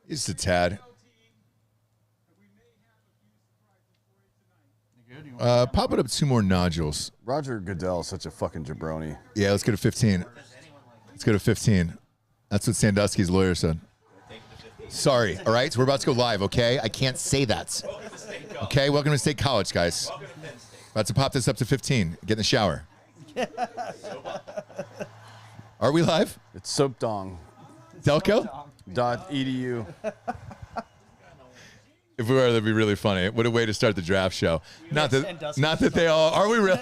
Just a tad. Pop it up 2 more nodules. Roger Goodell is such a fucking jabroni. Yeah, let's go to 15. Let's go to 15. That's what Sandusky's lawyer said. Sorry, all right? So we're about to go live, okay? I can't say that. Okay, welcome to State College, guys. About to pop this up to 15. Get in the shower. Are we live? It's soapdong. Delco.edu. If we were, that'd be really funny. What a way to start the draft show. Not that they all are. We really?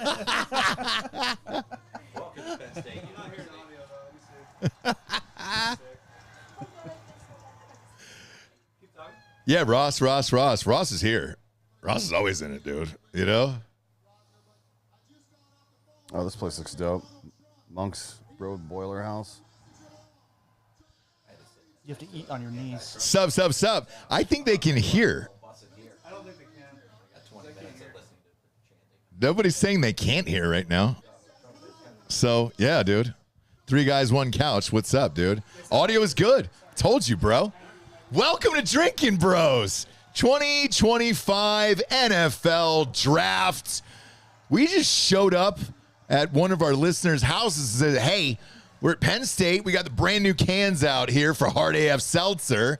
Yeah, Ross. Ross is here. Ross is always in it, dude. You know? Oh, this place looks dope. Monk's Road Boiler House. You have to eat on your knees. Sub. I think they can hear. I don't think they can. Nobody's saying they can't hear right now. So, yeah, dude. 3 guys, 1 couch. What's up, dude? Audio is good. Told you, bro. Welcome to Drinking Bros. 2025 NFL Draft. We just showed up at one of our listeners' houses and said, hey, we're at Penn State. We got the brand new cans out here for Hard AF Seltzer.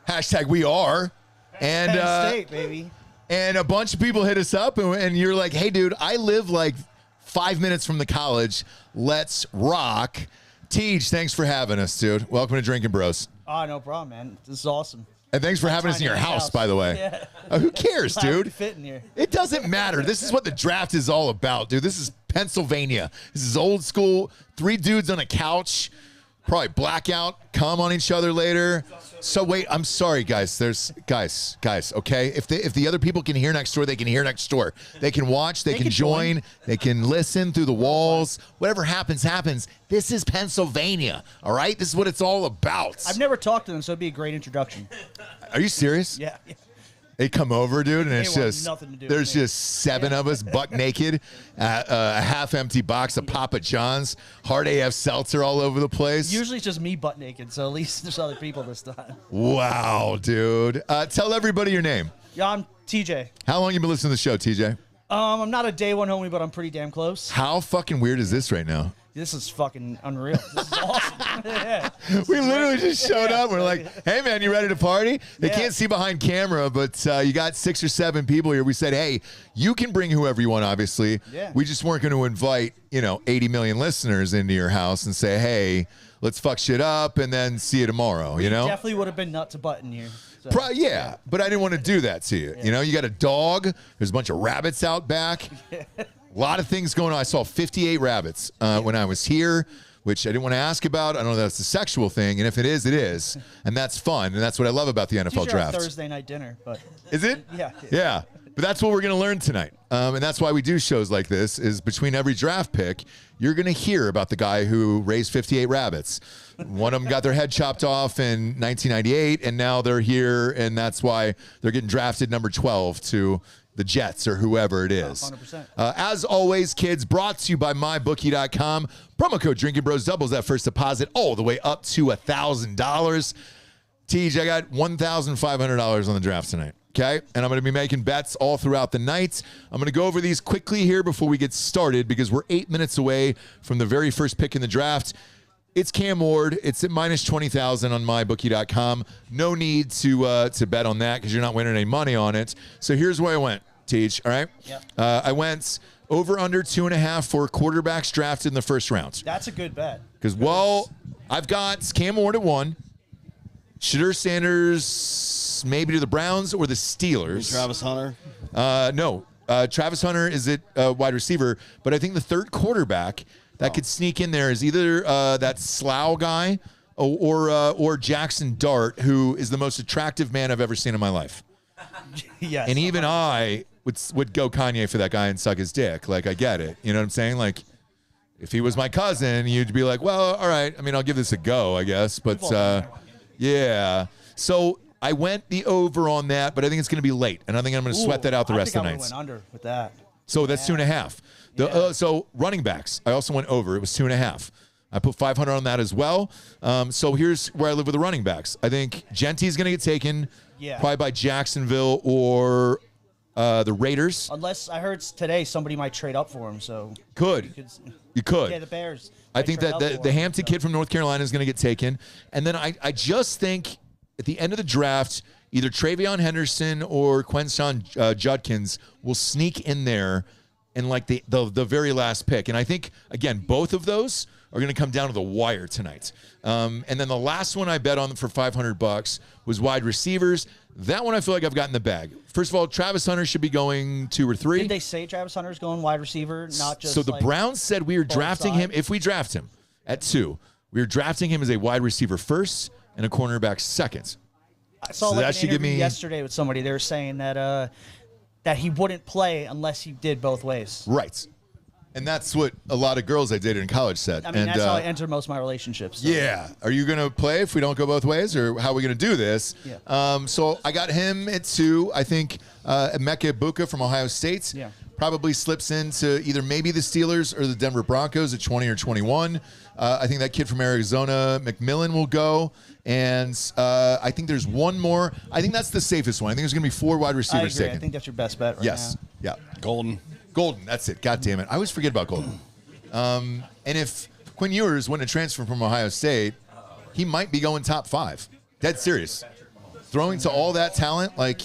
Hashtag we are. And Penn State, baby. And a bunch of people hit us up, and you're like, hey, dude, I live like 5 minutes from the college. Let's rock. Tej, thanks for having us, dude. Welcome to Drinking Bros. Oh, no problem, man. This is awesome. And thanks for having us in your house, by the way. Yeah. Who cares, dude? Fit in here. It doesn't matter. This is what the draft is all about, dude. This is Pennsylvania. This is old school. 3 dudes on a couch, probably blackout, come on each other later. So wait, I'm sorry, guys. There's guys. Okay, if the other people can hear next door, they can hear next door. They can watch. They can join. They can listen through the walls. Whatever happens. This is Pennsylvania. All right. This is what it's all about. I've never talked to them, so it'd be a great introduction. Are you serious? Yeah. They come over, dude, and it's just nothing to do there's with me. just 7 of us buck naked, a half-empty box of Papa John's, Hard AF Seltzer all over the place. Usually it's just me butt naked, so at least there's other people this time. Wow, dude. Tell everybody your name. Yeah, I'm TJ. How long you been listening to the show, TJ? I'm not a day one homie, but I'm pretty damn close. How fucking weird is this right now? This is fucking unreal. This is awesome. Yeah. We literally just showed up. We're like, hey, man, you ready to party? They can't see behind camera, but you got 6 or 7 people here. We said, hey, you can bring whoever you want, obviously. Yeah. We just weren't going to invite, 80 million listeners into your house and say, hey, let's fuck shit up and then see you tomorrow, you know? Definitely would have been nut to button here. So. Yeah, but I didn't want to do that to you. Yeah. You know, you got a dog. There's a bunch of rabbits out back. A lot of things going on. I saw 58 rabbits when I was here, which I didn't want to ask about. I don't know if that's a sexual thing, and if it is, it is. And that's fun, and that's what I love about the NFL draft. Thursday night dinner, but is it? Yeah. Yeah. But that's what we're going to learn tonight. And that's why we do shows like this, is between every draft pick, you're going to hear about the guy who raised 58 rabbits. One of them got their head chopped off in 1998, and now they're here, and that's why they're getting drafted number 12 to the Jets or whoever it is. 100%. As always, kids, brought to you by MyBookie.com. Promo code Drinking Bros doubles that first deposit all the way up to $1,000. Tej, I got $1,500 on the draft tonight. Okay, and I'm going to be making bets all throughout the night. I'm going to go over these quickly here before we get started because we're 8 minutes away from the very first pick in the draft. It's Cam Ward. It's at minus 20,000 on mybookie.com. No need to bet on that because you're not winning any money on it. So here's where I went, Tej. All right. Yep. I went over under 2.5 for quarterbacks drafted in the first round. That's a good bet. Because I've got Cam Ward at 1. Shadur Sanders maybe to the Browns or the Steelers. Travis Hunter? No. Travis Hunter is at wide receiver, but I think the third quarterback that could sneak in there is either that Slough guy or Jackson Dart, who is the most attractive man I've ever seen in my life. Yes. And even I would go Kanye for that guy and suck his dick. Like, I get it. You know what I'm saying? Like, if he was my cousin, you'd be like, well, all right. I mean, I'll give this a go, I guess. But, yeah. So I went the over on that, but I think it's going to be late. And I think I'm going to sweat that out the rest of the nights. I went under with that. So that's 2.5. So running backs, I also went over. It was 2.5. I put 500 on that as well. So here's where I live with the running backs. I think Genty's going to get taken probably by Jacksonville or the Raiders. Unless I heard today somebody might trade up for him. So You could. Yeah, the Bears. I think that the Hampton kid from North Carolina is going to get taken. And then I just think at the end of the draft, either Travion Henderson or Quinshon Judkins will sneak in there in like the very last pick. And I think, again, both of those are going to come down to the wire tonight. And then the last one I bet on for $500 was wide receivers. That one I feel like I've got in the bag. First of all, Travis Hunter should be going 2 or 3. Did they say Travis Hunter's going wide receiver, not just So the Browns said we are drafting him, if we draft him at 2, we are drafting him as a wide receiver first and a cornerback second. I saw So like that an should give interview me- yesterday with somebody. They were saying that that he wouldn't play unless he did both ways. Right. And that's what a lot of girls I dated in college said. I mean, and, that's how I enter most of my relationships. So. Yeah. Are you going to play if we don't go both ways, or how are we going to do this? Yeah. So I got him at 2. I think Emeka Ibuka from Ohio State probably slips into either maybe the Steelers or the Denver Broncos at 20 or 21. I think that kid from Arizona, McMillan, will go. And I think there's one more. I think that's the safest one. I think there's going to be 4 wide I receivers agree. taken. I think that's your best bet right Yes. now. Yeah. Golden. That's it. God damn it. I always forget about Golden. And if Quinn Ewers wouldn't have transferred from Ohio State, he might be going top 5. Dead serious. Throwing to all that talent, like,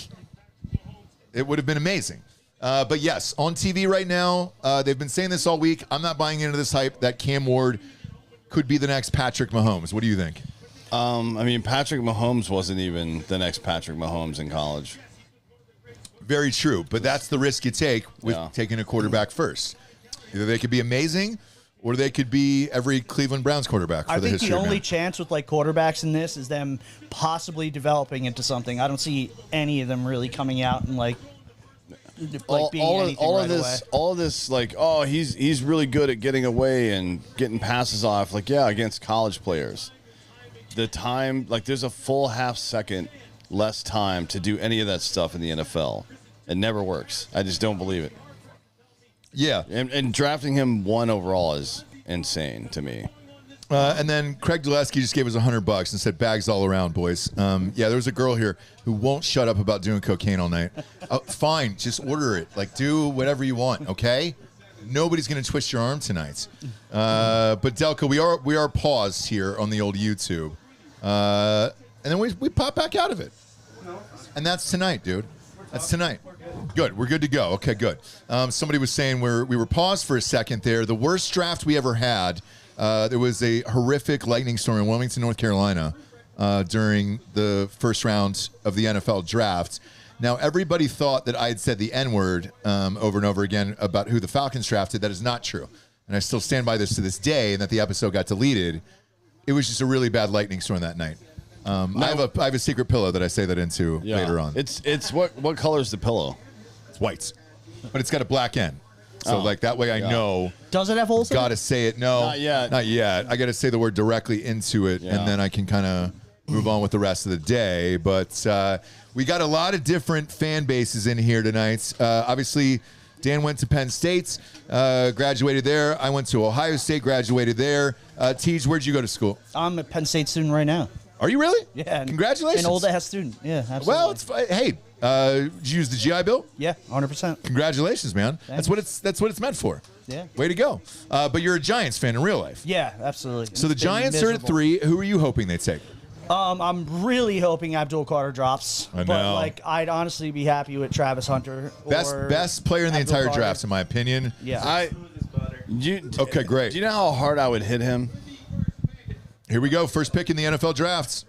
it would have been amazing. But yes, on TV right now, they've been saying this all week. I'm not buying into this hype that Cam Ward could be the next Patrick Mahomes. What do you think? I mean, Patrick Mahomes wasn't even the next Patrick Mahomes in college. Very true, but that's the risk you take with taking a quarterback first. Either they could be amazing, or they could be every Cleveland Browns quarterback for I the think history. the only man. chance with like quarterbacks in this is them possibly developing into something. I don't see any of them really coming out and like being anything right away. All of this, like, oh, he's really good at getting away and getting passes off. Like, yeah, against college players, the time, like, there's a full half second less time to do any of that stuff in the NFL. It never works. I just don't believe it. Yeah. And drafting him 1 overall is insane to me. And then Craig Dulesky just gave us $100 and said, bags all around, boys. Yeah, there was a girl here who won't shut up about doing cocaine all night. Fine, just order it. Like, do whatever you want, okay? Nobody's going to twist your arm tonight. But Delco, we are paused here on the old YouTube. And then we pop back out of it. And that's tonight, dude. That's tonight. Good. We're good to go. Okay, good. Somebody was saying we were paused for a second there. The worst draft we ever had, there was a horrific lightning storm in Wilmington, North Carolina during the first round of the NFL draft. Now, everybody thought that I had said the N-word over and over again about who the Falcons drafted. That is not true. And I still stand by this to this day, and that the episode got deleted. It was just a really bad lightning storm that night. I have a secret pillow that I say that into later on. It's what color is the pillow? It's white, but it's got a black end. So like that way I know. Does it have holes in it? Got to say it. No, Not yet. Not yet. I got to say the word directly into it, and then I can kind of move on with the rest of the day. But we got a lot of different fan bases in here tonight. Obviously, Dan went to Penn State, graduated there. I went to Ohio State, graduated there. Tej, where'd you go to school? I'm a Penn State student right now. Are you really? Yeah. Congratulations. An old ass student. Yeah, absolutely. Well, it's hey. Did you use the GI Bill? Yeah, 100%. Congratulations, man. Thanks. That's what it's meant for. Yeah. Way to go. But you're a Giants fan in real life. Yeah, absolutely. So the It's been Giants are at miserable. 3. Who are you hoping they take? I'm really hoping Abdul Carter drops. I know. But like, I'd honestly be happy with Travis Hunter. Or Best player in the Abdul entire Carter. draft, in my opinion. Yeah. Okay, great. Do you know how hard I would hit him? Here we go. First pick in the NFL drafts.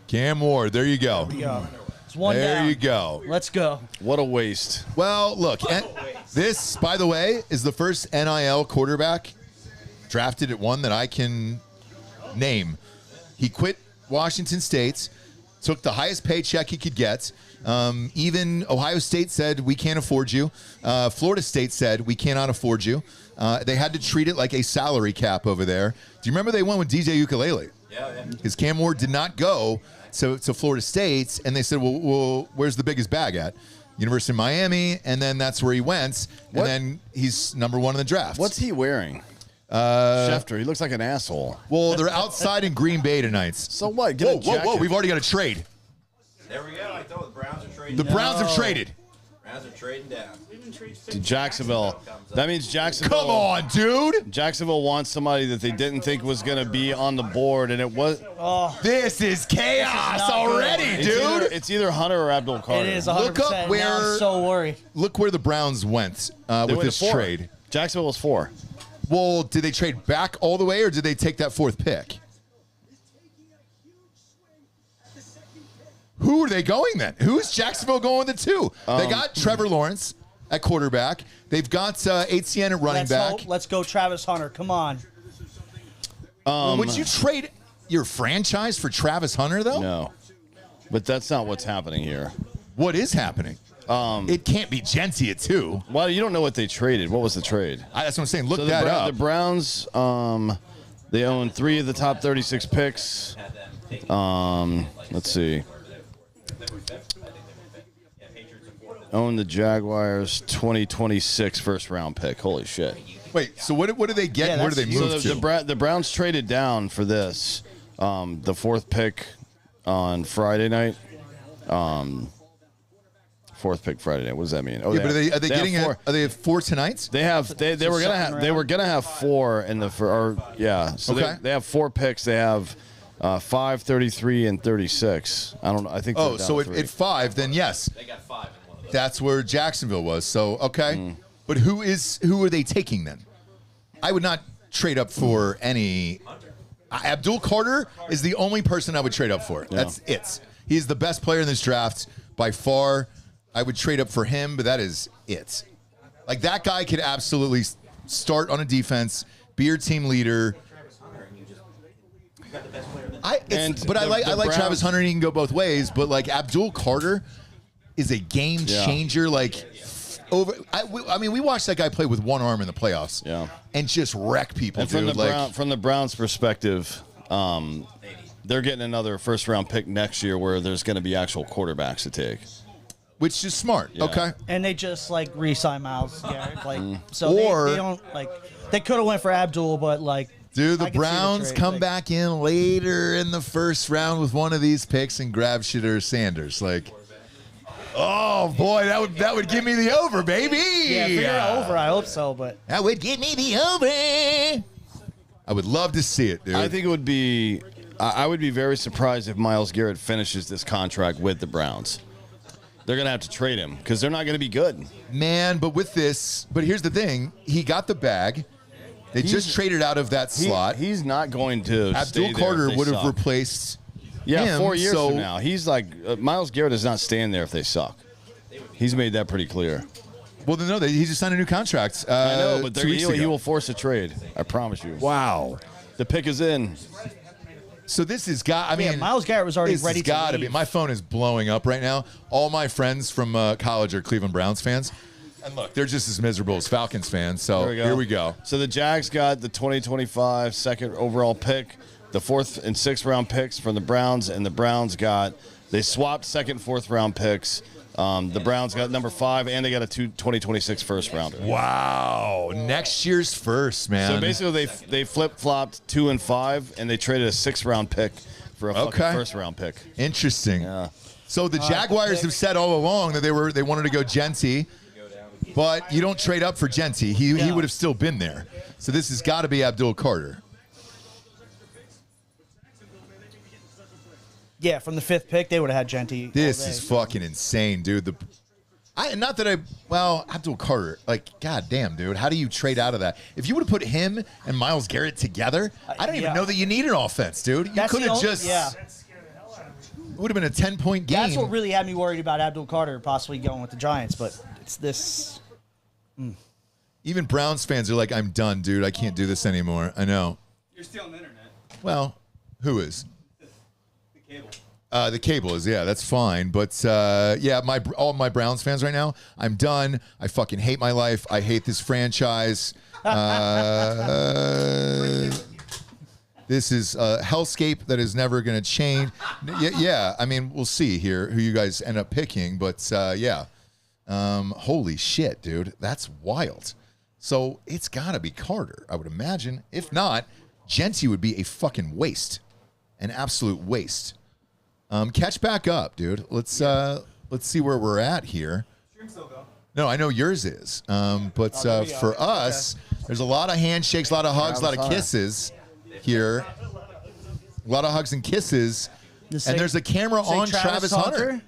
Cam Ward. There you go. Yeah. It's one There down. you go. Let's go. What a waste. Well, look, this, by the way, is the first NIL quarterback drafted at 1 that I can name. He quit Washington State, took the highest paycheck he could get. Even Ohio State said, we can't afford you. Florida State said, we cannot afford you. They had to treat it like a salary cap over there. Do you remember they went with DJ Ukulele? Yeah. Because Cam Ward did not go to Florida State, and they said, well, where's the biggest bag at? University of Miami, and then that's where he went. What? And then he's number 1 in the draft. What's he wearing? Schefter. He looks like an asshole. Well, they're outside in Green Bay tonight. So what? Get Whoa, a whoa, whoa! jacket. We've already got a trade. There we go. I thought the Browns are trading. The Browns have traded. Browns are trading down. To Jacksonville. That means Jacksonville. Come on, dude. Jacksonville wants somebody that they didn't think was going to be on the board, and it was. This is chaos not already, good. It's either Hunter or Abdul Carter. It is 100%. Look up where- Now I'm so worried. Look where the Browns went They with went this to 4. trade. Jacksonville was 4. Well, did they trade back all the way, or did they take that 4th pick? Who are they going then? Who's Jacksonville going to 2? They got Trevor Lawrence at quarterback. They've got Etienne at running back. Let's go Travis Hunter. Come on. Would you trade your franchise for Travis Hunter, though? No. But that's not what's happening here. What is happening? It can't be Genty at 2. Well, you don't know what they traded. What was the trade? That's what I'm saying. Look So that up. the Browns, they own 3 of the top 36 picks. Let's see. Own the Jaguars 2026 first round pick. Holy shit. Wait, so what do they get? Yeah, And where do they that's- move So to? the Browns traded down for this. The 4th pick on Friday night. 4th pick Friday night. What does that mean? Oh, Yeah, but are they getting have it? Are they 4 tonight? They were gonna have 4 in the So Okay. they have 4 picks. They have 5, 33, and 36. I don't know. I think. Oh, they're down so 3. at 5, then yes, They got 5 in one of those. that's where Jacksonville was. So okay, but who are they taking then? I would not trade up for any. Abdul Carter is the only person I would trade up for. That's it. He's the best player in this draft by far. I would trade up for him, but that is it. Like that guy could absolutely start on a defense, be your team leader. I like Travis Hunter. And he can go both ways, but like Abdul Carter is a game changer. Like we watched that guy play with one arm in the playoffs, and just wreck people. And from dude. from the Browns' perspective, they're getting another first round pick next year, where there's going to be actual quarterbacks to take. Which is smart. Yeah. Okay. And they just like re-sign Miles Garrett. Like so Or- they don't like they could have went for Abdul, but like Dude, I the can see Browns trade. come Like, back in later in the first round with one of these picks and grab Shadur Sanders. Like, oh boy, that would give me the over, baby. Yeah, figure it over. I hope so, but That would give me the over. I would love to see it, dude. I think it would be. I would be very surprised if Myles Garrett finishes this contract with the Browns. They're going to have to trade him because they're not going to be good. Man, but here's the thing. He got the bag. They just traded out of that slot. He's not going to. Abdul Carter would have replaced him. 4 years so from now. He's like Myles Garrett is not staying there if they suck. He's made that pretty clear. Well, no, he just signed a new contract. I know, but 2 weeks he ago. will force a trade. I promise you. Wow. The pick is in. So this has got. I mean, Myles Garrett was already this ready has to gotta leave. be. My phone is blowing up right now. All my friends from college are Cleveland Browns fans, and look, they're just as miserable as Falcons fans. So here we go. So the Jags got the 2025 second overall pick, the 4th and 6th round picks from the Browns, and the Browns they swapped 2nd and 4th round picks. The Browns got number 5, and they got a 2026 first rounder. Wow, next year's first, man. So basically, they flip-flopped 2 and 5, and they traded a 6th round pick for a fucking first round pick. Interesting. Yeah. So the Jaguars have said all along that they wanted to go Genty, but you don't trade up for Genty. He would have still been there. So this has got to be Abdul Carter. yeah, from the 5th pick they would have had Genty. This all day. is fucking insane, dude. Abdul Carter, like, goddamn, dude, how do you trade out of that? If you would have put him and Myles Garrett together, I don't even know that you need an offense, dude. You That's could the have only- just, yeah. it would have been a 10-point game. That's what really had me worried about Abdul Carter possibly going with the Giants, but it's this. Even Browns fans are like, I'm done, dude. I can't do this anymore. I know. You're still on the internet. Well, who is? The cable. The cable is, yeah, that's fine. But, yeah, all my Browns fans right now, I'm done. I fucking hate my life. I hate this franchise. This is a hellscape that is never going to change. Yeah, I mean, we'll see here who you guys end up picking. But, yeah, Holy shit, dude. That's wild. So it's got to be Carter, I would imagine. If not, Genty would be a fucking waste. An absolute waste. Catch back up, dude. Let's see where we're at here. No, I know yours is. But for us, there's a lot of handshakes, a lot of hugs, a lot of kisses here. A lot of hugs and kisses. And there's a camera on Travis Hunter.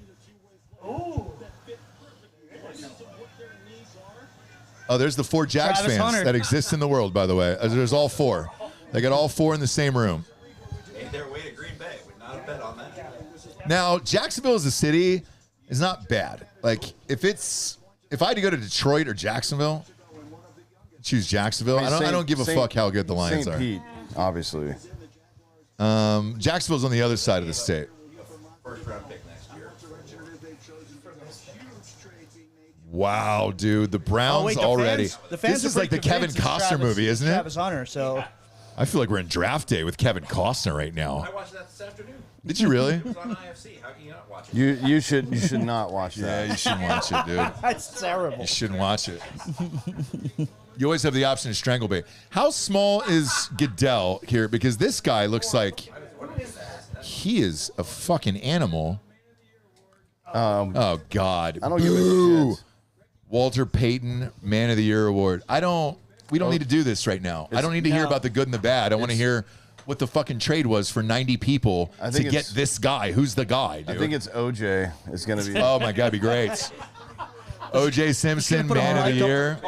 Oh, there's the 4 Jags Travis fans Hunter. that exist in the world, by the way. There's all 4. They got all 4 in the same room. Made their way to Green Bay. Would not have bet on that. Now, Jacksonville as a city is not bad. Like, if I had to go to Detroit or Jacksonville, I'd choose Jacksonville. I don't give a fuck how good the Lions St. are. Pete, obviously. Jacksonville's on the other side of the state. First round pick next year. Wow, dude, the Browns already. The fans This is like the Kevin Costner movie, isn't it? Travis Hunter. So I feel like we're in draft day with Kevin Costner right now. I watched that this afternoon. Did you really? It was on IFC. How can you not watch it? You should not watch that. Yeah, you shouldn't watch it, dude. that's terrible. You shouldn't watch it. You always have the option to strangle bait. How small is Goodell here? Because this guy looks like he is a fucking animal. Oh God! I don't give a shit. Walter Payton Man of the Year award. We don't need to do this right now. I don't need to hear about the good and the bad. I want to hear what the fucking trade was for 90 people to get this guy. Who's the guy, dude? I think it's OJ. It's going to be. Oh my God, it'd be great. OJ Simpson, Man of the Year.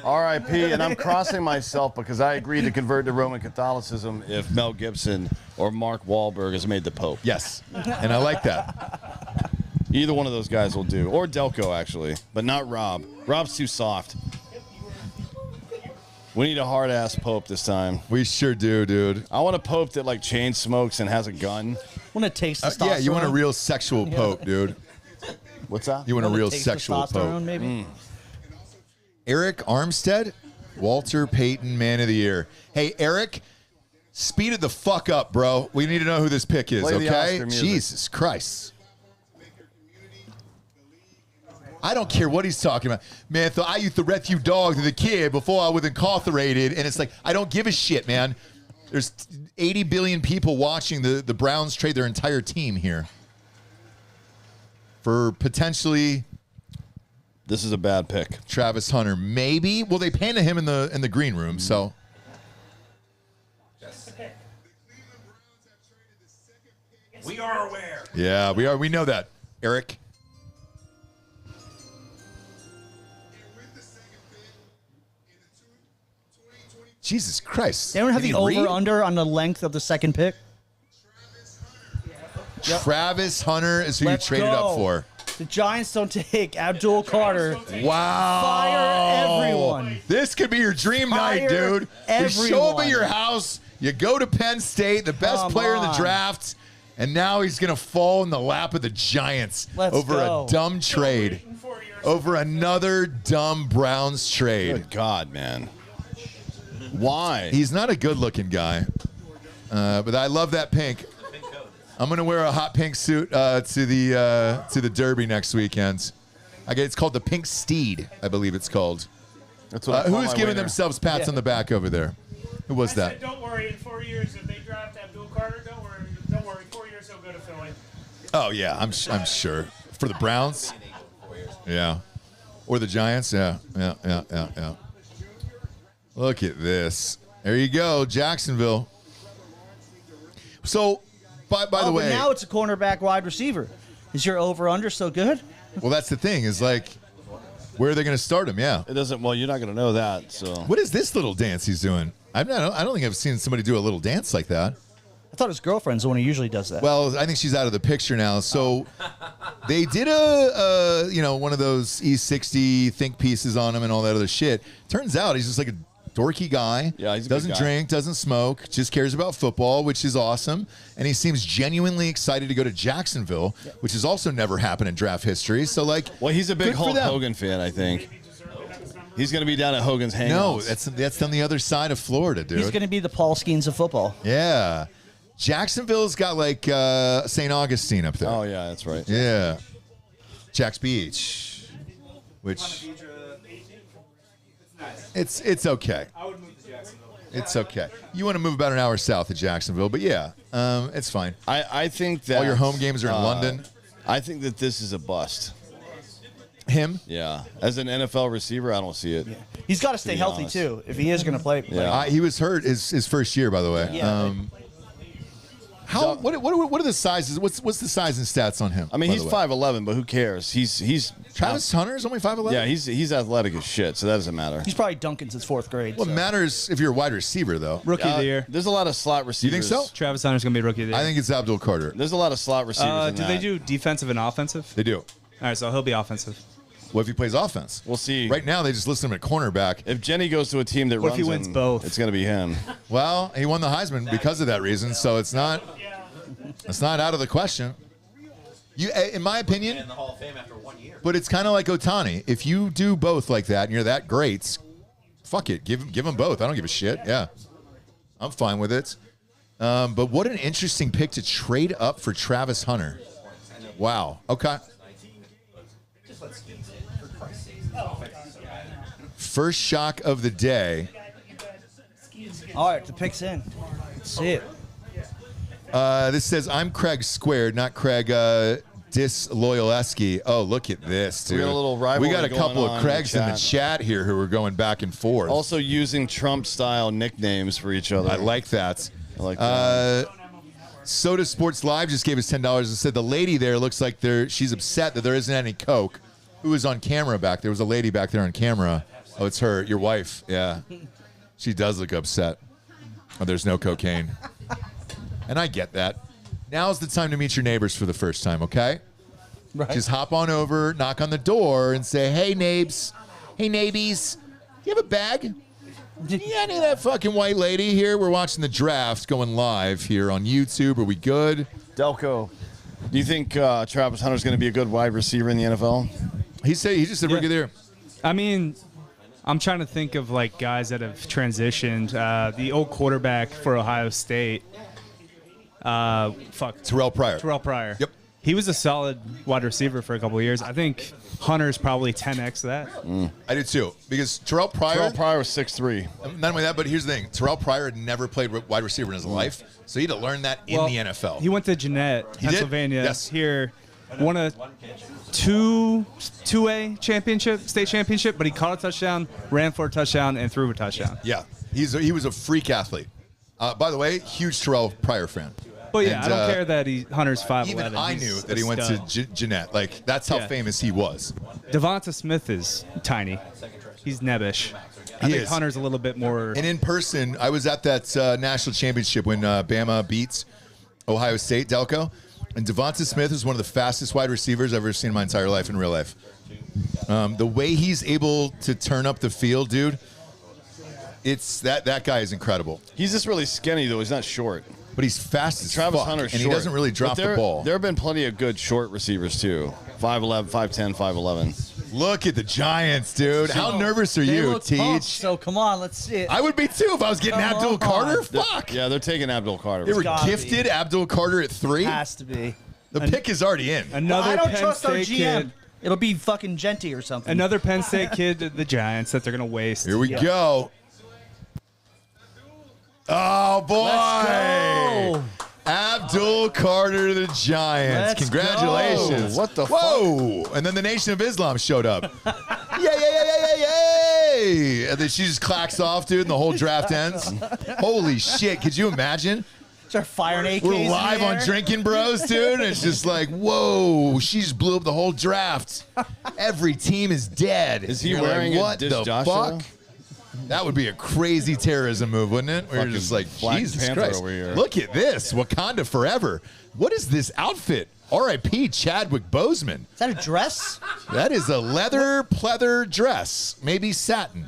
R.I.P. And I'm crossing myself because I agreed to convert to Roman Catholicism if Mel Gibson or Mark Wahlberg has made the Pope. Yes, and I like that. Either one of those guys will do. Or Delco, actually. But not Rob. Rob's too soft. We need a hard-ass Pope this time. We sure do, dude. I want a Pope that, like, chain smokes and has a gun. Want to taste testosterone? Yeah, you want a real sexual Pope, dude. What's that? You want a Wanna real taste sexual testosterone, Pope. maybe? Eric Armstead, Walter Payton, Man of the Year. Hey, Eric, speed it the fuck up, bro. We need to know who this pick is, Play the okay? Oscar music. Jesus Christ. I don't care what he's talking about. Man, I used to rescue dogs as a kid before I was incarcerated, and it's like, I don't give a shit, man. There's 80 billion people watching the Browns trade their entire team here for potentially This is a bad pick. Travis Hunter. Maybe. Well, they panned him in the green room, so. We are aware. Yeah, we are. We know that, Eric. Jesus Christ. They don't have Did the he read? over-under on the length of the second pick. Travis Hunter is who Let's you traded go. up for. The Giants don't take Abdul Carter. Wow. Fire everyone. This could be your dream Fire night, dude. You show up everyone. at your house, you go to Penn State, the best Come player in the on. draft, and now he's going to fall in the lap of the Giants Let's over go. a dumb trade. Over another dumb Browns trade. Good God, man. Why? He's not a good-looking guy, but I love that pink. I'm gonna wear a hot pink suit to the Derby next weekend. It's called the Pink Steed, I believe it's called. That's what I call Who's my giving winner. themselves pats on the back over there? Who was I that? said, don't worry, in 4 years, if they draft Abdul Carter, don't worry, 4 years he'll go to Philly. Oh yeah, I'm sure for the Browns. Yeah, or the Giants. Yeah. Look at this. There you go, Jacksonville. So, by the way, But now it's a cornerback wide receiver. Is your over-under so good? well, that's the thing is like, where are they going to start him? Yeah. It doesn't. Well, you're not going to know that. So What is this little dance he's doing? I don't think I've seen somebody do a little dance like that. I thought his girlfriend's the one who usually does that. Well, I think she's out of the picture now. So they did one of those E60 think pieces on him and all that other shit. Turns out he's just like a dorky guy. Yeah, he's a good doesn't guy. drink, doesn't smoke, just cares about football, which is awesome. And he seems genuinely excited to go to Jacksonville, which has also never happened in draft history. So like, well, he's a big good for Hulk them. Hogan fan, I think. He's going to be down at Hogan's Hangouts. No, that's on the other side of Florida, dude. He's going to be the Paul Skeens of football. Yeah. Jacksonville's got like St. Augustine up there. Oh yeah, that's right. Yeah. Jack's Beach. which it's okay. I would move to Jacksonville. It's okay. You want to move about an hour south of Jacksonville, but yeah, it's fine. I think that All your home games are in London. I think that this is a bust. Him? Yeah. As an NFL receiver, I don't see it. Yeah. He's got to stay be healthy honest. too if he is going to play. Yeah. He was hurt his first year, by the way. Yeah. What are the sizes? What's the size and stats on him? I mean, by he's the way? 5'11", but who cares? He's Travis Hunter's only 5'11"? Yeah, he's athletic as shit, so that doesn't matter. He's probably Duncan since 4th grade. What so. matters if you're a wide receiver, though? Rookie of the year. There's a lot of slot You receivers. think so? Travis Hunter's gonna be rookie of the year. I think it's Abdul Carter. There's a lot of slot receivers in do that. they do defensive and offensive? They do. All right, so he'll be offensive. What if he plays offense? We'll see. Right now, they just list him at cornerback. If Jenny goes to a team that What runs if he wins him, both? it's going to be him. Well, he won the Heisman because of that reason, so it's not out of the question. In my opinion, In the Hall of Fame after 1 year. but it's kind of like Ohtani. If you do both like that and you're that great, fuck it, give him both. I don't give a shit. Yeah, I'm fine with it. But what an interesting pick to trade up for Travis Hunter. Wow. Okay. First shock of the day. All right, the pick's in. Let's see it. This says, I'm Craig Squared, not Craig Disloyaleski. Oh, look at this, dude. We got a little rivalry We got a couple going of on in the Craigs in the chat here who are going back and forth. Also using Trump-style nicknames for each other. I like that. I like that. Soda Sports Live just gave us $10 and said the lady there looks like she's upset that there isn't any Coke. Who was on camera back there? Was a lady back there on camera. Oh, it's her, your wife. Yeah. She does look upset. Oh, there's no cocaine. And I get that. Now's the time to meet your neighbors for the first time, okay? Right. Just hop on over, knock on the door, and say, hey, neighbs. Hey, neighbies. Do you have a bag? Yeah, any of that fucking white lady here? We're watching the draft going live here on YouTube. Are we good? Delco. Do you think Travis Hunter's going to be a good wide receiver in the NFL? He just said rookie there. I mean, I'm trying to think of like guys that have transitioned. The old quarterback for Ohio State. Terrell Pryor. Terrell Pryor. Yep. He was a solid wide receiver for a couple of years. I think Hunter's probably 10x that. I did too. Because Terrell Pryor was 6'3". Not only that, but here's the thing. Terrell Pryor had never played wide receiver in his life, so he had to learn that in the NFL. He went to Jeanette, He did? Pennsylvania. Yes. Here, won a 2A championship, state championship, but he caught a touchdown, ran for a touchdown, and threw a touchdown. Yeah. He was a freak athlete. By the way, huge Terrell Pryor fan. But yeah, And, I don't care that Hunter's 5'11". Even I knew that he went to Jeanette. Like, that's how Yeah. famous he was. Devonta Smith is tiny. He's nebbish. I He think is. Hunter's a little bit more. And in person, I was at that national championship when Bama beats Ohio State, Delco. And Devonta Smith is one of the fastest wide receivers I've ever seen in my entire life in real life. The way he's able to turn up the field, dude, it's that guy is incredible. He's just really skinny, though. He's not short. But he's fast as Travis fuck, Hunter's and short. he doesn't really drop But the ball. There have been plenty of good short receivers, too. 5'11", 5'10", 5'11". Look at the Giants, dude. How nervous are They you, look pumped, Teach? so come on, let's see it. I would be too if I was getting Come Abdul on. Carter. Fuck. Yeah, they're taking Abdul Carter. They were gotta gifted be. Abdul Carter at 3. Has to be. The pick is already in. Another I don't Penn trust our State GM. kid. It'll be fucking Genty or something. Another Penn State kid to the Giants that they're going to waste. Here we Yeah. go. Oh, boy. Let's go. Abdul Carter to the Giants. Let's Congratulations. go. What the Whoa. And then the Nation of Islam showed up. Yay. And then she just clacks off, dude, and the whole draft ends. Holy shit. Could you imagine? Start firing AKs. We're in the live on air. Drinking Bros, dude. And it's just like, whoa, she just blew up the whole draft. Every team is dead. Is he You're wearing like, a what Dish the Joshua? fuck? That would be a crazy terrorism move, wouldn't it? We're Fucking just like, Black Jesus Panther Christ. over here. Look at this. Wakanda forever. What is this outfit? R.I.P. Chadwick Boseman. Is that a dress? That is a leather pleather dress. Maybe satin.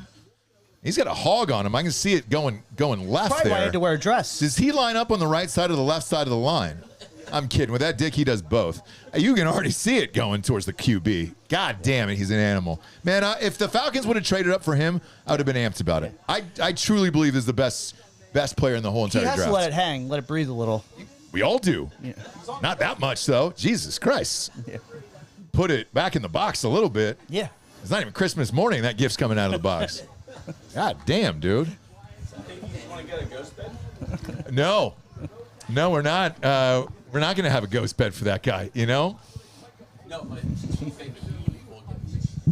He's got a hog on him. I can see it going left Probably why I there. had to wear a dress. Does he line up on the right side or the left side of the line? I'm kidding. With that dick, he does both. You can already see it going towards the QB. God damn it, he's an animal. Man, if the Falcons would have traded up for him, I would have been amped about it. I truly believe he's the best player in the whole He entire has draft. to let it hang, let it breathe a little. We all do. Not that much, though. Jesus Christ. Yeah. Put it back in the box a little bit. Yeah. It's not even Christmas morning. That gift's coming out of the box. God damn, dude. No, we're not. We're not going to have a ghost bed for that guy. You know.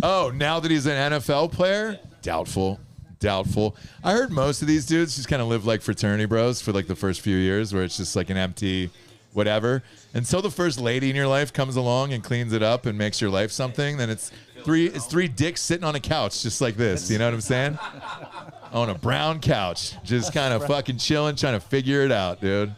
Oh, now that he's an NFL player, doubtful. I heard most of these dudes just kind of live like fraternity bros for like the first few years, where it's just like an empty whatever. Until the first lady in your life comes along and cleans it up and makes your life something, then it's three dicks sitting on a couch just like this. You know what I'm saying? On a brown couch, just kind of fucking chilling, trying to figure it out, dude.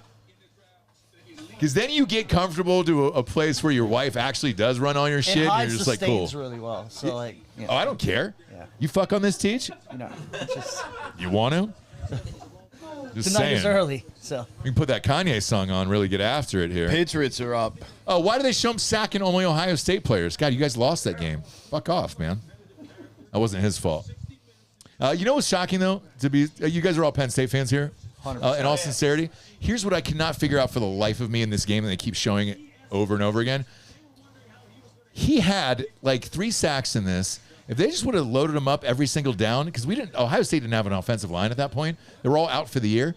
Because then you get comfortable to a place where your wife actually does run all your shit, and you're just like, cool. Really well. So like, oh, I don't care. Yeah. You fuck on this, Teach? No, it's just You want to? Just tonight saying. is early, so We can put that Kanye song on, really get after it here. Patriots are up. Oh, why do they show him sacking only Ohio State players? God, you guys lost that game. Fuck off, man. That wasn't his fault. You know what's shocking, though? You guys are all Penn State fans here? 100%. In all sincerity, here's what I cannot figure out for the life of me in this game, and they keep showing it over and over again. He had like 3 sacks in this. If they just would have loaded him up every single down, because Ohio State didn't have an offensive line at that point. They were all out for the year.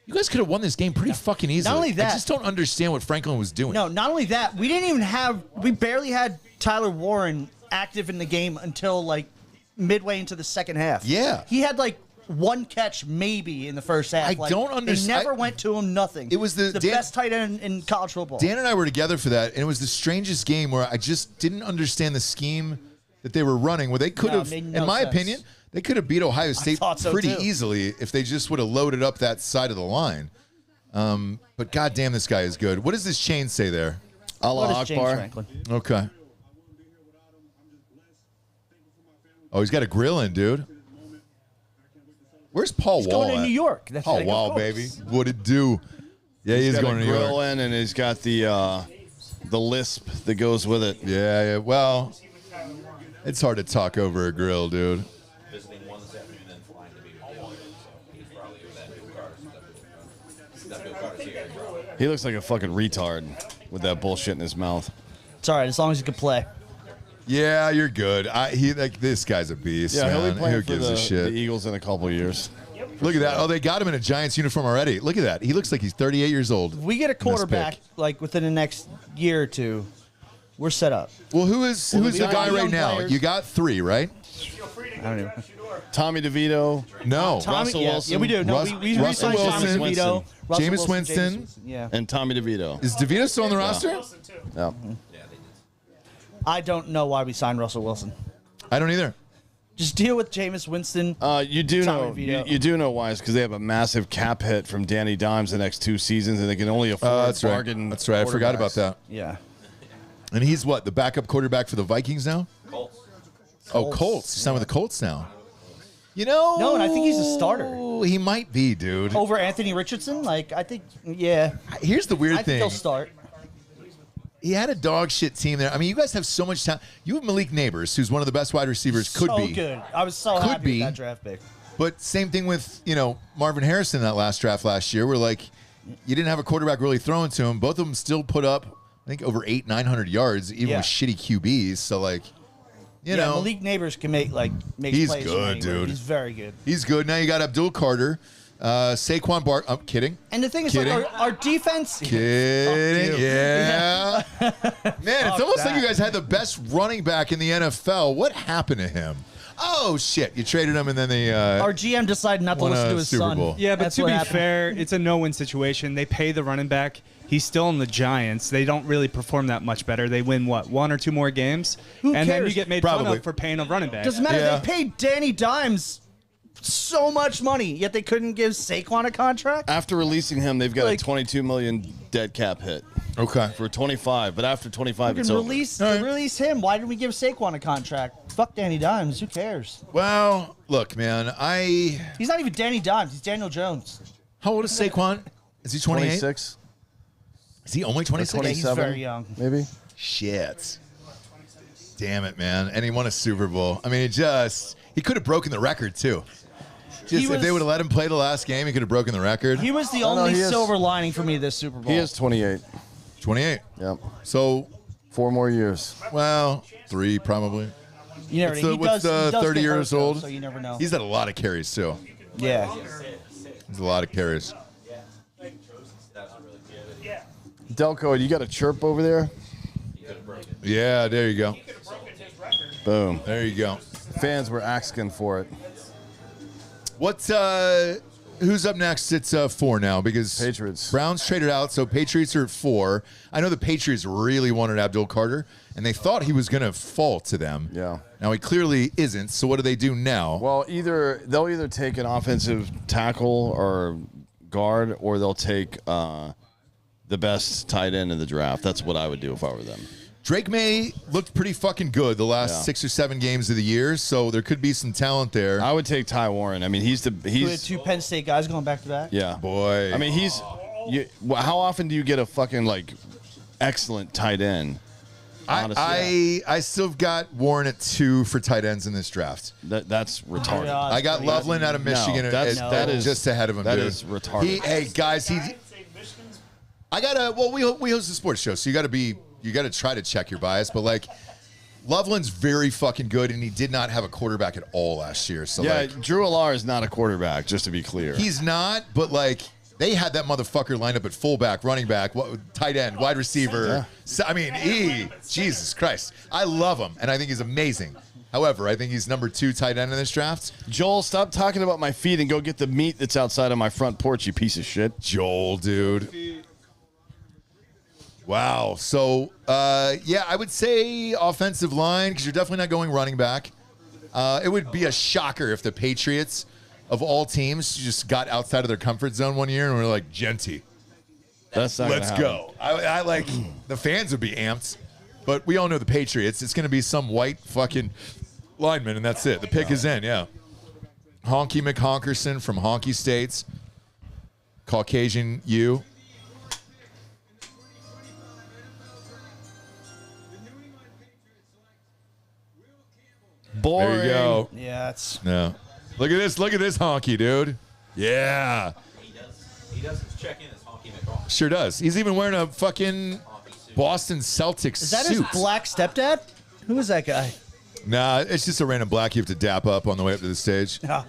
You guys could have won this game pretty fucking easily. Not only that, I just don't understand what Franklin was doing. No, not only that, we barely had Tyler Warren active in the game until like midway into the second half. Yeah. He had like 1 catch maybe in the first half. I don't understand. They never went to him, nothing. It was the best tight end in college football. Dan and I were together for that, and it was the strangest game where I just didn't understand the scheme that they were running, where they could have, it made in no my sense. opinion, they could have beat Ohio State thought so pretty too. easily if they just would have loaded up that side of the line. But goddamn, this guy is good. What does this chain say there? Allah What is James Akbar. Franklin? Okay. Oh, he's got a grill in, dude. Where's Paul He's Wall going to at? New York. That's Paul like, of Wall, course. baby. What it do? Yeah, he's He's got going a to New grill York. in, and he's got the lisp that goes with it. Yeah. Well, it's hard to talk over a grill, dude. Visiting one this afternoon, then flying to meet with the other. So he's probably with that Abdul Carter. Abdul Carter's here, probably. He looks like a fucking retard with that bullshit in his mouth. It's all right as long as he can play. Yeah, you're good. This guy's a beast. Yeah, man. he'll be playing Who for gives a the shit? Eagles in a couple of years. Look at that. Oh, they got him in a Giants uniform already. Look at that. He looks like he's 38 years old. If we get a quarterback like within the next year or two, we're set up. Well, who's the guy right young now? players. You got 3, right? Feel free to I don't go know. touch your door. Tommy DeVito. No. Russell Wilson. Yeah, we do. No, we Russell re-signed Wilson. Thomas DeVito, Russell Jameis Wilson, Winston. Yeah. And Tommy DeVito. Is DeVito still on the roster? Wilson, too. Yeah. I don't know why we signed Russell Wilson. I don't either. Just deal with Jameis Winston. You do Tommy know. DeVito. You do know why? It's because they have a massive cap hit from Danny Dimes the next 2 seasons, and they can only afford That's right. bargain. That's right. I forgot about quarterbacks. that. Yeah. And he's what? The backup quarterback for the Vikings now? Colts. Oh, Colts. He's signed with the Colts now. You know. No, and I think he's a starter. He might be, dude. Over Anthony Richardson? Like, I think, yeah. Here's the weird I think thing. he'll start. He had a dog shit team there. I mean, you guys have so much talent. You have Malik Neighbors, who's one of the best wide receivers. Could so be. good. I was so Could happy be. with that draft pick. But same thing with, Marvin Harrison in that last draft last year, where like you didn't have a quarterback really throwing to him. Both of them still put up, I think, over 800-900 yards, even Yeah. with shitty QBs. So like, you know, Malik Neighbors can make He's plays from good, anywhere. dude. He's very good. he's good. Now you got Abdul Carter, Saquon Bart. I'm kidding. And the thing is, Kidding. like, our defense. Kidding. Fuck you. Yeah. Man, it's almost like that. you guys had the best running back in the NFL. What happened to him? Oh, shit. You traded him and then they. Our GM decided not to Won listen a to his Super son. Bowl. Yeah, but That's to what be happened. fair, it's a no-win situation. They pay the running back. He's still in the Giants. They don't really perform that much better. They win, 1 or 2 more games? Who and then cares? you get made fun Probably. of for paying a running back. Doesn't matter. Yeah. They paid Danny Dimes so much money, yet they couldn't give Saquon a contract. After releasing him, they've got Like- a $22 million dead cap hit Okay. for 25. But after 25, We it's can over. release him. Why didn't we give Saquon a contract? Fuck Danny Dimes. Who cares? Well, look, man. He's not even Danny Dimes. He's Daniel Jones. How old is Saquon? Is he 28? 26, Is he only 26? Yeah, he's 27, very young. maybe. Shit. Damn it, man. And he won a Super Bowl. I mean, he could have broken the record, too. If they would have let him play the last game, he could have broken the record. He was the no, only he is- silver lining for me this Super Bowl. He is 28. 28. Yep. So, 4 more years. well, 3 probably. You never know. What's He the does 30 get hurt, years though, old? so you never know. He's had a lot of carries too. Yeah. He's a lot of carries. Yeah. Delco, you got a chirp over there? Yeah, there you go. He could have broken his record. Boom. There you go. Fans were asking for it. What's who's up next? It's 4 now because Patriots. Browns traded out, so Patriots are at 4. I know the Patriots really wanted Abdul Carter, and they thought he was going to fall to them. Yeah. Now he clearly isn't. So what do they do now? Well, they'll either take an offensive tackle or guard, or they'll take the best tight end in the draft. That's what I would do if I were them. Drake May looked pretty fucking good the last Yeah. 6 or 7 games of the year, so there could be some talent there. I would take Ty Warren. I mean, We had he's 2 Penn State guys going back to back. yeah. Boy. I mean, how often do you get a fucking like excellent tight end? Honestly, I still got Warren at 2 for tight ends in this draft. that's retarded. Yeah. I got Loveland out of Michigan. that is just ahead of him. that dude. is retarded. Hey guys, I'd say Michigan's we host a sports show, so you got to try to check your bias. But like, Loveland's very fucking good, and he did not have a quarterback at all last year. So Yeah, like, Drew Allar is not a quarterback, just to be clear. he's not. But like, they had that motherfucker lined up at fullback, running back, tight end, wide receiver. Yeah. So, I mean, Jesus Christ, I love him, and I think he's amazing. However, I think he's number 2 tight end in this draft. Joel, stop talking about my feet and go get the meat that's outside of my front porch, you piece of shit. Joel, dude. Wow. So, yeah, I would say offensive line because you're definitely not going running back. It would be a shocker if the Patriots, of all teams, just got outside of their comfort zone one year and were like, Genty, That's not let's gonna go. I like the fans would be amped, but we all know the Patriots. It's going to be some white fucking lineman, and that's it. The pick is in, yeah. Honky McHonkerson from Honky States, Caucasian U. Boring. There you go. Yeah, it's No. Look at this honky, dude. Yeah. He does his check-in as Honky McCall. Sure does. He's even wearing a fucking Boston Celtics Is that suit. his black stepdad? Who is that guy? Nah, it's just a random black you have to dap up on the way up to the stage. Yeah.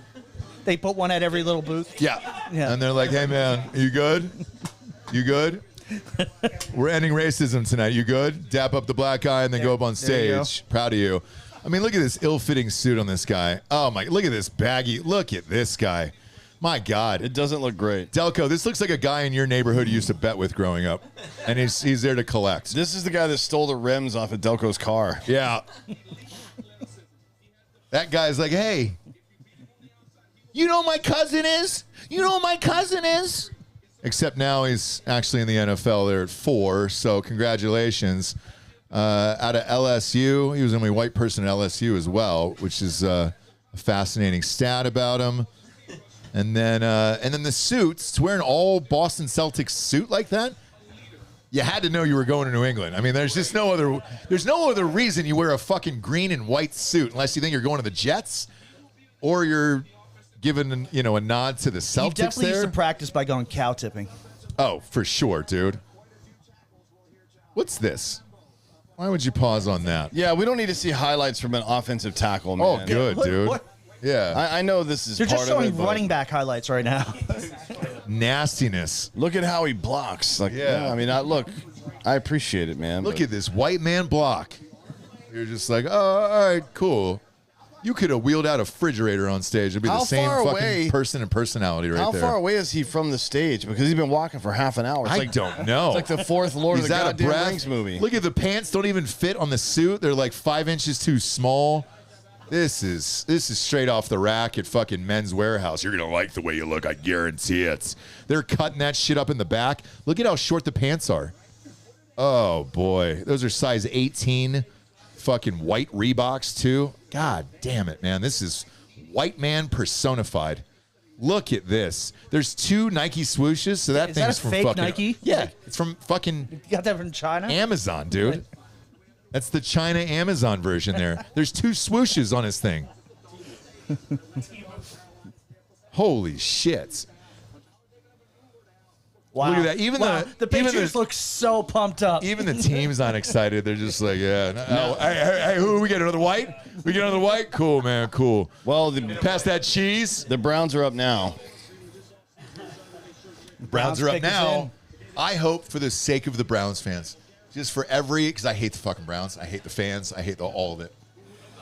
They put one at every little booth. Yeah. Yeah. And they're like, hey, man, you good? You good? We're ending racism tonight. You good? Dap up the black guy and then go up on There you stage. Proud of you. I mean, look at this ill-fitting suit on this guy. Oh, my. Look at this baggy. Look at this guy. My God. It doesn't look great. Delco, this looks like a guy in your neighborhood you used to bet with growing up. And he's there to collect. This is the guy that stole the rims off of Delco's car. Yeah. That guy's like, hey, you know who my cousin is? You know who my cousin is? Except now he's actually in the NFL. They're at 4, so congratulations. Out of LSU, he was the only white person at LSU as well, which is a fascinating stat about him. And then the suits, to wear an all Boston Celtics suit like that, you had to know you were going to New England. I mean, there's no other reason you wear a fucking green and white suit unless you think you're going to the Jets or you're giving a nod to the He Celtics definitely there. used to practice by going cow tipping. Oh, for sure, dude. What's this? Why would you pause on that? Yeah, we don't need to see highlights from an offensive tackle, Oh, man. good, What- dude. what? Yeah. I know this is They're part just of showing it, but running back highlights right now. Nastiness. look at how he blocks. Like, Yeah. yeah, I mean, I appreciate it, man. Look but at this white man block. You're just like, oh, all right, cool. You could have wheeled out a refrigerator on stage. It'd be the How same far fucking away- person and personality right how there. far away is he from the stage? Because he's been walking for half an hour. It's I like, don't know. It's like the fourth Lord He's of the out of Goddamn breath. Rings movie. Look at the pants; don't even fit on the suit. They're like 5 inches too small. This is straight off the rack at fucking Men's Warehouse. You're gonna like the way you look, I guarantee it. They're cutting that shit up in the back. Look at how short the pants are. Oh boy, those are size 18, fucking white Reeboks too. God damn it, man! This is white man personified. Look at this. There's 2 Nike swooshes, so that Is that thing's a from fake fucking Nike? Yeah, it's from fucking You got that from China? Amazon, dude. That's the China Amazon version there. There's 2 swooshes on his thing. Holy shit. Wow. Look at that. Even Wow. The even Patriots look so pumped up. even the team's not excited. They're just like, yeah. No. Hey, who we get another white? We get another white? Cool, man. Cool. Well, Pass that cheese. the Browns are up now. Browns are up pick is now. in. I hope for the sake of the Browns fans, just for because I hate the fucking Browns. I hate the fans. I hate all of it.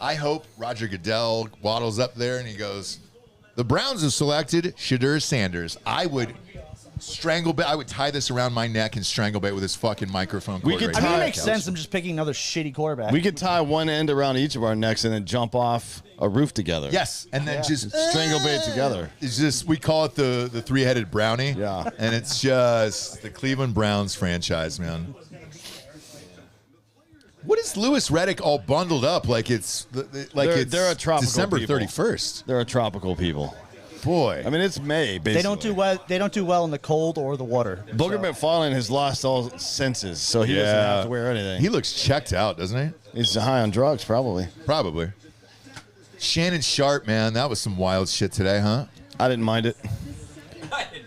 I hope Roger Goodell waddles up there and he goes, the Browns have selected Shadur Sanders. I would I would tie this around my neck and strangle bait with this fucking microphone cord. We could right I mean, now. it makes sense. I'm just picking another shitty quarterback. We could tie one end around each of our necks and then jump off a roof together. Yes, and then just Strangle bait together. It's just we call it the three-headed brownie. Yeah. And it's just the Cleveland Browns franchise, man. What is Louis Riddick all bundled up like it's They're a tropical December people. 31st? They're a tropical people. Boy. I mean, it's May, basically. They don't do well. They don't do well in the cold or the water. Booger McFarlane has lost all senses, so he doesn't have to wear anything. He looks checked out, doesn't he? He's high on drugs, probably. Probably. Shannon Sharp, man, that was some wild shit today, huh? I didn't mind it. I didn't mind it.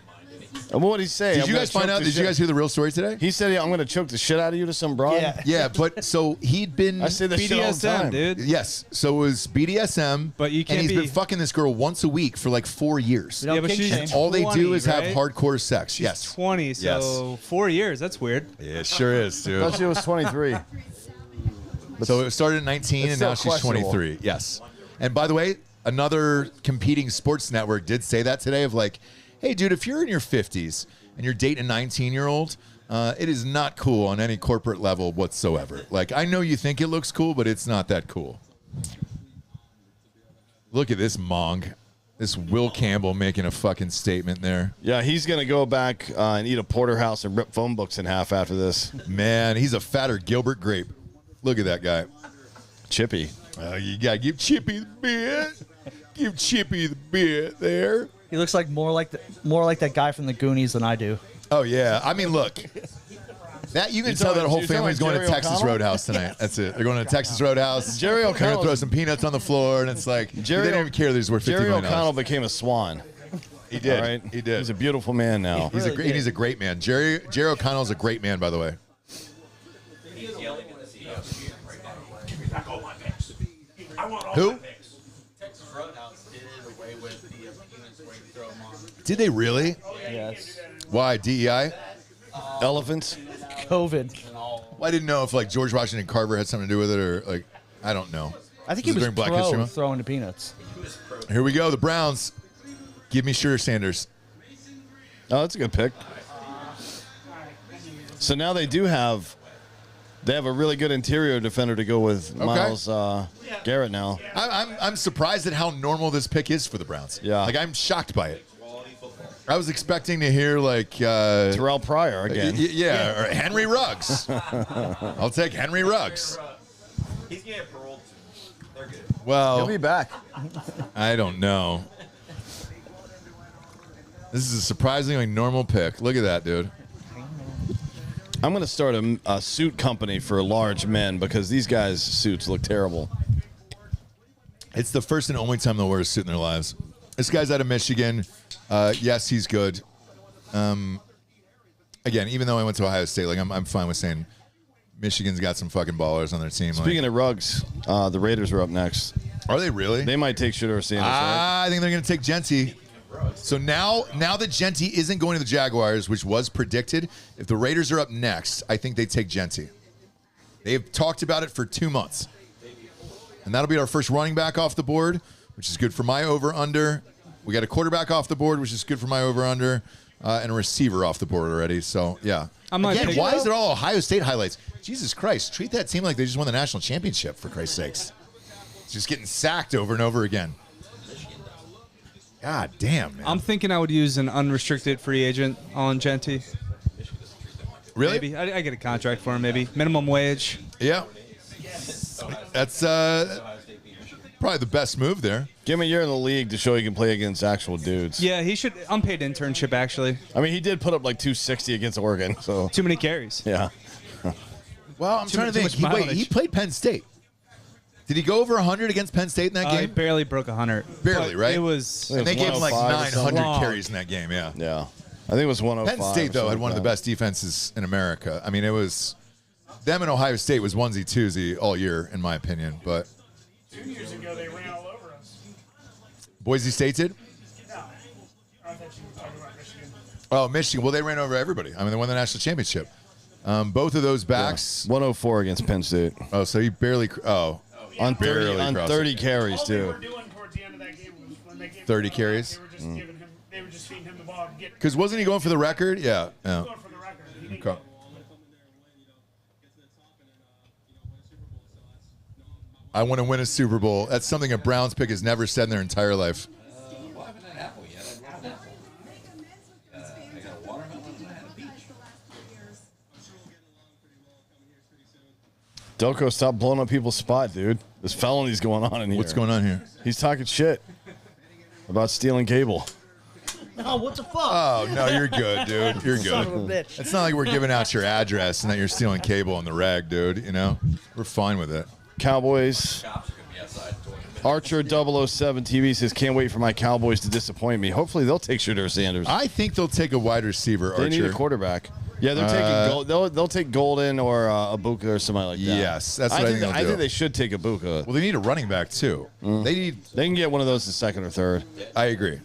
And what did he say? Did you guys find out? Did you guys hear the real story today? He said, I'm going to choke the shit out of you to some broad. Yeah. Yeah, but so he'd been. I say this shit all the BDSM, time. dude. Yes, so it was BDSM, But you can't and he's be- been fucking this girl once a week for like 4 years. We don't Yeah, but kink she's shame. All they do 20, is have right? hardcore sex. She's Yes. 20, so 4 years. That's weird. Yeah, it sure is, I dude. thought she was 23. So it started at 19 It's and now still she's questionable. 23. Yes. And by the way, another competing sports network did say that today of like, hey, dude, if you're in your 50s and you're dating a 19-year-old, it is not cool on any corporate level whatsoever. Like, I know you think it looks cool, but it's not that cool. Look at this mong. This Will Campbell making a fucking statement there. Yeah, he's going to go back and eat a porterhouse and rip phone books in half after this. Man, he's a fatter Gilbert Grape. Look at that guy. Chippy. You got to give Chippy the bit. Give Chippy the bit there. He looks like more like that guy from the Goonies than I do. Oh, yeah. I mean, look. That you can tell that whole you're talking family's about going to Jerry Texas O'Connell? Roadhouse tonight. That's it. They're going to Texas Roadhouse. Jerry They're going O'Connell. to throw some peanuts on the floor, and it's like, they didn't even care that he's worth $50 Jerry million. O'Connell became a swan. He did. All right? He did. He's a beautiful man now. He's a great man. Jerry O'Connell's a great man, by the way. He's yelling at the CEO right now. Give me back all my picks. I want all Who? my picks. Texas Roadhouse did it away with the peanuts where you throw them on. Did they really? Yes. Why? DEI? Elephants. COVID. Well, I didn't know if like George Washington Carver had something to do with it, or like I don't know. I think Was he it was during Black History pro Month? throwing the peanuts. Here we go. The Browns. Give me Shadur Sanders. Oh, that's a good pick. So now they have a really good interior defender to go with Miles Garrett now. I'm surprised at how normal this pick is for the Browns. Yeah. Like I'm shocked by it. I was expecting to hear like Terrell Pryor again. yeah, or Henry Ruggs. I'll take Henry Ruggs. He's getting paroled soon. They're good. He'll Well, be back. I don't know. This is a surprisingly normal pick. Look at that, dude. I'm going to start a suit company for large men because these guys' suits look terrible. It's the first and only time they'll wear a suit in their lives. This guy's out of Michigan. Yes, he's good. Again, even though I went to Ohio State, like I'm fine with saying Michigan's got some fucking ballers on their team. Speaking of Ruggs, the Raiders are up next. Are they really? They might take Shadur Sanders, right? I think they're going to take Genty. So now that Genty isn't going to the Jaguars, which was predicted, if the Raiders are up next, I think they take Genty. They've talked about it for 2 months. And that'll be our first running back off the board, which is good for my over-under. We got a quarterback off the board, which is good for my over-under, and a receiver off the board already. So, yeah. I might Again, pick- why is it all Ohio State highlights? Jesus Christ, treat that team like they just won the national championship, for Christ's sakes. It's just getting sacked over and over again. God damn, man. I'm thinking I would use an unrestricted free agent on Genty. Really? Maybe I get a contract for him. Maybe minimum wage. Yeah. That's probably the best move there. Give him a year in the league to show he can play against actual dudes. Yeah, he should unpaid internship actually. I mean, he did put up like 260 against Oregon, so Too many carries. yeah. Well, I'm trying to think. much mileage. He played Penn State. Did he go over 100 against Penn State in that He game? barely broke 100. Barely, But right? It was. And they gave him like 105 or 900 something. carries in that game, yeah. Yeah. I think it was 105. Penn State, or though, had something one of like the that. best defenses in America. I mean, it was them and Ohio State was onesie-twosie all year, in my opinion. But 2 years ago, they ran all over us. Boise State did? No, I thought you were talking about Michigan. Oh, Michigan. Well, they ran over everybody. I mean, they won the national championship. Both of those backs. 104 against Penn State. Oh, so he barely. Oh, On Barely 30, on crossed 30 it. carries, All they too. were doing towards the end of that game was when they gave 30 him the ball, carries? They were just giving him. They were just feeding him the ball and getting because wasn't he going for the record? Yeah. Yeah. going for the record. He didn't Okay. I want to win a Super Bowl. That's something a Browns pick has never said in their entire life. Well, I haven't had apple yet. I love an apple. I got a watermelon and I had a peach. Delco, stop blowing up people's spot, dude. There's felonies going on in here. What's going on here? He's talking shit about stealing cable. No, what the fuck? Oh, no, you're good, dude. You're Son of a good. bitch. It's not like we're giving out your address and that you're stealing cable on the rag, dude. You know? We're fine with it. Cowboys. Cops are going to be outside. Archer 007 TV says, can't wait for my Cowboys to disappoint me. Hopefully they'll take Shedeur Sanders. I think they'll take a wide receiver, Archer. They need a quarterback. Yeah, they're taking they'll take Golden or Abuka or somebody like that. Yes, that's what I think they'll I do. think they should take Abuka. Well, they need a running back, too. They They can get one of those in second or third. I agree.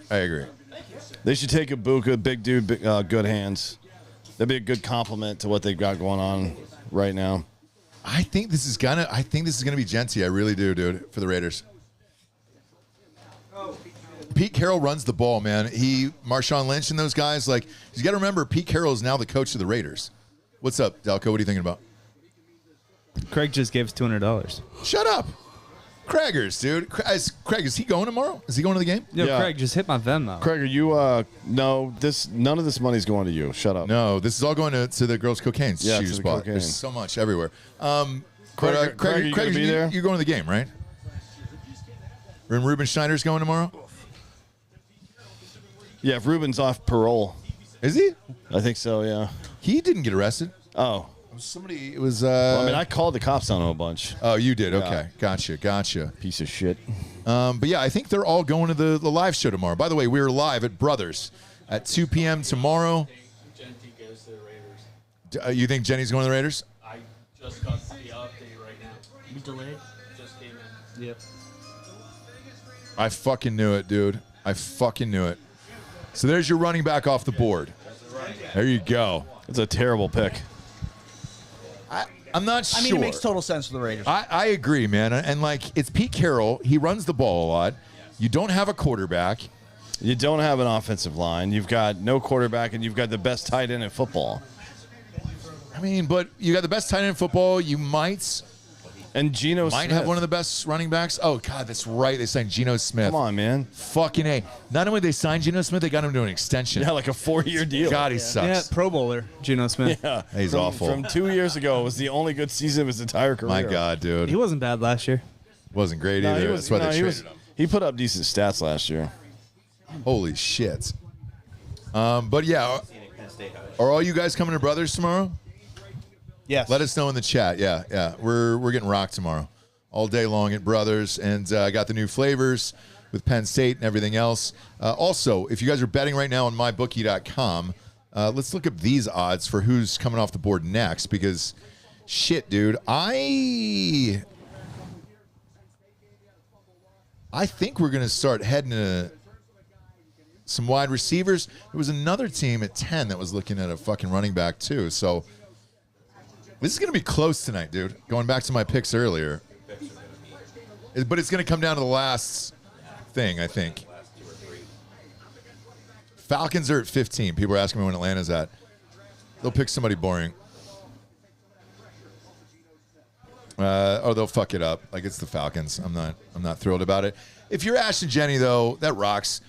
They should take Abuka, big dude, good hands. That'd be a good compliment to what they've got going on right now. I think this is gonna be Genty. I really do, dude, for the Raiders. Pete Carroll runs the ball, man. Marshawn Lynch and those guys, like, you got to remember, Pete Carroll is now the coach of the Raiders. What's up, Delco? What are you thinking about? Craig just gave us $200. Shut up. Craigers, dude. Craig, is he going tomorrow? Is he going to the game? Yo, Yeah. Craig, just hit my Venmo. Craig, are you no, none of this money's going to you. Shut up. No, this is all going to the girls' cocaine Yeah, shoe to the spot. cocaine. There's so much everywhere. Craig, are you gonna be there? You're going to the game, right? And Ruben Schneider's going tomorrow? Yeah, if Ruben's off parole. Is he? I think so, yeah. He didn't get arrested. Oh. Somebody, it was. Well, I mean, I called the cops on him a bunch. Oh, you did? Okay. Gotcha. Piece of shit. But yeah, I think they're all going to the live show tomorrow. By the way, we're live at Brothers at 2 p.m. tomorrow. Genty goes to the Raiders. You think Jenny's going to the Raiders? I just got the update right now. You delayed? Just came in. Yep. I fucking knew it, dude. I fucking knew it. So there's your running back off the board. There you go. It's a terrible pick. I'm not sure. I mean, it makes total sense for the Raiders. I agree, man. And like, it's Pete Carroll. He runs the ball a lot. You don't have a quarterback. You don't have an offensive line. You've got no quarterback, and you've got the best tight end in football. I mean, but you got the best tight end in football. You might And Geno Smith. have one of the best running backs. Oh, God, that's right. They signed Geno Smith. Come on, man. Fucking A. Not only did they sign Geno Smith, they got him to an extension. Yeah, like a 4-year deal. God, he Yeah, sucks. Pro Bowler, Geno Smith. Yeah. He's From- awful. From 2 years ago, it was the only good season of his entire career. My God, dude. He wasn't bad last year. Wasn't great No, either. he was, That's why no, they he, traded was, him. he put up decent stats last year. Holy shit. But yeah, Penn State had are all you guys coming to Brothers tomorrow? Yes. Let us know in the chat. Yeah. We're getting rocked tomorrow, all day long at Brothers, and I got the new flavors with Penn State and everything else. Also, if you guys are betting right now on mybookie.com, let's look up these odds for who's coming off the board next. Because, shit, dude, I think we're gonna start heading to some wide receivers. There was another team at 10 that was looking at a fucking running back too. So. This is going to be close tonight, dude. Going back to my picks earlier. But it's going to come down to the last thing, I think. Falcons are at 15. People are asking me when Atlanta's at. They'll pick somebody boring. Or they'll fuck it up. Like, it's the Falcons. I'm not thrilled about it. If you're Ash and Jenny, though, that rocks.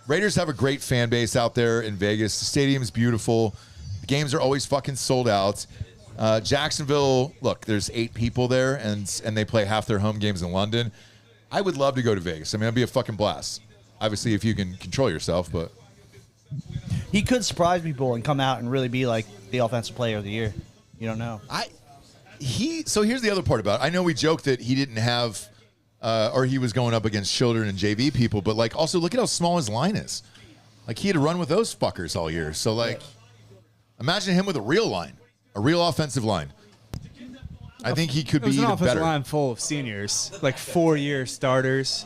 Raiders have a great fan base out there in Vegas. The stadium's beautiful. The games are always fucking sold out. Jacksonville, look, there's 8 people there, and they play half their home games in London. I would love to go to Vegas. I mean, it'd be a fucking blast. Obviously, if you can control yourself, but He could surprise people and come out and really be like the offensive player of the year. You don't know. So here's the other part about it. I know we joked that he didn't have, or he was going up against children and JV people, but like also look at how small his line is. Like, he had to run with those fuckers all year. So, like, imagine him with a real line, a real offensive line. I think he could It be was an even offensive better. line full of seniors, like 4-year starters.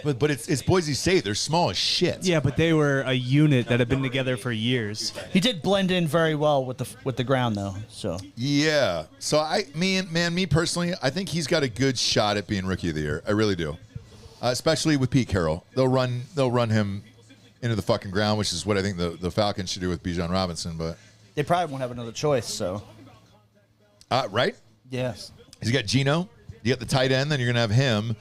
But it's Boise State. They're small as shit. Yeah, but they were a unit that had been together for years. He did blend in very well with the ground though. So Yeah. So me personally, I think he's got a good shot at being Rookie of the Year. I really do. Especially with Pete Carroll. They'll run him into the fucking ground, which is what I think the Falcons should do with Bijan Robinson. But they probably won't have another choice. So right? yes, He's got Geno. You got the tight end. Then you're gonna have him.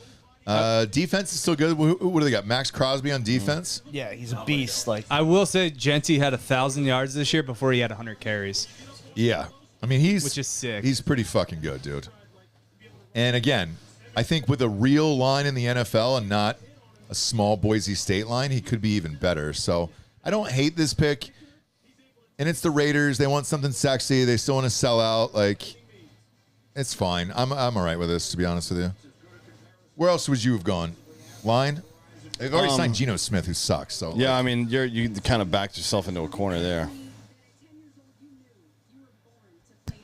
Defense is still good. What do they got? Max Crosby on defense. yeah, he's a beast. Like I will say, Genty had 1,000 yards this year before he had 100 carries. Yeah. I mean, Which is sick. He's pretty fucking good, dude. And again, I think with a real line in the NFL and not a small Boise State line, he could be even better. So I don't hate this pick. And it's the Raiders. They want something sexy. They still want to sell out. Like, it's fine. I'm all right with this, to be honest with you. Where else would you have gone? Line? They've already signed Geno Smith, who sucks. So Yeah, I mean, you kind of backed yourself into a corner there.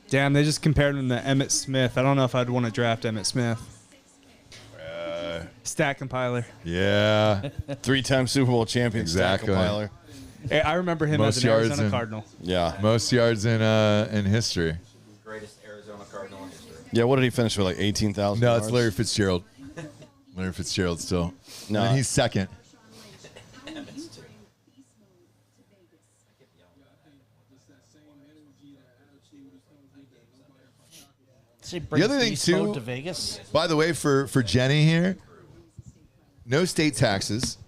Damn, they just compared him to Emmitt Smith. I don't know if I'd want to draft Emmitt Smith. Stat compiler. yeah. 3-time Super Bowl champion, Exactly. Stat compiler. Hey, I remember him Most as an yards Arizona in- Cardinal. Yeah. Most yards in history. Greatest Arizona Cardinal in history. Yeah, what did he finish with, like 18,000 No, yards? it's Larry Fitzgerald. Larry Fitzgerald still. No. And he's second. the other thing, too- to Vegas. By the way, for Jenny here, no state taxes.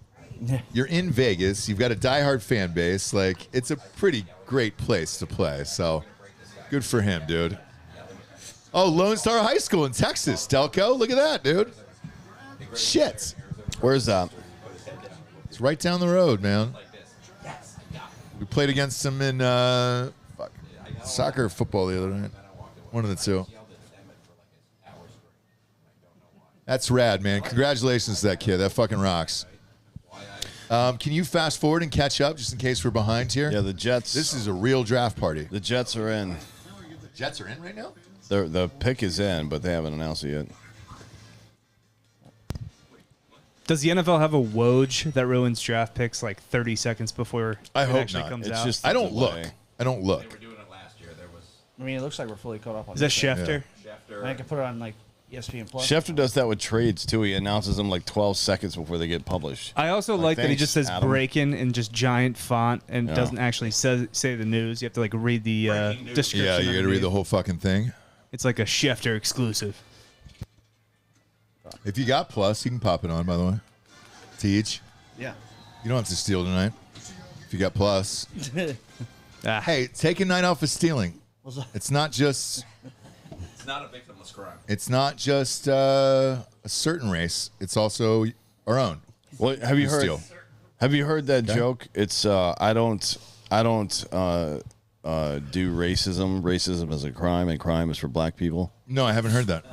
You're in Vegas. You've got a diehard fan base. Like, it's a pretty great place to play. So, good for him, dude. Oh, Lone Star High School in Texas, Delco. Look at that, dude. Shit. Where's that? It's right down the road, man. We played against them in soccer or football the other night. One of the two. That's rad, man. Congratulations to that kid. That fucking rocks. Can you fast forward and catch up just in case we're behind here? Yeah, the Jets. This is a real draft party. The Jets are in. Jets are in right now? The pick is in, but they haven't announced it yet. Does the NFL have a Woj that ruins draft picks like 30 seconds before I it hope actually not. comes It's out? just I don't the look. delay. I don't look. They were doing it last year. There was I mean, it looks like we're fully caught up on Is that this thing. Schefter? Schefter. I can put it on like ESPN Plus. Schefter does that with trades, too. He announces them like 12 seconds before they get published. I also like that he thanks, just says Adam. breaking in just giant font and Yeah. doesn't actually say the news. You have to like read the Breaking news. description. Yeah, you got to read underneath. the whole fucking thing. It's like a Schefter exclusive. If you got Plus, you can pop it on, by the way. Teach. Yeah. You don't have to steal tonight. If you got Plus. Ah, Hey, take a night off of stealing. What's that? It's not just... It's not a victimless crime. It's not just a certain race. It's also our own. Well, have you heard? Steal. Have you heard that joke? It's I don't do racism. Racism is a crime, and crime is for black people. No, I haven't heard that.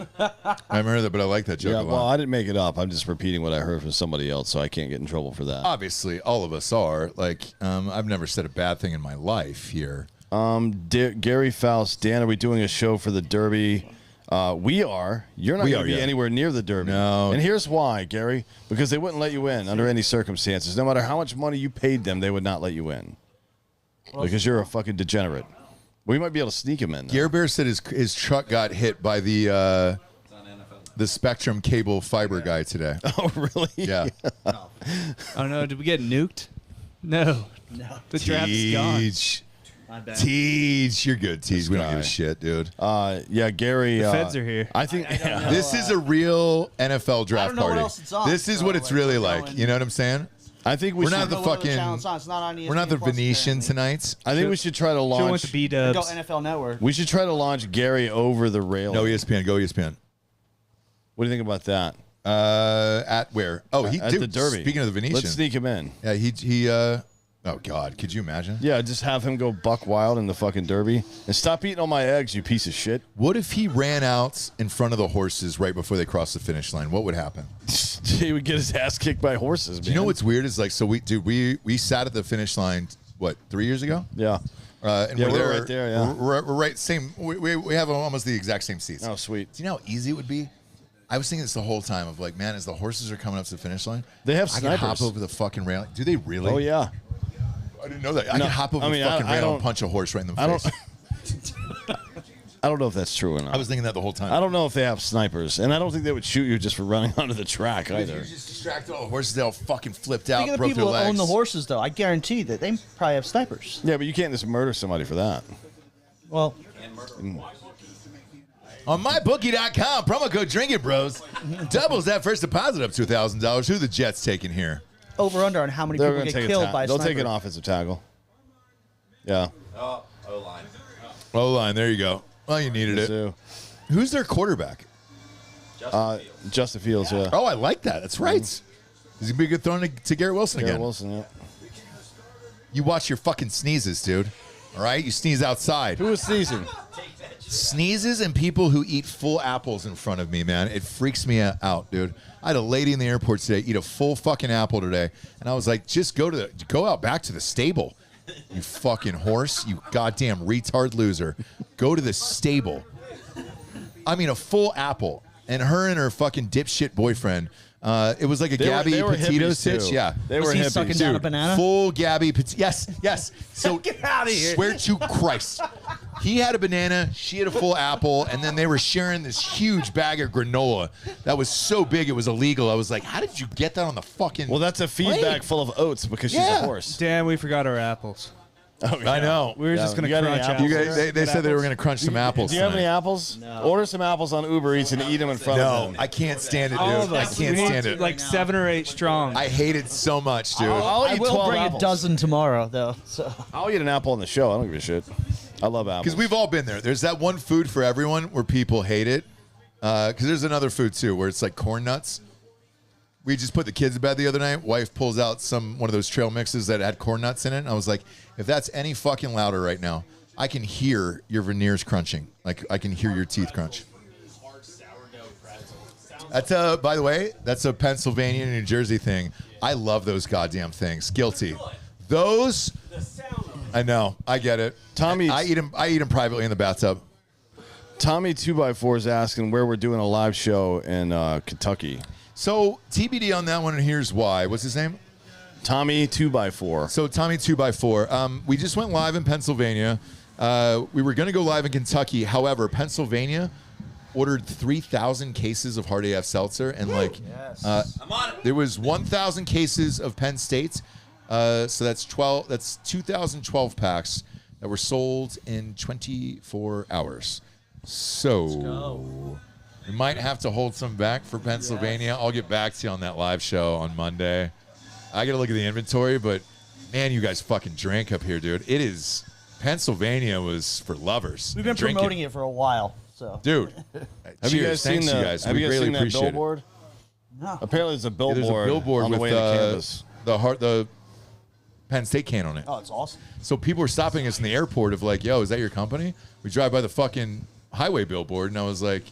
I haven't heard that, but I like that joke Yeah, a lot. well, I didn't make it up. I'm just repeating what I heard from somebody else, so I can't get in trouble for that. Obviously, all of us are. Like, I've never said a bad thing in my life here. Gary Faust, Dan, are we doing a show for the Derby? We are. You're not We going are, to be yeah. anywhere near the Derby. No. And here's why, Gary. Because they wouldn't let you in under any circumstances. No matter how much money you paid them, they would not let you in. Because you're a fucking degenerate. We might be able to sneak him in. though. Gare Bear said his truck got hit by the Spectrum cable fiber guy today. Oh, really? Yeah. oh no, did we get nuked? No. No. The draft's gone. Teach. My bad. Teach. You're good, Teach. We don't give guy. a shit, dude. Yeah, Gary. The feds are here. I think. I don't know. This is a real NFL draft know what party. else it's on, This is so, what it's like, really we're like. going- You know what I'm saying? I think we We're should. not the What other fucking- channel it's on. It's not on ESPN We're not the Plus, Venetian apparently. tonight. I think we should try to Should went launch. to B Go Dubs. NFL Network. We should try to launch Gary over the rail. No, ESPN. Go ESPN. What do you think about that? At where? Oh, he At dude, the Derby. Speaking of the Venetian. Let's sneak him in. Yeah, he oh God, could you imagine? Yeah, just have him go buck wild in the fucking Derby and stop eating all my eggs, you piece of shit. What if he ran out in front of the horses right before they crossed the finish line? What would happen? he would get his ass kicked by horses. Man. You know what's weird is like, so we sat at the finish line, what, 3 years ago? Yeah. And Yeah, we're we're there, right there, yeah. We're right, same. We have almost the exact same seats. Oh, sweet. Do you know how easy it would be? I was thinking this the whole time of like, man, as the horses are coming up to the finish line, They have I can hop snipers. over the fucking railing. Do they really? Oh yeah. I didn't know that. I No, can hop over I mean, the fucking I rail and don't- punch a horse right in the I face. don't. I don't know if that's true or not. I was thinking that the whole time. I don't know if they have snipers, and I don't think they would shoot you just for running onto the track If either. you just distracted all the horses, they all fucking flipped out, Think of the broke people their that legs. own the horses, though. I guarantee that they probably have snipers. Yeah, but you can't just murder somebody for that. Well, On mybookie.com, promo code Drinking Bros doubles that first deposit up to $1,000. Who are the Jets taking here? over under on how many They're people going to get take killed by a They'll sniper. take an offensive tackle. Yeah. Oh, O-line. O-line, there you go. Well, you needed it. So, Who's their quarterback? Justin Fields, yeah. Oh, I like that. That's right. He's going to be a good throw to Garrett Wilson Garrett again. Wilson, yeah. You watch your fucking sneezes, dude. All right? You sneeze outside. Who was sneezing? Sneezes and people who eat full apples in front of me, man. It freaks me out, dude. I had a lady in the airport today eat a full fucking apple today, and I was like, just go out back to the stable, you fucking horse, you goddamn retard loser. Go to the stable. I mean, a full apple, and her fucking dipshit boyfriend. It was like a Gabby they were Petito hippies, stitch. too. Yeah. They Was were he hippies. sucking down a banana? Full Gabby Petito. Yes. So Get outta here. Swear to Christ. He had a banana, she had a full apple, and then they were sharing this huge bag of granola that was so big it was illegal. I was like, how did you get that on the fucking Well, that's a feed plane? bag full of oats because she's Yeah. a horse. Damn, we forgot our apples. Oh, yeah. I know. We were just going to crunch apples? You apples. guys, they said they were going to crunch some apples. Do you have any tonight. apples? No. Order some apples on Uber Eats and eat them in front of No, them. I can't stand it, dude. All of I us. can't We need stand it. Like 7 or 8 strong. I hate it so much, dude. I'll I eat will 12 bring apples. a dozen tomorrow, though. So I'll eat an apple on the show. I don't give a shit. I love apples. Because we've all been there. There's that one food for everyone where people hate it. Because there's another food, too, where it's like corn nuts. We just put the kids to bed the other night. Wife pulls out one of those trail mixes that had corn nuts in it. And I was like, if that's any fucking louder right now, I can hear your veneers crunching. Like, I can hear your teeth crunch. Hard sourdough pretzel. That's by the way, that's a Pennsylvania and New Jersey thing. I love those goddamn things. Guilty. Those, The sound of it. I know. I get it. Tommy- I eat them privately in the bathtub. Tommy 2x4 is asking where we're doing a live show in Kentucky. So TBD on that one, and here's why. What's his name? Tommy 2x4. So Tommy 2x4. We just went live in Pennsylvania. We were going to go live in Kentucky. However, Pennsylvania ordered 3,000 cases of Hard AF Seltzer, and I'm on it. there was 1,000 cases of Penn State. So that's 12. That's 2,012 packs that were sold in 24 hours. So we might have to hold some back for Pennsylvania. I'll get back to you on that live show on Monday. I got to look at the inventory, but man, you guys fucking drink up here, dude. It is Pennsylvania was for lovers. we've been Drinking. promoting it for a while. So Dude. Have you guys Thanks, seen you the? guys. Have We you guys greatly seen that appreciate it. billboard? No. Apparently, there's a Yeah, billboard. there's a billboard on the with way to campus. the Penn State can on it. Oh, it's awesome. So people were stopping us in the airport of like, yo, is that your company? We drive by the fucking highway billboard, and I was like,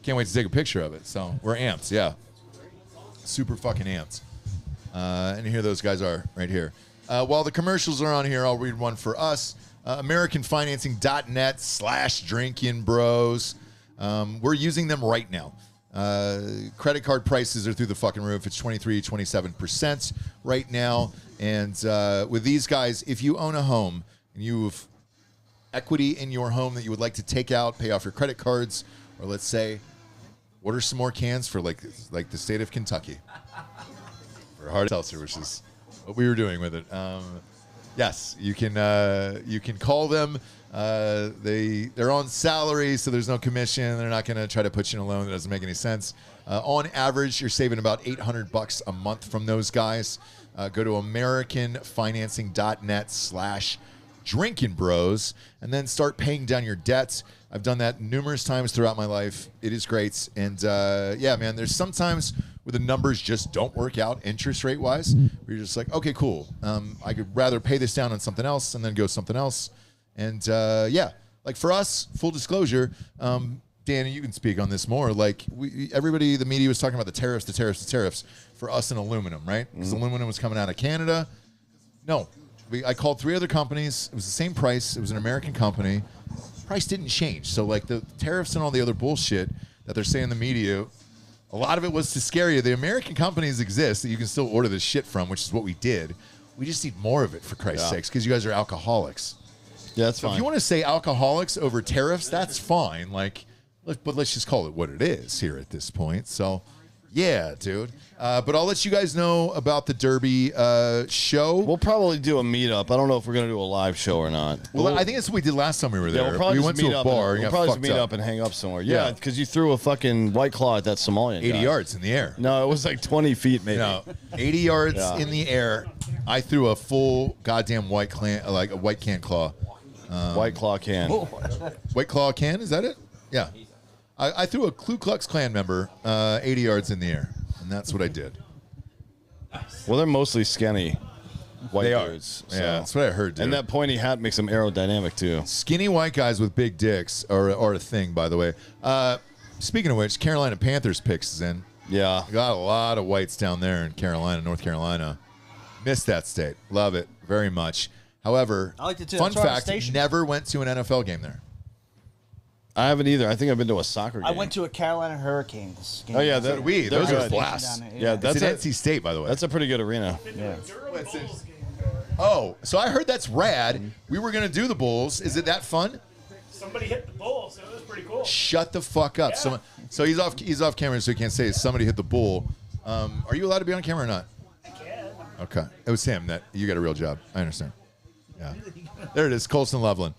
can't wait to take a picture of it. So we're amped, yeah. Super fucking amped. And here those guys are right here. While the commercials are on here, I'll read one for us. AmericanFinancing.net/Drinking Bros. We're using them right now. Credit card prices are through the fucking roof. It's 27% right now. And with these guys, if you own a home and you have equity in your home that you would like to take out, pay off your credit cards, or let's say order some more cans for like the state of Kentucky for hard seltzer, which is what we were doing with it. Yes, you can call them. They're on salary, so there's no commission. They're not going to try to put you in a loan that doesn't make any sense. On average, you're saving about $800 a month from those guys. Go to AmericanFinancing.net/Drinking Bros and then start paying down your debts. I've done that numerous times throughout my life. It is great. And yeah, man, there's sometimes where the numbers just don't work out interest rate wise. Where you're just like, okay, cool. I could rather pay this down on something else and then go something else. And yeah, like for us, full disclosure, Danny, you can speak on this more. Like everybody, the media was talking about the tariffs for us in aluminum, right? Because aluminum was coming out of Canada. No, I called 3 other companies. It was the same price. It was an American company. Price didn't change. So like the tariffs and all the other bullshit that they're saying in the media, a lot of it was to scare you. The American companies exist that you can still order this shit from, which is what we did. We just need more of it, for Christ's sakes, because you guys are alcoholics. Yeah, that's So fine. if you want to say alcoholics over tariffs, that's fine. Like, but let's just call it what it is here at this point. So, yeah, dude. But I'll let you guys know about the Derby show. We'll probably do a meetup. I don't know if we're going to do a live show or not. Well, I think that's what we did last time we were there. Yeah, we'll probably we just went meet to a up bar and, and we'll got probably fucked just meet up. up and hang up somewhere. Yeah. Yeah, because you threw a fucking White Claw at that Somalian 80 guy. yards in the air. No, it was like 20 feet maybe. No, 80 yards Yeah. in the air. I threw a full goddamn white can claw. White Claw can. White claw can, is that it? Yeah. I threw a Ku Klux Klan member 80 yards in the air, and that's what I did. Well, they're mostly skinny white They are. dudes. Yeah, so. that's what I heard, dude. And that pointy hat makes them aerodynamic too. Skinny white guys with big dicks are a thing, by the way. Speaking of which, Carolina Panthers picks is in. Yeah. Got a lot of whites down there in Carolina, North Carolina. Miss that state. Love it very much. However, I liked it too. fun That's why I was fact, stationed. never went to an NFL game there. I haven't either. I think I've been to a soccer game. I went to a Carolina Hurricanes game. Oh yeah, So did we. they're Those are good. blasts. Down there, Yeah, It's that's at a, NC State, by the way. that's a pretty good arena. Yeah. Oh, so I heard that's rad. We were going to do the Bulls. Is it that fun? Somebody hit the bull, so it was pretty cool. Shut the fuck up. Yeah. So he's off camera, so he can't say somebody hit the bull. Are you allowed to be on camera or not? I can. Okay. It was him. That you got a real job. I understand. Yeah. There it is. Colson Loveland.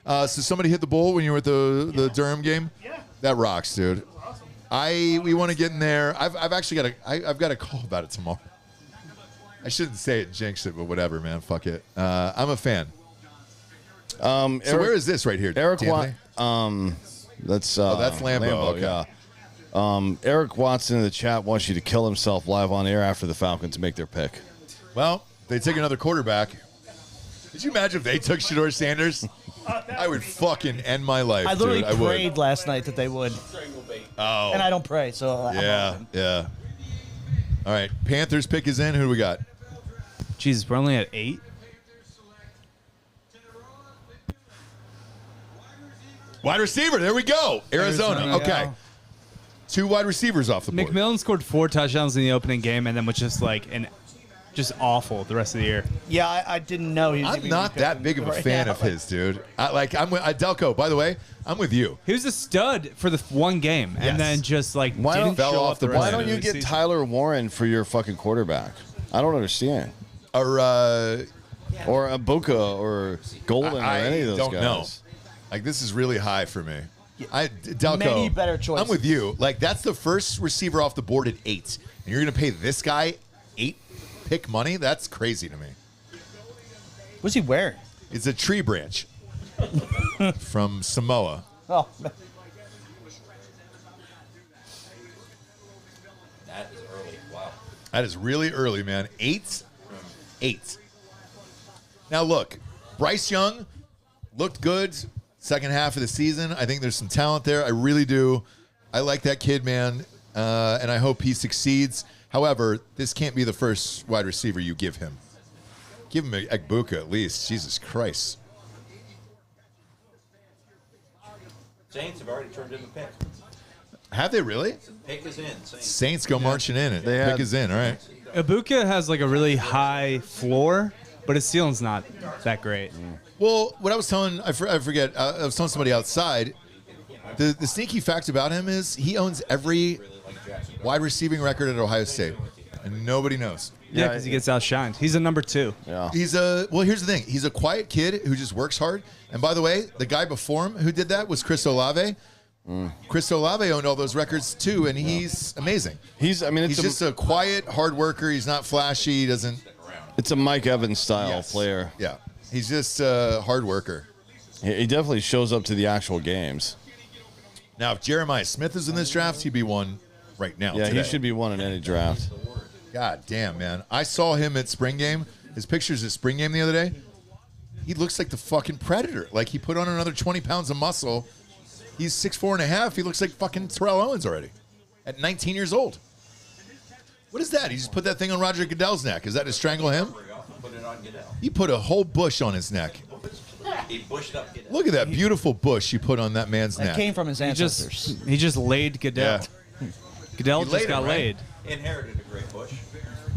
So somebody hit the bull when you were at the Durham game? Yeah. That rocks, dude. Awesome. We want to get in there. I've actually I've got a call about it tomorrow. I shouldn't say it and jinx it, but whatever, man. Fuck it. I'm a fan. So where is this right here? Eric D'Anthony? that's that's Lambeau, okay. Yeah. Eric Watson in the chat wants you to kill himself live on air after the Falcons make their pick. Well, they take another quarterback. Could you imagine if they took Shador Sanders? I would fucking end my life, I literally dude. I prayed would. last night that they would, Oh, and I don't pray, so I'm yeah, hoping. yeah. All right, Panthers pick is in. Who do we got? Jesus, we're only at 8. Wide receiver. There we go. Arizona. Arizona, Okay. yeah. 2 wide receivers off the board. McMillan scored 4 touchdowns in the opening game, and then was just like just awful the rest of the year. Yeah, I didn't know he was I'm even not gonna that big of a right fan now. of his, dude. I'm with Delco. By the way, I'm with you. He was a stud for the one game, Yes. and then just like Why didn't don't- fell show off up the the rest Why of don't the you get season. Tyler Warren for your fucking quarterback? I don't understand. Or Or Abuka or Golden or any of those don't guys. know. Like this is really high for me. Delco. Many better choices. I'm with you. Like that's the first receiver off the board at 8, and you're gonna pay this guy 8 pick money? That's crazy to me. What's he wearing? It's a tree branch from Samoa. Oh, That is early. Wow. That is really early, man. 8. Now look, Bryce Young looked good second half of the season. I think there's some talent there. I really do. I like that kid, man, and I hope he succeeds. However, this can't be the first wide receiver you give him. Give him Egbuka at least. Jesus Christ. Saints have already turned in the pick. Have they really? Pick is in. Saints. Saints go marching in. They Pick had- is in. All right. Ibuka has like a really high floor, but his ceiling's not that great. Well, what I was telling, I forget, I was telling somebody outside, the sneaky fact about him is he owns every wide receiving record at Ohio State, and nobody knows. Yeah, because he gets outshined. He's a number 2. Yeah. Well, here's the thing. He's a quiet kid who just works hard. And by the way, the guy before him who did that was Chris Olave. Chris Olave owned all those records too, and he's amazing. He's Just a quiet, hard worker. He's not flashy. He doesn't. it's a Mike Evans style Yes. player. Yeah. He's just a hard worker. He definitely shows up to the actual games. Now, if Jeremiah Smith is in this draft, he'd be one right now. Yeah, today. he should be one in any draft. God damn, man. I saw him at spring game. His pictures at spring game the other day. He looks like the fucking Predator. Like he put on another 20 pounds of muscle. He's 6'4.5". He looks like fucking Terrell Owens already at 19 years old. What is that? He just put that thing on Roger Goodell's neck. Is that to strangle him? Put it on Goodell. He put a whole bush on his neck. He bushed up Goodell. Look at that beautiful bush you put on that man's That neck. came from his ancestors. He just laid Goodell. Yeah. Goodell He just laid got him, right? laid. Inherited a great bush.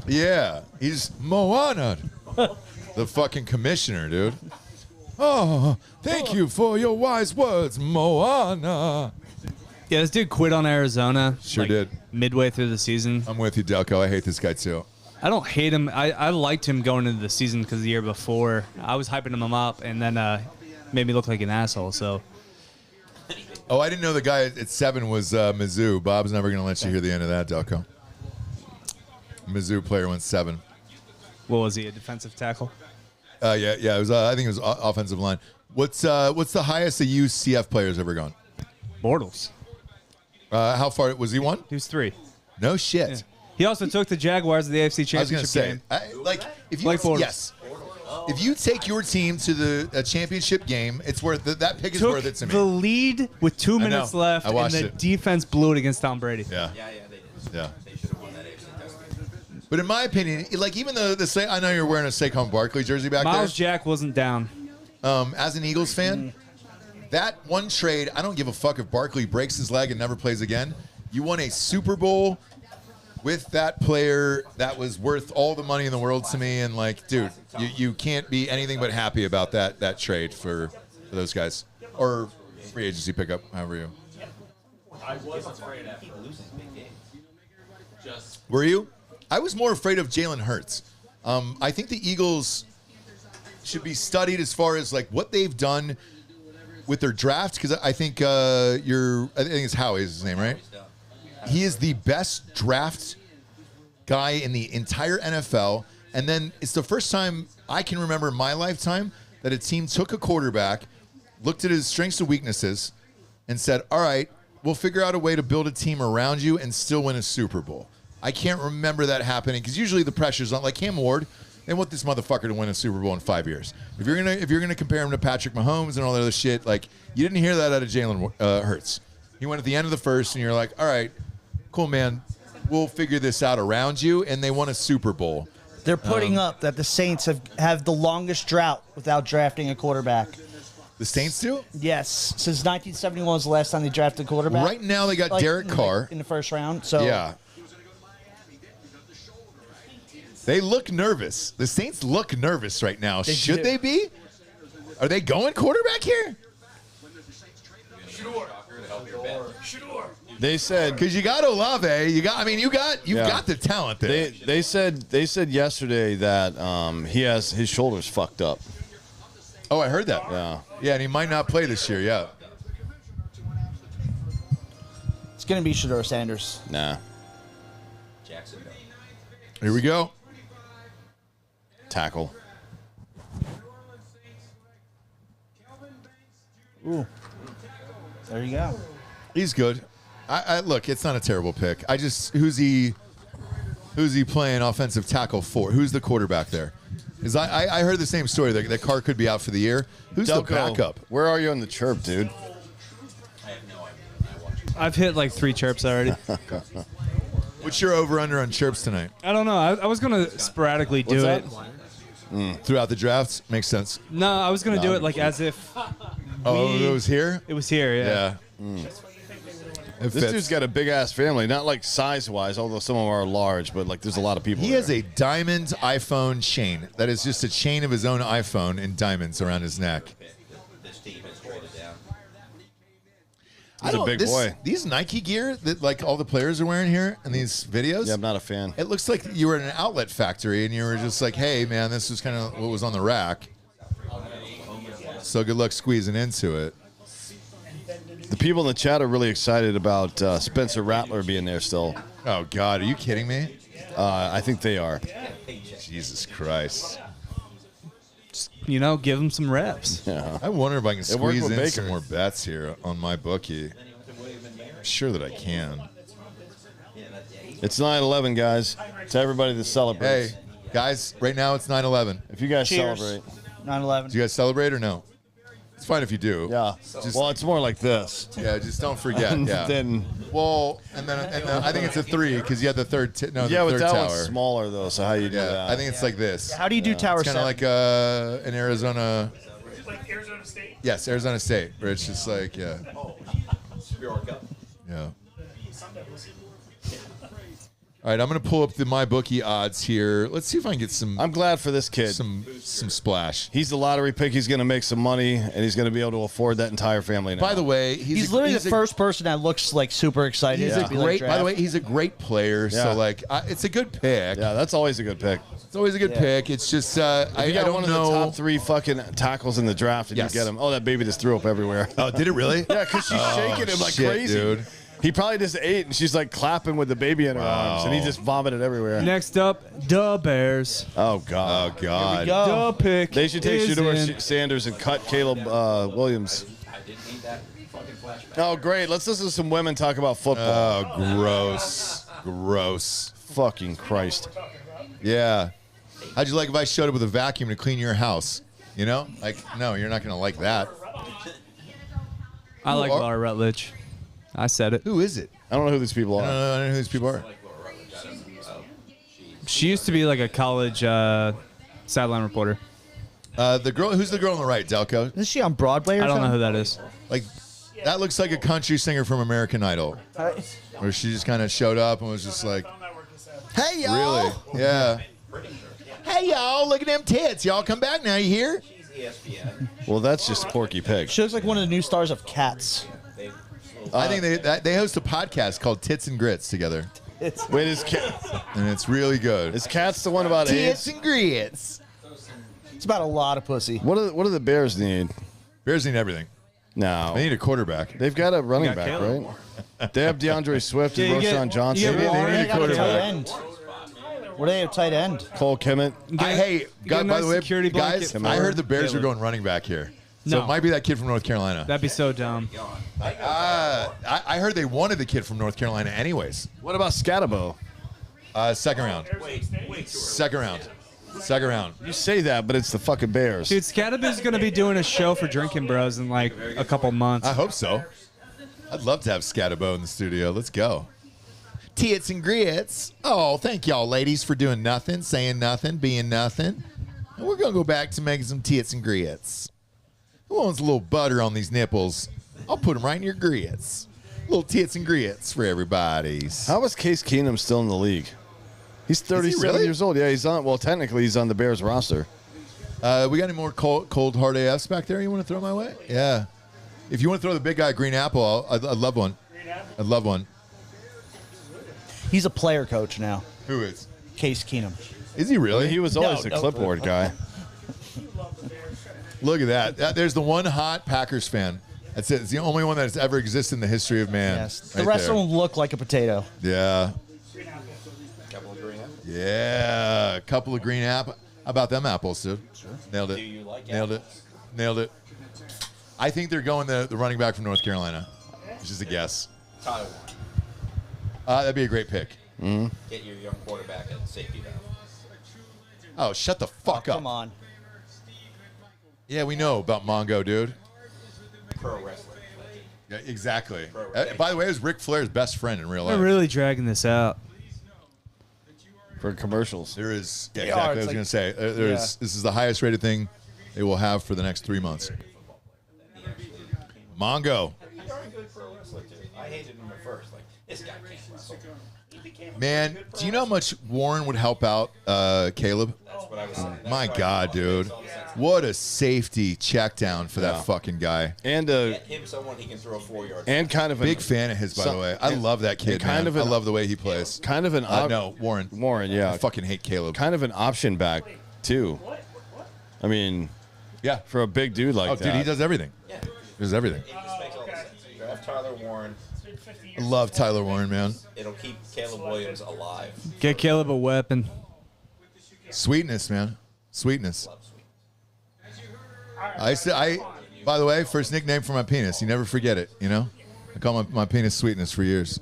Yeah, he's Moana, the fucking commissioner, dude. Oh, thank you for your wise words, Moana. Yeah, this dude quit on Arizona. Sure did. Midway through the season. I'm with you, Delco. I hate this guy too. I don't hate him. I liked him going into the season because the year before I was hyping him up, and then made me look like an asshole. So Oh, I didn't know the guy at 7 was Mizzou. Bob's never going to let you hear the end of that, Delco. Mizzou player went 7. what was he? A defensive tackle? Yeah. It was. I think it was offensive line. What's the highest a UCF player's ever gone? Bortles. How far was he one? He was 3. No shit. Yeah. He also took the Jaguars to the AFC I was gonna Championship say, game. if you Like Bortles. yes, if you take your team to the championship game, it's worth that pick is Took worth it to me. the lead with 2 know. minutes left, I and watched the it. defense blew it against Tom Brady. Yeah, Yeah, they did. yeah. They should have won that AFC test. But in my opinion, like even the I know you're wearing a Saquon Barkley jersey back Miles Jack wasn't down. there. As an Eagles fan, that one trade, I don't give a fuck if Barkley breaks his leg and never plays again. You won a Super Bowl with that player that was worth all the money in the world to me, and like, dude, you can't be anything but happy about that trade for those guys or free agency pickup, however you. I was afraid after Keep losing big games. just Were you? I was more afraid of Jalen Hurts. I think the Eagles should be studied as far as like what they've done with their draft, because I think I think it's Howie is his name, right? He is the best draft guy in the entire NFL. And then it's the first time I can remember in my lifetime that a team took a quarterback, looked at his strengths and weaknesses, and said, all right, we'll figure out a way to build a team around you and still win a Super Bowl. I can't remember that happening because usually the pressure's on. Like Cam Ward, they want this motherfucker to win a Super Bowl in 5 years. If you're gonna compare him to Patrick Mahomes and all that other shit, like you didn't hear that out of Jalen Hurts. He went at the end of the first, and you're like, all right, cool, man. We'll figure this out around you, and they won a Super Bowl. They're putting up that the Saints have the longest drought without drafting a quarterback. The Saints do? Yes, since 1971 was the last time they drafted a quarterback. Right now they got Like, Derek Carr. in the first round. So Yeah. They look nervous. The Saints look nervous right now. Should do. they be? Are they going quarterback here? Sure. Sure. They said Because you got Olave. You've got the talent there. they said yesterday that he has his shoulders fucked up. Oh, I heard that. Yeah. Yeah, and he might not play this year. Yeah. it's going to be Shador Sanders. Nah. Jacksonville. Here we go. Tackle. Ooh, there you go. He's good. I look, it's not a terrible pick. I just who's he playing offensive tackle for? Who's the quarterback there? Because I heard the same story that Carr could be out for the year. Who's the Delco, backup? Where are you on the chirp, dude? I have no idea. I watched it. I've hit like 3 chirps already. What's your over under on chirps tonight? I don't know. I was gonna sporadically do What's it. that? Throughout the drafts? Makes sense. No, I was gonna do it like as if Oh, it was here? it was here. Yeah. Yeah. It This fits. dude's got a big ass family, not like size wise, although some of them are large, but like there's a lot of people. He there. has a diamond iPhone chain. That is just a chain of his own iPhone and diamonds around his neck. This team has traded down. He's a big boy. These Nike gear that like all the players are wearing here in these videos. Yeah, I'm not a fan. It looks like you were in an outlet factory and you were just like, hey, man, this is kind of what was on the rack. So good luck squeezing into it. The people in the chat are really excited about Spencer Rattler being there still. Oh, God, are you kidding me? I think they are. Jesus Christ. You know, give him some reps. I wonder if I can It worked squeeze with in Baker. some more bets here on my bookie. I'm sure that I can. It's 9/11, guys. To everybody that celebrates. Hey, guys, right now it's 9/11. If you guys Cheers. celebrate, 9/11. Do you guys celebrate or no? It's fine if you do. Yeah. Just, Well, it's more like this. yeah, just don't forget. Yeah. Then Well, and then I think it's a 3 because you had the third. The but third that tower. one's smaller though. So how you do Yeah, that? I think it's like this. How do you do Tower It's kind of 7? like an Arizona. Is it like Arizona State? Yes, Arizona State, where it's just like Superior Cup. yeah. Sun Devils. All right, I'm gonna pull up the MyBookie odds here. Let's see if I can get some I'm glad for this kid. some splash. He's the lottery pick. He's going to make some money, and he's going to be able to afford that entire family now. By the way, He's literally the first person that looks like super excited. He's to a be, like, great. By the draft. way, he's a great player. Yeah. So like, it's a good pick. Yeah, that's always a good pick. It's always a good pick. It's just I You got don't one of know. the top 3 fucking tackles in the draft, and Yes. you get him. Oh, that baby just threw up everywhere. Oh, did it really? Yeah, because she's shaking him like shit, crazy. dude. He probably just ate, and she's like clapping with the baby in her arms, and he just vomited everywhere. Next up, the Bears. Oh, God. Oh God. Go. The pick. They should take is Shedeur in. Sanders and cut Caleb Williams. I didn't need that fucking flashback. Oh, great. Let's listen to some women talk about football. Oh, gross. Gross. Fucking Christ. Yeah. How'd you like if I showed up with a vacuum to clean your house? You know, like no, you're not gonna like that. I like Who are- Laura Rutledge. I said it. Who is it? I don't know who these people I are. don't know who these people are. She used to be like a college sideline reporter. The girl. Who's the girl on the right? Delco. Is she on Broadway or I don't know something? who that is. Like, that looks like a country singer from American Idol, where she just kind of showed up and was just like, Phone network is that. Hey, y'all. really? Yeah. Hey y'all, look at them tits. Y'all come back now. You hear? She's ESPN. Well, that's just Porky Pig. She looks like one of the new stars of Cats. I think they host a podcast called Tits and Grits together, Wait, is and it's really good. Cats the one about Tits AIDS? and Grits. It's about a lot of pussy. What do the Bears need? Bears need everything. No. They need a quarterback. They've got a running got back, Caleb. right? They have DeAndre Swift and Yeah, you get- Roshan Johnson. you get Maybe they Warren. need They a got a tight quarterback. end. What do they have tight end? Cole Kemet. Hey, get a by nice the way, security guys, blanket I for heard the Bears are Caleb. going running back here. So No. it might be that kid from North Carolina. That'd be so dumb. I heard they wanted the kid from North Carolina anyways. What about Scatabo? Second round. Second round. Second round. You say that, but it's the fucking Bears. Dude, Scadaboo's going to be doing a show for Drinking Bros in like a couple months. I hope so. I'd love to have Scatabo in the studio. Let's go. Tits and grits. Oh, thank y'all, ladies, for doing nothing, saying nothing, being nothing. And we're going to go back to making some tits and grits. Who wants a little butter on these nipples? I'll put them right in your grits. Little tits and grits for everybody's. How is Case Keenum still in the league? He's 37 really? years old. Yeah, he's on. Well, technically, he's on the Bears roster. We got any more cold hard AFs back there you want to throw my way? Yeah. If you want to throw the big guy green apple, I'd love one. I'd love one. He's a player coach now. Who is? Case Keenum. Is he really? He was always a no. clipboard guy. Look at that. There's the one hot Packers fan. That's it. It's the only one that's ever existed in the history of man. Yes. The Right rest there. of them look like a potato. Yeah. Couple of green. Yeah. A couple of green apple. How about them apples, dude? Sure. Nailed it. Do you like Nailed apples? it. Nailed it. I think they're going the running back from North Carolina. It's just a guess. Taiwan. That'd be a great pick. Get your young quarterback at safety down. Oh, shut the fuck up. Come on. Yeah, we know about Mongo, dude. Pro wrestling. Yeah, exactly. By the way, it was Ric Flair's best friend in real life. They're really dragging this out. For commercials. There is. Yeah, They exactly. are. I was It's going to like- say. There's. This is the highest rated thing they will have for the next 3 months. Mongo. He's already good pro wrestler too. I hated him at first. Like, this guy can't wrestle. Man, do you know how much Warren would help out Caleb? That's what I was saying. That's My why God, it dude. makes all the sense. What a safety check down for Yeah. that fucking guy. And Get him someone he can throw 4 yards. kind of Big fan of his, by the way. I love that kid, kind man. of I an- love the way he plays. kind of an No, Warren. Warren, yeah. I fucking hate Caleb. Kind of an option back too. I mean, Yeah. for a big dude like Oh, that. dude, he does everything. Yeah. He does everything. It just makes all the sense. Draft Tyler Warren. I love Tyler Warren, man. It'll keep Caleb Williams alive. Get Caleb a weapon. Sweetness, man. Sweetness. Love sweet. By the way, first nickname for my penis. You never forget it, you know? I call my penis Sweetness for years.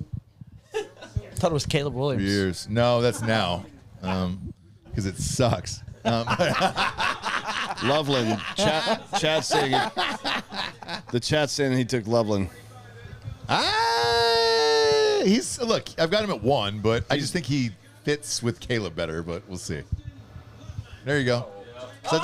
Thought it was Caleb For Williams. years. No, that's now. Because it sucks. Loveland, chat saying The chat's saying he took Loveland. Look, I've got him at 1, but I just think he fits with Caleb better, but we'll see. There you go. So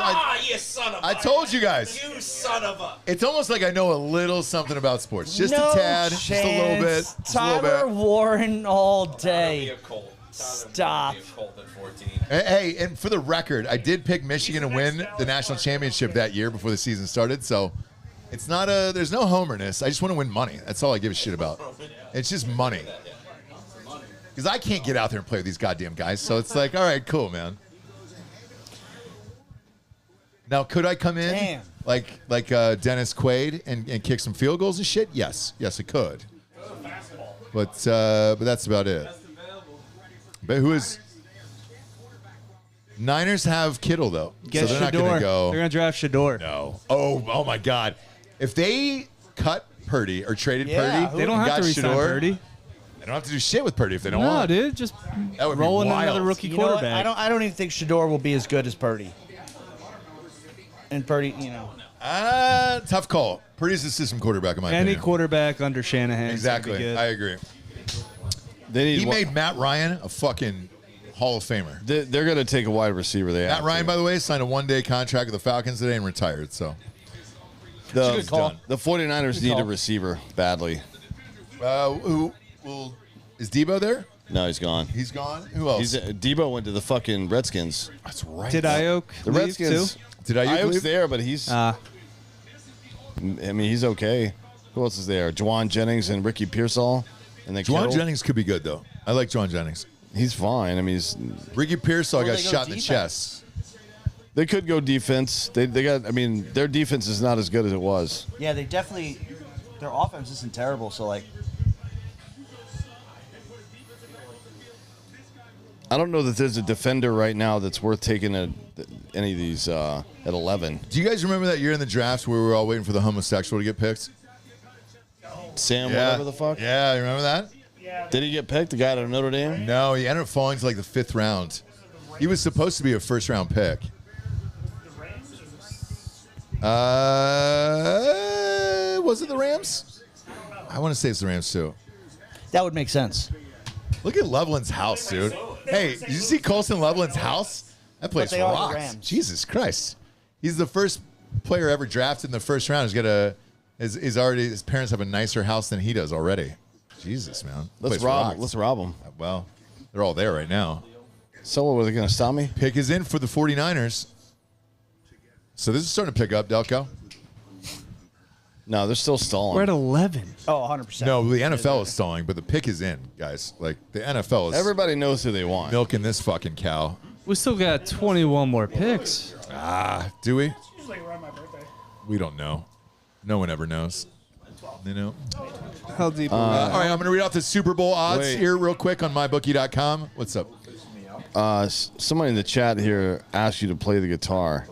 you son of a... I told you guys. You son of a... It's almost like I know a little something about sports. Just No a tad, just a little bit. chance. Just a little Tyler bit. Warren all Be day. a Colt. Stop. Be a Colt at 14. Hey, and for the record, I did pick Michigan to win the national championship that year before the season started, so it's not there's no homerness. I just want to win money. That's all I give a shit about. It's just money. Because I can't get out there and play with these goddamn guys, so it's like, all right, cool, man. Now, could I come in Damn. like Dennis Quaid and kick some field goals and shit? Yes, it could. But that's about it. But who is? Niners have Kittle though, Get so they're not Shador. going to go. They're gonna draft Shador. No. Oh my God! If they cut Purdy or traded Yeah, Purdy, They don't and have got to resign Shador, Purdy. They don't have to do shit with Purdy if they don't No, want. dude, just That would be roll in wild. another rookie You know what? quarterback. I don't even think Shador will be as good as Purdy. And Purdy, Tough call. Purdy's a system quarterback in my Any opinion. quarterback under Shanahan. is gonna be Exactly. good. I agree. They need He made Matt Ryan a fucking Hall of Famer. They're going to take a wide receiver. Matt Ryan, by the way, signed a 1-day contract with the Falcons today and retired. So good call. The 49ers Good need call. a receiver badly. Is Debo there? No, he's gone. He's gone. Who else? Debo went to the fucking Redskins. That's right. Did Ayuk The leave Redskins. too? Did Ayuk Ayuk's leave? there, but he's. I mean, he's okay. Who else is there? Juwan Jennings and Ricky Pearsall, and then Juwan Kittle. Jennings could be good though. I like Juwan Jennings. He's fine. I mean, Ricky Pearsall Or got they go shot in the defense. chest. they could go defense. They got. I mean, their defense is not as good as it was. yeah, they definitely. Their offense isn't terrible, so like. I don't know that there's a defender right now that's worth taking any of these at 11. Do you guys remember that year in the draft where we were all waiting for the homosexual to get picked? Sam, whatever the fuck. Yeah, you remember that? Yeah, Did he get picked? The guy out of Notre Dame? No, he ended up falling to like the 5th round. He was supposed to be a 1st-round pick. the Rams Was it the Rams? I want to say it's the Rams too. That would make sense. Look at Loveland's house, dude. Hey, did you see Colson Loveland's house? That place they are the rocks. Rams. Jesus Christ. He's the first player ever drafted in the 1st round. His parents have a nicer house than he does already. Jesus, man. That Let's place rob rocks. him. Let's rob him. Well, they're all there right now. So what, was it going to stop me? Pick is in for the 49ers. So this is starting to pick up, Delco. No, they're still stalling. We're at 11. Oh, 100%. No, the NFL is stalling, but the pick is in, guys. Like, the NFL is Everybody knows who they want. milking this fucking cow. We still got 21 more picks. Do we? usually around my birthday. We don't know. No one ever knows. You know? How deep? All right, I'm going to read off the Super Bowl odds Wait. here real quick on mybookie.com. What's up? Somebody in the chat here asked you to play the guitar.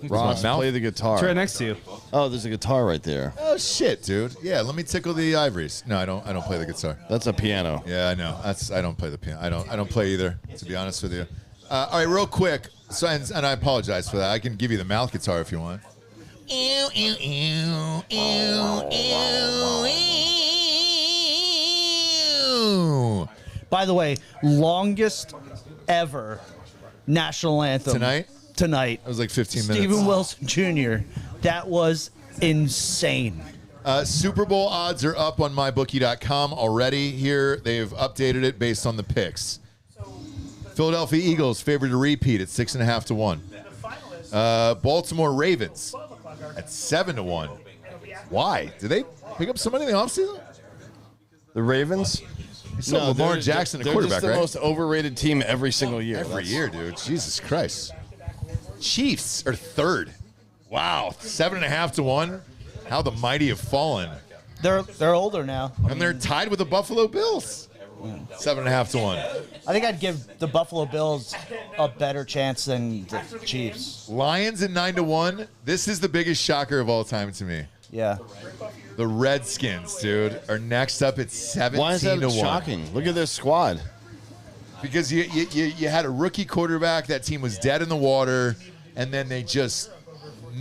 Ross, mouth? play the guitar. It's right next to you. Oh, there's a guitar right there. Oh, shit, dude. Yeah, let me tickle the ivories. No, I don't play the guitar. That's a piano. Yeah, I know. I don't play the piano. I don't play either, to be honest with you. All right, real quick. So, and I apologize for that. I can give you the mouth guitar if you want. By the way, longest ever national anthem. Tonight? Tonight. That was like 15 minutes. Stephen Wilson Jr. That was insane. Super Bowl odds are up on mybookie.com already here. They've updated it based on the picks. Philadelphia Eagles favored to repeat at 6.5 to 1. The finalists, Baltimore Ravens 12 o'clock are at 7 to 1. Why? Did they pick up somebody in the offseason? The Ravens? So Lamar Jackson, a they're quarterback, just the right? most overrated team every single year. Every year, dude. Jesus Christ. Chiefs are third. Wow. 7.5 to 1. How the mighty have fallen. They're older now. And they're tied with the Buffalo Bills. 7.5 to 1. I think I'd give the Buffalo Bills a better chance than the Chiefs. Lions at 9 to 1. This is the biggest shocker of all time to me. Yeah. The Redskins, dude, are next up at 17 Why is that to 1. shocking? Look at this squad. Because you had a rookie quarterback. That team was dead in the water, and then they just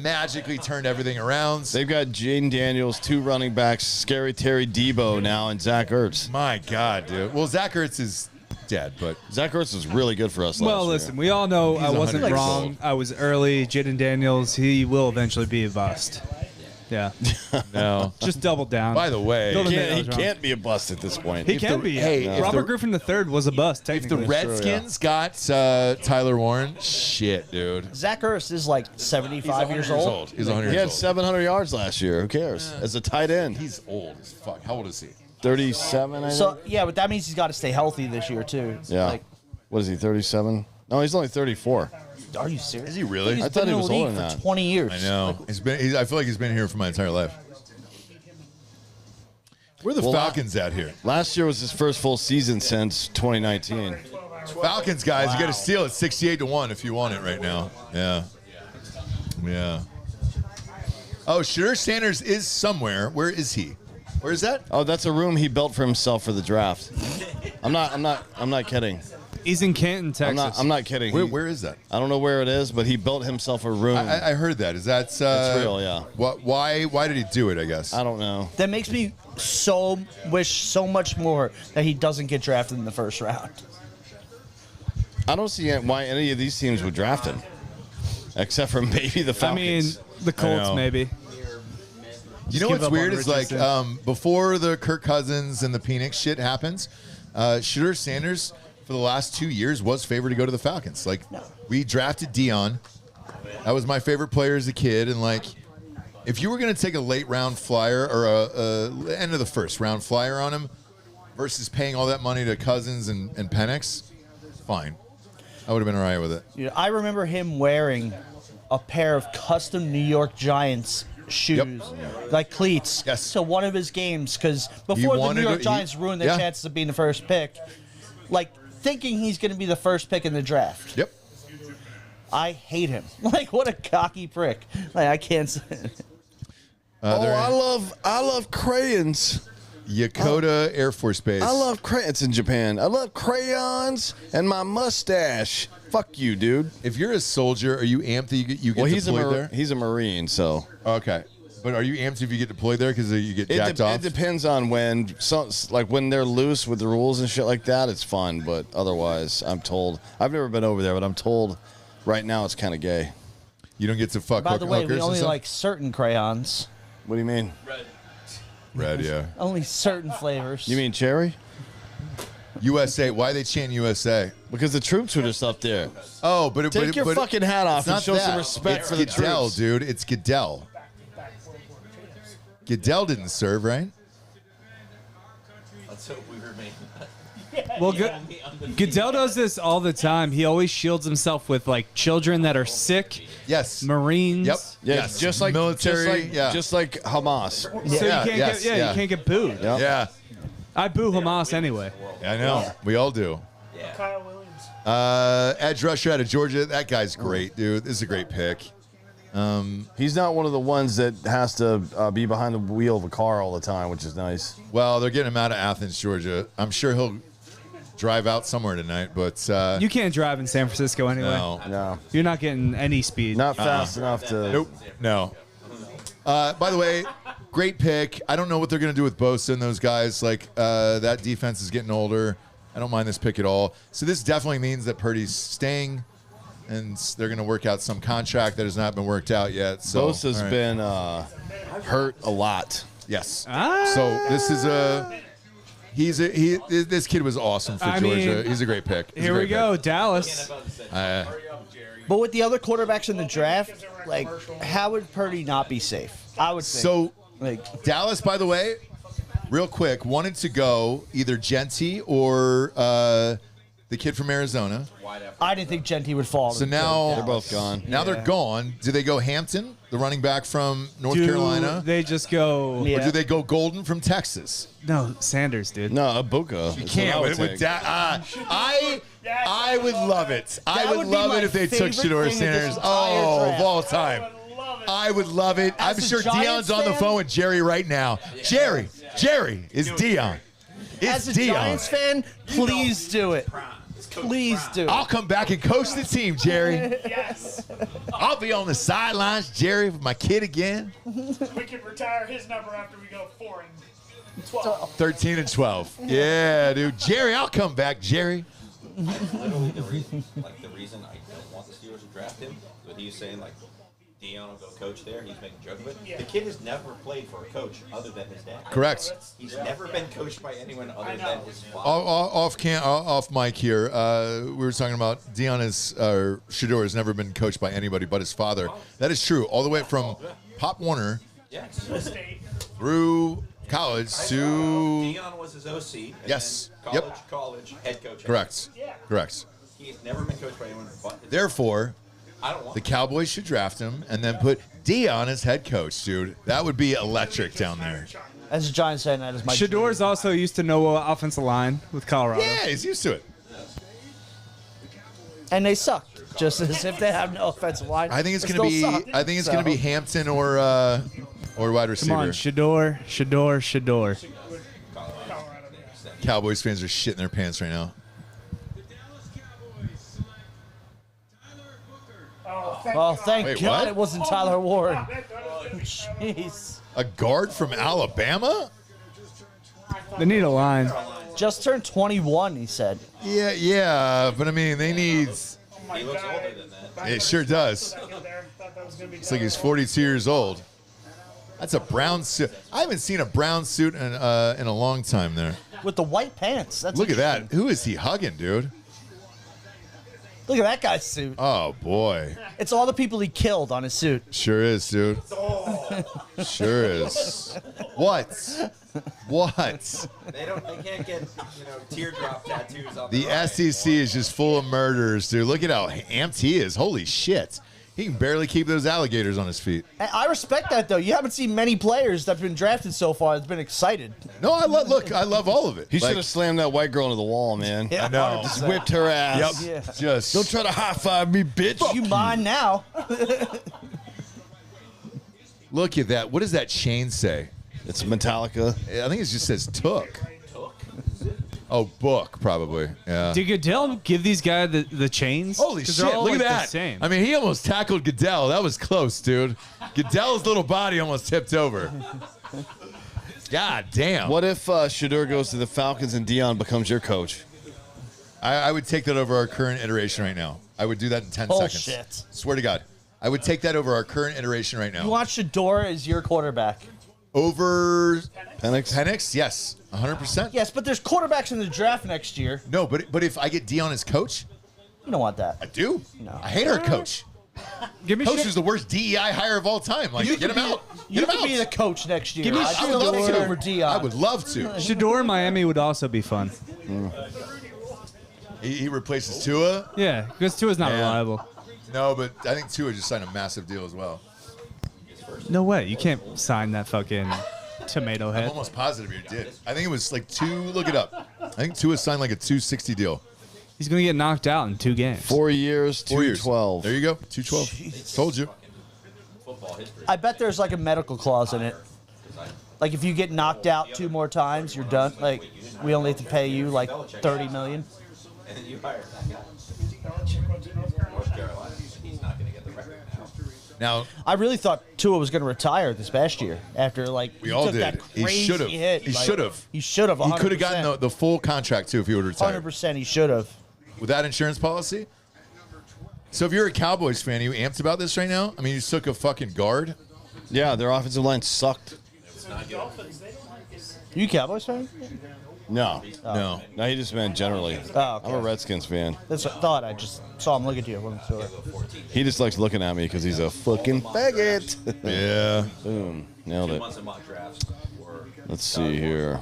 magically turned everything around. They've got Jaden Daniels, 2 running backs, Scary Terry Debo now, and Zach Ertz. My God, dude. Well, Zach Ertz is dead, but Zach Ertz was really good for us last Well, year. listen, we all know I wasn't 100 years wrong. old. I was early. Jaden Daniels, he will eventually be a bust. Yeah. no. Just double down. By the way, Don't admit I He was wrong. can't be a bust at this point. He can be. hey, if Robert the- Griffin III was a bust, if the technically. Redskins got Tyler Warren, shit, dude. Zach Ertz is like 75 years old. He's 100 He years had old. 700 yards last year. Who cares? As a tight end. He's old as fuck. How old is he? 37, I think. So yeah, but that means he's got to stay healthy this year too. Yeah. Like, What is he, 37? No, he's only 34. are you serious? Is he really? He's I thought been he in was the league older than for that. 20 years. I know. I feel like he's been here for my entire life. Where are the Well, Falcons at here? Last year was his first full season since 2019. Falcons, guys, you got to steal it 68-1 if you want it right now. Yeah. Yeah. Oh, Shedeur Sanders is somewhere. Where is he? Where is that? Oh, that's a room he built for himself for the draft. I'm not kidding. He's in Canton, Texas. I'm not kidding. Where is that? I don't know where it is, but he built himself a room. I heard that. Is that It's real, yeah. Why did he do it, I guess? I don't know. That makes me wish so much more that he doesn't get drafted in the first round. I don't see why any of these teams would draft him, except for maybe the I mean, Falcons. the Colts, know. maybe. You know give what's up weird on is like Richardson. before the Kirk Cousins and the Penix shit happens, Shedeur Sanders for the last 2 years was favored to go to the Falcons. Like we drafted Dion. That was my favorite player as a kid, and like if you were going to take a late round flyer or a end of the first round flyer on him versus paying all that money to Cousins and Penix, fine. I would have been all right with it. You know, I remember him wearing a pair of custom New York Giants shoes, like cleats, Yes. to one of his games because before the wanted New York to- Giants he- ruined their yeah. chances of being the first pick, like thinking he's going to be the first pick in the draft. Yep. I hate him. Like, what a cocky prick. Like, I can't say it. I love crayons. Yokota Air Force Base. I love crayons in Japan. I love crayons and my mustache. Fuck you, dude. If you're a soldier, are you amped that you get Well, he's deployed there? he's a Marine, so Okay. But are you amped if you get deployed there because you get jacked off? it depends on when. So, like when they're loose with the rules and shit like that, it's fun. But otherwise, I'm told. I've never been over there, but I'm told right now it's kind of gay. You don't get to fuck By the way, hookers we and only stuff? like certain crayons, What do you mean? Red, yeah. only certain flavors. You mean cherry? USA. Why they chant USA? Because the troops were just up there. Oh, but Take your but fucking hat off it's and not show some that. respect It's for the Goodell, troops. dude. It's Goodell. Goodell didn't serve, right? Let's hope we remain. Well, Goodell does this all the time. He always shields himself with like children that are sick, Yes. Marines. Yep. Yeah, Yes. just like military. just like Hamas. So Yeah, you can't yes, get yeah. you can't get booed. Yep. Yeah. I boo Hamas anyway. I know. We all do. Kyle Williams. Edge rusher out of Georgia. That guy's great, dude. This is a great pick. He's not one of the ones that has to be behind the wheel of a car all the time, which is nice. Well, they're getting him out of Athens, Georgia. I'm sure he'll drive out somewhere tonight, but You can't drive in San Francisco anyway. no. No, You're not getting any speed. not fast enough to. Nope. No. By the way, great pick. I don't know what they're going to do with Bosa and those guys. Like, that defense is getting older. I don't mind this pick at all. So this definitely means that Purdy's staying, and they're going to work out some contract that has not been worked out yet. So Bosa's all right. been hurt a lot. Yes. Ah. So this is this kid was awesome for I Georgia. mean, He's a great pick. He's a Here we great go, pick. Dallas. But with the other quarterbacks in the draft, like, how would Purdy not be safe? I would think. So like, Dallas, by the way, real quick, wanted to go either Genty or the kid from Arizona. I didn't think Genty would fall. So to now They're both gone. Now they're gone. Do they go Hampton, the running back from North Do Carolina? they just go? Yeah. Or do they go Golden from Texas? No, Sanders, dude. No, Abuka. You can't with that. I would love it. I That would would be love my it if they took favorite Shedeur thing of this Sanders. entire Oh, draft. of all time. I would love it. As I'm a sure Giants Dion's on the fan- phone with Jerry right now. Jerry is Dion. As It's a Dion. Giants fan, please do it. Please do. I'll come back and coach the team, Jerry. Yes. I'll be on the sidelines, Jerry, with my kid again. We can retire his number after we go 4 and 12. 13 and 12. Yeah, dude. Jerry, I'll come back, Jerry. Literally the reason I don't want the Steelers to draft him, but he's saying like Dion will go coach there. He's making a joke of it. Yeah. The kid has never played for a coach other than his dad. Correct. He's never been coached by anyone other than his father. Off mic here. We were talking about Shador has never been coached by anybody but his father. That is true. All the way from Pop Warner Yes. State. through college to Dion was his OC. And Yes. Then Yep. college, head coach. correct. Yeah. Correct. He's never been coached by anyone but his Therefore, I don't want the Cowboys should draft him and then put Dion as head coach, dude. That would be electric down there. As a Giants fan, that is my Shador's also used to know offensive line with Colorado. Yeah, he's used to it. and they suck. Just as if they have no offensive line. I think it's They gonna be. still suck. I think it's So, gonna be Hampton or wide receiver. Come on, Shador. Colorado. Cowboys fans are shitting their pants right now. Oh, Thank Wait, God what? it wasn't Tyler Ward. Jeez. Jeez. A guard from Alabama? They need a line. Just turned 21, he said. Yeah, but I mean, they need. He looks older than that. It sure does. It's like he's 42 years old. That's a brown suit. I haven't seen a brown suit in a long time there. With the white pants. That's Look at that. interesting. Who is he hugging, dude? Look at that guy's suit. Oh, boy. It's all the people he killed on his suit. Sure is, dude. Sure is. What? They can't get teardrop tattoos on The their arm SEC is just full of murderers, dude. Look at how amped he is. Holy shit. He can barely keep those alligators on his feet. I respect that, though. You haven't seen many players that have been drafted so far that's been excited. No, I love all of it. He Like, should have slammed that white girl into the wall, man. Yeah, I know. 100%. Just whipped her ass. Yep. Yeah. Just Don't try to high five me, bitch. You mine now. look at that. What does that chain say? It's Metallica. I think it just says took. Oh, book, probably. Yeah. Did Goodell give these guys the chains? Holy 'Cause shit, they're all, look at like, the that. same. I mean, he almost tackled Goodell. That was close, dude. Goodell's little body almost tipped over. God damn. What if Shador goes to the Falcons and Dion becomes your coach? I would take that over our current iteration right now. I would do that in 10 Bullshit. seconds. Swear to God. I would take that over our current iteration right now. You want Shador as your quarterback. Over Penix? Penix? Yes. 100%. Yes, but there's quarterbacks in the draft next year. No, but if I get Dion as coach, You don't want that. I do. No. I hate our coach. Give me Coach Shad- is the worst DEI hire of all time. Like, get him out. You Get him could be the out. coach next year. Give me I'd I would love still do it over to. Dion. I would love to. Shador in Miami would also be fun. He replaces Tua. Yeah, because Tua's not Yeah. reliable. No, but I think Tua just signed a massive deal as well. No way. You can't sign that fucking tomato I'm head. almost positive you did. I think it was like look it up. I think Tua signed like a 260 deal. He's going to get knocked out in 2 games. 4 years, 4 years. 212. There you go. 212. Told you. football history. I bet there's like a medical clause in it. Like if you get knocked out 2 more times, you're done. Like we only have to pay you like $30 million. And then you hire that guy. Belichick went to North Carolina. North Carolina. He's not going to get the record now. Now, I really thought Tua was going to retire this past year after like We he all took did. that He crazy should've. hit. He Like, should've. He should have. he could have gotten the full contract too if he would have retired. 100%. He should have. With that insurance policy? So if you're a Cowboys fan, are you amped about this right now? I mean, you just took a fucking guard. Yeah, their offensive line sucked. You a Cowboys fan? No. No. No, he just meant generally. Oh, okay. I'm a Redskins fan. That's what I thought. I just saw him look at you. I wasn't sure. He just likes looking at me because he's a fucking faggot. Yeah. Boom. Nailed 2 it. months of mock drafts were Let's see here.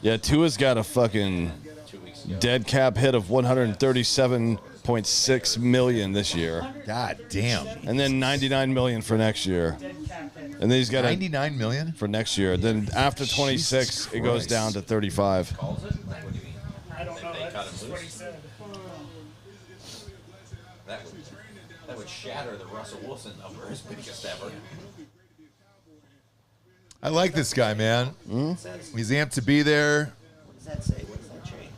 Yeah, Tua's got a fucking 2 weeks ago. dead cap hit of 137.6 million this year, God damn. and then 99 million for next year, and then he's got a 99 million? for next year. Then after 26, Jesus it goes Christ. down to 35. Calls it? What do you mean? I don't know. They cut That's him what he loose. said. That would shatter the Russell Wilson number, his biggest ever. I like this guy, man. He's amped to be there. What does that say? What does that change?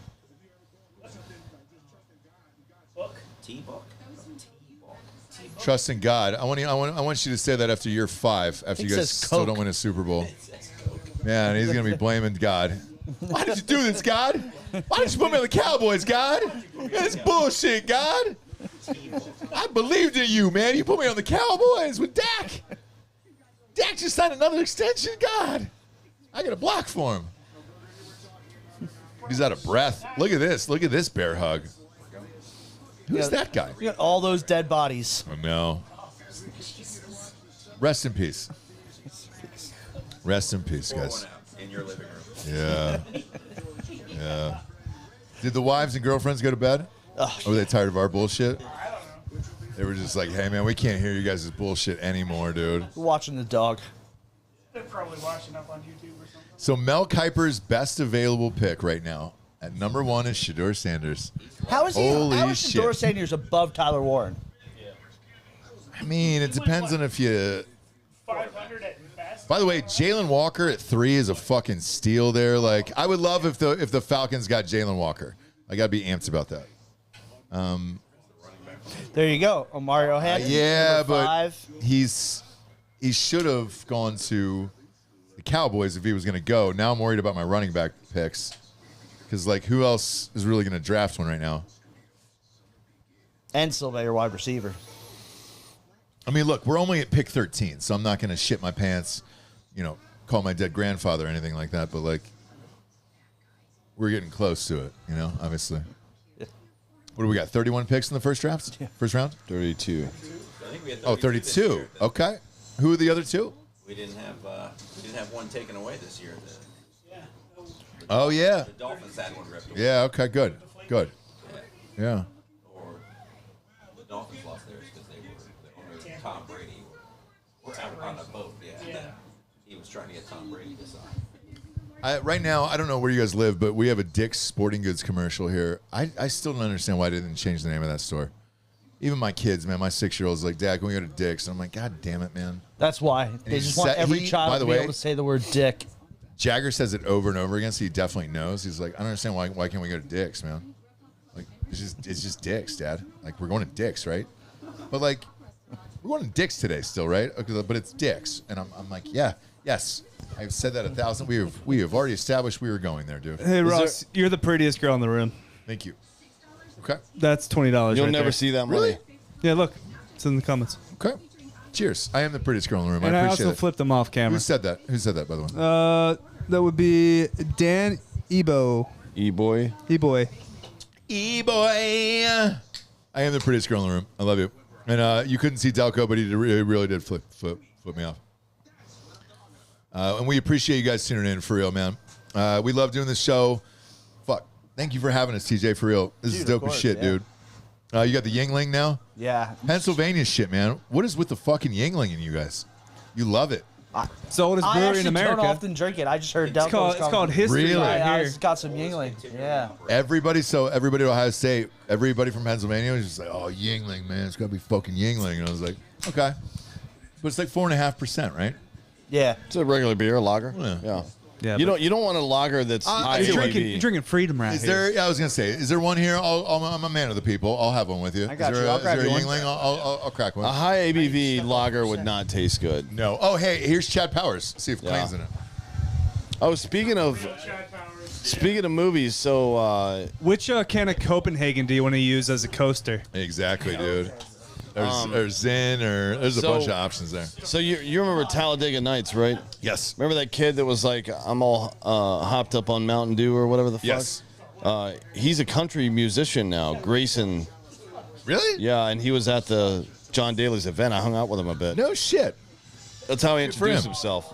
Trust in God. I want you to say that after year 5, after He you guys says still Coke. don't win a Super Bowl. Yeah, and he's gonna be blaming God. Why did you do this, God? Why did you put me on the Cowboys, God? That's bullshit, God. I believed in you, man. You put me on the Cowboys with Dak. Dak just signed another extension, God. I got a block for him. He's out of breath. Look at this. Look at this bear hug. Who's that guy? You got all those dead bodies. Oh, no. Rest in peace. Rest in peace, guys. In your living room. Yeah. Yeah. Did the wives and girlfriends go to bed? Or were they tired of our bullshit? They were just like, hey, man, we can't hear you guys' bullshit anymore, dude. We're watching the dog. They're probably watching up on YouTube or something. So Mel Kiper's best available pick right now at number 1 is Shedeur Sanders. How is he? Holy How is Shedeur shit. Sanders above Tyler Warren? I mean, it depends on if you... 500 at best. By the way, Jalen Walker at 3 is a fucking steal there. Like, I would love if the Falcons got Jalen Walker. I got to be amped about that. There you go. Mario Hampton. Yeah, number but 5. he should have gone to the Cowboys if he was going to go. Now I'm worried about my running back picks because, like, who else is really going to draft one right now? And still be your wide receiver. I mean, look, we're only at pick 13, so I'm not going to shit my pants, call my dead grandfather or anything like that. But, like, we're getting close to it, obviously. What do we got? 31 picks in the first draft? Yeah. First round? 32. I think we had 32. this year. Okay. Who are the other 2? We didn't have one taken away this year. Oh, yeah. The Dolphins had one ripped away. Yeah, okay, good. Good. Yeah. Yeah. Or the Dolphins lost theirs because they were the owner Tom Brady were out on a boat. Yeah. He was trying to get Tom Brady to sign. Right now, I don't know where you guys live, but we have a Dick's Sporting Goods commercial here. I still don't understand why they didn't change the name of that store. Even my kids, man, my 6-year-old's like, Dad, can we go to Dick's? And I'm like, God damn it, man. That's why. They just want every child to be able to say the word dick. Jagger says it over and over again, so he definitely knows. He's like, I don't understand why can't we go to Dick's, man? Like, it's just Dick's, Dad. Like, we're going to Dick's, right? But, like, we're going to Dick's today still, right? Okay, but it's Dick's. And I'm like, yeah, yes. I've said that 1,000. We have already established we were going there, dude. Hey, Ross, you're the prettiest girl in the room. Thank you. Okay. That's $20 You'll right never there. see that money. Really? Yeah, look. It's in the comments. Okay. Cheers. I am the prettiest girl in the room. And I I appreciate also it. flipped them off camera. Who said that? Who said that, by the way? That would be Dan Ebo. E-boy. E-boy. E-boy. I am the prettiest girl in the room. I love you. And you couldn't see Delco, but he really did flip me off. And we appreciate you guys tuning in, for real, man. We love doing this show. Fuck. Thank you for having us, TJ, for real. This is Dude, dope of as course, shit, yeah. dude. You got the Yingling now? Yeah. Pennsylvania shit, man. What is with the fucking Yingling in you guys? You love it. It's the oldest I brewery actually in America. don't often drink it. I just heard Delco. It's called history Really? right I here. just got some Yingling. Yeah. Everybody at Ohio State, everybody from Pennsylvania was just like, oh, Yingling, man. It's got to be fucking Yingling. And I was like, okay. But it's like 4.5%, right? Yeah. It's a regular beer, lager. Yeah. Yeah, You but- don't want a lager that's high You're ABV. drinking Freedom right Is here. there? Yeah, I was gonna say, is there one here? I'm a man of the people. I'll have one with you. I got is there, you. I'll is grab there a you one. Yingling? I'll crack one. A high ABV lager would not taste good. No. Oh, hey, here's Chad Powers. See if Clayton's in it. Oh, speaking of Chad Powers. movies, so Which can of Copenhagen do you want to use as a coaster? Exactly, dude. There's Zen, or there's a so- bunch of options there. so you remember Talladega Nights, right? Yes. Remember that kid that was like, I'm all hopped up on Mountain Dew or whatever the fuck? Yes. He's a country musician now, Grayson. Really? Yeah, and he was at the John Daly's event. I hung out with him a bit. No shit. That's how he Good for introduced him. himself.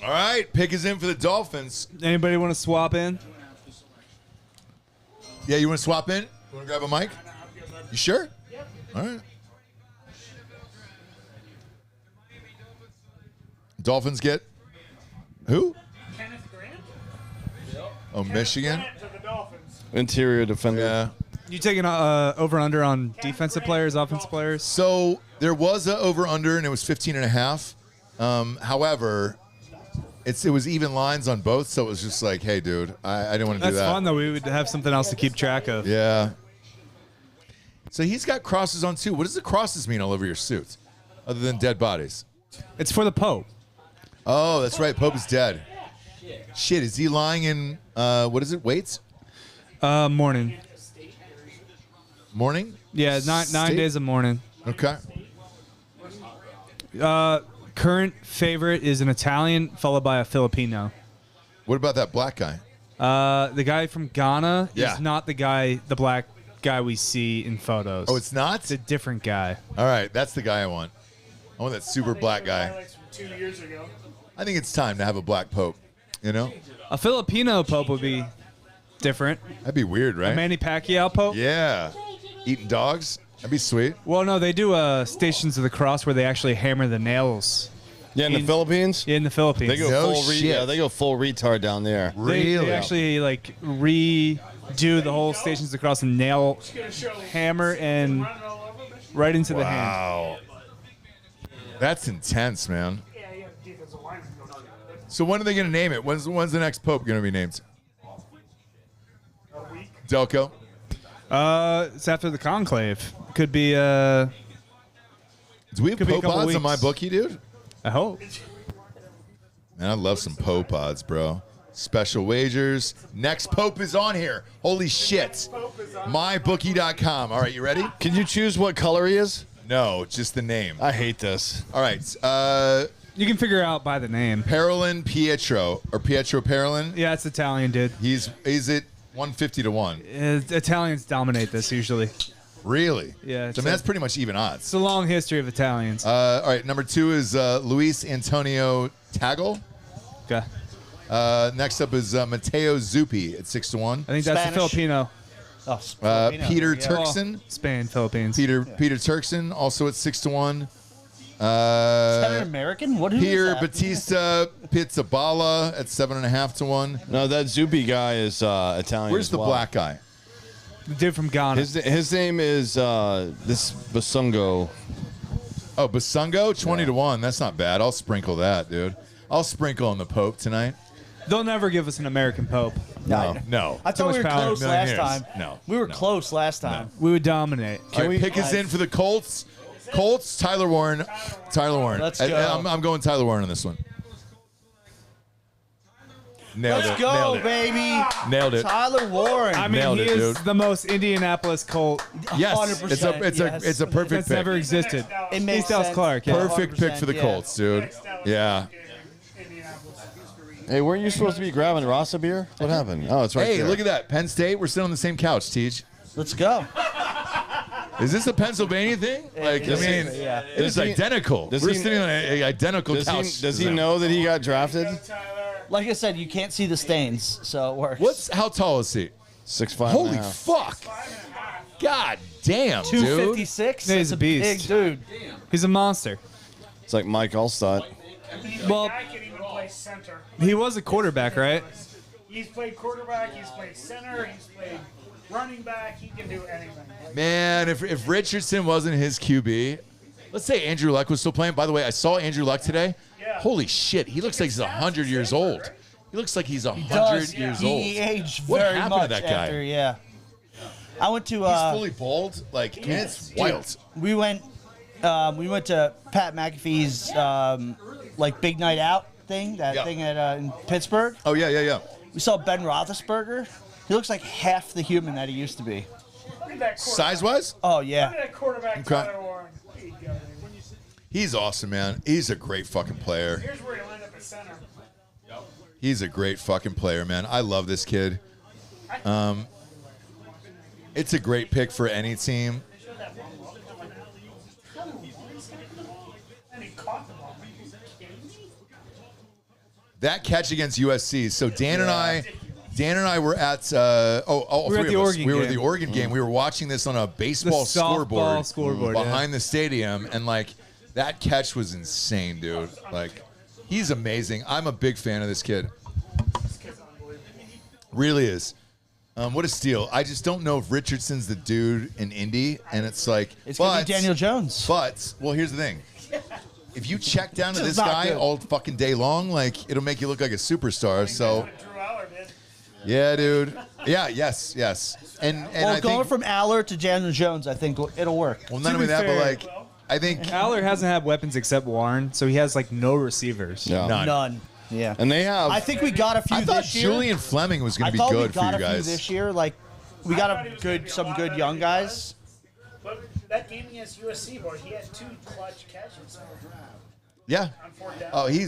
All right, pick is in for the Dolphins. Anybody want to swap in? Yeah, you want to swap in? You want to grab a mic? You sure? All right. Dolphins get who? Kenneth Grant? Oh, Michigan. Grant to the Dolphins. Interior defender. Yeah. You taking over under on defensive players, offensive players? So there was a over under and it was 15.5. However, it was even lines on both, so it was just like, hey, dude, I didn't want to do That's that. fun, though. We would have something else to keep track of. Yeah. So he's got crosses on too. What does the crosses mean all over your suit, other than dead bodies? It's for the Pope. Oh, that's right. Pope is dead. Shit, is he lying in what is it? Weights? Morning. Morning? Yeah, nine State? days of mourning. Okay. Current favorite is an Italian, followed by a Filipino. What about that black guy? The guy from Ghana Yeah. is not the black guy we see in photos. Oh, it's not? It's a different guy. All right, that's the guy I want. I want that super black guy. Highlights from 2 years ago. I think it's time to have a black pope. You know? A Filipino Pope would be different. That'd be weird, right? A Manny Pacquiao Pope? Yeah. Eating dogs? That'd be sweet. Well, no, they do Stations of the Cross where they actually hammer the nails Yeah, in the Philippines, in the Philippines. they go No full shit. yeah, they go full retard down there. They actually like redo the whole Stations of the Cross and nail Gonna show hammer and running all over me. right into the hand. Wow. That's intense, man. Yeah, yeah, defensive lineman goes on that. So when are they going to name it? When's the next pope going to be named? A week. Delco? It's after the conclave. Could be Do we have Could be a pope couple odds on my weeks. bookie, dude? I hope. Man, I love some pope odds, bro. Special wagers. Next pope is on here. Holy shit. Mybookie.com. All right, you ready? Can you choose what color he is? No, just the name. I hate this. All right. You can figure out by the name. Parolin Pietro, or Pietro Parolin. Yeah, it's Italian, dude. He's at 150 to 1. Italians dominate this usually. Really? Yeah, So it's I mean, that's pretty much even odds. It's a long history of Italians. All right, number 2 is Luis Antonio Tagle. Okay. Next up is Matteo Zuppi at 6 to 1. I think that's Spanish. the Filipino. Oh, Filipino. Peter Yeah. Turkson. Spain, Philippines. Peter Turkson also at 6 to 1. Is that an American? Who is Pierre that? Batista Pizzaballa at 7.5 to 1. No, that Zupi guy is Italian. Where's as the well. black guy? The dude from Ghana. His name is this Basungo. Oh, Basungo, 20 to 1. That's not bad. I'll sprinkle that, dude. I'll sprinkle on the Pope tonight. They'll never give us an American Pope. No. I thought we were much power. close Million last years. time. No. We were No. close last time. We would dominate. All right, pick us in for the Colts. Colts, Tyler Warren. Tyler Warren. Let's go. I'm going Tyler Warren on this one. Nailed Let's it. go, Nailed it. baby. Nailed it. Tyler Warren. I mean, Nailed he it, is dude. the most Indianapolis Colt Yes, 100%, it's a perfect that's pick. never existed. It makes He's Dallas sense. Clark. Yeah. Perfect pick for the 100%, Colts, dude. Yeah. Hey, weren't you supposed to be grabbing Rasa beer? What happened? Oh, it's right Hey, there. look at that. Penn State. We're sitting on the same couch, Teach. Let's go. Is this a Pennsylvania thing? Like, I mean, Yeah. it's Does he- identical. does We're he- sitting on an identical couch. Does he know that he got drafted? Like I said, you can't see the stains, so it works. How tall is he? 6'5". Holy fuck. God damn, dude. 256? He's That's a a beast. big dude. He's a monster. It's like Mike Allstott. Well, I can even play center. he was a quarterback, right? He's played quarterback. He's played center. He's played running back. He can do anything. Like, Man, if Richardson wasn't his QB, let's say Andrew Luck was still playing. By the way, I saw Andrew Luck today. Yeah. Holy shit, he looks like he's 100 years old. He looks like he's 100 Does. years He old. aged What very happened much to that guy? after, yeah. I went to, He's fully bald. Like, and it's wild. we went to Pat McAfee's, like, big night out thing, that Yeah. thing at in Pittsburgh. Oh, yeah. We saw Ben Roethlisberger. He looks like half the human that he used to be. look at that quarterback. Size-wise, Oh, Look yeah. at that quarterback, Okay. Tyler Warren. There you go. he's awesome, man. He's a great fucking player. Here's where he'll end up at center. He's a great fucking player, man. I love this kid. It's a great pick for any team. And he caught the ball. That catch against USC. So Dan and I were at all We were three at the of us. Oregon We were at game. the Oregon game. We were watching this on a baseball The softball scoreboard, yeah. behind the stadium, and like that catch was insane, dude. Like he's amazing. I'm a big fan of this kid. This kid's unbelievable. Really is. What a steal. I just don't know if Richardson's the dude in Indy, and it's like It's going to be Daniel Jones. But well, here's the thing. if you check down to Which this is not guy good. all fucking day long, like it'll make you look like a superstar. So What Drew Aller did. yeah, dude. Yeah, yes. And Well, I going think from Aller to Daniel Jones, I think it'll work. well, not To only be that, but fair- like I think Aller hasn't had weapons except Warren, so he has like no receivers. Yeah. none. Yeah. And they have. I think we got a few I thought this year. Julian Fleming was going I to be thought good we for got you a few guys. this year. Like, we got some good young guys. But that game against USC, boy, he had 2 clutch catches Yeah. on 4th down. Oh, he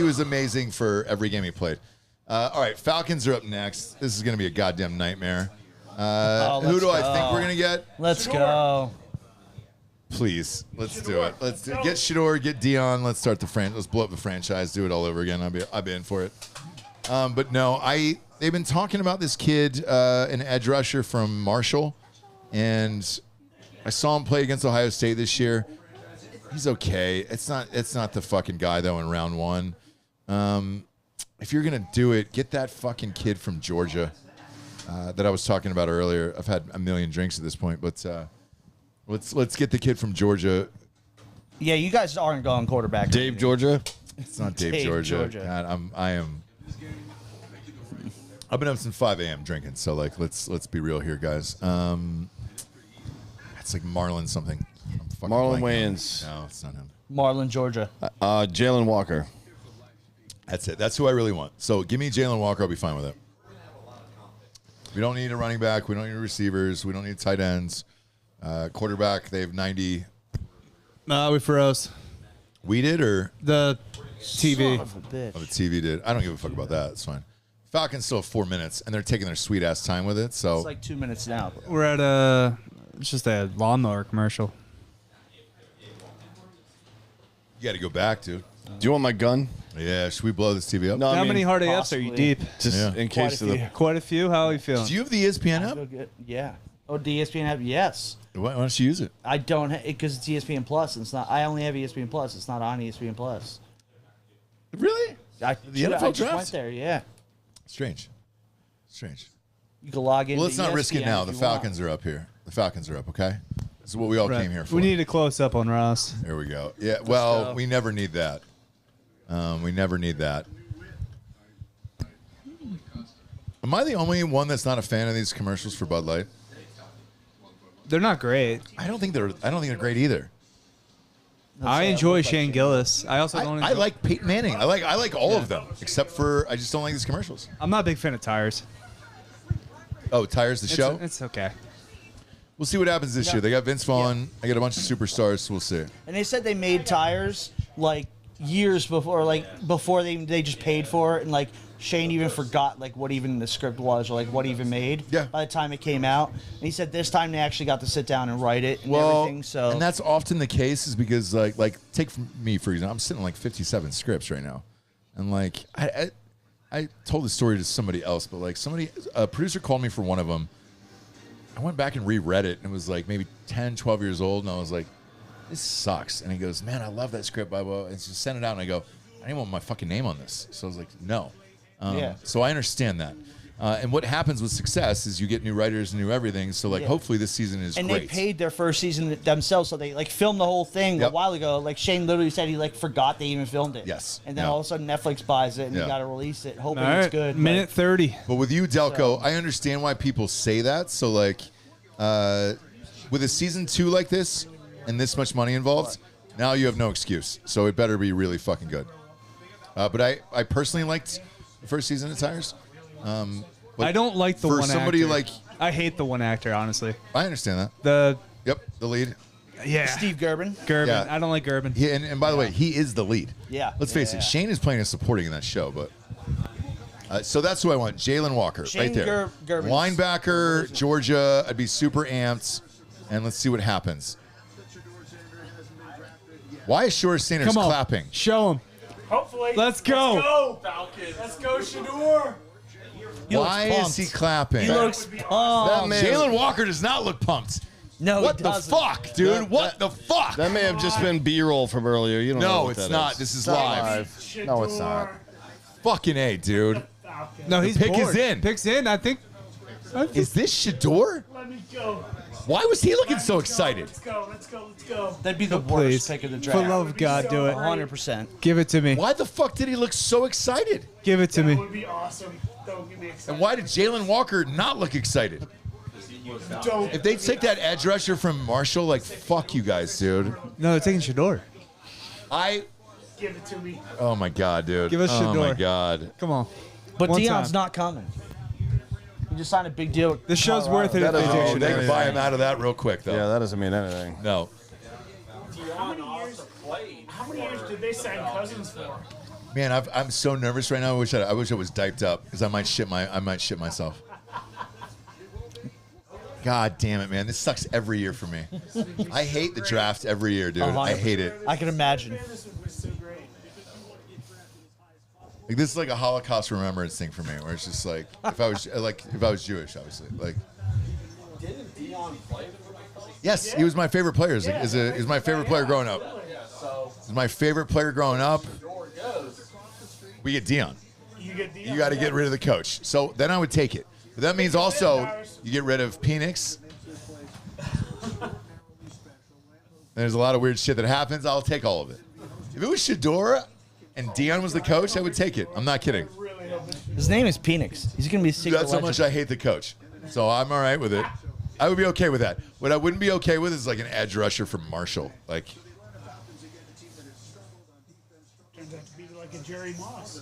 was amazing for every game he played. All right, Falcons are up next. This is going to be a goddamn nightmare. Who do I think we're going to get? Let's go. Please, let's do it. Let's do it. Get Shador, get Dion. Let's start the Let's blow up the franchise. Do it all over again. I'll be in for it. But no, they've been talking about this kid, an edge rusher from Marshall, and I saw him play against Ohio State this year. He's okay. It's not the fucking guy though in round 1. If you're gonna do it, get that fucking kid from Georgia that I was talking about earlier. I've had a million drinks at this point, but let's get the kid from Georgia. Yeah, you guys aren't going quarterback. Dave Georgia. It's not Dave, Dave Georgia. Georgia. God, I've been up since 5 a.m. drinking, so like let's be real here, guys. It's like Marlon something. I'm fucking Marlon blanking on it. Wayans. No, it's not him. Marlon, Georgia. Jalen Walker. That's it. That's who I really want. So give me Jalen Walker. I'll be fine with it. We don't need a running back. We don't need receivers. We don't need tight ends. Quarterback, they have 90. We froze. We did or The TV. Son of a bitch. oh, the TV did? I don't give a fuck about that. It's fine. Falcons still have 4 minutes, and they're taking their sweet ass time with it. So It's like 2 minutes now. We're at it's just a lawnmower commercial. you got to go back, dude. Do you want my gun? Yeah, should we blow this TV up? No, I How mean, many hard AFs are you possibly. deep? Just Yeah. in Quite case a of the. few. Quite a few. How are you feeling? Do you have the ESPN app? Go get- Yeah. Oh, the ESPN app? Yes. Why don't you use it? I don't because it's ESPN Plus. And it's not. I only have ESPN Plus. It's not on ESPN Plus. Really? I NFL just draft? went there. Yeah. Strange. You can log in. Well, let's not risk it now. The Falcons are up here. The Falcons are up, okay? This is what we all Right. came here for. We need a close up on Ross. There we go. Yeah, well, go. we never need that. We never need that. Am I the only one that's not a fan of these commercials for Bud Light? They're not great. I don't think they're great either. I enjoy Shane Gillis. I also don't. I like Peyton Manning. I like all of them, except for I just don't like these commercials. I'm not a big fan of tires. Oh, Tires the show? It's okay. We'll see what happens this year. They got Vince Vaughn. I got a bunch of superstars, so we'll see. And they said they made tires like years before, before they just paid for it, and like Shane even forgot like what even the script was or like what he even made. Yeah. By the time it came out, and he said this time they actually got to sit down and write it and Well, everything. So and that's often the case is because like take me for example, I'm sitting on like 57 scripts right now, and like I told the story to somebody else, but like a producer called me for one of them. I went back and reread it, and it was like maybe 10, 12 years old, and I was like, this sucks. And he goes, man, I love that script, blah, blah. And just sent it out, and I go, I didn't want my fucking name on this. So I was like, no. Yeah. So I understand that. And what happens with success is you get new writers and new everything. So like, Yeah. hopefully this season is and great. they paid their first season themselves, so they like filmed the whole thing Yep. a while ago. Like Shane literally said he like forgot they even filmed it. Yes. And then Yeah. all of a sudden Netflix buys it and Yeah. they got to release it, hoping All right. it's good. Minute 30. But with you, Delco, I understand why people say that. So like, with a season 2 like this and this much money involved, now you have no excuse. So it better be really fucking good. But I personally liked the first season of Tires. But I don't like the for one somebody actor. like I hate the one actor, honestly. I understand that. The The lead. yeah, Steve Gerben. Gerben. Yeah. I don't like Gerben. Yeah, and by the way, he is the lead. Yeah. Let's face Yeah. it, Shane is playing a supporting in that show, but. So that's who I want, Jalen Walker, Shane right there. Gerben. Linebacker, Georgia. I'd be super amped, and let's see what happens. Why is Shore Sanders Come on, clapping? Show him. Hopefully. Let's go. Let's go. Falcons. Let's go, Shador. He looks Why is pumped. he clapping? He looks That pumped. man- Jalen Walker does not look pumped. No, What he the doesn't. fuck, dude? That- What the fuck? That may have just been B-roll from earlier. You don't know No, what it's that not. is. This is Not live. No, it's not. Fucking A, dude. Falcons. No, he's pick is bored. in. Pick's in. I think Is this Shador? Let me go. Why was he looking so excited? Let's go. Let's go. Let's go. That'd be the worst Please. pick of the For draft. love of God, do it. 100%. Give it to me. Why the fuck did he look so excited? Give it to That me. would be awesome. Don't get me excited. And why did Jalen Walker not look excited? Don't. If they take that edge rusher from Marshall, like, fuck you guys, dude. No, they're taking Shador. Give it to me. Oh my God, dude. Give us Oh my Shador. God. Come on. But One Deion's time. not coming. He just signed a big deal. with This show's Colorado. worth it if That they is- take Oh, they Shador. can buy him out of that real quick, though. Yeah, that doesn't mean anything. No. How many years did they sign Cousins for? Man, I'm so nervous right now. I wish I was diped up because I might shit myself. God damn it, man! This sucks every year for me. I hate the draft every year, dude. I hate it. I can imagine. This was so great. Like, this is like a Holocaust remembrance thing for me, where it's just like if I was Jewish, obviously. Like, Didn't Dion play? yes, he was my favorite player. He was my favorite player growing up. He was my favorite player growing up. We get Dion. You get Deion. You got to get rid of the coach. So then I would take it. But that means also you get rid of Penix. There's a lot of weird shit that happens. I'll take all of it. If it was Shador and Dion was the coach, I would take it. I'm not kidding. Really hope it's His name is Penix. He's going to be a secret That's how legend. much I hate the coach. So I'm all right with it. I would be okay with that. What I wouldn't be okay with is like an edge rusher from Marshall. Like, turns out to be like a Jerry Moss.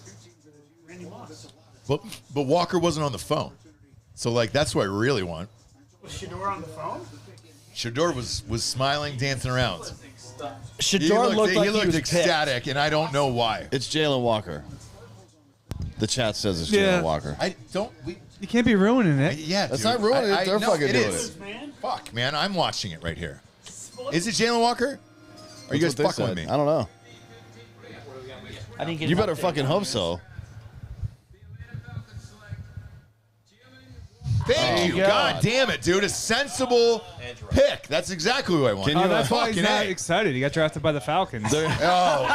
Randy Moss. but Walker wasn't on the phone. So like that's what I really want. Was Shador on the phone? Shador was smiling, dancing around. Shador looked like he was ecstatic, and I don't know why. It's Jalen Walker. The chat says it's Yeah. Jalen Walker. I don't. You can't be ruining it. Yeah, That's dude. not ruining it. They're no, fucking doing is. it. Man. Fuck, man, I'm watching it right here. Is it Jalen Walker? Are you guys That's what they fucking with said. me? I don't know. I didn't get You an better update. fucking hope so. Thank you. you go. God damn it, dude. A sensible pick. That's exactly what I want. Can Oh, you, that's why he's fucking not A. excited. He got drafted by the Falcons. Oh.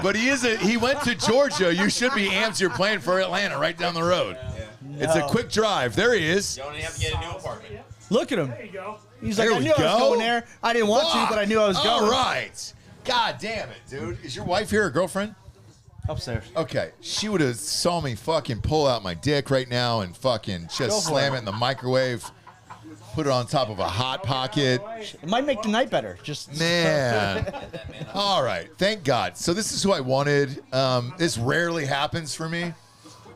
But he went to Georgia. You should be amped. You're playing for Atlanta right down the road. It's a quick drive. There he is. You don't even have to get a new apartment. Look at him. There you go. He's like, There I we knew I was go. going there. I didn't want to, but I knew I was going. All right. God damn it, dude. Is your wife here, or girlfriend? Upstairs. Okay, she would have saw me fucking pull out my dick right now and fucking Go just for slam it. it in the microwave, put it on top of a hot pocket. It might make the night better. Just Man. All right, thank God. So this is who I wanted. This rarely happens for me.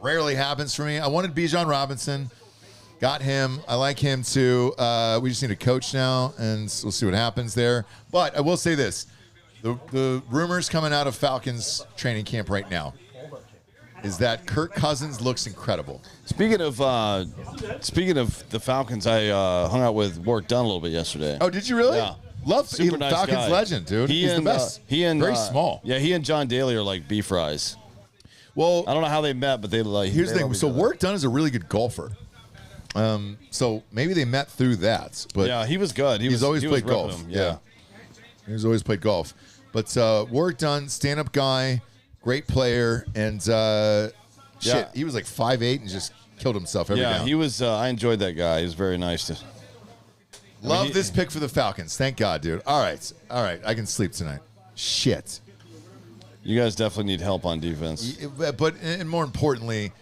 Rarely happens for me. I wanted Bijan Robinson. Got him. I like him too. We just need a coach now, and we'll see what happens there. But I will say this. The rumors coming out of Falcons training camp right now is that Kirk Cousins looks incredible. Speaking of the Falcons, I hung out with Warwick Dunn a little bit yesterday. Oh, did you really? Yeah. Love Super nice Falcons guy. legend, dude. He's the best. Very small. Yeah, he and John Daly are like beef fries. Well, I don't know how they met, but they like. here's they the thing. love So each other. Warwick Dunn is a really good golfer. So maybe they met through that. But Yeah, he was good. he's always played ripping golf. them, Yeah. He's always played golf. But Warwick Dunn, stand-up guy, great player, and shit, Yeah. he was like 5'8" and just killed himself every Yeah, down. he was. I enjoyed that guy. He was very nice to. Love this pick for the Falcons. Thank God, dude. All right. I can sleep tonight. Shit. You guys definitely need help on defense. But and more importantly,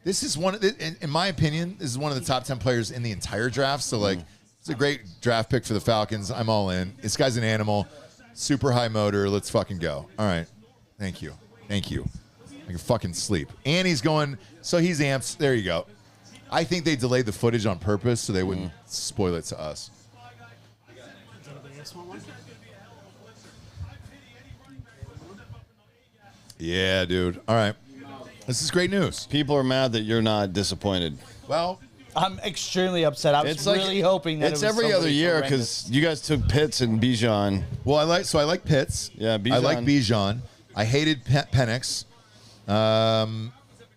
this is in my opinion, this is one of the top 10 players in the entire draft. So like, it's a great draft pick for the Falcons. I'm all in. This guy's an animal, super high motor. Let's fucking go. All right. Thank you. I can fucking sleep. And he's going. So he's amped. There you go. I think they delayed the footage on purpose so they wouldn't spoil it to us. Anybody else want one? Yeah, dude. All right. This is great news. People are mad that you're not disappointed. Well, I'm extremely upset. I was It's like really hoping that it's it was every other somebody year horrendous. because you guys took Pitts and Bijan. I like Pitts. Yeah, I like Bijan. I hated Penix.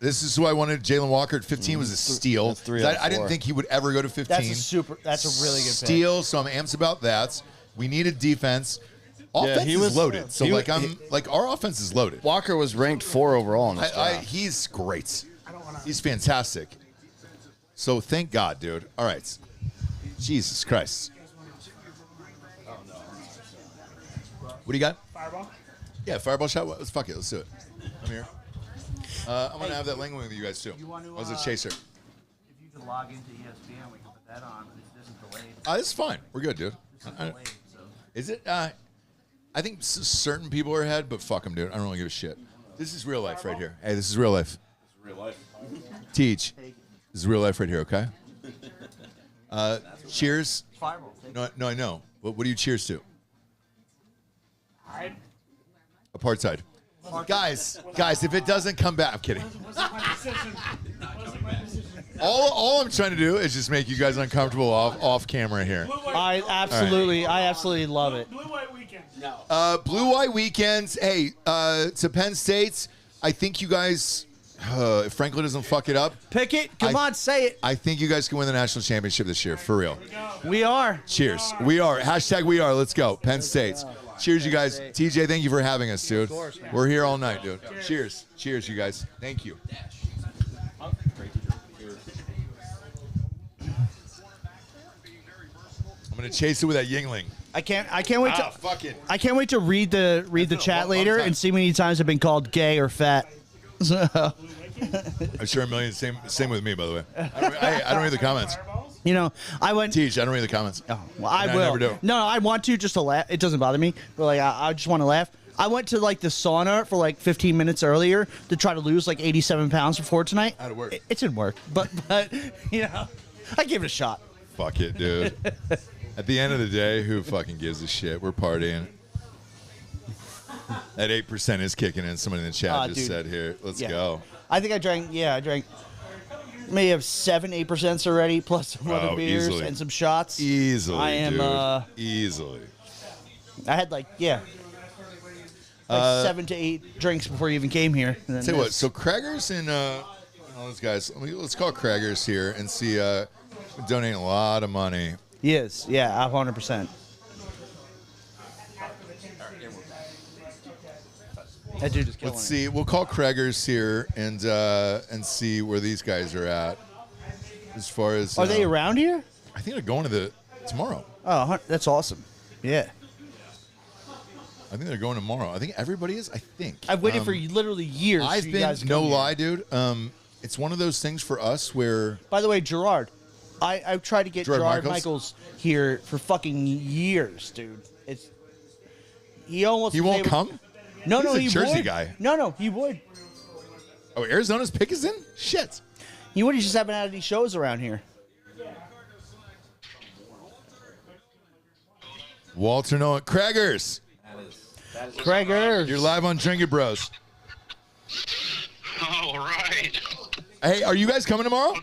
This is who I wanted. Jalen Walker at 15 was a steal. That's 3 out of I didn't 4. think he would ever go to 15. That's a really good pick. steal. So I'm amped about that. We needed defense. Offense he is was- loaded. So he- like our offense is loaded. Walker was ranked 4 overall in this draft. He's great. I don't want to. He's fantastic. So thank God, dude. All right. Jesus Christ. What do you got? Fireball. Yeah, fireball shot. Let's fuck it. Let's do it. I'm here. I'm gonna have that language with you guys too. You want to, I was a chaser. If you could log into ESPN, we can put that on. This isn't delayed. This is fine. We're good, dude. This is delayed, so. Is it? I think certain people are ahead, but fuck them, dude. I don't really give a shit. This is real life right here. Hey, this is real life. Real life. Teach. This is real life right here, okay? Cheers. Fireball. No, I know. What do you cheers to? I Apartheid. Guys, if it doesn't come back, I'm kidding. wasn't my decision. Wasn't my decision. All I'm trying to do is just make you guys uncomfortable off camera here. I absolutely love it. Blue white weekend. Blue White Weekends. Hey, to Penn State, I think you guys, if Franklin doesn't fuck it up, Pick it. Come on, say it. I think you guys can win the national championship this year, for real. We are. Cheers. We are. Hashtag we are. Let's go. Penn State. Cheers, you guys. TJ, thank you for having us, dude. We're here all night, dude. Cheers. Cheers, you guys. Thank you. I'm gonna chase it with that Yingling. I can't wait to. Fuck it. I can't wait to read the chat later and see how many times I've been called gay or fat. So, I'm sure a million. Same with me, by the way. I don't read the comments. you know, I went. Teach. I don't read the comments. Oh, well, I And will. I never do. No, I want to just to laugh. It doesn't bother me, but like I just want to laugh. I went to like the sauna for like 15 minutes earlier to try to lose like 87 pounds before tonight. How'd it work? It didn't work, but you know, I gave it a shot. Fuck it, dude. At the end of the day, who fucking gives a shit? We're partying. That 8% is kicking in. Someone in the chat just Dude. said here. Let's Yeah. go. I think I drank may have 7-8% already, plus some other beers easily. and some shots. Easily, I am, dude. Easily. I had like 7 to 8 drinks before you even came here. And then Tell you what, this. so Krager's and all those guys, let's call Krager's here and see, donating a lot of money. Yes, yeah, 100%. That dude is killing Let's it. see. We'll call Krager's here and see where these guys are at. As far as Are they around here? I think they're going to tomorrow. Oh, that's awesome. Yeah. I think they're going tomorrow. I think everybody is. I think I've waited for literally years. I've for you been guys to no come here. lie, dude. It's one of those things for us where By the way, Gerard, I've tried to get Gerard Gerard Michaels? Michaels here for fucking years, dude. He almost he was won't able- come. No, He's a he Jersey would. guy. No, he would. Oh, Arizona's pick is in. Shit. He would. He just haven't had any shows around here. Walter Noah, Krager's. Craigers. You're live on Drinking Bros. All right. Hey, are you guys coming tomorrow?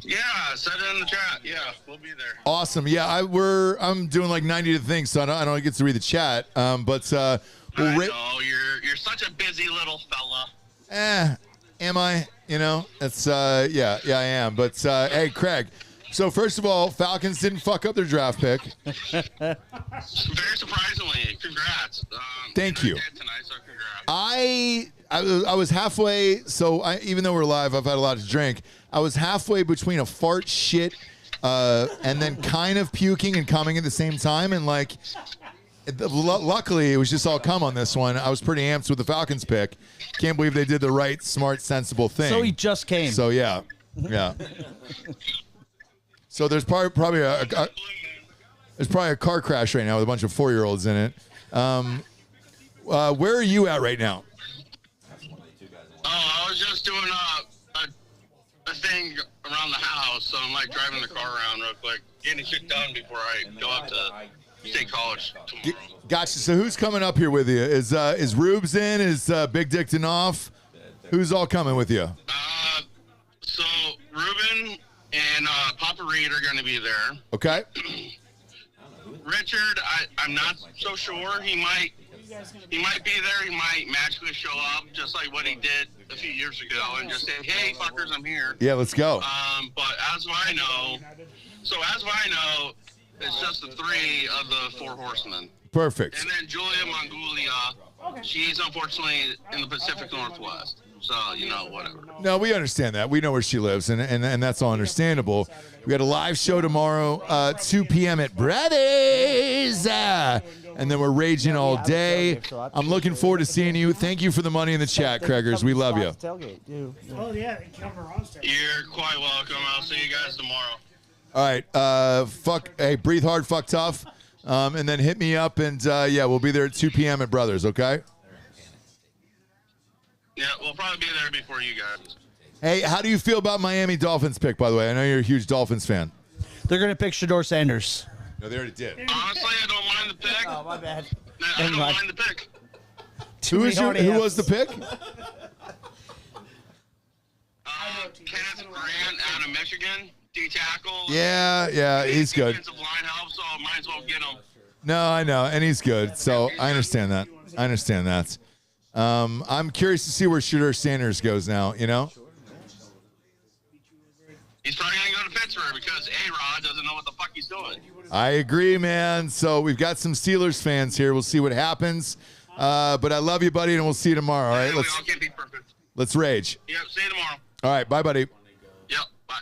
Yeah, set it in the chat. Yeah, we'll be there. Awesome. Yeah, I'm doing like 90 to things, so I don't get to read the chat. But I we'll know you're such a busy little fella. am I? You know, it's yeah, I am. But hey, Craig. So first of all, Falcons didn't fuck up their draft pick. Very surprisingly, congrats. Thank you're you. dead tonight, so congrats. I was halfway. So even though we're live, I've had a lot to drink. I was halfway between a fart, shit, and then kind of puking and coming at the same time. And like, luckily, it was just all cum on this one. I was pretty amped with the Falcons pick. Can't believe they did the right, smart, sensible thing. So he just came. So yeah. So there's probably there's probably a car crash right now with a bunch of 4-year-olds in it. Where are you at right now? Oh, I was just doing a thing around the house, so I'm like driving the car around real quick, getting shit done before I go up to State College tomorrow. Gotcha. So who's coming up here with you? Is Rubes in? Is Big Dick Danoff? Who's all coming with you? So Ruben and Papa Reed are going to be there. Okay. Richard, I'm not so sure. He might be there. He might magically show up, just like what he did a few years ago, and just say, "Hey, fuckers, I'm here." Yeah, let's go. But as I know, it's just the 3 of the 4 horsemen. Perfect. And then Julia Mongulia, she's unfortunately in the Pacific Northwest. So, whatever. No, we understand that. We know where she lives, and that's all understandable. We got a live show tomorrow, 2 p.m. at Brothers. And then we're raging all day. I'm looking forward to seeing you. Thank you for the money in the chat, Craigers. We love you. Oh, yeah, they come around. You're quite welcome. I'll see you guys tomorrow. All right. Hey, breathe hard, fuck tough. And then hit me up, and we'll be there at 2 p.m. at Brothers, okay? Yeah, we'll probably be there before you guys. Hey, how do you feel about Miami Dolphins pick, by the way? I know you're a huge Dolphins fan. They're going to pick Shador Sanders. No, they already did. Honestly, I don't mind the pick. Oh, my bad. I don't mind the pick. Who was the pick? Kenneth Grant out of Michigan, D-tackle. Yeah, he's good. Defensive line help, so I might as well get him. No, I know, and he's good. So I understand that. I'm curious to see where Shooter Sanders goes now, He's probably going to go to Pittsburgh because A-Rod doesn't know what the fuck he's doing. I agree, man. So we've got some Steelers fans here. We'll see what happens. But I love you, buddy, and we'll see you tomorrow, all right? We all can't be perfect. Let's rage. Yep, see you tomorrow. All right, bye, buddy. Yep, bye.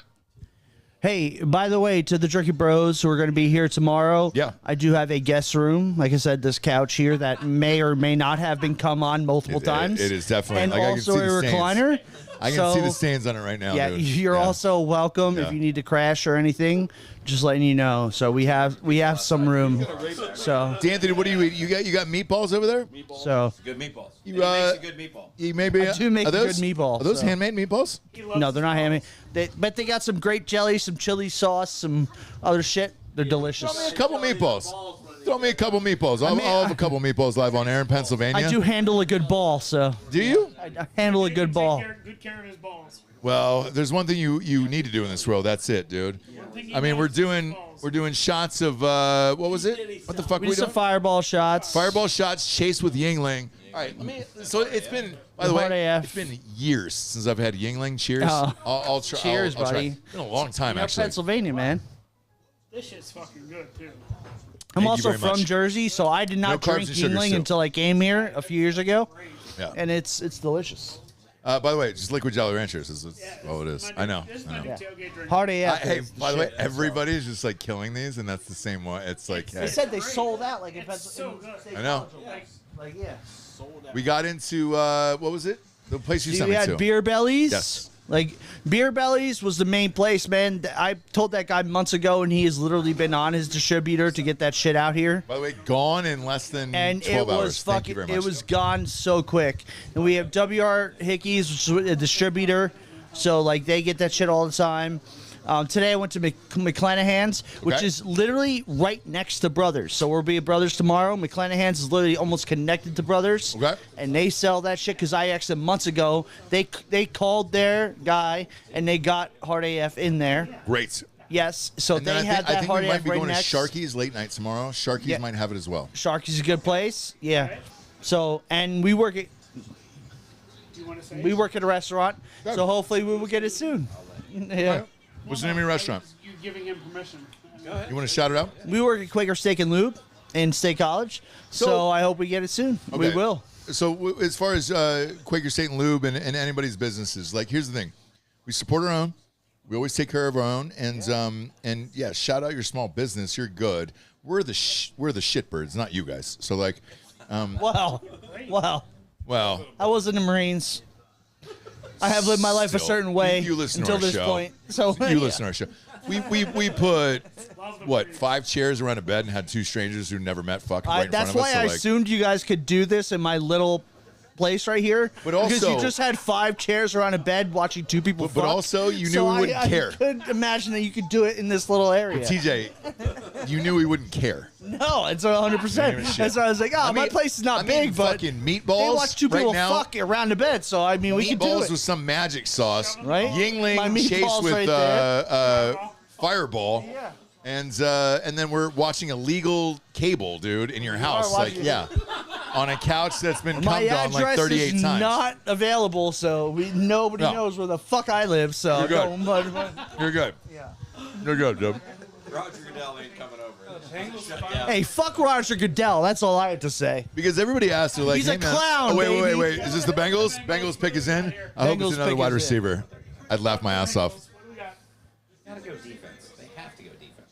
Hey, by the way, to the Jerky Bros who are going to be here tomorrow, I do have a guest room. Like I said, this couch here that may or may not have been come on multiple times. It is definitely. And like, also I can see a recliner. I can see the stains on it right now. Yeah, dude. you're also welcome if you need to crash or anything. Just letting you know. So we have some room. So D'Anthony, what do you eat? You got meatballs over there? So Good meatballs. You He makes a good meatball. You maybe I do make are those, good meatballs. Are those so. handmade meatballs? No, they're not handmade. But they got some great jelly, some chili sauce, some other shit. They're delicious. Throw me a couple meatballs. I'll have a couple meatballs live on air in Pennsylvania. I do handle a good ball, so. Do you? I handle a good ball. Good care of his balls. Well, there's one thing you need to do in this world. That's it, dude. I mean, we're doing shots of what was it? What the fuck We we did some doing? fireball shots. Fireball shots chased with Yingling. All right, so it's been, by the Hard way, AF. it's been years since I've had Yingling. Cheers. Oh. I'll try. Cheers, I'll try. buddy. It's been a long time, You're actually. Pennsylvania, man. This shit's fucking good, too. I'm Thank you also very from much. Jersey, so I did No not carbs drink and sugars, Yingling too. until I came here a few years ago, Yeah. and it's delicious. By the way, just Liquid Jolly Ranchers is all it is. I know. This is my new tailgate drink. Hard AF. Hey, is the by the way, shit. everybody's just like killing these, and that's the same one. It's like, They hey, said they sold out like in It's so good. I know. Like yeah. We got into what was it? The place you See, sent we me had to. Beer Bellies. Yes. Like Beer Bellies was the main place, man. I told that guy months ago, and he has literally been on his distributor to get that shit out here. By the way, gone in less than And 12 it hours. was Thank you fucking. very much. It was gone so quick. And we have WR Hickeys, which is a distributor, so like they get that shit all the time. Today I went to McClanahan's, which Okay. is literally right next to Brothers. So we'll be at Brothers tomorrow. McClanahan's is literally almost connected to Brothers. Okay. And they sell that shit because I asked them months ago. They called their guy and they got Hard AF in there. Great. Yes. So And then they I had think, I that think Hard we might AF be right going next. to Sharky's late night tomorrow. Sharky's Yeah. might have it as well. Sharky's a good place. Yeah. So and we work at Do you want to say a restaurant. Good. So hopefully we will get it soon. Yeah. What's the name of your restaurant? You giving him permission. You want to shout it out? We work at Quaker Steak and Lube in State College, so I hope we get it soon. We Okay. will. So as far as Quaker State and Lube and anybody's businesses, like here's the thing, we support our own. We always take care of our own, and yeah, shout out your small business. You're good. We're the shitbirds, not you guys. So like, Wow. well, I was in the Marines. I have lived my life a still, certain way you listen until to our this show. point. So You listen to our show. We put what 5 chairs around a bed and had 2 strangers who never met fucking right in that's front of why us. So I like, assumed you guys could do this in my little place right here. But because also- you just had 5 chairs around a bed watching 2 people But fuck. also you knew So we wouldn't care. I couldn't imagine that you could do it in this little area. TJ, you knew we wouldn't care. No, it's 100%. That's why I was like, oh, my place is not big, but fucking they meatballs watch 2 right people now. fuck around the bed. So I mean, we can do Meatballs it. with some magic sauce, Right? My Yingling meatballs chased with right there. Fireball, Yeah. and then we're watching a legal cable, dude, in your house, like watching- yeah, on a couch that's been My cummed on like address 38 is times. not available, so nobody No. knows where the fuck I live. So You're good. no, You're good. yeah. You're good, dude. Roger Goodell ain't coming over. Hey, fuck Roger Goodell. That's all I had to say. Because everybody asked, they're like, He's hey, a man. clown, Oh, wait, baby. wait. Is this the Bengals? Bengals pick is in? I hope Bengals it's another pick wide is in. receiver. I'd laugh my ass off. What do we got? Gotta go defense. They have to go defense.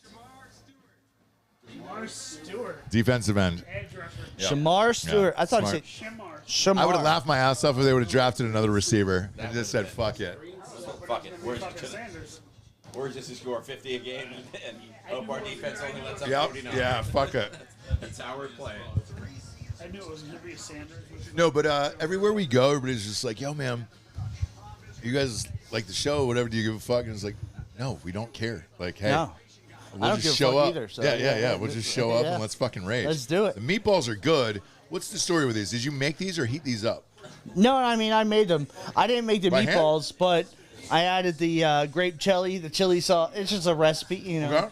Lamar Stewart. Defensive end. Edge rusher. Shamar Stewart. I thought Smart. he said Shimar. Shamar. I would have laughed my ass off if they would have drafted another receiver and just said, fuck it. Fuck it. We're Fucking just, Sanders. we're just to score 50 a game and hope our defense only lets up Yep. 49. Yeah, fuck it. That's how we're playing. I knew it was going to be a Sanders. No, but everywhere we go, everybody's just like, yo, man, you guys like the show, whatever, do you give a fuck? And it's like, no, we don't care. Like, hey, No. we'll I don't just give a show fuck up. either, so, yeah. We'll just show up Yeah. and let's fucking rage. Let's do it. The meatballs are good. What's the story with these? Did you make these or heat these up? No, I mean, I made them. I didn't make the By hand? meatballs, but I added the grape chili, the chili sauce. It's just a recipe, you know. Okay.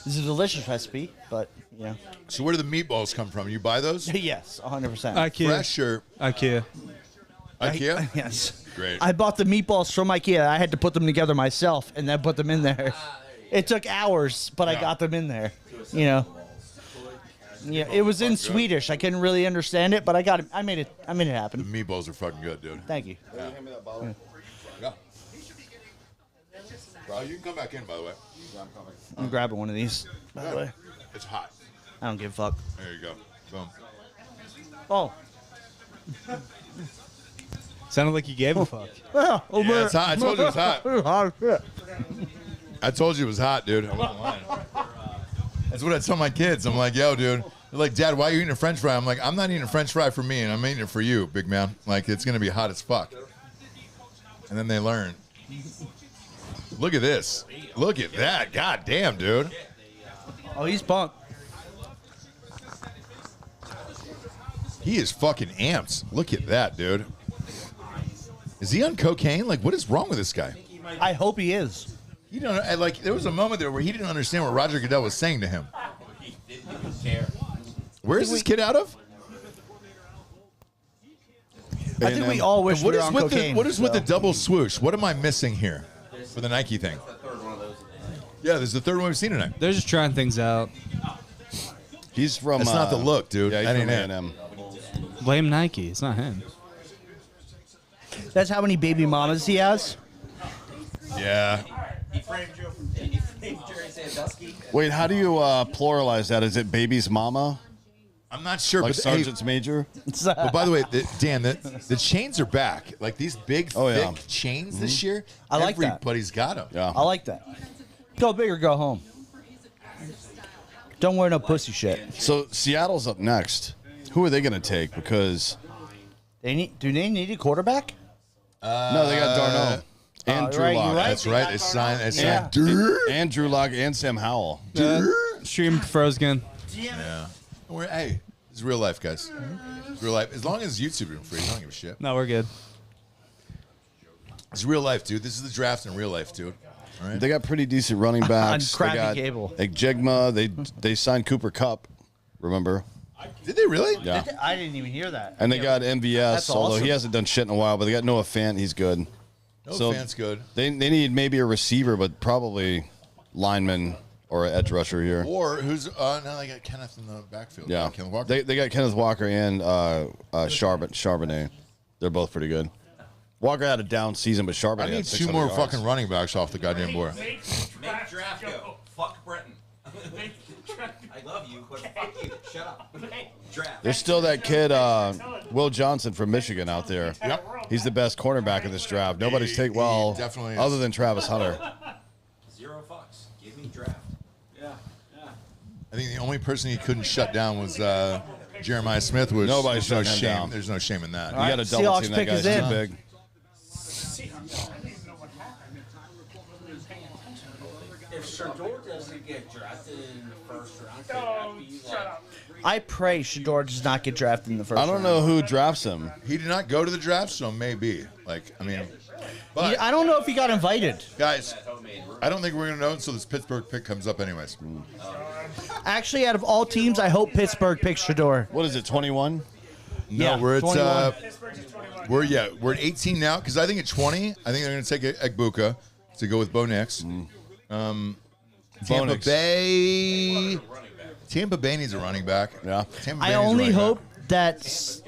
It's a delicious recipe, but, you know. So where do the meatballs come from? You buy those? Yes, 100%. IKEA. Fresh or IKEA. IKEA? Yes. Great. I bought the meatballs from IKEA. I had to put them together myself and then put them in there. It took hours, but I Yeah. got them in there. You know. Yeah, it was in Swedish. I couldn't really understand it, but I got it. I made it The happen. meatballs are fucking good, dude. Thank you. Yeah. Bro, you can come back in, by the way. I'm grabbing one of these. By the way, It's hot. I don't give a fuck. There you go. Boom. Oh. Sounded like you gave a fuck. Yeah, Yeah, it's hot. I told you it was hot. hot. Shit. I told you it was hot, dude. I wasn't lying. That's what I tell my kids. I'm like, yo, dude. They're like, Dad, why are you eating a French fry? I'm like, I'm not eating a French fry for me, and I'm eating it for you, big man. Like, it's gonna be hot as fuck. And then they learn. Look at this. Look at that. God damn, dude. Oh, he's pumped. He is fucking amped. Look at that, dude. Is he on cocaine? Like, what is wrong with this guy? I hope he is. You don't like. There was a moment there where he didn't understand what Roger Goodell was saying to him. He didn't even care. Where is this kid out of? I think we all wish What we were is on with cocaine. the What is with the so. double swoosh? What am I missing here for the Nike thing? The third one of those. Yeah, this is the third one we've seen tonight. They're just trying things out. He's from. That's not the look, dude. Yeah, he's That from ain't it. A&M. Blame Nike. It's not him. That's how many baby mamas he has? Yeah. He framed Jerry Sandusky. Wait, how do you pluralize that? Is it baby's mama? I'm not sure, Like but hey, Sergeant's major? but by the way, Dan, the chains are back. Like these big, Oh, yeah. thick chains this year. I like that. Everybody's got them. Yeah. I like that. Go big or go home. Don't wear no pussy shit. So Seattle's up next. Who are they going to take? Because Do they need a quarterback? no, they got Darnold and Drew right, you're Lock. right. That's right. They signed. Yeah. And Drew Lock and Sam Howell. Stream froze again. Yeah. Hey, it's real life, guys. It's real life. As long as YouTube is free, I don't give a shit. No, we're good. It's real life, dude. This is the draft in real life, dude. All right. They got pretty decent running backs. crappy they got cable. Like Jigma. They signed Cooper Kupp. Remember? Did they really? Yeah. I didn't even hear that. And they got MVS, That's although awesome. he hasn't done shit in a while. But they got Noah Fant. He's good. No fans good. They need maybe a receiver, but probably lineman or an edge rusher here. Or who's now they got Kenneth in the backfield. Yeah, Kenneth Walker. they got Kenneth Walker and Charbonnet. They're both pretty good. Walker had a down season, but Charbonnet I need had 2 600 more yards. fucking running backs off the goddamn board. Make Make draft go. Fuck Breton. I love you, but fuck you. Shut up. Draft. There's still that kid, Will Johnson from Michigan out there. Yep. He's the best cornerback in this draft. Nobody's He definitely is. other than Travis Hunter. 0 fucks. Give me draft. I think the only person he couldn't shut down was Jeremiah Smith. Which Nobody's there's no shutting him shame. down. There's no shame in that. You got to double Seahawks team that pick guy. is He's in. too big. If Shador doesn't get drafted in the first round, could Oh, that be shut like up. I pray Shador does not get drafted in the first I don't round. know who drafts him. He did not go to the draft, so maybe. But I don't know if he got invited. guys, I don't think we're gonna know until this Pittsburgh pick comes up, anyways. Actually, out of all teams, I hope Pittsburgh picks Shador. What is it, 21? No, Yeah, we're at 21. Pittsburgh's is 21. we're at 18 now because I think at 20, I think they're gonna take Egbuka to go with Bo Nix. Tampa Bo Nix. Bay. Tampa Bay needs a running back. Yeah. Tampa Bay I needs a only running hope back.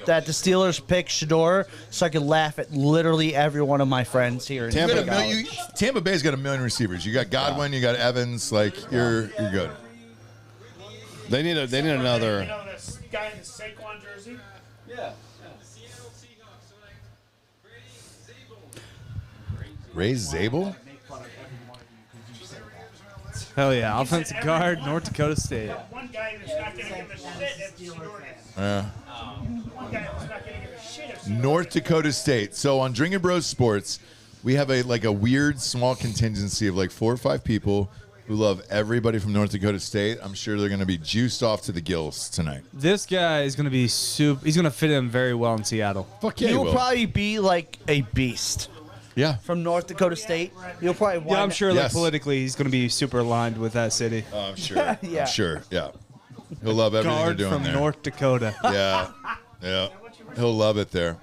that the Steelers pick Shador so I can laugh at literally every one of my friends here. In Tampa- Tampa Bay's got a million receivers. You got Godwin, you got Evans. Like you're good. They need another. You know this guy in the Saquon jersey? Yeah. Ray Zabel. Hell yeah, offensive guard, North Dakota State. One guy that's not going to give a shit if Shador is. Yeah. One guy that's not going to give a shit if North Dakota State. So on Drinking Bros Sports, we have a weird small contingency of like 4 or 5 people who love everybody from North Dakota State. I'm sure they're going to be juiced off to the gills tonight. This guy is going to be he's going to fit in very well in Seattle. Fuck yeah, He he will will. probably be like a beast Yeah. from North Dakota State. He'll probably wind Yeah, I'm sure Yes. like politically he's going to be super aligned with that city. Oh, I'm sure. Yeah. I'm sure. Yeah. He'll love everything Guard they're doing from there. North Dakota. Yeah. Yeah. He'll love it there.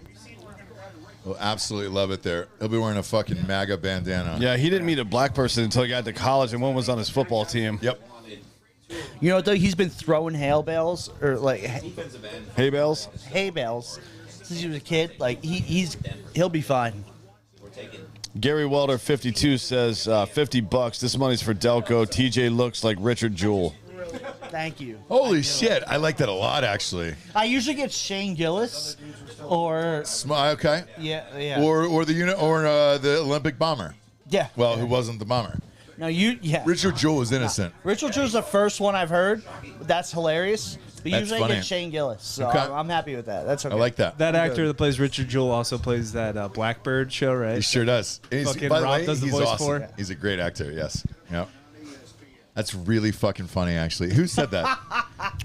He'll absolutely love it there. He'll be wearing a fucking MAGA bandana. Yeah, he didn't meet a black person until he got to college, and one was on his football team. Yep. You know what though? He's been throwing hail bales or like Defensive end. Hay bales. hay bales since he was a kid. Like he'll be fine. We're taking. Gary Welder 52 says $50. This money's for Delco. TJ looks like Richard Jewell. Thank you. Holy shit. I like that a lot, actually. I usually get Shane Gillis or Okay. yeah. Or the Olympic bomber. Yeah. Well, who wasn't the bomber? No, yeah. Richard Jewell was innocent. Richard Drew's the first one I've heard. That's hilarious. But That's usually I funny. get Shane Gillis, so Okay. I'm happy with that. That's okay. I like that. That actor that plays Richard Jewell also plays that Blackbird show, right? He sure does. And Fucking by the Rob way, does the he's voice awesome. for. He's a great actor. Yes. Yep. That's really fucking funny, actually. Who said that?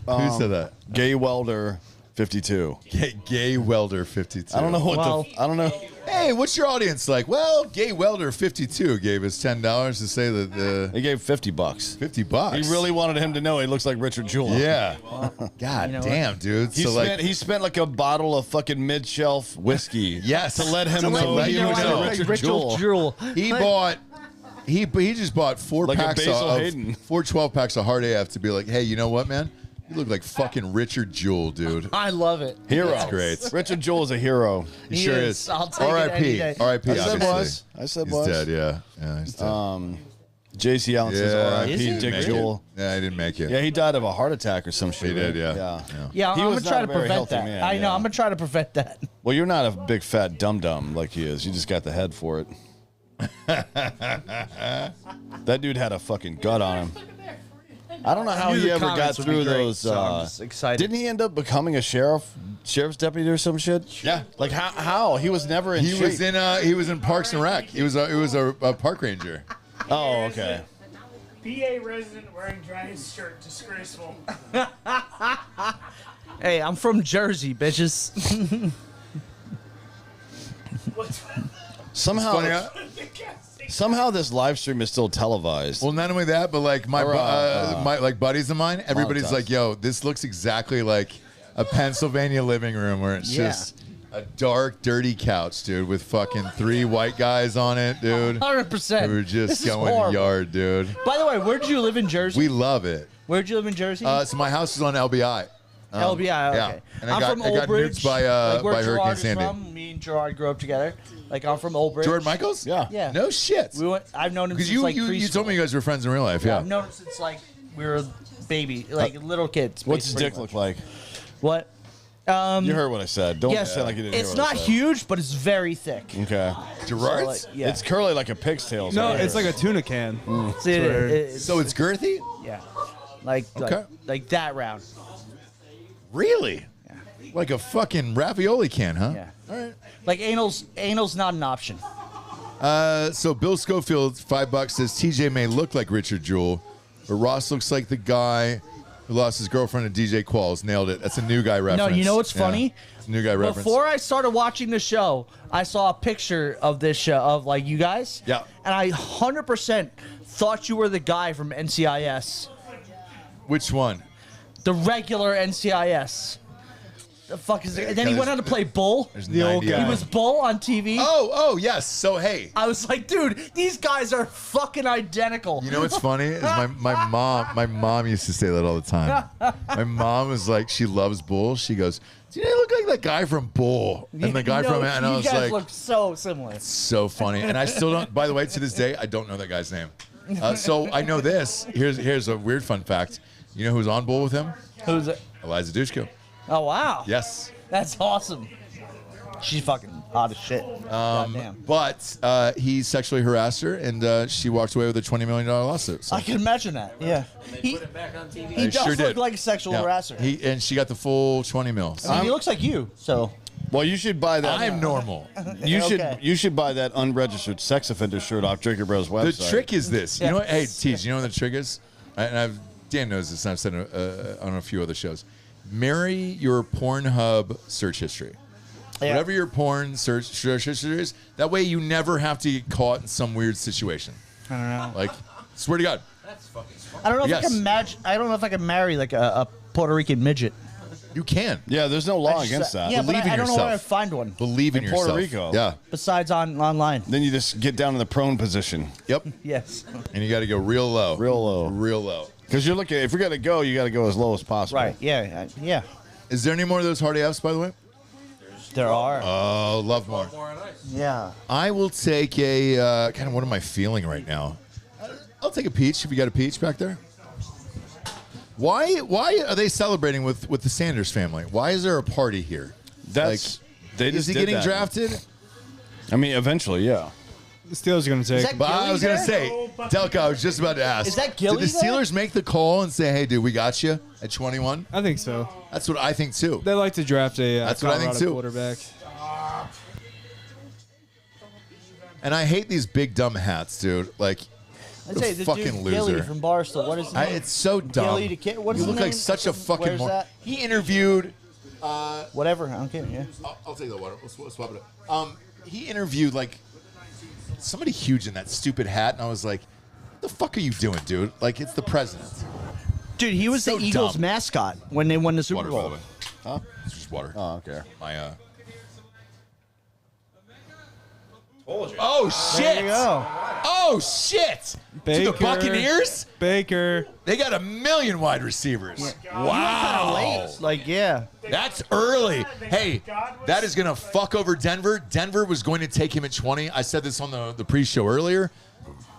Who said that? Gay Welder 52. Gay Welder 52. I don't know what Well- I don't know. Hey, what's your audience like? Well, Gay Welder 52 gave us $10 to say that They gave $50. $50. He really wanted him to know he looks like Richard Jewell. Yeah. God know damn, dude. He spent like a bottle of fucking mid-shelf whiskey. Yes. To let him To know let he you looks know. like Richard Jewell. Jewell. he bought. He just bought 4 Like a packs Basil of Hayden. 4 12-packs of Hard AF to be like, hey, you know what, man? You look like fucking Richard Jewell, dude. I love it. Hero. That's great. Richard Jewell is a hero. He He sure is. is. I'll take it any R.I.P. day. R.I.P. I said Obviously. was. I said He's was. dead. Yeah. Yeah. He's dead. J.C. Allen says Yeah, Is R.I.P. he? didn't Dick make Jewell. it. Yeah, he didn't make it. Yeah, he died of a heart attack or some shit. He did. right? Yeah. Yeah, He I'm was gonna try not to a very prevent healthy that. man, I know. yeah. I'm gonna try to prevent that. Well, you're not a big fat dum-dum like he is. You just got the head for it. That dude had a fucking gut on him. I don't know how knew he the ever got comments would be through great, those. so I'm just excited. Didn't he end up becoming a sheriff's deputy or some shit? Yeah. Like how? He was never in He shape. was in Parks and Rec. He was a park ranger. Oh, okay. PA resident wearing Giants shirt, disgraceful. Hey, I'm from Jersey, bitches. What's Somehow, Funny, huh? somehow this live stream is still televised. Well, not only that, but like my like buddies of mine, everybody's Monetize. like, "Yo, this looks exactly like a Pennsylvania living room where it's Yeah. just a dark, dirty couch, dude, with fucking 3 white guys on it, dude. 100%. We're This just is going horrible. yard, dude. By the way, where did you live in Jersey? We love it. Where'd you live in Jersey? So my house is on LBI. LBI, okay. yeah. And I I'm got- from I got Old Bridge, nuked by, like where by Gerard Hurricane is Sandy. from. Me and Gerard grew up together. Like I'm from Old Bridge. Jordan Michaels? Yeah. Yeah. No shit. I've known him Because since like you preschool. told me you guys were friends in real life. Yeah. I've known him since like we were baby, like little kids. What's his pretty dick much. look like? What? You heard what I said. Don't Yes, say like you didn't hear it's what I not said. huge, but it's very thick. Okay. Gerard's? So, like, yeah. It's curly like a pig's tail. No, right? it's like a tuna can. See, it's, So it's girthy? yeah, like Okay. like that round. Really? Like a fucking ravioli can, huh? Yeah. All right. Like anal's not an option. So Bill Schofield, $5 says TJ may look like Richard Jewell, but Ross looks like the guy who lost his girlfriend to DJ Qualls. Nailed it. That's a new guy reference. you know what's funny? It's a new guy reference. Before I started watching the show, I saw a picture of this show of like you guys. Yeah. And I 100% thought you were the guy from NCIS, Which one? the regular NCIS. The fuck is it? And then he went on to play Bull. The old guy. He was Bull on TV. Oh, yes. So, hey. I was like, dude, these guys are fucking identical. You know what's funny is my mom used to say that all the time. My mom was like, she loves Bull. She goes, "Do you look like that guy from Bull?" And the guy from, and I was you guys like, look so similar. so funny. And I still don't. By the way, to this day, I don't know that guy's name. So I know this. Here's a weird fun fact. You know who's on Bull with him? Who's it? Eliza Dushku. Oh wow. Yes. That's awesome. She's fucking hot as shit. Goddamn. But he sexually harassed her, and she walked away with a $20 million lawsuit. So. I can imagine that. Yeah. He Put it back on TV. He does sure look did. like a sexual harasser. And she got the full 20 mil. I mean, he looks like you. So. Well, you should buy that. I'm normal. You should buy that unregistered sex offender shirt off Drinker Bros website. The trick is this. You know what? Hey, Teej, you know what the trick is? And Dan knows this, and I've said it on a few other shows. Marry your Pornhub search history. Yeah. Whatever your porn search history is, that way you never have to get caught in some weird situation. I don't know. Like, swear to God. That's fucking smart. I don't know if I can I don't know if I can marry like a Puerto Rican midget. You can. Yeah, there's no law against that. Yeah, Believe but in I don't know yourself. where I find one. Believe in yourself. Puerto Rico. Yeah. Besides online. Then you just get down in the prone position. Yep. Yes. And you got to go real low. Real low. Real low. Because you're looking, if you're going to go, you got to go as low as possible. Right. Yeah. Yeah. Is there any more of those Hardy F's, by the way? There are. Oh, love more. Yeah. I will take a, kind of, what am I feeling right now? I'll take a peach if you got a peach back there. Why are they celebrating with the Sanders family? Why is there a party here? That's they is just he did getting that. drafted? I mean, eventually, yeah. The Steelers are going to Is take. that But I was Gilly going to there? say, Delco, I was just about to ask. Is that Gilly Did the there? Steelers make the call and say, "Hey, dude, we got you at 21"? I think so. That's what I think too. They like to draft a That's what I think, Colorado too. quarterback. And I hate these big dumb hats, dude. Like, I'd say the fucking dude loser. Gilly from Barstool. What is his name? It's so dumb. Gilly the kid. What's You his look name? like such a fucking Where's moron. that? He interviewed. Whatever. I don't care. Yeah. I'll take the water. We'll swap it up. He interviewed like somebody huge in that stupid hat, and I was like, "What the fuck are you doing, dude? Like, it's the president." Dude, he was So the Eagles dumb. mascot when they won the Super Water, by Bowl. the way. Huh? It's just water. Oh, okay. My Told you. Oh There shit! you go. Oh shit! To Baker. the Buccaneers, Baker. they got 1 million wide receivers. Wow! Late. Like, yeah. That's early. Hey, that is going to fuck over Denver. Denver was going to take him at 20. I said this on the pre-show earlier.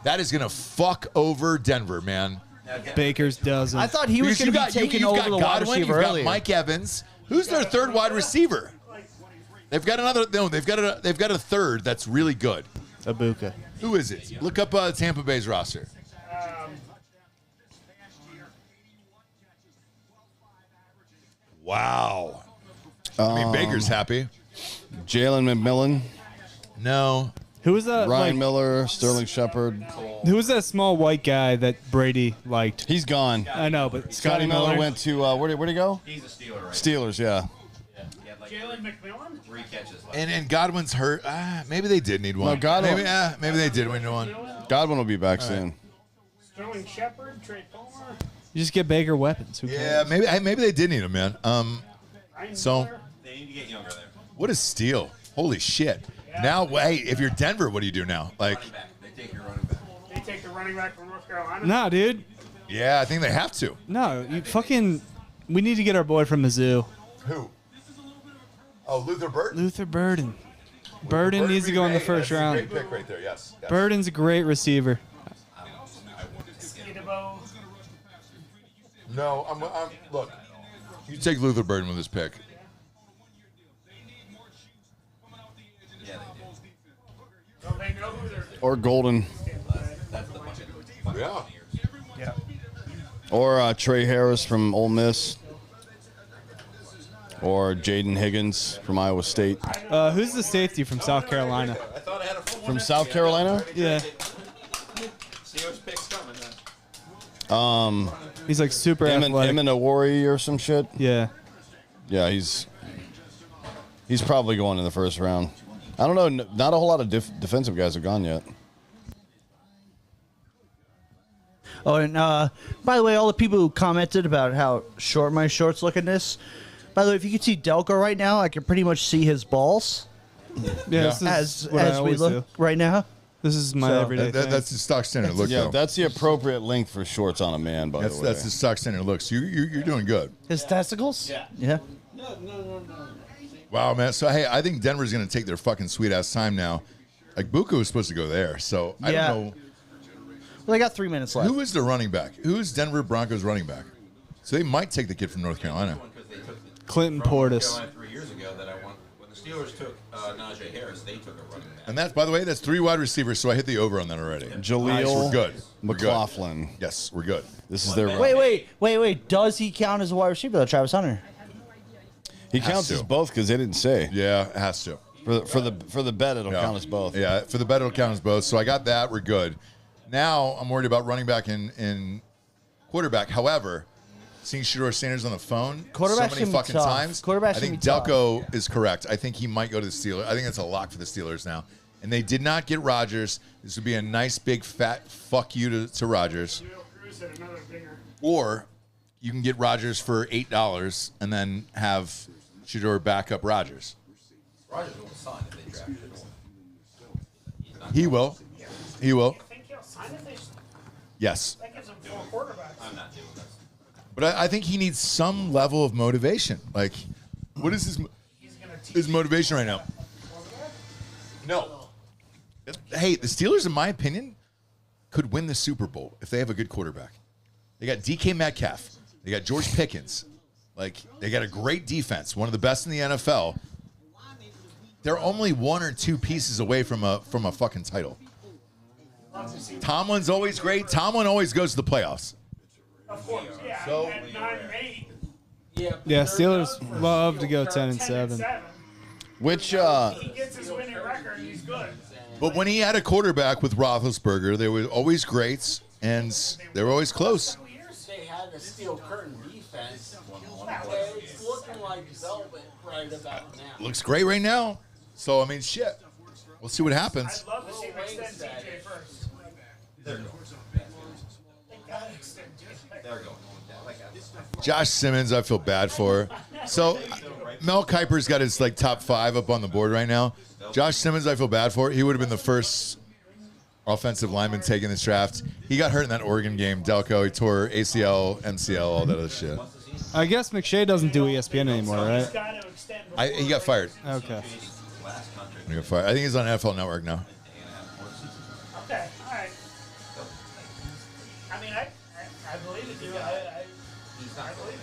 That is going to fuck over Denver, man. Baker's dozen. I thought he was Because going to be taking you've over got the wide Godwin, receiver you've got earlier. Mike Evans. Who's their third wide receiver? They've got another. No, they've got a third that's really good. Abuka. Who is it? Look up Tampa Bay's roster. Wow. I mean, Baker's happy. Jalen McMillan, No. Who was that? Ryan like, Miller, Sterling Shepard. who was that small white guy that Brady liked? He's gone. I know, but Scotty Miller went to where'd he go? He's a Steeler, right? Steelers, yeah. He had like Jalen McMillan? 3 catches left. And Godwin's hurt. Maybe they did need one. No, Godwin- Maybe they did need one. Godwin will be back soon. Sterling Shepard, Trey Palmer, You just get Baker weapons. Who Yeah, cares? maybe they did need him, man. Ryan So- Miller. They need to get younger there. What a steal! Holy shit! Now, hey, if you're Denver, what do you do now? Like, Running back. They take your running back. They take the running back from North Carolina. Nah, dude. yeah, I think they have to. No, you fucking. We need to get our boy from Mizzou, Who? Oh, Luther Burton. Luther Burden. Burden needs to go in the first round. Great pick right there. Yes. Burden's a great receiver. Skidabo. No, I'm look. You take Luther Burton with this pick. Yeah, they do. Well, they know who they're. Or Golden. That's the bucket. Yeah. Yeah. Or Trey Harris from Ole Miss. Or Jaden Higgins from Iowa State. Who's the safety from South Carolina? I thought I had a full From South Carolina? Yeah, Steelers pick's coming then. he's like super athletic. Awori or some shit. Yeah. Yeah, he's probably going in the first round. I don't know. Not a whole lot of defensive guys have gone yet. Oh, and by the way, all the people who commented about how short my shorts look in this, By the way, if you could see Delco right now, I can pretty much see his balls Yeah, this is what I as we always look do. right now. This is my So- everyday thing. That's the stock standard look, Yeah, though. that's the appropriate length for shorts on a man, by the way. That's the stock standard look. So you're doing good. His testicles? Yeah. No. Wow, man. So, hey, I think Denver's going to take their fucking sweet-ass time now. Like, Buka was supposed to go there, so I Yeah. don't know. Well, they got 3 minutes left. Who is the running back? Who is Denver Broncos running back? So they might take the kid from North Carolina. Because they took Clinton from North Portis. Carolina 3 years ago that I won. When the Steelers took Najee Harris, they took a running back. And that's, by the way, that's 3 wide receivers, so I hit the over on that already. Jaleel We're good. We're good. McLaughlin. Yes, we're good. This is their Wait. Does he count as a wide receiver, though, Travis Hunter? He Has counts to. as both because they didn't say. Yeah, it has to. For the bet, it'll Yeah. count as both. Yeah, for the bet, it'll count as both. So I got that. We're good. Now I'm worried about running back and quarterback. However, seeing Shedeur Sanders on the phone so Quarterback's many gonna be fucking tough. times, Quarterback's I think gonna be tough. Delco is correct. I think he might go to the Steelers. I think that's a lock for the Steelers now. And they did not get Rodgers. This would be a nice big fat fuck you to Rodgers. Cruz hit another dinger. Or you can get Rodgers for $8 and then have Shedeur back up Rodgers. Rodgers will sign if they draft Shedeur. He will. He will. You think he'll sign if they? Yes. That gives him 4 quarterbacks. I'm not doing this. But I think he needs some level of motivation. Like, what is his motivation right now? No. Hey, the Steelers, in my opinion, could win the Super Bowl if they have a good quarterback. They got DK Metcalf. They got George Pickens. Like, they got a great defense, one of the best in the NFL. They're only 1 or 2 pieces away from a fucking title. Tomlin's always great. Tomlin always goes to the playoffs. Of course, yeah. So- At 9-8. Yeah, Steelers love to go 10 and 7. Which He gets his winning record, he's good. But when he had a quarterback with Roethlisberger, they were always great, and they were always close. They had a steel curtain defense. It's looking like velvet right about now. Looks great right now. So, I mean, shit. We'll see what happens. I'd love to see him extend TJ first. They're going. They gotta extend TJ. They're going. Josh Simmons, I feel bad for. So, Mel Kiper's got his like top 5 up on the board right now. Josh Simmons, I feel bad for. He would have been the first offensive lineman taking this draft. He got hurt in that Oregon game. Delco, he tore ACL, MCL, all that other shit. I guess McShay doesn't do ESPN anymore, He's right? got to extend. He got fired. Okay. He got fired. I think he's on NFL Network now. Okay, all right. I mean, I believe it, dude. I believe it.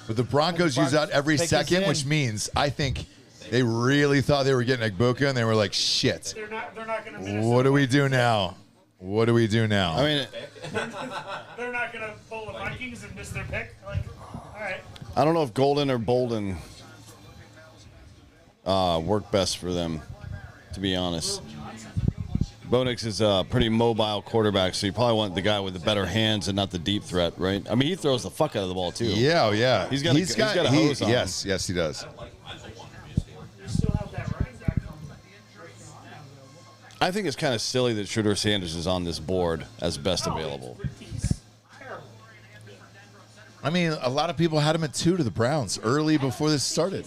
But the Broncos use out every Pick us second, in. which means I think they really thought they were getting Igbuka, and they were like, shit. They're not going to. What do we do now? What do we do now? I mean, They're not going to pull the Vikings and miss their pick. Like, all right. I don't know if Golden or Bolden work best for them, to be honest. Bonix is a pretty mobile quarterback, so you probably want the guy with the better hands and not the deep threat, right? I mean, he throws the fuck out of the ball, too. Yeah, yeah. He's got a hose on him. Yes, yes, he does. They still have that running back from I think it's kind of silly that Shedeur Sanders is on this board as best available. He's terrible. I mean, a lot of people had him at 2 to the Browns early before this started.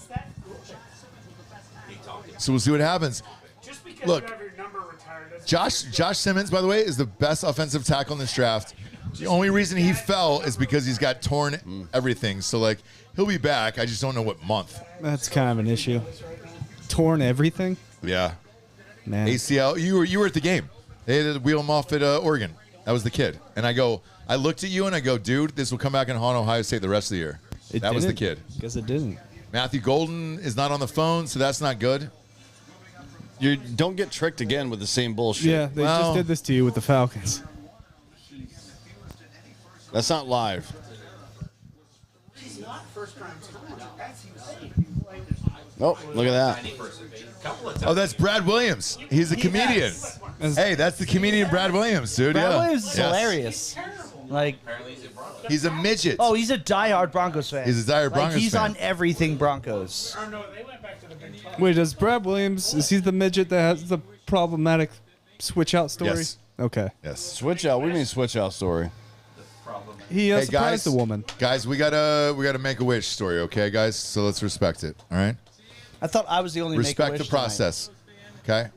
So we'll see what happens. Just because Look, you have your number retired doesn't Josh Simmons, by the way, is the best offensive tackle in this draft. The only reason he fell is because he's got torn everything. So, like, he'll be back. I just don't know what month. That's kind of an issue. Torn everything? Yeah. Man. ACL. You were at the game. They had to wheel him off at Oregon. That was the kid. And I looked at you and I go, dude, this will come back and haunt Ohio State the rest of the year. That was the kid. Guess it didn't. Matthew Golden is not on the phone, so that's not good. You don't get tricked again with the same bullshit. Yeah, they Well- just did this to you with the Falcons. That's not live. He's not first round talent. That's insane. Like, Oh, look at that. Oh, that's Brad Williams. He's a comedian. Hey, that's the comedian Brad Williams, dude. Brad yeah. Williams is Yes. hilarious. Like, He's a midget. oh, he's a diehard Broncos fan. He's a diehard Broncos He's fan. on everything Broncos. or no, they went back to the Big 12. Wait, does Brad Williams, is he the midget that has the problematic switch out story? Yes. Okay. Yes. Switch out. What do you mean switch out story? Problematic He surprised the woman. Guys, we gotta make a wish story, okay, guys? So let's respect it. All right. I thought I was the only Respect Make-A-Wish the process. Okay.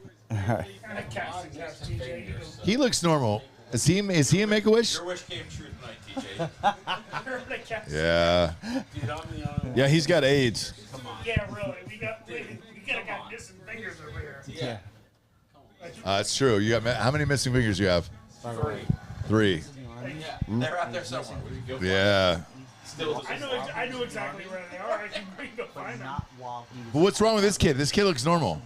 He looks normal. Is he a Make-A-Wish? Your wish came true tonight, TJ. Yeah. Yeah, he's got AIDS. Yeah, really. We got missing fingers over here. Yeah. It's true. You got how many missing fingers you have? 3. They're out there somewhere. We can go Yeah. I know exactly where they are. I can go find them. But what's wrong with this kid? This kid looks normal.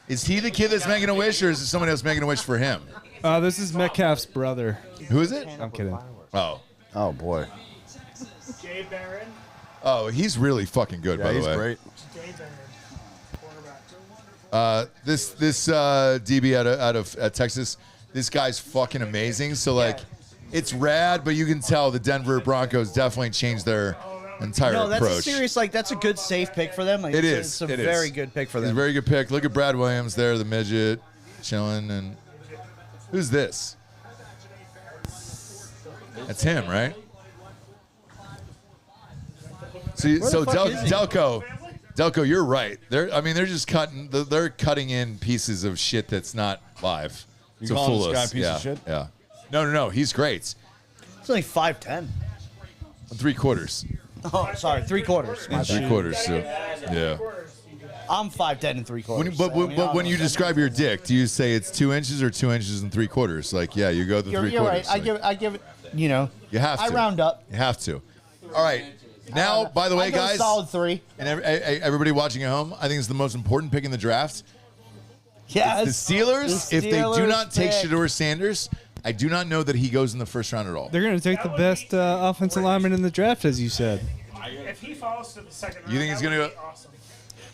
Is he the kid that's making a wish, or is it someone else making a wish for him? This is Metcalf's brother. Who is it? I'm kidding. Oh. Oh boy. Jay Barron. Oh, he's really fucking good, by the way. He's great. Jay Barron. Quarterback. This DB out of Texas, this guy's fucking amazing. So like, it's rad, but you can tell the Denver Broncos definitely changed their entire No, that's approach. a serious, like, that's a good safe pick for them. Like, It it's a very good pick for It's a them. very good pick. Look at Brad Williams there, the midget, chilling. And who's this? That's him, right? So Delco, you're right. They're just cutting. They're cutting in pieces of shit that's not live. You to calling fool this guy us. a piece Yeah, of shit? yeah. No. He's great. It's only 5'10". 3/4. Oh, sorry, 3/4. My bad. 3/4. So, yeah. I'm 5'10" and 3/4. But when you describe your dick, do you say it's 2 inches or 2 inches and 3/4? Like, yeah, you go the 3/4. You're right. Like, I give it. You know. you have to. I round up. You have to. All right. Now, by the way, I go guys, solid 3. and everybody watching at home, I think it's the most important pick in the draft. Yes. The Steelers, if they do Steelers not take pick. Shedeur Sanders, I do not know that he goes in the first round at all. They're going to take the best offensive lineman in the draft, as you said. If he falls to the second round, You think he's that gonna would go- be awesome.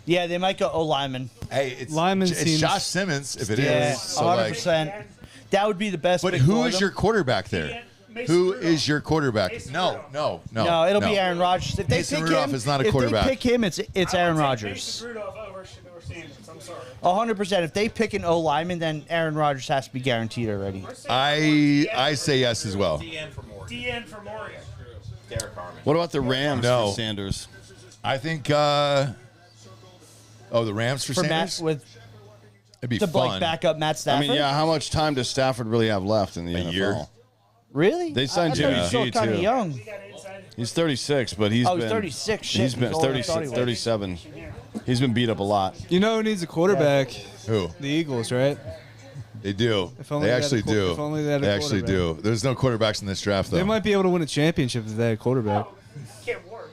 Yeah, they might go O lineman. Hey, it's Lyman it's seems- Josh Simmons if it is. Yeah, So like, 100%. That would be the best. but pick who for is them. your quarterback there? Mason Who Rudolph. is your quarterback? Mason No, Rudolph. no. No, it'll be Aaron Rodgers. If they Mason pick Rudolph him, is not a quarterback. If they pick him, it's I Aaron would take Rodgers. Mason Rudolph over Shedeur Sanders. I'm sorry. 100%. If they pick an O lineman, then Aaron Rodgers has to be guaranteed already. I say yes as well. DN for Morgan. DN for Morgan. Derek Harmon. What about the Rams No. for Sanders? I think. The Rams for For Sanders. Matt with It'd be to fun. like back up Matt I Stafford. mean, yeah. How much time does Stafford really have left in the NFL? year. Really? They signed I Jimmy thought he was still G, kind of too. young. He got inside. He's 36, but he's Oh, been he's 36. Shit, he's been he's older than I thought he 36, was. 37. He's been beat up a lot. You know who needs a quarterback? Who? The Eagles, right? They do. If only They they had a actually do. if only they had a actually do. There's no quarterbacks in this draft, though. They might be able to win a championship if they had a quarterback. Can't work.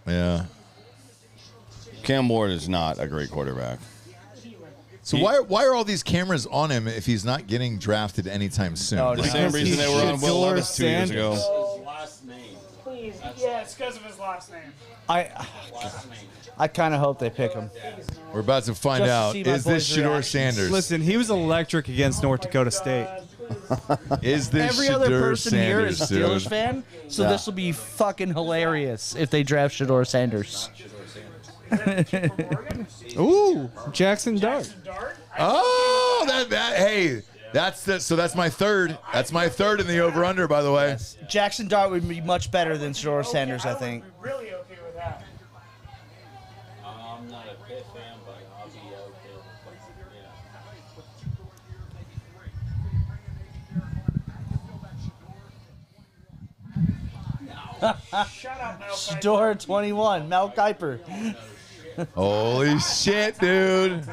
Yeah. Cam Ward is not a great quarterback. So why are all these cameras on him if he's not getting drafted anytime soon? No, The Like, same Because reason they were on Will Shedeur Levis 2 years ago. His last name. Please. Yeah, it's because of his last name. I kind of hope they pick him. we're about to find Just to out. see my Is this boy's Shedeur reactions. Sanders? Listen, he was electric against North Dakota State. Is this Every Shedeur other person here is a Sanders, Steelers dude? fan, so this will be fucking hilarious if they draft Shedeur Sanders. Ooh, Jackson Dart. Dart. Oh, hey, that's my third. That's my third in the over under, by the way. Jackson Dart would be much better than Shedeur Sanders, I think. Really okay with that. I'm not a Pitt fan, but I'll be okay with it. Shut up, Mel. Shedeur 21, Mel Kiper. Holy shit, dude.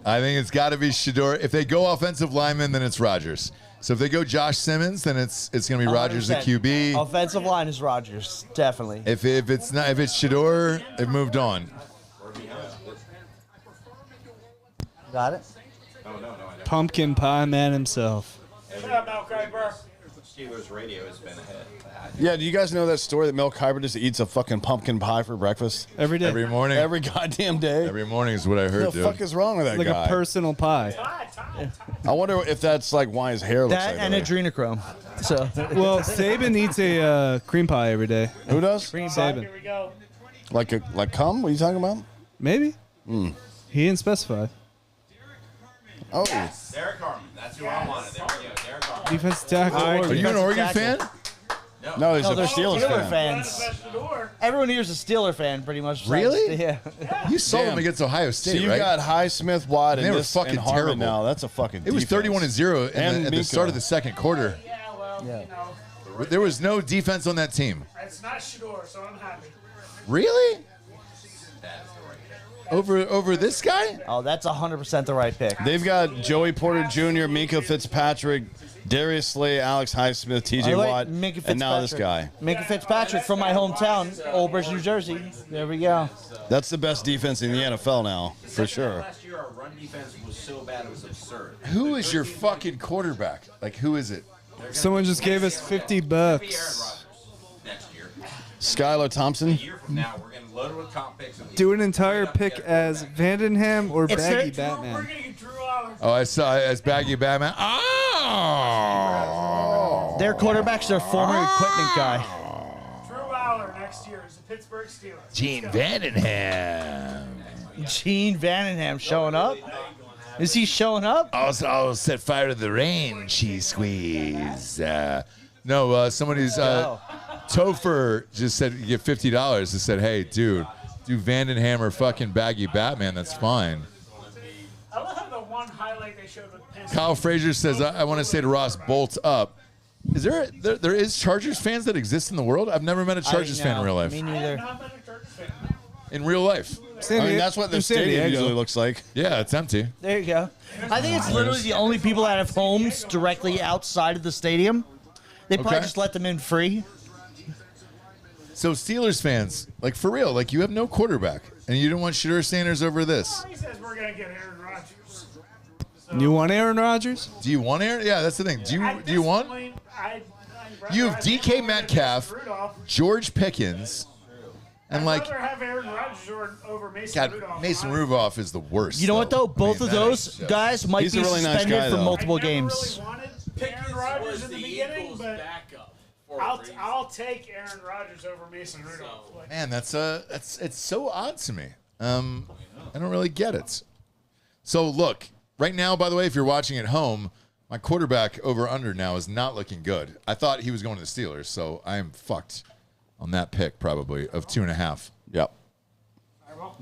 I think it's got to be Shedeur. If they go offensive lineman, then it's Rodgers. So if they go Josh Simmons, then it's going to be Rodgers at 100%. QB. Offensive line is Rodgers, definitely. If it's Shedeur, it moved on. Got it? Pumpkin pie man himself. Shut up, Mel Kiper. Steelers radio has been ahead. Yeah, do you guys know that story that Mel Kiper just eats a fucking pumpkin pie for breakfast? Every day. Every morning. Every goddamn day. Every morning is what I heard, What the dude. fuck is wrong with that like guy? a personal pie. I wonder if that's like why his hair looks That like and that. adrenochrome. So Well, Saban eats a cream pie every day. Who does? Saban. Here we go. Like cum? What are you talking about? Maybe. He didn't specify. Oh, Derek Harmon. That's who I wanted. There we go. Derek Harmon. Defensive tackle. All right, Are you an Oregon fan? No, he's No, a they're Steelers Steeler fan. fans. Shador. Everyone here's a Steeler fan, pretty much. Really? Yeah. You saw Damn. them against Ohio So State, you right? got Highsmith, Watt, They and were this fucking and Harmon terrible. now. That's a fucking It was defense. 31-0 at the Minka. start of the second quarter. Yeah, well, Yeah. you know, There was no defense on that team. it's not Shador, so I'm happy. Really? Over this guy? Oh, that's 100% the right pick. They've got Joey Porter Jr., Minka Fitzpatrick, Darius Slay, Alex Highsmith, By T.J. the way, Watt, Minka and now this guy. Minka Fitzpatrick from my hometown, Old Bridge, New Jersey. There we go. That's the best defense in the NFL now, for sure. Last year, our run defense was so bad it was absurd. Who is your fucking quarterback? Like, who is it? Someone just gave us $50. Aaron Rodgers next year. Skylar Thompson. A year from now, we're getting loaded with comp picks. And Do an entire pick as Vandenham or It's Baggy their- We're Batman. going to get Drew Aller. Oh, I saw it as Baggy Batman. Oh! Their quarterback's their former equipment guy. Drew Aller next year is the Pittsburgh Steelers. Gene Vandenham. Gene Vandenham showing up. Is he showing up? I'll set fire to the rain, cheese squeeze. Somebody's Topher just said you get $50. He said, hey, dude, do Vandenham or fucking Baggy Batman. That's fine. I love how the one highlight they showed with Penn State. Kyle Frazier says, I want to say to Ross, bolt up. Is there is Chargers fans that exist in the world? I've never met a Chargers fan in real life. Me I neither. have not been a Chargers fan. In real life. I mean, that's what the San stadium Diego. usually looks like. Yeah, it's empty. There you go. I think it's literally the only people that have homes directly outside of the stadium. They probably Okay. just let them in free. So Steelers fans, like for real, like you have no quarterback, and you don't want Shedeur Sanders over this. He says we're going to get Aaron Rodgers. You want Aaron Rodgers? Do you want Aaron? Yeah, that's the thing. Do you want? You have DK Metcalf, George Pickens, and I'd like rather have Aaron Rodgers over Mason God, Rudolph. Mason Rudolph is the worst. You know what though? I Both mean, of that those is just- guys might He's be a really nice suspended guy, for though. multiple I never games. really wanted Pickens Aaron Rodgers was in the the beginning, Eagles' but backup for a reason. I'll take Aaron Rodgers over Mason Rudolph. Like, Man, it's so odd to me. I don't really get it. So look, right now, by the way, if you're watching at home, my quarterback over under now is not looking good. I thought he was going to the Steelers, so I am fucked on that pick probably of 2.5. Yep. Fireball.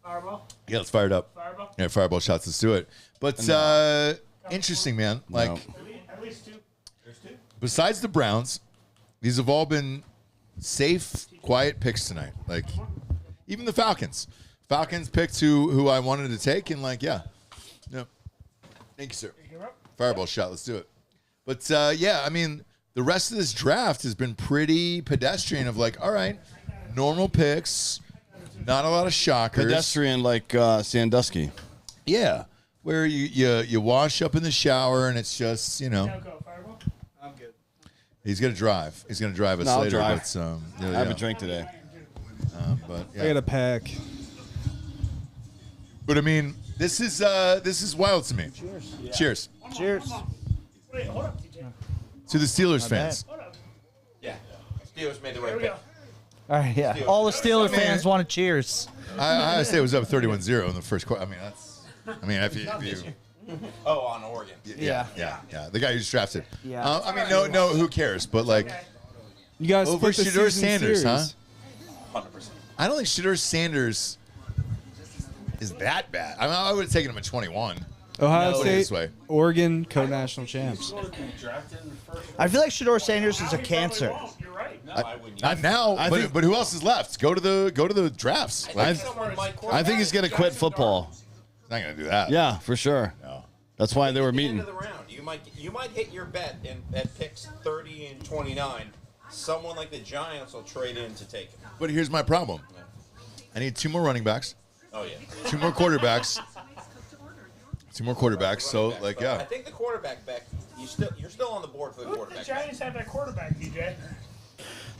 Fireball. Yeah, let's fire it up. Fireball. Yeah, fireball shots. Let's do it. But interesting, man. Like At least two. There's two. besides the Browns, these have all been safe, quiet picks tonight. Like even the Falcons. Falcons picked who I wanted to take, and like, yeah. No. Thank you, sir. Fireball shot. Let's do it. But yeah, I mean, the rest of this draft has been pretty pedestrian. Of like, all right, normal picks, not a lot of shockers. Pedestrian like Sandusky. Yeah, where you wash up in the shower and it's just Go, Fireball. I'm good. he's gonna drive. He's gonna drive us No, I'll later. drive. But, I have a drink today. But I got a pack. But I mean, this is wild to me. Cheers. Cheers. Wait, hold up, TJ. To the Steelers fans. Hold up. Yeah. Steelers made the Here right we pick. go. All right, yeah. All the Steeler fans want to cheers. I say it was up 31-0 in the first quarter. I mean, that's. I mean, if you Oh, on Oregon. Yeah. the guy who just drafted. Yeah. I mean, no, who cares? But like, You guys over split the Shedeur season Sanders, series. huh? 100%. I don't think Shedeur Sanders is that bad. I mean, I would have taken him at 21. Ohio Put it State, this way. Oregon, co-national champs. I feel like Shedeur Sanders is a cancer. You're right. No, I wouldn't. Not now, I but, think- but who else is left? Go to the drafts. Like, he's I think he's gonna quit football. not gonna do that. Yeah, for sure. No. That's why they were At the end meeting. of the round, you might hit your bet at picks 30 and 29. Someone like the Giants will trade in to take him. But here's my problem. I need 2 more running backs, Oh yeah. 2 more quarterbacks, 2 more quarterbacks. So like, But I yeah. think the quarterback back. You're still on the board for the Who the quarterback. Giants have that quarterback, DJ?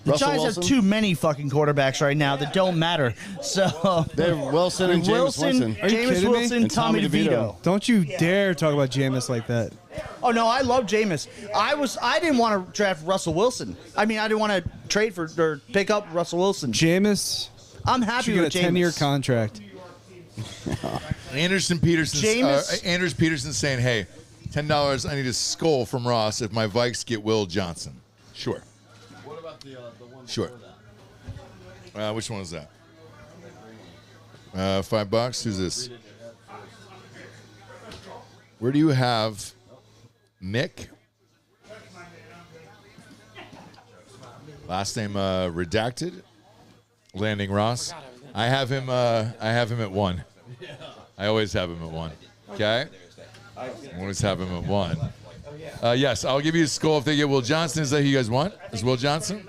The Russell Giants Wilson? have too many fucking quarterbacks right now that don't matter. So They have Wilson and Jameis Wilson, Winston. Are you Jameis kidding me? Wilson, And Tommy Tommy DeVito. DeVito. Don't you dare talk about Jameis like that. Oh no, I love Jameis. I didn't want to draft Russell Wilson. I mean, I didn't want to trade for or pick up Russell Wilson. Jameis I'm happy should get a with Jameis. 10-year contract. Anders Peterson saying, hey, $10. I need a skull from Ross if my Vikes get Will Johnson. Sure. What about the one Sure. before that? Which one is that? $5. Who's this? Where do you have Mick? Last name redacted. Landing Ross. I have him at 1. I always have him at 1. Okay. I always have him at 1. Yes, I'll give you a skull if they get Will Johnson. Is that who you guys want? Is Will Johnson?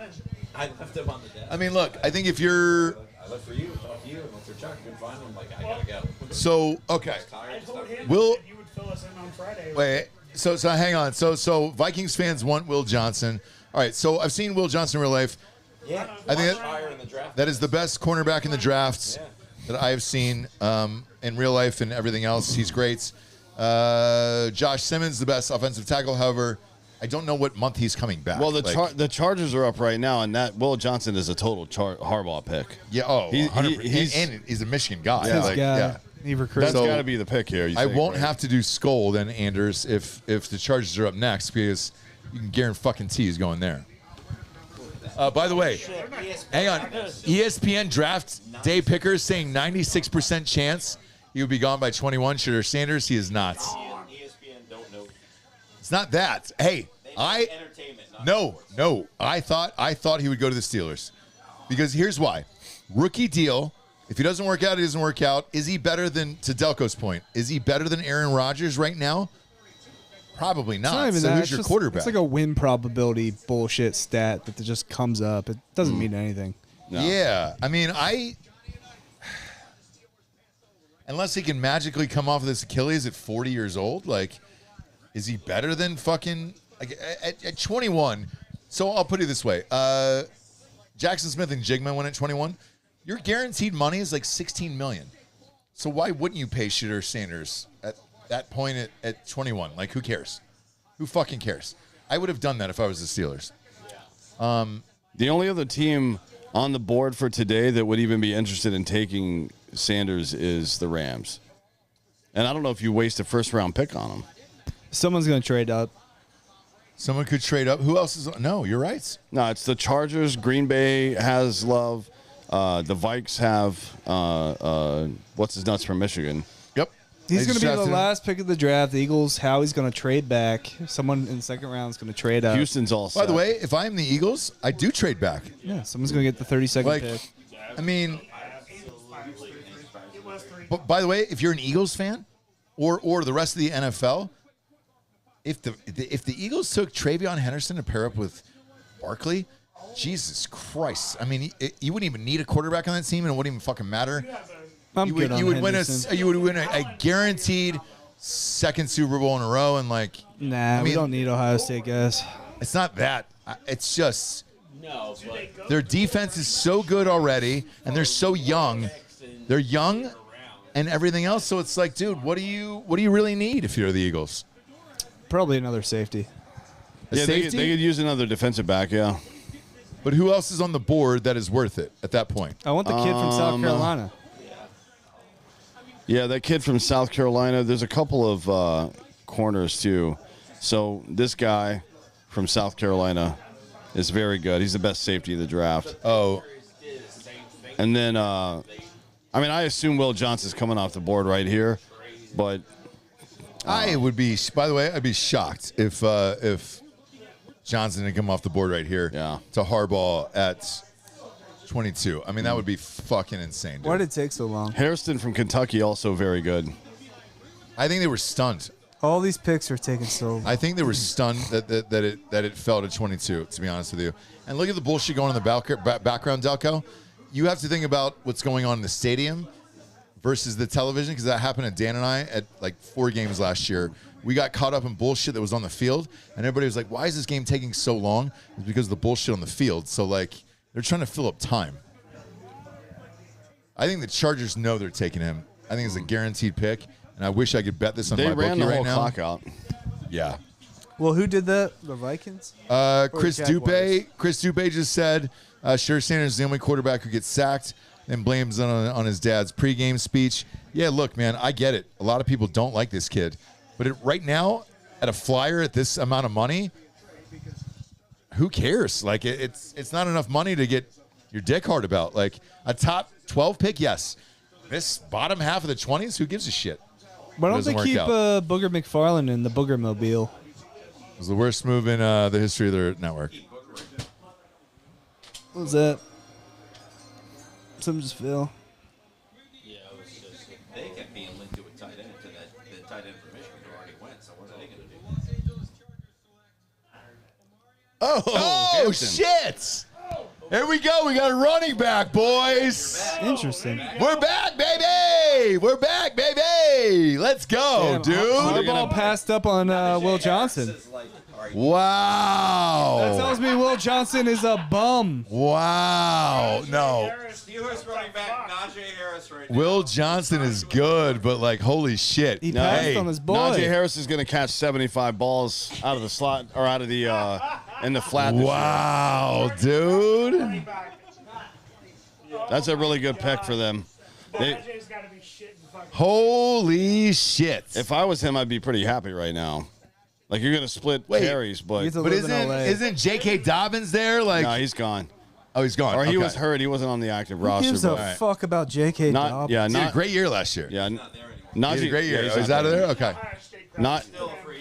I left him on the desk. I mean, look. I think if you're I left for you. Fuck you. And Mr. Chuck can find him. Like I gotta go. so okay. I told him Will- that you would fill us in on Friday. Wait. So hang on. So Vikings fans want Will Johnson. All right. So I've seen Will Johnson in real life. Yeah. I think higher in the draft. that is the best cornerback in the drafts that I have seen in real life and everything else. He's great. Josh Simmons, the best offensive tackle. However, I don't know what month he's coming back. Well, the Chargers are up right now, and that Will Johnson is a total Harbaugh pick. Yeah. Oh, He- 100%. And he's a Michigan guy. His Like, guy. yeah. He recruits. That's So- got to be the pick here. You I think, won't right? have to do skull then, Anders, if the Chargers are up next, because you can guarantee he's going there. By the way, hang on. ESPN draft day pickers saying 96% chance he would be gone by 21. Shooter Sanders, he is not. ESPN don't know. It's not that. Hey, Entertainment. Not no. I thought he would go to the Steelers, because here's why: rookie deal. If he doesn't work out, he doesn't work out. Is he better than, to Delco's point, is he better than Aaron Rodgers right now? Probably It's not. not even So that. who's It's your just- quarterback? It's like a win probability bullshit stat that just comes up. It doesn't mean anything. No. Yeah, I mean, unless he can magically come off of this Achilles at 40 years old, like, is he better than fucking like, at 21? So I'll put it this way: Jackson Smith and Jigman went at 21. Your guaranteed money is like $16 million. So why wouldn't you pay Shooter Sanders at that point at 21? Like, who cares? Who fucking cares? I would have done that if I was the Steelers. The only other team on the board for today that would even be interested in taking Sanders is the Rams. And I don't know if you waste a first-round pick on him. Someone's going to trade up. Someone could trade up. Who else is? No, you're right. No, it's the Chargers. Green Bay has Love. The Vikes have what's his nuts from Michigan. Yep. He's going to be the drafted him. last pick of the draft. The Eagles, Howie's going to trade back. Someone in the second round is going to trade up. Houston's all set. By the way, if I'm the Eagles, I do trade back. Yeah, someone's going to get the 32nd Like, pick. I mean, It was 3. but by the way, if you're an Eagles fan, or the rest of the NFL, if the Eagles took Travion Henderson to pair up with Barkley, Jesus Christ! I mean, you wouldn't even need a quarterback on that team, and it wouldn't even fucking matter. I'm You good would on you would win Henderson. you would win a guaranteed second Super Bowl in a row, and like, Nah, I we mean, don't need Ohio State guys. it's not that. It's just No, but their defense is so good already, and they're so young. They're young, and everything else. So it's like, dude, what do you really need if you're the Eagles? Probably another safety. A yeah, safety? they could use another defensive back, yeah. But who else is on the board that is worth it at that point? I want the kid from South Carolina. Yeah, that kid from South Carolina. There's a couple of corners, too. So this guy from South Carolina is very good. He's the best safety of the draft. Oh, And then, I mean, I assume Will Johnson's coming off the board right here. But I would be. By the way, I'd be shocked if Johnson didn't come off the board right here. Yeah. To Harbaugh at 22. I mean, that would be fucking insane, dude. Why did it take so long? Harrison from Kentucky, also very good. I think they were stunned. All these picks are taking so long. I think they were stunned that it fell to 22, to be honest with you. And look at the bullshit going on in the background, Delco. You have to think about what's going on in the stadium versus the television, because that happened to Dan and I at like 4 games last year. We got caught up in bullshit that was on the field, and everybody was like, why is this game taking so long? It's because of the bullshit on the field. So, like, they're trying to fill up time. I think the Chargers know they're taking him. I think it's a guaranteed pick, and I wish I could bet this on They my ran bookie the right whole now. clock out. Yeah. Well, who did that? The Vikings? Chris Jaguars? Dupé just said, sure, Sanders is the only quarterback who gets sacked, and blames it on his dad's pregame speech. Yeah, look, man, I get it. A lot of people don't like this kid. But right now, at a flyer at this amount of money, who cares? Like it's not enough money to get your dick hard about. Like a top 12 pick, yes. This bottom half of the 20s, who gives a shit? Why don't they keep Booger McFarland in the Booger Mobile? It was the worst move in the history of their network. What was that? Something just fell. Yeah, it was just they kept being linked to a tight end to the tight end for Michigan who already went. So what are they going to do? Oh shit! Here we go. We got a running back, boys. Interesting. We're back, baby. We're back, baby. Let's go, dude. Harbaugh passed up on Will Johnson. Wow. That tells me Will Johnson is a bum. Wow. No. Steelers running back Najee Harris right now. Will Johnson is good, but like, holy shit. He passed on his boy. Najee Harris is going to catch 75 balls out of the slot or out of the in the flat. Wow, dude. That's a really good pick for them. Holy shit. If I was him, I'd be pretty happy right now. Like, you're going to split carries, but isn't J.K. Dobbins there? Like, no, he's gone. Oh, he's gone. Or he was hurt. He wasn't on the active roster. Who gives a fuck about J.K. Dobbins? Yeah, he had a great year last year. Yeah, Najee, he had a great year. He's out of there? Okay.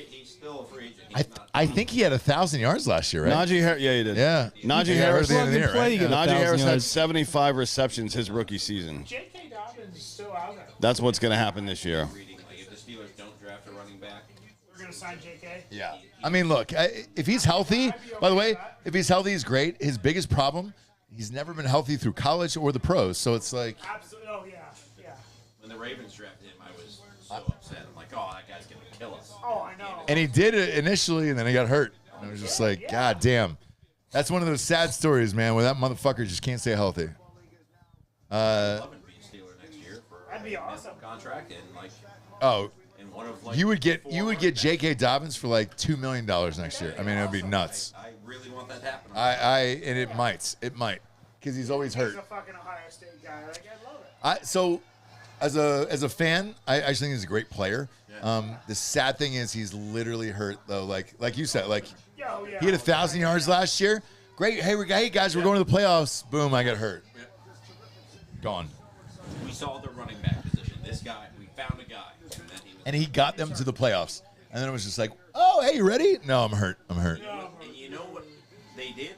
He's still a free agent. I think he had 1,000 yards last year, right? Najee Harris, yeah, he did. Yeah. Najee Harris, Najee Harris had 75 receptions his rookie season. J.K. Dobbins is still out there. That's what's going to happen this year. If the Steelers don't draft a running back, we're going to sign J.K. Yeah. I mean, look, if he's healthy, by the way, if he's healthy, he's great. His biggest problem, he's never been healthy through college or the pros. So it's like. Absolutely. Oh, yeah. When the Ravens drafted him, I was so upset. I'm like, oh, that guy's going to kill us. Oh, I know. And he did it initially, and then he got hurt. And it was just like, God damn. That's one of those sad stories, man, where that motherfucker just can't stay healthy. I'd love to be a Steeler next year for That'd be awesome. Contract and like. Oh. One of, like, you would get J.K. Dobbins for like $2 million next year. I mean, it would be nuts. I really want that to happen. And it might, because he's always hurt. He's a fucking Ohio State guy. Like, I love it. So, as a fan, I actually think he's a great player. The sad thing is he's literally hurt though. Like you said, like he had 1,000 yards last year. Great. Hey guys, we're going to the playoffs. Boom, I got hurt. Gone. We saw the running back position. This guy, we found a guy. And he got them to the playoffs. And then it was just like, oh, hey, you ready? No, I'm hurt. And you know what they did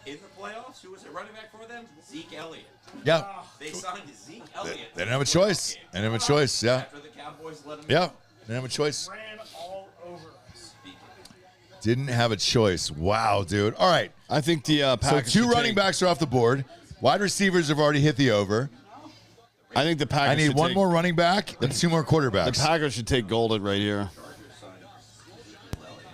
in the playoffs? Who was a running back for them? Zeke Elliott. Yeah. They signed Zeke Elliott. They didn't have a choice. Yeah. After the Cowboys let him yeah. Didn't have a choice. Ran all over us. Didn't have a choice. Wow, dude. All right. I think the Packers. So 2 running backs are off the board. Wide receivers have already hit the over. I think the Packers. I need one more running back and 2 more quarterbacks. The Packers should take Golden right here.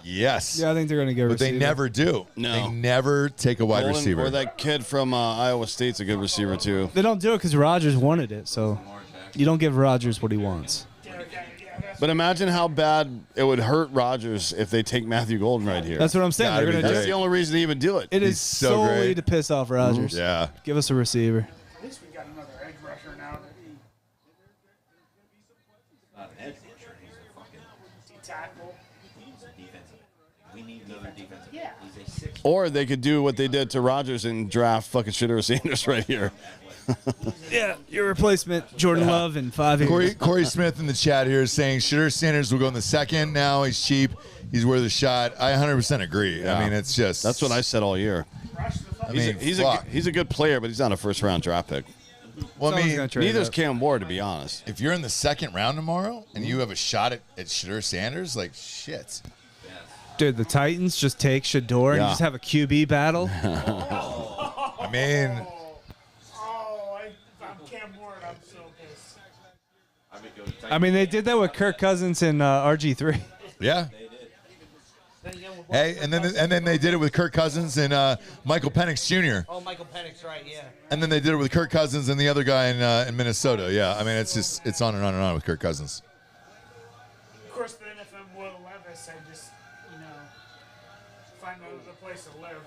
Yes. Yeah, I think they're going to get a receiver. But they never do. No. They never take a wide receiver. Or that kid from Iowa State's a good receiver, too. They don't do it because Rodgers wanted it, so you don't give Rodgers what he wants. But imagine how bad it would hurt Rodgers if they take Matthew Golden right here. That's what I'm saying. That's the only reason to even do it. It is so solely great. to piss off Rodgers. Yeah. Give us a receiver. At least we got another edge rusher now. Not an edge rusher. He's a fucking D-tackle. He's a defensive end. We need another defensive Yeah. end. He's a 6. Or they could do what they did to Rodgers and draft fucking Shitter Sanders right here. Yeah, your replacement, Jordan Love, in 5 years. Corey Smith in the chat here is saying Shitter Sanders will go in the second. Now he's cheap. He's worth a shot. I 100% agree. Yeah. I mean, it's just. That's what I said all year. I mean, he's a good player, but he's not a first-round draft pick. Well, I mean, neither's Cam Ward, to be honest. If you're in the second round tomorrow and you have a shot at Shitter Sanders, like, shit. Dude, the Titans just take Shador and just have a QB battle. I mean. I'm Cam Ward. I'm so pissed. I mean, they did that with Kirk Cousins and RG3. Yeah. Hey, and then they did it with Kirk Cousins and Michael Penix Jr. Oh, Michael Penix, right? Yeah. And then they did it with Kirk Cousins and the other guy in Minnesota. Yeah, I mean it's on and on and on with Kirk Cousins. Of course, then if I'm Will Levis, I just find another place to live.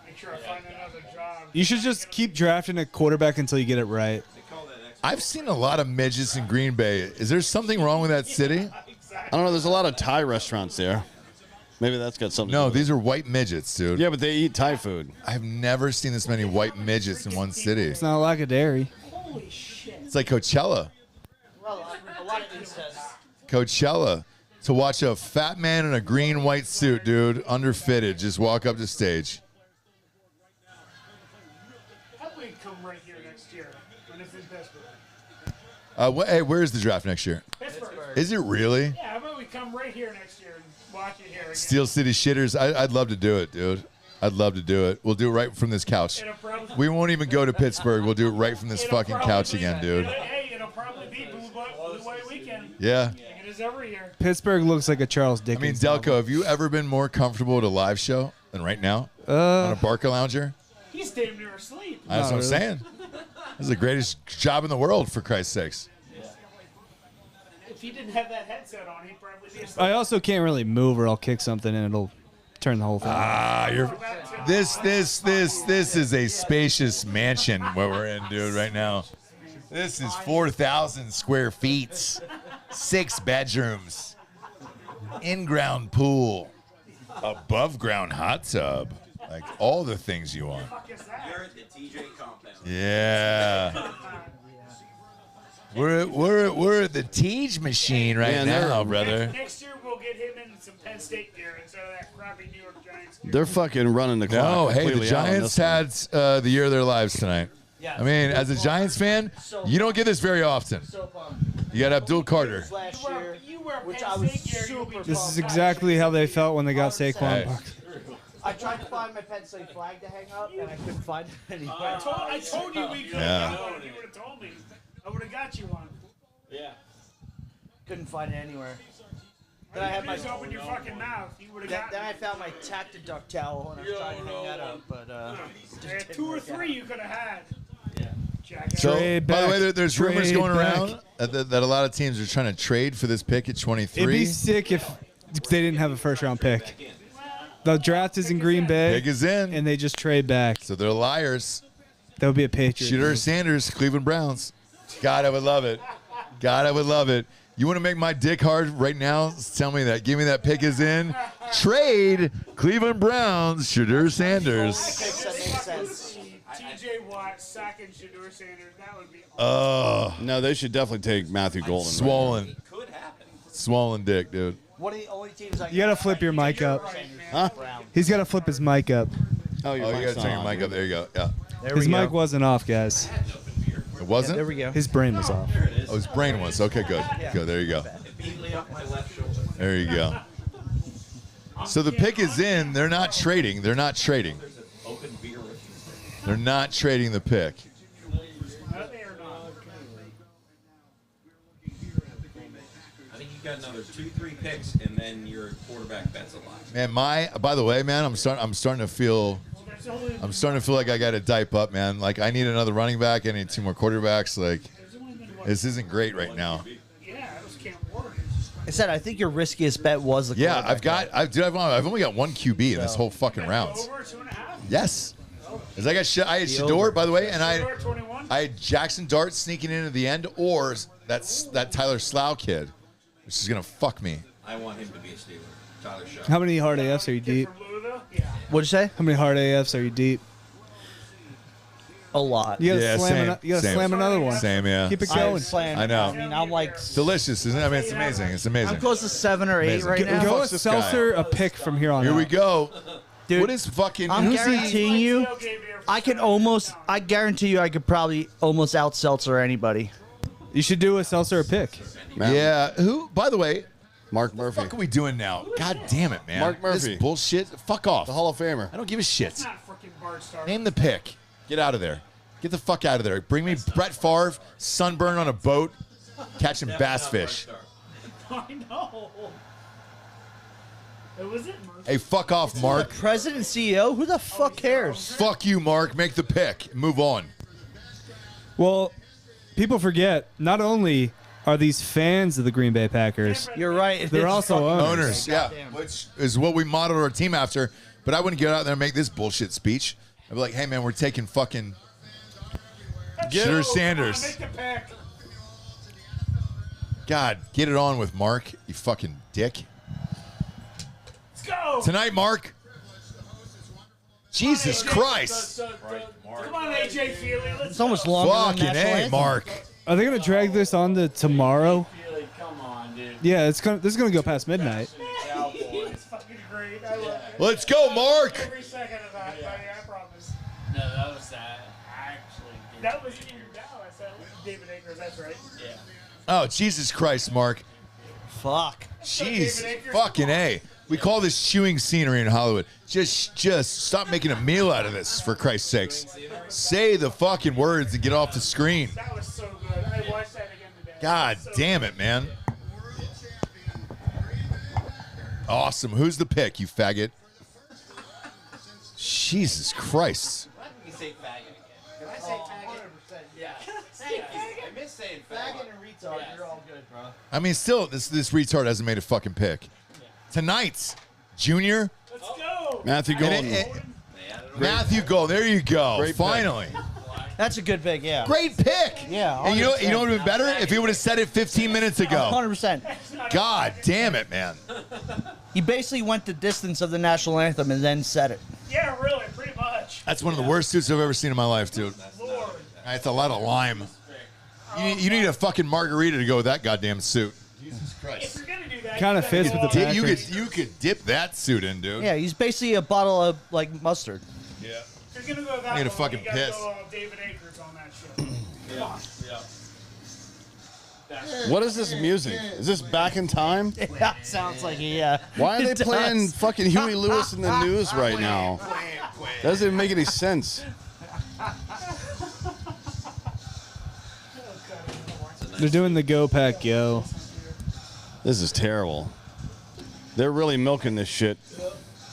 Make sure I find another job. You should just keep drafting a quarterback until you get it right. I've seen a lot of midgets in Green Bay. Is there something wrong with that city? Exactly. I don't know. There's a lot of Thai restaurants there. Maybe that's got something. No, to do with these are white midgets, dude. Yeah, but they eat Thai food. I've never seen this many white midgets in one city. It's not like a dairy. Holy shit. It's like Coachella. Well, a lot of incest. Coachella. To watch a fat man in a green white suit, dude, underfitted, just walk up to stage. How about we come right here next year when it's in Pittsburgh? Hey, where is the draft next year? Pittsburgh. Is it really? Yeah, how about we come right here next year and watch it here again? Steel City Shitters. I'd love to do it, dude. I'd love to do it. We'll do it right from this couch. We won't even go to Pittsburgh. We'll do it right from this fucking couch again, dude. Hey, it'll probably be Blue White Weekend. Yeah. Like it is every year. Pittsburgh looks like a Charles I Dickens. mean, Delco, have you ever been more comfortable at a live show than right now on a Barca Lounger? He's damn near asleep. That's what I'm saying. This is the greatest job in the world, for Christ's sakes. If he didn't have that headset on, he'd probably be asleep. I also can't really move or I'll kick something and it'll turn the whole thing. This is a spacious mansion where we're in, dude, right now. This is 4,000 square feet, 6 bedrooms, in-ground pool, above-ground hot tub, like all the things you want. You're at the TJ compound. Yeah. We're at the Teej machine right now, brother. Next year we'll get him in some Penn State gear instead of that crappy New York Giants gear. They're fucking running the clock. No, hey, the completely out on Giants this one. had the year of their lives tonight. I mean, as a Giants fan, you don't get this very often. You got Abdul Carter. Last year, You wear which Penn I was State gear, you'll be super This pumped. is exactly how they felt when they got Saquon. Hey. I tried to find my Penn State flag to hang up, and I couldn't find it anywhere. I told you we could Yeah. have got one. You would have told me. I would have got you one. Yeah. Couldn't find it anywhere. Then I had my. Just open your fucking mouth. You would have got Then I found my tactic duck towel, and I was trying to hang that up, but me. 2 or 3 you could have had. Jackass. So, Trade by the back. way, there's rumors Trade going back. around that a lot of teams are trying to trade for this pick at 23. It'd be sick if they didn't have a first-round pick. The draft is in Green Bay, Pick is in. and they just trade back. So they're liars. That would be a Patriot. Shooter Sanders, Cleveland Browns. God, I would love it. God, I would love it. You want to make my dick hard right now? Tell me that. Give me that pick is in. Trade Cleveland Browns, Shooter Sanders. that makes sense. TJ Watt, sacking Shedeur Sanders. That would be No, they should definitely take Matthew Golden. right Swollen. Could happen. Swollen dick, dude. One of the only teams I You gotta flip your mic up. Huh? He's gotta flip his mic up. now. Oh, your Oh, you mic's got to turn not your on. mic up. There you go. Yeah. There His we mic go. wasn't off, guys. It wasn't? There we go. His brain was off. Oh, his brain was. Okay, good. Good. There you go. There you go. So the pick is in. They're not trading. They're not trading. Open beer with you. They're not trading the pick. No, they are not. I think you've got another 2-3 picks, and then your quarterback bet's alive. Man, by the way, man, I'm starting to feel There's only, like I got to dipe up, man. Like I need another running back. I need 2 more quarterbacks. Like there's only been what? this isn't great right now. Yeah, those can't work. I said I think your riskiest bet was the Yeah, quarterback. I've only got 1 QB in this whole fucking rounds. Over 2.5. Yes. As I had Shador, by the way, and I Shedeur 21. had Jackson Dart sneaking in at the end, or that Tyler Slough kid, which is gonna fuck me. I want him to be a Steeler. Tyler Shaw. How many hard AFs are you deep? From Louisville? Yeah. What'd you say? How many hard AFs are you deep? A lot. You gotta Yeah, slam. same, You gotta same. slam another one. Same, yeah. Keep it I going. slammed- I know. I mean, I'm like, Delicious, isn't it? I mean, it's amazing. It's amazing. I'm close to 7 or 8 Amazing. right Go- now. Go a Fuck's this guy? seltzer, a pick from here on Here out. we go. Dude, What is fucking? I'm who's the- guaranteeing you, I guarantee you I could probably almost out-seltzer anybody. You should do a seltzer, a pick. Yeah. Who? By the way, Mark what Murphy, the fuck are we doing now? God damn it, man. Mark Murphy. This bullshit. Fuck off. the Hall of Famer. I don't give a shit. It's not freaking Bart Starr. Name the pick. Get out of there. Get the fuck out of there. Bring me Brett Favre, sunburn on a boat, catching bass fish. I know. It was it, Murphy. Hey, fuck off, Mark. President and CEO? Who the fuck cares? Fuck you, Mark. Make the pick. Move on. Well, people forget, not only are these fans of the Green Bay Packers, You're right. they're also owners. Owners, yeah, which is what we modeled our team after. But I wouldn't get out there and make this bullshit speech. I'd be like, hey, man, we're taking fucking Shedeur Sanders. Make the pick. God, get it on with Mark, you fucking dick. Let's go. Tonight, Mark. Jesus Christ. Come on, AJ Feely. Let's It's almost go. longer than Fucking national A, anthem. Mark. Are they gonna drag this on to tomorrow? Feely, come on, dude. Yeah, this is gonna go past midnight. It's fucking great. I love it. Let's go, Mark. Every second of that, buddy, I promise. No, that was that. Actually, did. That was in Dallas. That was David Akers. That's right. Yeah. Oh, Jesus Christ, Mark. Fuck. Jeez, David Akers. fucking A. We call this chewing scenery in Hollywood. Just stop making a meal out of this, for Christ's sakes. Say the fucking words and get off the screen. That was so good. I watched that again today. God damn it, man. Awesome. Who's the pick, you faggot? Jesus Christ. You say faggot again. Can I say faggot? Yeah. I miss saying faggot. and retard, you're all good, bro. I mean, still, this retard hasn't made a fucking pick. Tonight's Junior. Let's go. Matthew Golden. Matthew Gold. There you go. Great pick. Finally. That's a good pick, yeah. Great pick. Yeah, And you know what would have been better? If he would have said it 15 minutes ago. 100%. God damn it, man. He basically went the distance of the national anthem and then said it. Yeah, really, pretty much. That's one of the worst suits I've ever seen in my life, dude. Lord. It's a lot of lime. You need a fucking margarita to go with that goddamn suit. Jesus If Christ. you're gonna do that, Kinda you gotta fits go with the all- pack. You could dip that suit in, dude. Yeah, he's basically a bottle of, like, mustard. Yeah. If you're gonna go that I need a one, fucking you gotta piss. go David Akers on that shit. Come on. What is this music? Is this back in time? Yeah, sounds like he, yeah. Why are they It does. playing fucking Huey Lewis in the news right now? Doesn't even make any sense. They're doing the Go Pack Yo. This is terrible. They're really milking this shit.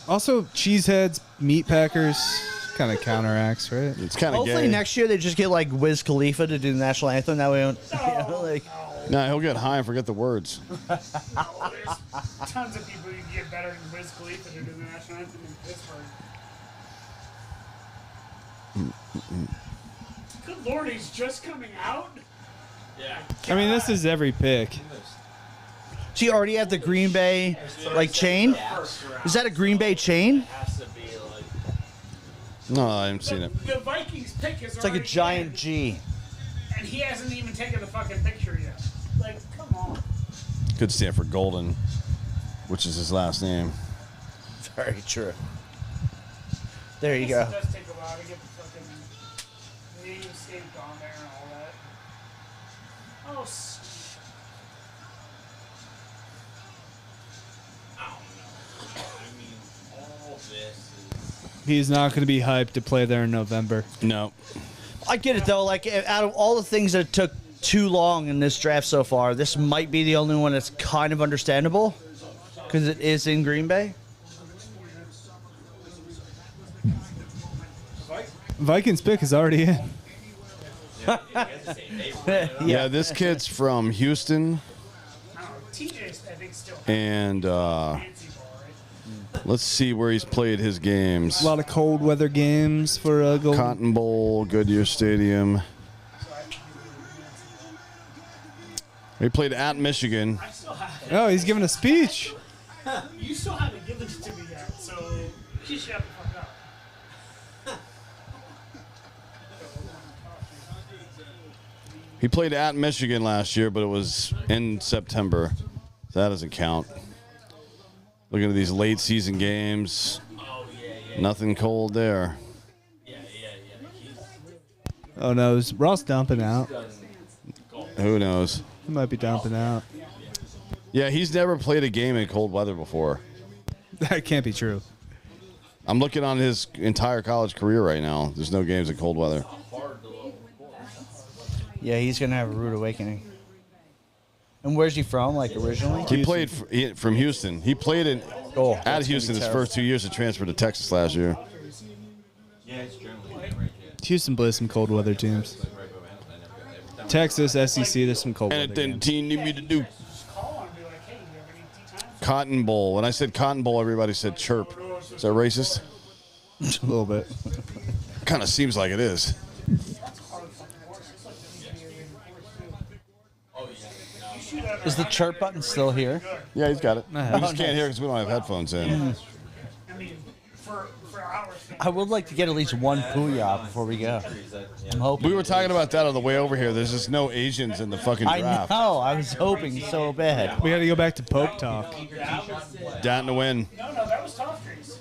Also, cheeseheads, meat packers, kind of counteracts, right? It's kind of Hopefully gay. next year they just get, like, Wiz Khalifa to do the national anthem. That way, like, Nah, he'll get high and forget the words. There's tons of people you can get better than Wiz Khalifa to do the national anthem in Pittsburgh. Good Lord, he's just coming out? Yeah. I mean, this is every pick. so you already have the Green Bay, like, chain? Is that a Green Bay chain? Has to be like. No, I haven't seen it. The Vikings pick is It's like a giant G. and he hasn't even taken the fucking picture yet. Like, come on. Could stand for Golden, which is his last name. Very true. There you It go. does take a while to get the fucking name stamped on there and all that. Oh, I don't know. I mean, all this is. He's not going to be hyped to play there in November. No. I get it, though. Like, out of all the things that took too long in this draft so far, this might be the only one that's kind of understandable because it is in Green Bay. Vikings pick is already in. Yeah, this kid's from Houston, I don't know. TJ's, I think, still and fancy ball, right? let's see where he's played his games. A lot of cold weather games for Golden. Cotton Bowl, Goodyear Stadium. He played at Michigan. I still have it. Oh, he's giving a speech. You still haven't given it to me yet, so you shut the fuck up. He played at Michigan last year, but it was in September. So that doesn't count. Looking at these late season games. Oh, yeah. Nothing cold there. Yeah. Oh no, is Ross dumping out? Who knows? He might be dumping out. Yeah, he's never played a game in cold weather before. That can't be true. I'm looking on his entire college career right now. There's no games in cold weather. Yeah, he's going to have a rude awakening. And where's he from, like, originally? He played from Houston. He played at that's Houston gonna be his first 2 years and transferred to Texas last year. Yeah, it's generally right there. Houston plays some cold weather teams. Texas, SEC, there's some cold weather Anything games. team need me to do? Call and be like, hey, you have any tea time? Cotton Bowl. When I said Cotton Bowl, everybody said chirp. Is that racist? A little bit. Kind of seems like it is. shoot at Is the chirp button still here? Yeah, he's got it. We have just can't hear because we don't have headphones in. I mean, for hours. I would like to get at least one Booyah before we go. I'm hoping. We were talking about that on the way over here. There's just no Asians in the fucking I draft. know. I was hoping so bad. We got to go back to Pope talk. Down to win. No, that was Tough Trees.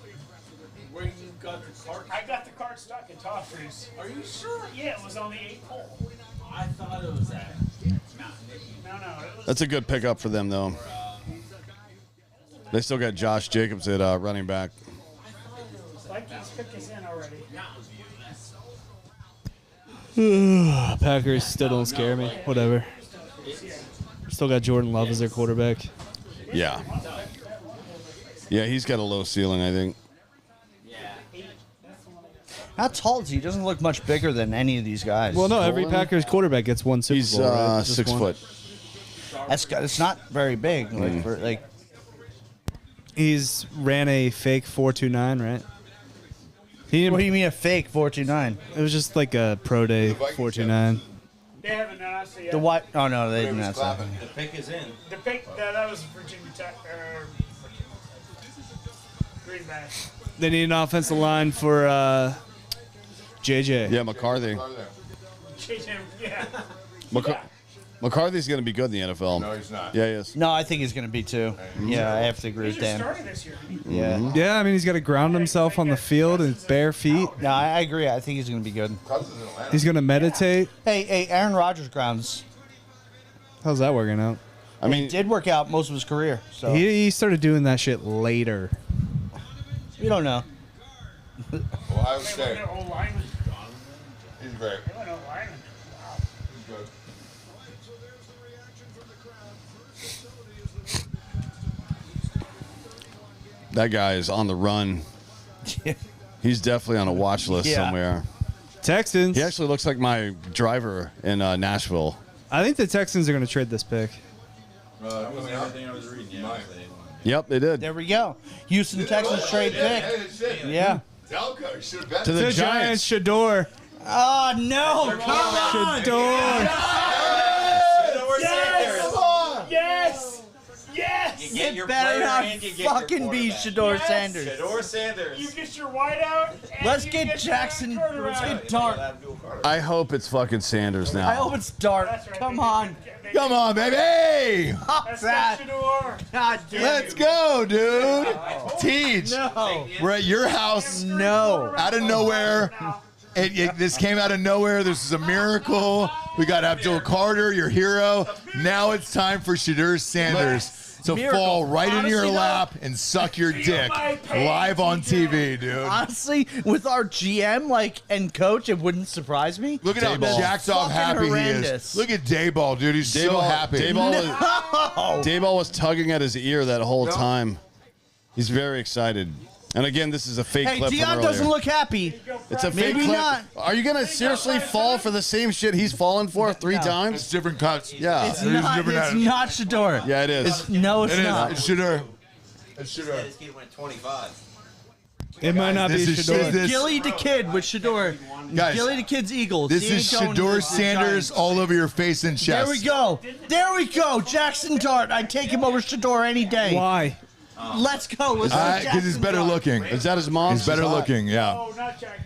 Where you got the cart? I got the cart stuck in Tough Trees. Are you sure? Yeah, it was on the 8th hole. I thought it was at Mountain No, it was. That's a good pickup for them, though. They still got Josh Jacobs at running back. Vikings picked us in already. Packers still don't scare me. Whatever. Still got Jordan Love as their quarterback. Yeah. Yeah, he's got a low ceiling, I think. How tall is he? He doesn't look much bigger than any of these guys. Well, no, every Packers quarterback gets one Super He's Bowl, right? Just 6 one. foot. It's not very big. He's ran a fake 4.29, right? He What do you mean a fake 4.29? It was just like a pro day 4.29. They haven't announced it yet. The what? Oh no, they didn't announce that. The pick is in. The pick, that was Virginia Tech, Green Bay. They need an offensive line for JJ. Yeah, McCarthy. Yeah. McCarthy's going to be good in the NFL. No, he's not. Yeah, he is. No, I think he's going to be too. Yeah, I have to agree He with just Dan. started this year. Yeah. Yeah, I mean, he's got to ground himself on the field in bare feet. No, I agree. I think he's going to be good. He's going to meditate. Hey, Aaron Rodgers grounds. How's that working out? I mean, He did work out most of his career, so He started doing that shit later. we don't know. Ohio They State. went old lineman. He's great. They went old lineman. Wow. He's good. that guy is on the run. He's definitely on a watch list Yeah. somewhere. Texans. He actually looks like my driver in Nashville. I think the Texans are going to trade this pick. That was everything I was reading. Yeah, Yep, they did. There we go. Houston Texans trade pick. Yeah. Delco, should have bet. To the Giants. Shador. Oh no! Come on! Shador. Yes! Yes! You get your Better player not and you get your fucking be quarterback. Shador Yes. Sanders. Shador Sanders. You get your wideout. and Let's you get your Jackson. quarterback. Let's get Dart. Abdul Carter. I hope it's fucking Sanders now. I hope it's Dart. That's right. Come on. Come on, baby. That's that. Shador. God damn Let's go, dude. Teach. No. We're at your house. No. Out of nowhere. This came out of nowhere. This is a miracle. We got Abdul Carter, your hero. Now it's time for Shador Sanders to Miracle. fall right into your Honestly, though- lap and suck your dick live on TV, dude. Honestly, with our GM and coach, it wouldn't surprise me. Look at how Dayball. jacked off Fucking happy he horrendous. is. Look at Dayball, dude. He's so happy. Dayball was tugging at his ear that whole time. He's very excited. And again, this is a fake Hey, clip from Dion earlier. doesn't look happy. It's a fake Maybe clip. not. Are you going to seriously fall for the same shit he's fallen for three It's times? different cuts. Yeah. It's not Shador. Yeah, it is. No, it's It not. is. It's Shador. It's Shador. This kid went 25. It might not This be is Shador. this- Gilly the Kid with Shador. Guys, Gilly the Kid's Eagles. This He is ain't going to Shador the Sanders Giants. all over your face and chest. There we go. There we go. Jackson Dart. I'd take him over Shador any day. Why? Let's go. Let's go. Because he's better looking. Is that his mom? He's better looking, yeah. Oh, not Jack.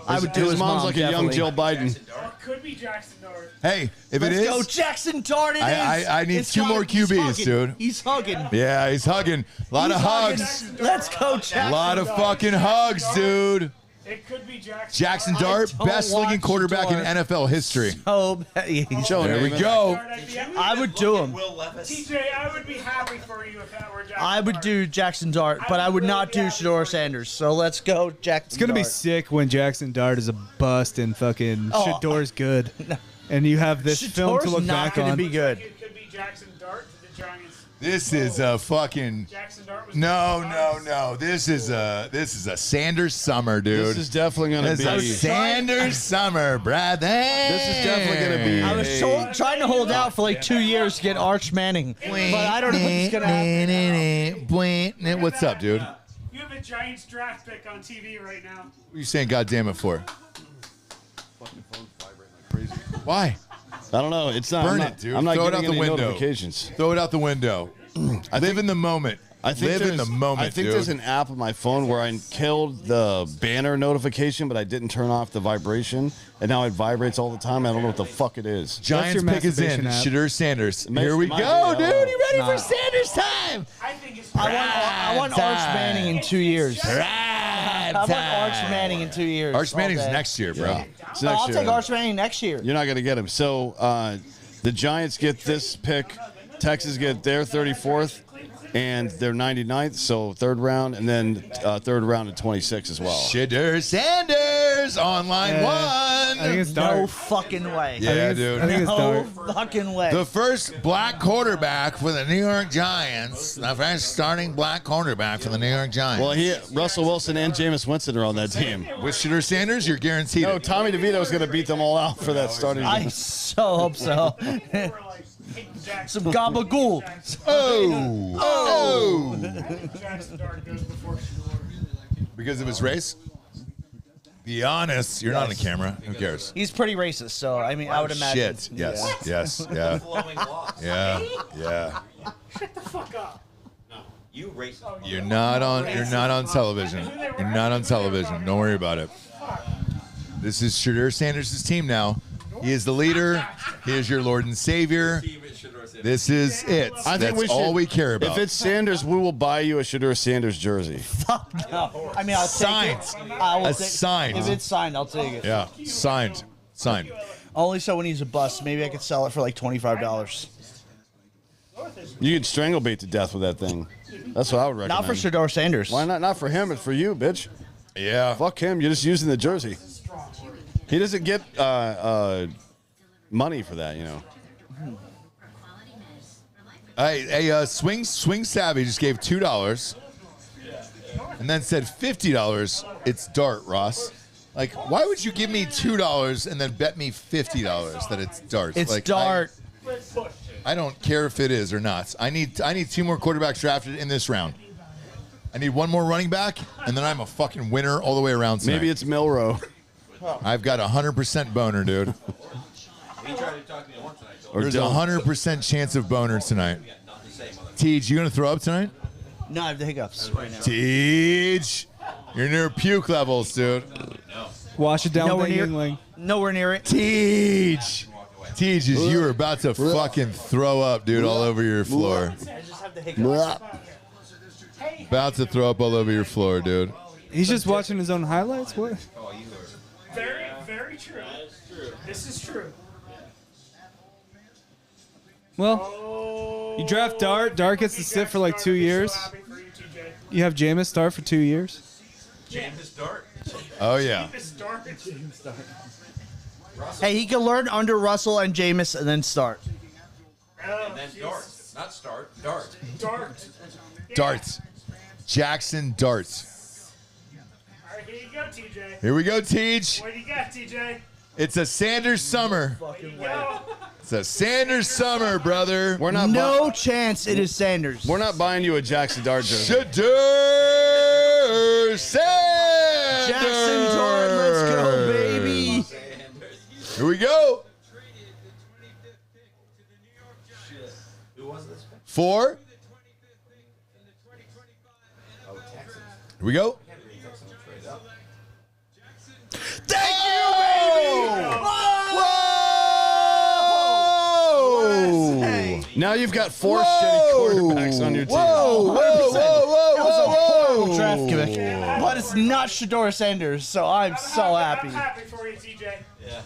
I would do His his mom's mom, like a young definitely. Jill Biden. It could be Jackson Dart. Hey, if it Let's go, is, Jackson Dart. It I- is. I need It's two more he's QBs, hugging. dude. He's hugging. yeah, he's hugging. A lot of He's hugs. hugging. Let's go, Jackson. A lot of fucking hugs, dude. It could be Jackson. Jackson Dart. Dart, don't best looking want quarterback in Dart. NFL history. Oh, he's Show There we Naaman. go. Dart, I'd be- I would do him. Will Levis. TJ, I would be happy for you if that were Jackson. I would Dart. do Jackson Dart, but I would not do Shador Sanders. So let's go, Jackson. It's gonna be Dart. sick when Jackson Dart is a bust and fucking Oh. Shador's good, and you have this film to Shador's look not back gonna on. be good. It could be Jackson Dart to the Giants. This is a fucking Jackson Dart was no. This is a Sanders summer, dude. This is definitely going to This is a be. Sanders summer, brother. This is definitely going to be. I was trying to hold out for 2 years to get Arch Manning, but I don't know if it's gonna happen. What's up, dude? You have a Giants draft pick on TV right now. What are you saying goddamn it for? Why? I don't know. It's not. Burn I'm it, not, dude. I'm not Throw it getting out the any window. notifications. Throw it out the window. Live in the moment. Live in the moment, I think dude. there's an app on my phone where I killed the banner notification, but I didn't turn off the vibration, and now it vibrates all the time. I don't know what the fuck it is. Giants your pick is in. masturbation app. Shadur Sanders. Makes Here we my go, video. dude. You ready for Sanders time? I think it's I want Arch Manning in 2 years. Right. I want Arch Manning in 2 years. Arch Manning's all day. next year, bro. It's Oh, next I'll year. take Arch Manning next year. You're not going to get him. So the Giants get this pick. Texas get their 34th and their 99th. So third round, and then third round at 26 as well. Shadur Sanders on line one. I think it's No dark. fucking way. Yeah, dude. I think it's No dark. fucking way. The first black quarterback for the New York Giants. The first starting black quarterback for the New York Giants. Well, Russell Wilson and Jameis Winston are on that team. With Shadur Sanders, you're guaranteed No, it. Tommy DeVito is going to beat them all out for that starting. I so hope so. Some gabagool. Oh. Jackson Dart goes before Shador. Because of his race? Be honest. You're not on camera. Who cares? He's pretty racist, so I mean, I would imagine. Shit. Yes. Yes. Yeah. Flowing loss. Yeah. Yeah. Shut the fuck up. You racist. You're not on television. You're not on television. Don't worry about it. This is Shadur Sanders' team now. He is the leader. He is your Lord and Savior. This is it. I think That's all we care about. If it's Sanders, we will buy you a Shadur Sanders jersey. Fuck no. I mean, I'll Signed. take it. I will A take- signed. If it's signed, I'll take it. Yeah, signed. Only so when he's a bust, maybe I could sell it for like $25. You could strangle bait to death with that thing. That's what I would recommend. Not for Shadur Sanders. Why not? Not for him, it's for you, bitch. Yeah. Fuck him. You're just using the jersey. He doesn't get money for that, you know. Hey, Swing Savvy just gave $2 and then said $50. It's Dart, Ross. Like, why would you give me $2 and then bet me $50 that it's Dart? It's like, Dart. I don't care if it is or not. I need 2 more quarterbacks drafted in this round. I need 1 more running back, and then I'm a fucking winner all the way around tonight. Maybe it's Milrow. I've got 100% boner, dude. He tried to talk to me once and I told Or There's a Dylan. 100% chance of boner tonight. Tej, you gonna throw up tonight? No, I have the hiccups right now. Tej, you're near puke levels, dude. Wash it down Nowhere with near, that Yingling. nowhere near it. Tej, you were about to fucking throw up, dude, all over your floor. I just have the hiccups. About to throw up all over your floor, dude. He's just watching his own highlights? What? Very, very true. This is true. Well, you draft Dart. Dart gets to sit for like 2 years. Happy for you, TJ. You have Jameis start for 2 years. Jameis Dart. Oh, yeah. This Dart. Hey, he can learn under Russell and Jameis and then start. And then Dart. Not start. Dart. Dart. Darts. Jackson Darts. All right, here you go, TJ. Here we go, Tej. What do you got, TJ? It's a Sanders summer. Here you go. It's a Sanders summer, brother. We're not No chance it is Sanders. we're not buying you a Jackson Dart jersey. Shadur Sanders. Jackson Dart, let's go, baby. Here we go. Who was this? 4. Here we go. Thank you, baby. Whoa! Now you've got 4 shitty quarterbacks on your team. Whoa! Horrible draft pick. But it's not Shadur Sanders, so I'm so happy. I'm happy for you, TJ. Yeah.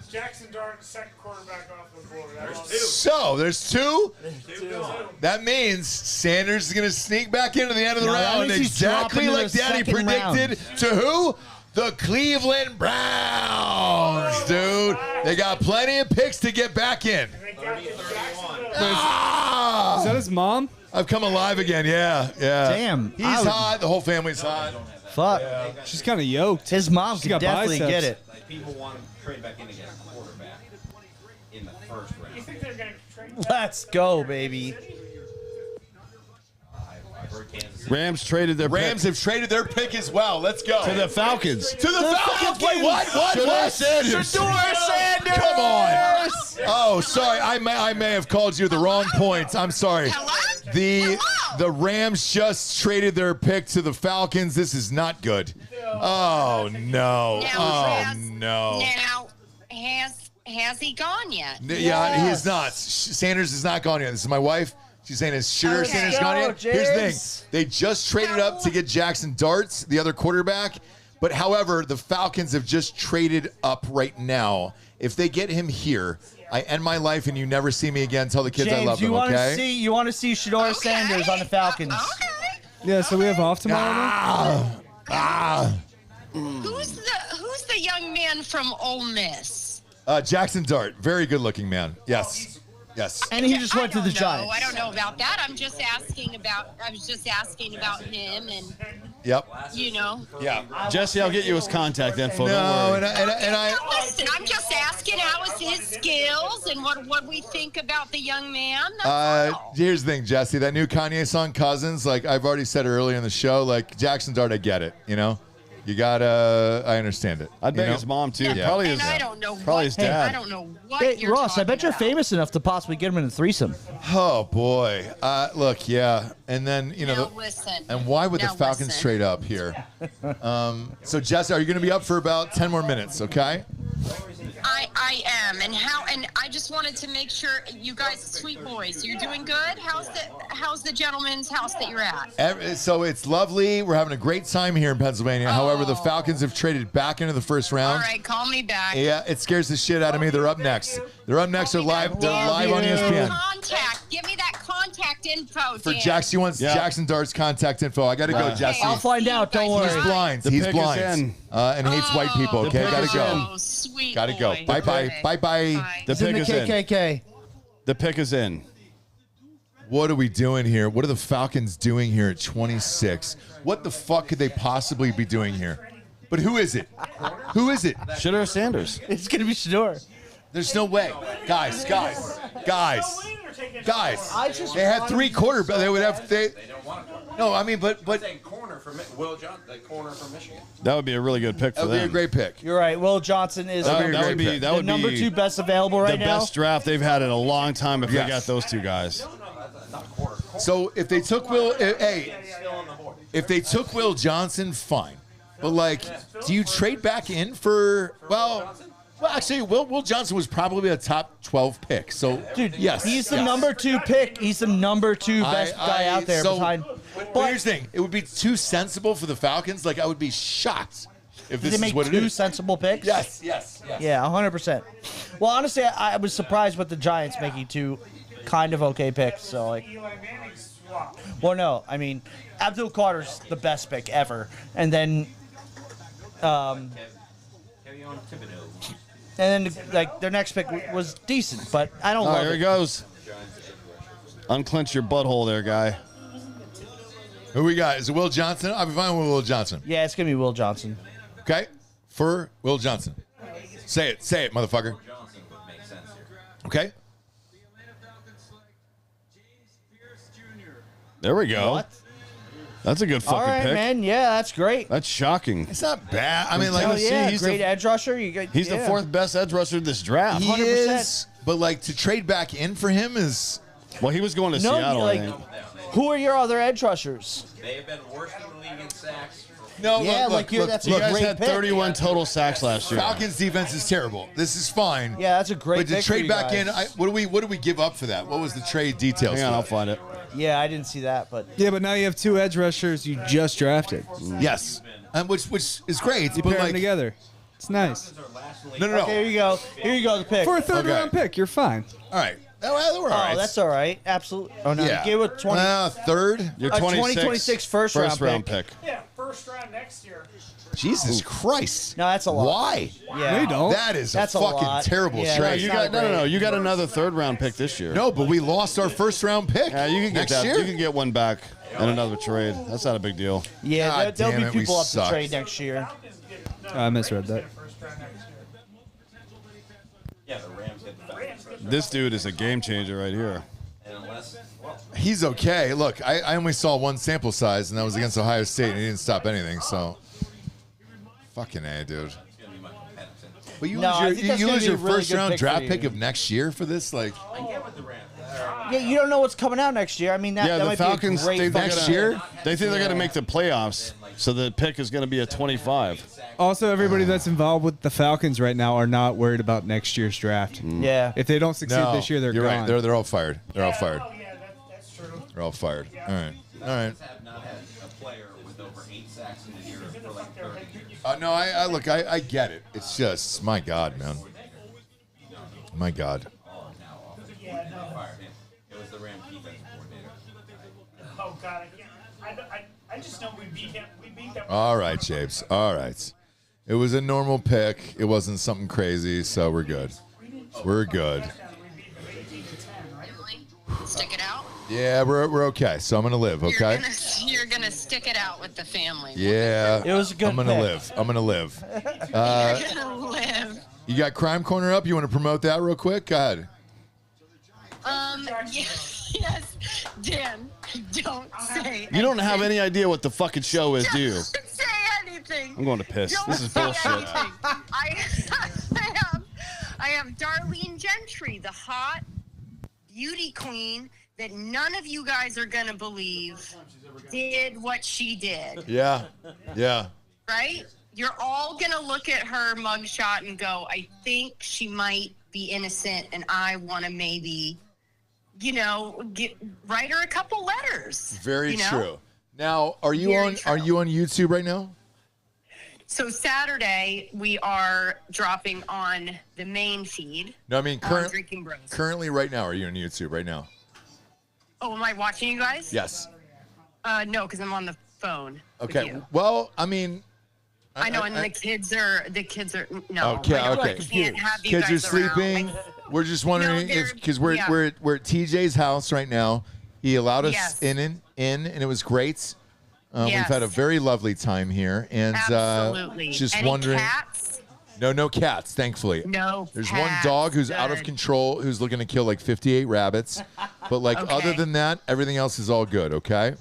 Jackson Dart, second quarterback off the board. So there's 2. That means Sanders is going to sneak back into the end of the No, that round means he's exactly dropping to like the Daddy second predicted. To who? The Cleveland Browns, dude. They got plenty of picks to get back in. They got the Jacksonville. Ah! Is that his mom? I've come alive again. Yeah. Damn. He's I would- hot. The whole family's hot. Fuck. She's kind of yoked. His mom She's could got definitely biceps. get it. Like people want to trade back in to get a quarterback in the first round. You think they're going to trade back? Let's go, baby. I've heard Rams traded their Rams have traded their pick as well. Let's go. to the Falcons. To the Falcons. Wait, what? Shedeur Sanders. Shedeur Sanders. Come on. Oh, sorry. I may have called you the wrong points. I'm sorry. The Rams just traded their pick to the Falcons. This is not good. Oh no. No. Now, has he gone yet? Yeah, he is not. Sanders is not gone yet. This is my wife. She's saying, is Shedeur Sanders gone yet? Here's the thing. They just traded up to get Jackson Darts, the other quarterback. But however, the Falcons have just traded up right now. If they get him here, I end my life and you never see me again. Tell the kids I love them, okay? You want to see Shedeur Sanders on the Falcons. Okay. Yeah, so we have off tomorrow. Who's the young man from Ole Miss? Jackson Dart. Very good looking man. Yes. Yes. And he just went to the Giants. I don't know about that. I was just asking about him and Yep. you know. Yeah. Jesse, I'll get you his contact info. No, Don't worry. Listen, I'm just asking how is his skills and what we think about the young man. That's all. Here's the thing, Jesse. That new Kanye song, Cousins, like I've already said earlier in the show, like Jackson Dart, I get it, you know? You gotta, I understand it. I'd bet his mom, too. Yeah. Probably and his, I don't know probably his dad. I don't know what Hey, you're Ross, I talking bet you're about. famous enough to possibly get him in a threesome. Oh, boy. Look, yeah. And then, you know. Now, listen. And why would the Now, Falcons listen. trade up here? So, Jesse, are you going to be up for about 10 more minutes, okay? I am, and I just wanted to make sure you guys, sweet boys, you're doing good. How's the gentleman's house that you're at? So it's lovely. We're having a great time here in Pennsylvania. However, the Falcons have traded back into the first round. All right, call me back. Yeah, it scares the shit out of me. They're up next. They're up next. They're live. They're live on ESPN. Give me that contact info, For Dan. Jackson, he wants Jackson Dart's contact info. I got to go, Jesse. I'll find out. Don't worry. He's blind. The He's pick blind. is in. And hates white people. Okay, pick got is to go. Oh, sweet Got to go. boy. Bye bye. Okay. Bye bye. Bye. The He's in pick the is in. KKK. The pick is in. What are we doing here? What are the Falcons doing here at 26? What the fuck could they possibly be doing here? But who is it? Who is it? Shedeur Sanders. It's going to be Shedeur. There's no way. Guys. They had three quarterbacks. They would have. No, I mean, but corner from Will Johnson, the corner from Michigan. That would be a really good pick for that would be them. a great pick. You're right. Will Johnson is That a would be great pick. the number 2 best available right the now. best draft they've had in a long time if Yes. they got those two guys. So if they took if they took Will Johnson, fine. But like, do you trade back in for Well, actually, Will Johnson was probably a top 12 pick. So, Dude, yes, he's the yes. number 2 pick. He's the number 2 best guy out there behind. But here's the thing: it would be too sensible for the Falcons. Like, I would be shocked if Did this they is make what it 2 is. sensible picks? Yes. Yeah, 100%. Well, honestly, I was surprised with the Giants making 2 kind of okay picks. So, like, Eli Manning's swap. well, no, I mean, Abdul Carter's the best pick ever, and then, like their next pick was decent, but I don't Oh, love here it. he goes. Unclench your butthole there, guy. Who we got? Is it Will Johnson? I'll be fine with Will Johnson. Yeah, it's gonna be Will Johnson. Okay, for Will Johnson. Say it, motherfucker. Johnson would make sense here. Okay. There we go. What? That's a good fucking All right, pick. man. Yeah, that's great. That's shocking. It's not bad. I mean, like, Oh Tennessee, yeah, he's great the- edge rusher. You got, He's the yeah. 4th best edge rusher of this draft. he 100%. is, but like to trade back in for him is Well, he was going to No, Seattle, like, I think. who are your other edge rushers? They have been worse in the league in sacks. no. Yeah, look, that's You a guys great had pick. 31 total sacks last year. Falcons defense is terrible. This is fine. Yeah, that's a great But to pick for trade you back guys. in, what do we give up for that? What was the trade details? Hang on, for I'll that? find it. Yeah, I didn't see that, but Yeah, but now you have 2 edge rushers you just drafted. Yes, and which is great. You but pair like, them together. It's nice. no. okay, here you go. Here you go, the pick. For a 3rd Okay. round pick, you're fine. All right. Well, we're all right. Oh, that's all right. Absolutely. Oh no, yeah. you gave it 20. Third. Your A 26 2026 first round pick. Yeah, first round next year. Jesus Christ. No, that's a lot. Why? Yeah. No, you don't. That is That's a a fucking lot. terrible Yeah, trade. You Not got great. no. You got another 3rd round pick this year. No, but we lost our first round pick. Yeah, you can get next that. year. You can get one back and another trade. That's not a big deal. Yeah, God there'll damn be it, we people up suck. to trade next year. I misread that. First round next year. Yeah, the Rams get the Falcons. This dude is a game changer right here. And unless, well, He's okay. Look, I only saw one sample size, and that was against Ohio State, and he didn't stop anything. So, fucking A, dude. But you lose your first round draft pick of next year for this, like. Yeah, you don't know what's coming out next year. I mean, that the might Falcons be a great next year. They think they're going to make the playoffs, so the pick is going to be a 25. Also, everybody that's involved with the Falcons right now are not worried about next year's draft. Yeah. If they don't succeed this year, they're You're gone. right. They're all fired. They're all fired. Oh, yeah, that's true. They're all fired. All right. All right. Have not had a player with over 8 sacks in a year for like 30 years. No, I get it. It's just, my God, man. My God. It was the Rams defensive coordinator. Oh God, I just know we beat him. We beat them. All right, Japes. All right. It was a normal pick. It wasn't something crazy, so we're good. We're good. Stick it out. Yeah, we're okay. So I'm gonna live. Okay. You're gonna stick it out with the family. Yeah. It was a good I'm gonna pick. live. I'm gonna live. You're gonna live. You got Crime Corner up? You want to promote that real quick? Go ahead. Yes, Dan. Don't say. You don't have any idea what the fucking show is, do you? Don't say anything. I'm going to piss. Don't This is say bullshit. anything. I have Darlene Gentry, the hot beauty queen that none of you guys are gonna believe did what she did. Yeah. Yeah. Right? You're all gonna look at her mugshot and go, I think she might be innocent, and I want to maybe, write her a couple letters. Very you know? true. Now, are you Very on true. YouTube right now? So Saturday we are dropping on the main feed. No, I mean on Drinking Bros. currently right now. Are you on YouTube right now? Oh, am I watching you guys? Yes. No, because I'm on the phone. with Okay. you. Well, I mean. I know, and the kids are no. Okay, I okay. can't have you Kids are guys sleeping. around. We're just wondering they're- if because we're yeah. we're at TJ's house right now. He allowed us Yes. in, and it was great. We've Yes. had a very lovely time here, and Absolutely. just Any wondering. Cats? No cats, thankfully. No. There's one cats. dog who's out of Good. control, who's looking to kill like 58 rabbits, but like Okay. other than that, everything else is all good. Okay.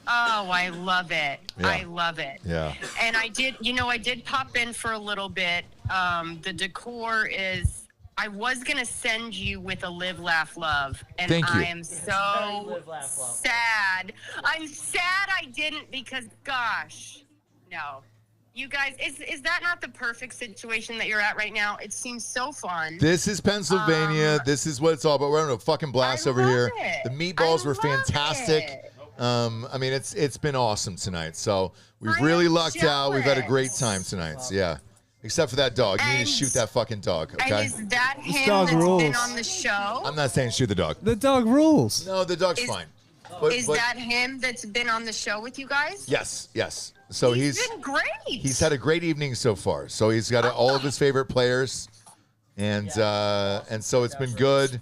Oh, I love it. Yeah. I love it. Yeah. And I did pop in for a little bit. The decor is. I was gonna send you with a Live, Laugh, Love, and Thank you. I am so sad. I'm sad I didn't because, gosh, no. You guys, is that not the perfect situation that you're at right now? It seems so fun. This is Pennsylvania. This is what it's all about. We're having a fucking blast I over love here. it. The meatballs I were love fantastic. it. I mean, it's been awesome tonight. So we've I really am lucked out. We've had a great jealous. time tonight. So, yeah. Except for that dog. You need to And- shoot that fucking dog, And okay? is that him dog that's been rules. on the show? I'm not saying shoot the dog. The dog rules. No, the dog's Is- fine. But, Is that him that's been on the show with you guys? Yes. So he's been great. he's had a great evening so far. So he's got all of his favorite players, and so it's been good.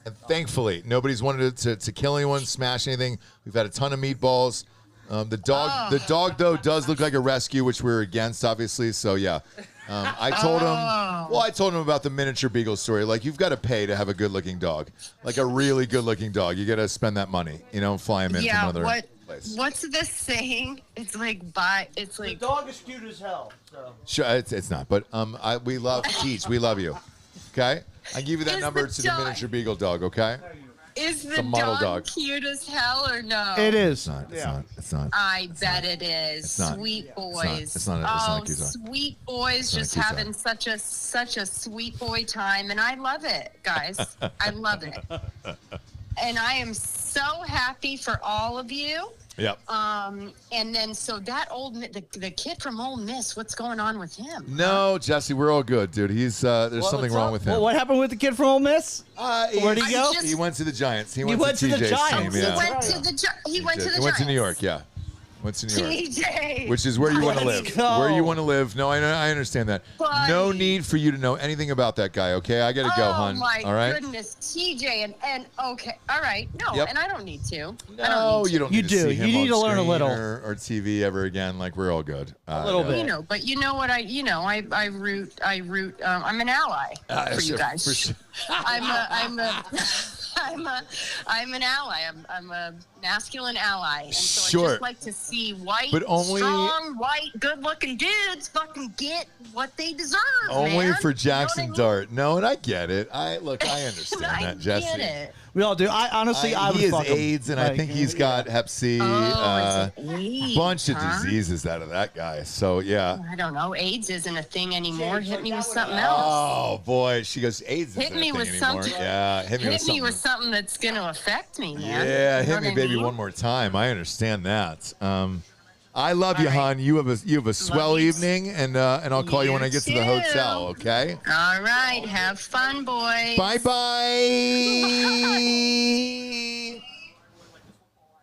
And thankfully, nobody's wanted to kill anyone, smash anything. We've had a ton of meatballs. The dog though does look like a rescue, which we're against, obviously. So yeah, I told him about the miniature beagle story. Like, you've got to pay to have a good-looking dog, like a really good-looking dog. You got to spend that money, fly him in from another place. What's this saying? It's like The dog is cute as hell. So. Sure, it's not, but we love Teach. We love you. Okay, I give you that Is number the to the dog- miniature beagle dog. Okay, Is a the model dog, dog. cute as hell or no? It is. it's not. It's not. It's not. I bet it is. It's not. Sweet It's boys. not. It's not a cute dog. Sweet boys not a just cute dog. having such a sweet boy time, and I love it, guys. I love it, and I am so happy for all of you. Yep. And then so that the kid from Ole Miss, what's going on with him? No, Jesse, we're all good, dude. He's there's something wrong with him. Well, what happened with the kid from Ole Miss? Where'd he go? He went to the Giants. He went went to to the TJ's Giants. team. He Yeah. went to the He went to the went to New Giants. York. Yeah. Went to New York. TJ. Which is where you want to Let's live. go. Where you want to live. No, I understand that. No Buddy. need for you to know anything about that guy, okay? I got to go, Oh hon. my All right? goodness, TJ and okay, all right, no, Yep. and I don't need to. I No, don't need you don't You need to do. see him You need on to learn a screen little. or TV ever again. Like, we're all good. A little to. bit. You know, but you know what I root. I'm an ally for you sure, guys. for sure. I'm a I'm an ally. I'm a masculine ally, and so I Sure. just like to see white, But only- strong, white, good-looking dudes fucking get what they deserve. Only man. for You know Jackson what I mean? Dart. No, and I get it. I understand I that, Jesse. get it. We all do. I honestly, I would he has fuck him. AIDS, and I Like, think he's got Hep C. Oh, is it AIDS, Bunch of huh? diseases out of that guy. So yeah. I don't know. AIDS isn't a thing anymore. Hit me with something else. Oh boy, she goes AIDS. Hit isn't a me thing with anymore. something. Yeah, hit me with something. something that's gonna affect me, man. Yeah, You know hit me, what I baby, mean? one more time. I understand that. I love you, All right. hon. You have a swell you. evening, and I'll call you when I get to the too. hotel. Okay. All right. Have fun, boys. Bye bye.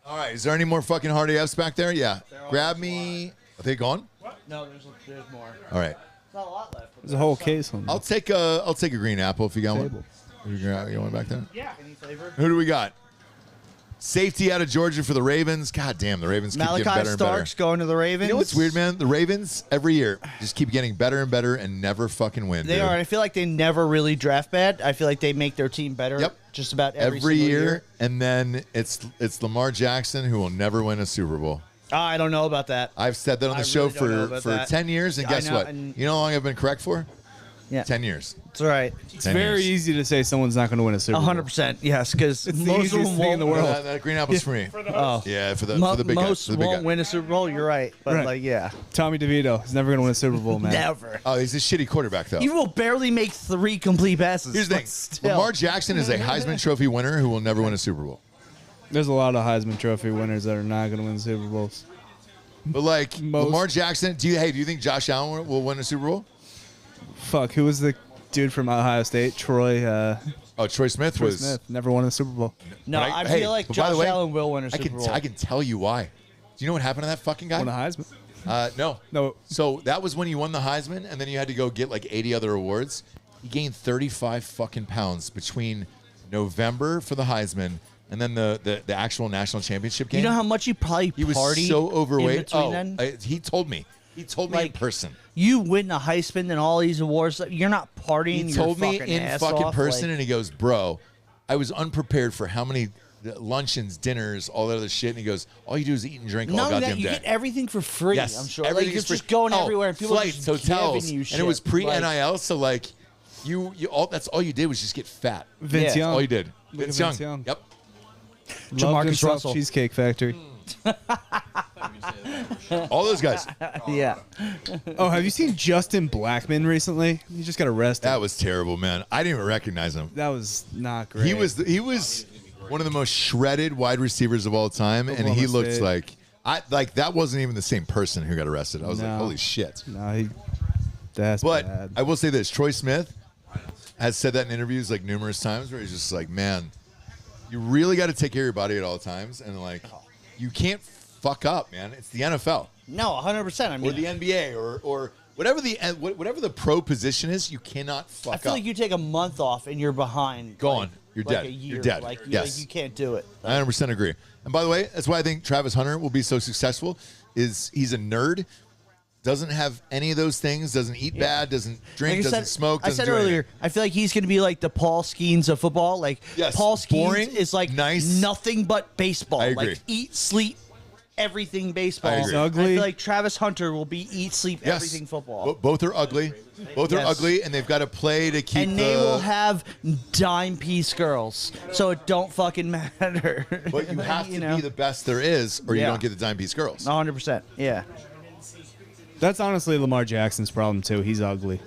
All right. Is there any more fucking Hardy F's back there? Yeah. Grab me. Are they gone? No, there's more. All right. Not a lot left. There's a whole case on I'll take a green apple if you got one. You got one back there? Yeah. Any flavor? Who do we got? Safety out of Georgia for the Ravens. God damn, the Ravens keep getting Malachi better and better. Starks going to the Ravens. You know what's weird, man? The Ravens every year just keep getting better and better and never fucking win. They dude. are. I feel like they never really draft bad. I feel like they make their team better. Yep. Just about every single year, and then it's Lamar Jackson who will never win a Super Bowl. I don't know about that. I've said that on the I show really don't know for about that. 10 years, and I guess know, what? and- You know how long I've been correct for? Yeah. 10 years. It's all right. It's very easy to say someone's not going to win a Super Bowl. 100%. Yes, because It's the most of easiest them thing in the won't. world. That green apple's for me. Oh. Yeah, for the big Most guy. For the big won't guy. win a Super Bowl. You're right, but Right. like, yeah, Tommy DeVito is never going to win a Super Bowl, man. never. Oh, he's a shitty quarterback, though. He will barely make 3 complete passes. Here's the but thing. still. Lamar Jackson is a Heisman Trophy winner who will never win a Super Bowl. There's a lot of Heisman Trophy winners that are not going to win Super Bowls. But like Most- Lamar Jackson, do you think Josh Allen will win a Super Bowl? Fuck, who was the dude from Ohio State? Troy Troy Smith Troy was. Smith. Never won a Super Bowl. No, But I hey, feel like but by the Josh way, Allen will win a Super Bowl. I can tell you why. Do you know what happened to that fucking guy? Won a Heisman. No. No. So that was when you won the Heisman, and then you had to go get like 80 other awards. He gained 35 fucking pounds between November for the Heisman and then the actual national championship game. You know how much he probably he was partied so overweight. in between then? He told me. He told me in Like, person. You win the Heisman and all these awards. You're not partying. He told your me fucking in ass fucking off, person, like- and he goes, "Bro, I was unprepared for how many luncheons, dinners, all that other shit." And he goes, "All you do is eat and drink all None of goddamn that. You day." get everything for free. Yes, I'm sure. Like, everything you're is free. just going Oh, everywhere. And people are flights, just hotels, giving you shit. and it was pre Like, NIL. So like, you all that's all you did was just get fat. Vince Yeah. Young. All you did. Look at Vince Vince Young. Young. Yep. Loved Jamarcus himself Russell. Cheesecake Factory. All those guys. yeah. Oh, have you seen Justin Blackman recently? He just got arrested. That was terrible, man. I didn't even recognize him. That was not great. He was one of the most shredded wide receivers of all time, and he Oklahoma looked State. like that wasn't even the same person who got arrested. I was like, No. holy shit. No, that's But bad. I will say this: Troy Smith has said that in interviews like numerous times, where he's just like, "Man, you really got to take care of your body at all times, and like, you can't fuck up, man. It's the NFL No, 100%. I or mean, the NBA or whatever the pro position is. You cannot fuck I feel up. like you take a month off and you're behind. Gone. like- You're like dead. A year. You're dead. Like, Yes. you can't do it. I 100% agree. And by the way, that's why I think Travis Hunter will be so successful. Is he's a nerd, doesn't have any of those things, doesn't eat bad, doesn't drink, Like I doesn't said, smoke. I Doesn't said do earlier, anything. I feel like he's going to be like the Paul Skeens of football. Like Yes, Paul Skeens boring, is like nice. nothing but baseball. I agree. Like eat, sleep, everything baseball. I agree. He's ugly. I feel like Travis Hunter will be eat, sleep, Yes. everything football. Both are ugly. Both are Yes. ugly, and they've got to play to keep. And they will have dime piece girls, so it don't fucking matter. But you have to know? be the best there is, or you Yeah. don't get the dime piece girls. 100%. Yeah. That's honestly Lamar Jackson's problem too. He's ugly.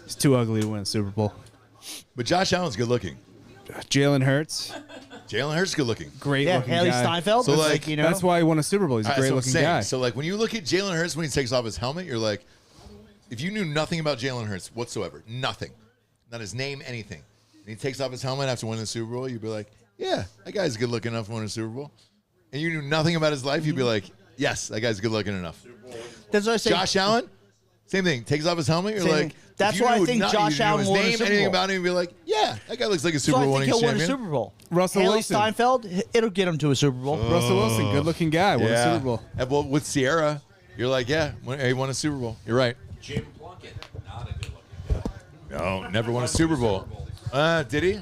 He's too ugly to win a Super Bowl. But Josh Allen's good looking. Jalen Hurts, Jalen Hurts is good looking. great Yeah, looking Haley guy. Steinfeld. So, is like, you know, That's why he won a Super Bowl. He's a That's great what I'm looking saying. guy. So like when you look at Jalen Hurts when he takes off his helmet, you're like, if you knew nothing about Jalen Hurts whatsoever, nothing, not his name, anything, and he takes off his helmet after winning the Super Bowl, you'd be like, yeah, that guy's good looking enough to win a Super Bowl. And you knew nothing about his life, you'd be like, yes, that guy's good looking enough. that's what I say. Josh Allen, same thing. Takes off his helmet, you're Same like, thing. That's if you why I knew think not- Josh you knew Allen his won a name, Super anything Bowl. about him, you'd be like, yeah, that guy looks like a So Super I Bowl think winning he'll win a champion. Super Bowl. Russell Haley Wilson. Steinfeld, it'll get him to a Super Bowl. Russell Wilson, good looking guy, won a Super Bowl. And well, with Sierra, you're like, yeah, he won a Super Bowl. You're right. Jim Plunkett, not a good looking guy. No, never won a Super Bowl. Did he?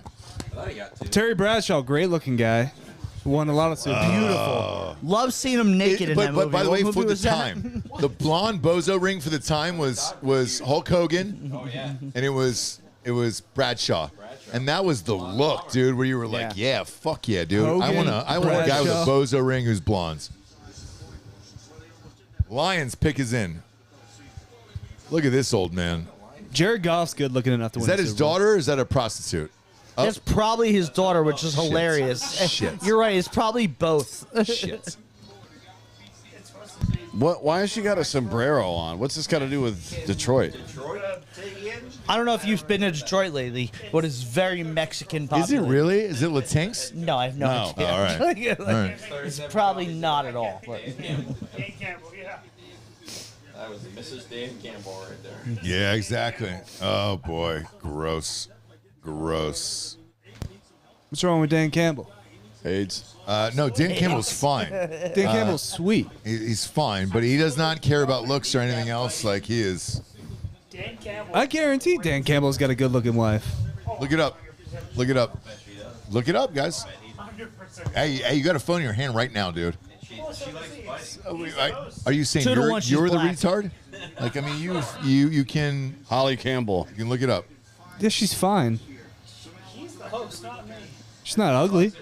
thought he got 2. Terry Bradshaw, great looking guy. Won a lot of Super Beautiful. Love seeing him naked in that movie. But by the What way, movie for the was that? time, the blonde bozo ring for the time was Hulk Hogan, and it was Bradshaw. And that was the look, dude, where you were like, yeah fuck yeah, dude. Hogan, I want a guy with a bozo ring who's blonde. Lions pick is in. Look at this old man. Jared Goff's good looking enough to win. Is that his daughter or is that a prostitute? That's probably his daughter, which is hilarious. Shit. You're right. It's probably both. Shit. What? Why has she got a sombrero on? What's this got to do with Detroit? I don't know if you've been to Detroit lately, but it's very Mexican Is populated. it really? Is it Latinx? No, I have no idea. All right. Like, All right. It's probably not at all. But. Dan Campbell, yeah. That was Mrs. Dan Campbell right there. Yeah, exactly. Oh boy, gross. Gross. What's wrong with Dan Campbell? AIDS. No, Dan Campbell's fine. Dan Campbell's sweet. He's fine, but he does not care about looks or anything else. Like he is. Dan Campbell. I guarantee Dan Campbell's got a good looking wife. Look it up. Look it up. Look it up, guys. 100%. Hey, you got a phone in your hand right now, dude. Are you saying 2 to 1, you're she's the black. retard? Like I mean, you can Holly Campbell. you can look it up. Yeah, she's fine. He's the host, not me. She's not ugly.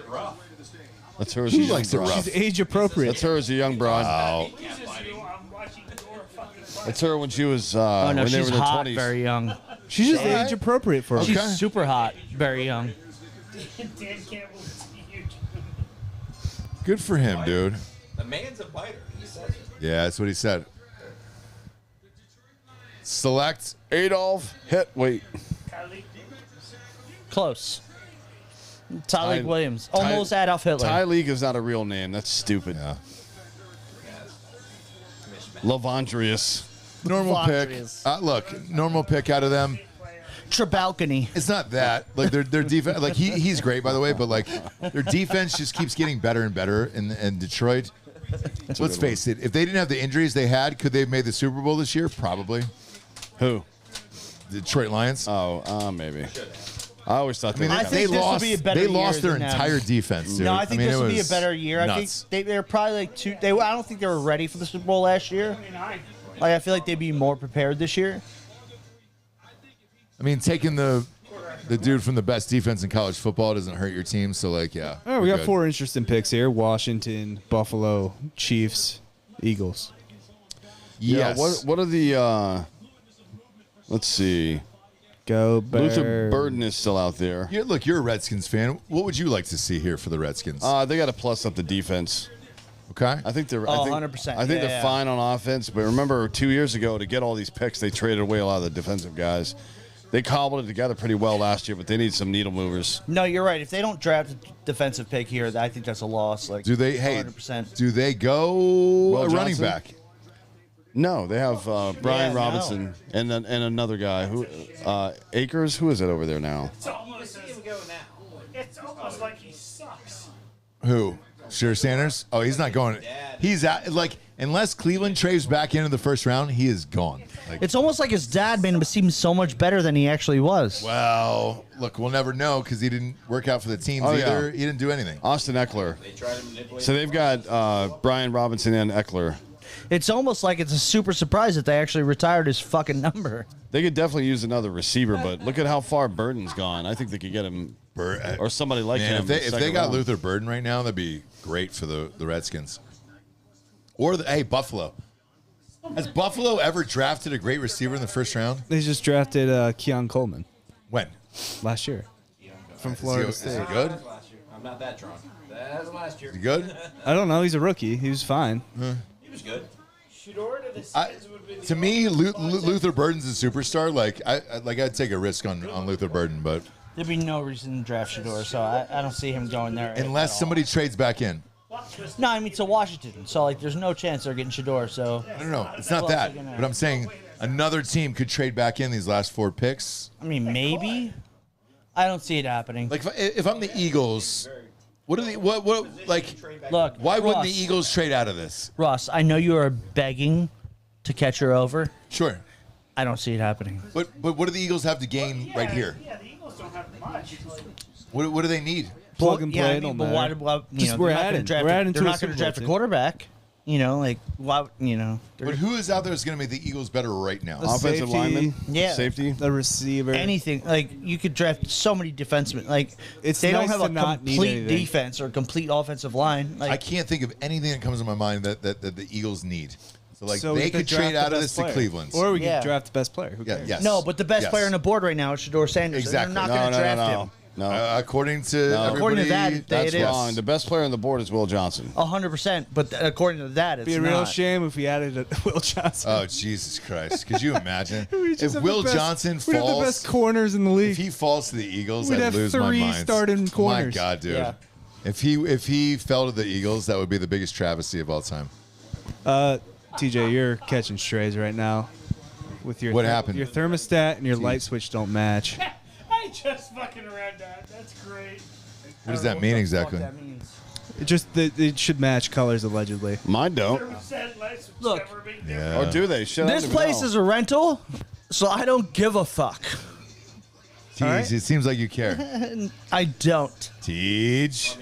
That's her as a Who young likes it broad. rough? She's age appropriate. That's her as a young broad. Wow. Jesus, I'm watching your fucking fight. That's her when she was Oh no, when they were she's in their hot, 20s. very young. She's just Alright. age appropriate for her. Okay. She's super hot, very young. Dan Campbell is huge. Good for him, dude. The man's a biter. He says it. Yeah, that's what he said. Select. Adolf hit. Wait. Kylie. Close. Tyleek Ty- Williams, Ty- almost Adolf Hitler. Ty League is not a real name. That's stupid. Yeah. Lavondrius. Normal pick. Vondrius. Look, normal pick out of them. Trebalcony. It's not that. Like their defense. Like he's great, by the way, but like their defense just keeps getting better and better in Detroit. Let's face it. If they didn't have the injuries they had, could they have made the Super Bowl this year? Probably. Who? Detroit Lions. Oh, maybe. I always thought they I were think They this will lost. be a better They lost year their than them. entire defense, dude. No, I think mean, this it will be a was better year. nuts. I think they're probably like two. I don't think they were ready for the Super Bowl last year. Like I feel like they'd be more prepared this year. I mean, taking the dude from the best defense in college football doesn't hurt your team. So like, yeah. Oh, we we're got good. 4 interesting picks here: Washington, Buffalo, Chiefs, Eagles. Yes. Yeah, what are the let's see. Go Bears. Luther Burden is still out there. Look, you're a Redskins fan. What would you like to see here for the Redskins? They got to plus up the defense. Okay. I think they're. Oh, I think, 100%. I think Yeah, they're yeah. fine on offense, but remember 2 years ago to get all these picks, they traded away a lot of the defensive guys. They cobbled it together pretty well last year, but they need some needle movers. No, you're right. If they don't draft a defensive pick here, I think that's a loss. Like, Do they? Hey, 100%. do they go Will a running Johnson? back? No, they have Brian no. Robinson and another guy who Akers. Who is it over there now? It's almost, it's almost like he sucks. Who? Sure, Sanders. Oh, he's not going. He's out. Like unless Cleveland trades back into the first round, he is gone. Like, It's almost like his dad made him seem so much better than he actually was. well, look, we'll never know because he didn't work out for the teams Oh, either. yeah. He didn't do anything. Austin Eckler. They try to manipulate. So they've got Brian Robinson and Eckler. It's almost like it's a super surprise that they actually retired his fucking number. They could definitely use another receiver, but look at how far Burton's gone. I think they could get him or somebody like Man, him. if they got Luther Burden right now, that'd be great for the Redskins. Or Buffalo. Has Buffalo ever drafted a great receiver in the first round? They just drafted Keon Coleman When? last year from Is Florida he State. good? Last year. I'm not that drunk. That was last year. Is he good? I don't know. He's a rookie. He was fine. He was good. Shador to the Skins would be the To me, Luther Burden's a superstar. Like I'd take a risk on Luther Burden, but There'd be no reason to draft Shador, so I don't see him going there. unless at all. somebody trades back in. No, I mean, to Washington. So, like, there's no chance they're getting Shador, so. I don't know. It's not Well, that. they're gonna- But I'm saying another team could trade back in these last 4 picks. I mean, maybe. I don't see it happening. Like if I'm the Eagles, what like? Look, Why wouldn't Ross, the Eagles trade out of this? Ross, I know you are begging to catch her over. Sure. I don't see it happening. But what do the Eagles have to gain right here? Yeah, the Eagles don't have much. What do they need? Plug and Yeah, play. I mean, Don't but matter. why, We're they're not gonna adding. draft We're adding they're to a not going Super to Bowl draft a team. quarterback. Like why? But who is out there is going to make the Eagles better right now? Offensive safety. lineman, Yeah. safety. The receiver. anything. Like you could draft so many defensemen. Like It's they nice don't have to a not need complete anything. defense or complete offensive line. Like I can't think of anything that comes to my mind that the Eagles need. So like So they we could draft trade the out of best this player. to Cleveland. Or we Yeah. could draft the best player. Who Yeah, cares? yes. no, but the best Yes. player on the board right now is Shador Sanders. Exactly. And they're not No, going to no, draft no, him. no. No, According to everybody, According to that, that's it is. wrong. The best player on the board is Will Johnson. 100%. But according to that, it's It'd be a real not. shame if we added a Will Johnson. oh Jesus Christ! Could you imagine We if just have Will the best- Johnson we'd have the falls? best corners in the If league. he falls to the Eagles, We'd I'd have lose my 3 mind. starting My corners. God, dude! Yeah. If he fell to the Eagles, that would be the biggest travesty of all time. TJ, you're catching strays right now. With your What happened? Your thermostat and your light switch don't match. I just fucking read that. That's great. What does that mean exactly? It just it should match colors allegedly. Mine don't. 100% less. Look. Never big Yeah. Or do they? Shut This place is a rental, so I don't give a fuck. Teej, it seems like you care. I don't. Teej.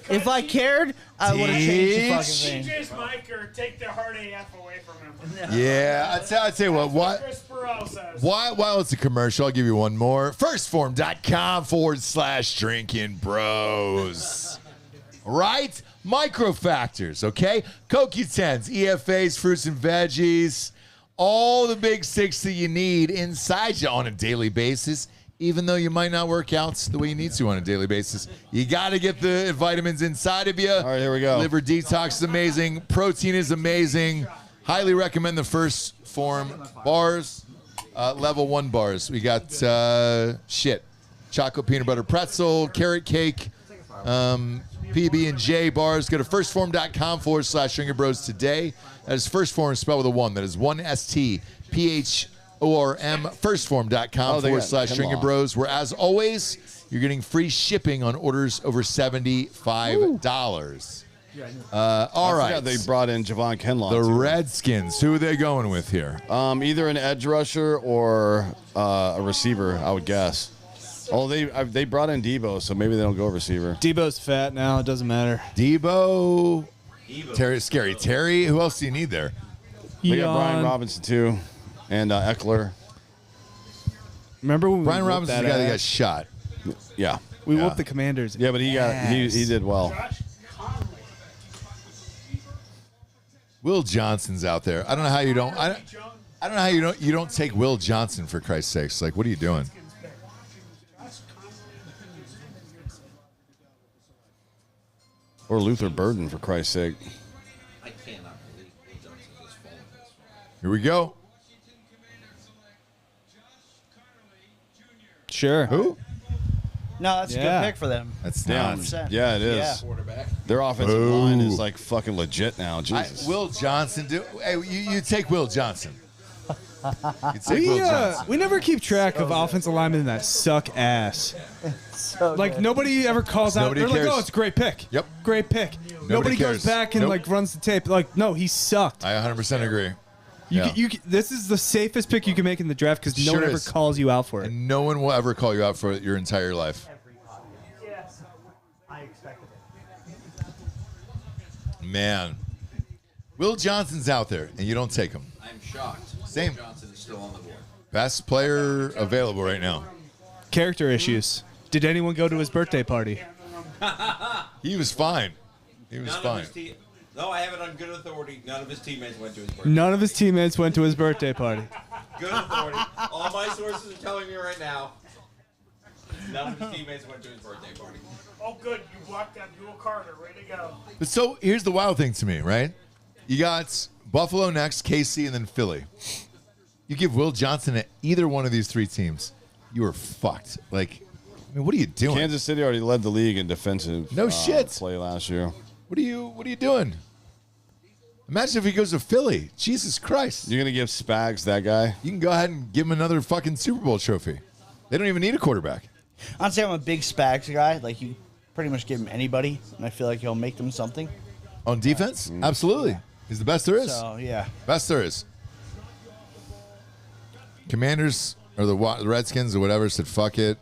If I cared, I would have changed the fucking thing. TJ's mic or take the hard AF away from him. Yeah, I'd say what? Chris Burrell says. While it's a commercial, I'll give you one more. Firstform.com/drinking bros. Right? Micro factors, okay? CoQ10s, EFAs, fruits and veggies, all the big six that you need inside you on a daily basis. Even though you might not work out the way you need to on a daily basis, you got to get the vitamins inside of you. All right, here we go. Liver detox is amazing. Protein is amazing. Highly recommend the First Form bars, level 1 bars. We got chocolate peanut butter pretzel, carrot cake, PB&J bars. Go to firstform.com/drinking bros today. That is First Form spelled with a 1. That is 1STPH. ORM firstform.com/drinking bros, where as always you're getting free shipping on orders over $75. All right, They brought in Javon Kenlaw. the too. Redskins. Who are they going with here? Either an edge rusher or a receiver, I would guess. Oh, they brought in Debo, so maybe they don't go receiver. Debo's fat now. It doesn't matter. Debo, Terry, scary Terry. Who else do you need there? They got Brian Robinson too, and Eckler. Remember when Brian we Robinson's the guy that got shot. Yeah, We Yeah. whooped the Commanders. yeah, but he did well. Josh Conley. Will Johnson's out there. I don't know how you don't. I don't know how you don't take Will Johnson for Christ's sakes. Like, what are you doing? Or Luther Burden, for Christ's sake. I cannot believe Will Johnson has fallen this far. Here we go. Sure. Who? No, that's a Yeah. good pick for them. That's Damn. not. Yeah, it is. Yeah. Quarterback. Their offensive line is like fucking legit now. Jesus. Will Johnson do? Hey, you take Will Johnson. You take Will Johnson. We never keep track of offensive linemen that suck ass. Like nobody ever calls out. Nobody They're cares. like, "Oh, it's a great pick." Yep. Great pick. Nobody cares. goes back and Nope. like runs the tape. Like, no, he sucked. I 100% agree. You, Yeah. this is the safest pick you can make in the draft because no Sure one ever is. calls you out for it. And no one will ever call you out for it your entire life. Yes. I expected it. Man. Will Johnson's out there, and you don't take him. I'm shocked. Same. Will Johnson is still on the board. Best player available right now. Character issues. Did anyone go to his birthday party? He was fine. He was None fine. of his No, I have it on good authority. None of his teammates went to his birthday. None of his teammates went to his birthday party. Good authority. All my sources are telling me right now. None of his teammates went to his birthday party. Oh, good. You blocked that Abdul Carter. Way to go. But so here's the wild thing to me, right? You got Buffalo next, KC, and then Philly. You give Will Johnson to either one of these three teams, you are fucked. Like, I mean, what are you doing? Kansas City already led the league in defensive No shit. play last year. What are you doing? Imagine if he goes to Philly. Jesus Christ. You're going to give Spags that guy? You can go ahead and give him another fucking Super Bowl trophy. They don't even need a quarterback. Honestly, I'm a big Spags guy. Like, you pretty much give him anybody, and I feel like he'll make them something. On defense? Absolutely. He's the best there is. So, yeah. Best there is. Commanders or the Redskins or whatever said fuck it.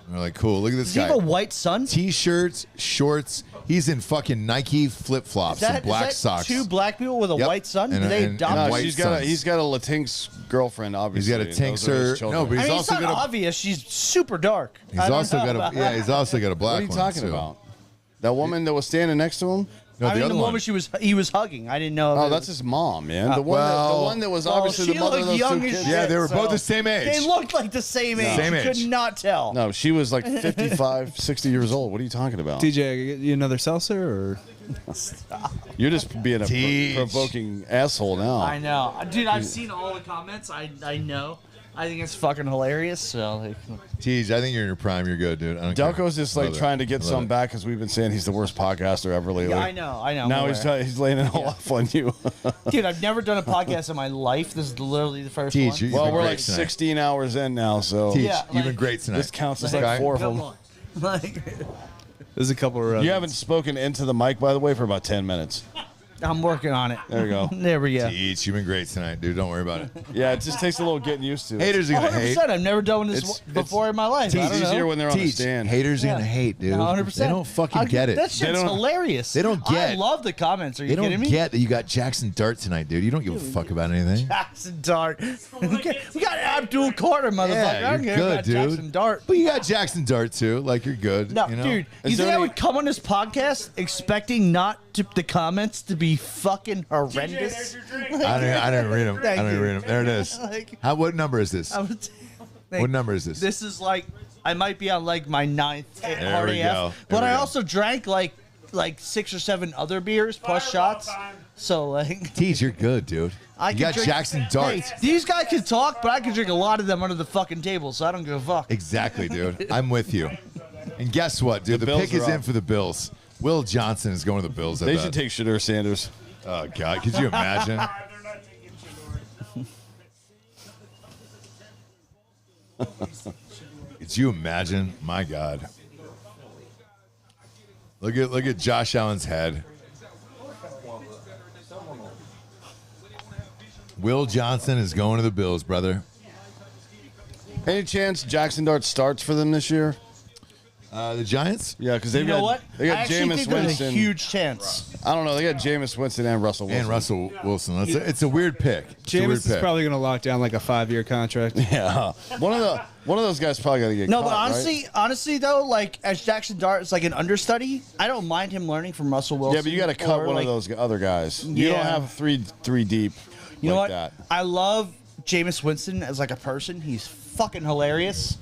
And we're like, cool. Look at this Does guy. he have a white son? T-shirts, shorts. He's in fucking Nike flip-flops and black socks. Two black people with a white son? And- Do they and- adopt? and No, white he's got sons. a Latinx girlfriend, obviously. He's got a and those are his Tinker. children. No, but I he's mean, also it's not got a. obvious. She's super dark. He's I don't also know got about a. Yeah, he's also got a black What are you one, talking too. about? That woman that was standing next to him? No, I the mean, other the one. woman he was hugging. I didn't know. if Oh, it that's was- his mom, man. The one that was obviously she the mother of looked those two young as kids. shit, Yeah, they were so- both the same age. They looked like the same age. Same You age. could not tell. No, she was like 55, 60 years old. What are you talking about? TJ, I get you another seltzer or? You're just being a Teach. provoking asshole now. I know, dude. I've seen all the comments. I know. I think it's fucking hilarious. So, like, Teej, I think you're in your prime. You're good, dude. I don't care. Delco's just like Love it. trying to get Love some it. back because we've been saying he's the worst podcaster ever lately. yeah, I know. I'm Now aware. he's laying it all off on you. Dude, I've never done a podcast in my life. This is literally the first Teej, one. you've Well, been we're great like tonight. 16 hours in now, so Teej, Yeah, you've been like- great tonight. this counts as Okay. like 4 of Come them. on. Like, There's a couple of You haven't spoken into the mic, by the way, for about 10 minutes. I'm working on it. There you go. There we go. Teej, you've been great tonight, dude. Don't worry about it. Yeah, it just takes a little getting used to. Haters are gonna 100%. hate. I've never done this It's- before in my life. I It's don't easier know. when they're on the Teej, stand. haters are Yeah. gonna hate, dude. 100%. They don't fucking get it. That shit's don't- hilarious. They don't I get- love the comments. Are you They kidding don't me? get that you got Jackson Dart tonight, dude. You don't give a fuck about anything. Jackson Dart. we got Abdul Carter, motherfucker. I Yeah, don't you're care good, about dude. Jackson Dart. But you got Jackson Dart too. Like you're good. No, you know? dude, Is you there think I any- would come on this podcast expecting the comments to be fucking horrendous? there's your drink. I didn't read them. I Thank didn't you. read them. There it is. Like- What number is this? I would- What number is this? This is like I might be on like my 9th hard we AF, go. but There we I go. also drank like 6 or 7 other beers plus shots. So like Teej, you're good, dude. I You can got drink- Jackson Dart. Hey, these guys can talk, but I can drink a lot of them under the fucking table, so I don't give a fuck. Exactly, dude. I'm with you. And guess what, dude? The Bills pick is are in up. for the Bills. Will Johnson is going to the Bills. I They bet. should take Shadur Sanders. Oh God, could you imagine? They're not taking Shador. Could you imagine? My God. Look at Josh Allen's head. Will Johnson is going to the Bills, brother. Any chance Jackson Dart starts for them this year? The Giants? Yeah, because they've You know got what? they I got actually Jameis think there's a Winston. huge chance. I don't know. They got Jameis Winston and Russell Wilson. And Russell Wilson. It's a weird pick. It's a weird Jameis is pick. probably going to lock down like a 5-year contract. Yeah, one of those guys probably got to get No, caught, but honestly though, like as Jackson Dart is like an understudy, I don't mind him learning from Russell right? Wilson. Yeah, but you got to cut or, one like, of those other guys. You don't Yeah. have three deep. You know like what? That. I love Jameis Winston as like a person. He's fucking hilarious.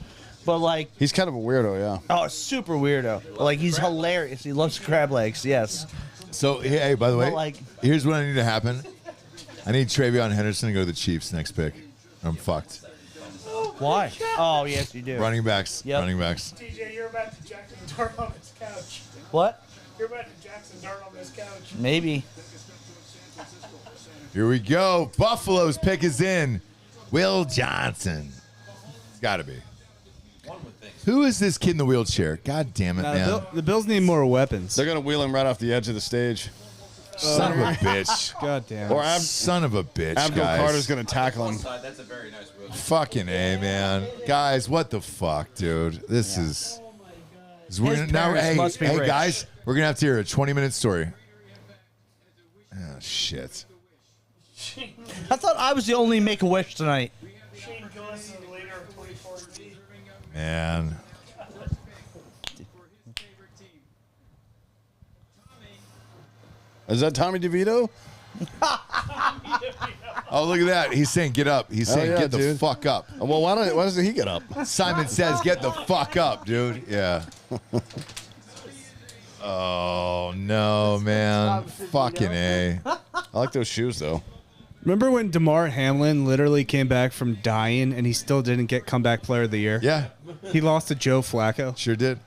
But like, He's kind of a weirdo. Yeah. oh, super weirdo. Like he's hilarious. He loves crab legs. Yes. So, hey, by the way, But, like- here's what I need to happen. I need Travion Henderson to go to the Chiefs next pick. I'm fucked. Why? Oh, yes, you do. Running backs. Yep. Running backs. TJ, you're about to Jackson Dart on this couch. What? You're about to Jackson Dart on this couch. Maybe. Here we go. Buffalo's pick is in. Will Johnson. It's got to be. Who is this kid in the wheelchair? God damn it, man. The Bills need more weapons. They're gonna wheel him right off the edge of the stage. Son of a bitch. God damn. Or Son of a bitch, Abdul guys. Carter's gonna tackle him. That's a very nice wheel. Fucking A, man. Guys, what the fuck, dude? This is... We're His gonna, now, parents hey, must be hey rich. guys, we're going to have to hear a 20-minute story. Oh, shit. I thought I was the only Make-A-Wish tonight. Shane Gillis is the leader of 24D. Man. Is that Tommy DeVito? Oh, look at that. He's saying get up. He's saying yeah, get the dude. fuck up. Well, why doesn't he get up? Simon says get the fuck up, dude. Yeah. Oh, no, man. Fucking A. I like those shoes though. Remember when DeMar Hamlin literally came back from dying and he still didn't get comeback player of the year? Yeah, He lost to Joe Flacco. sure did.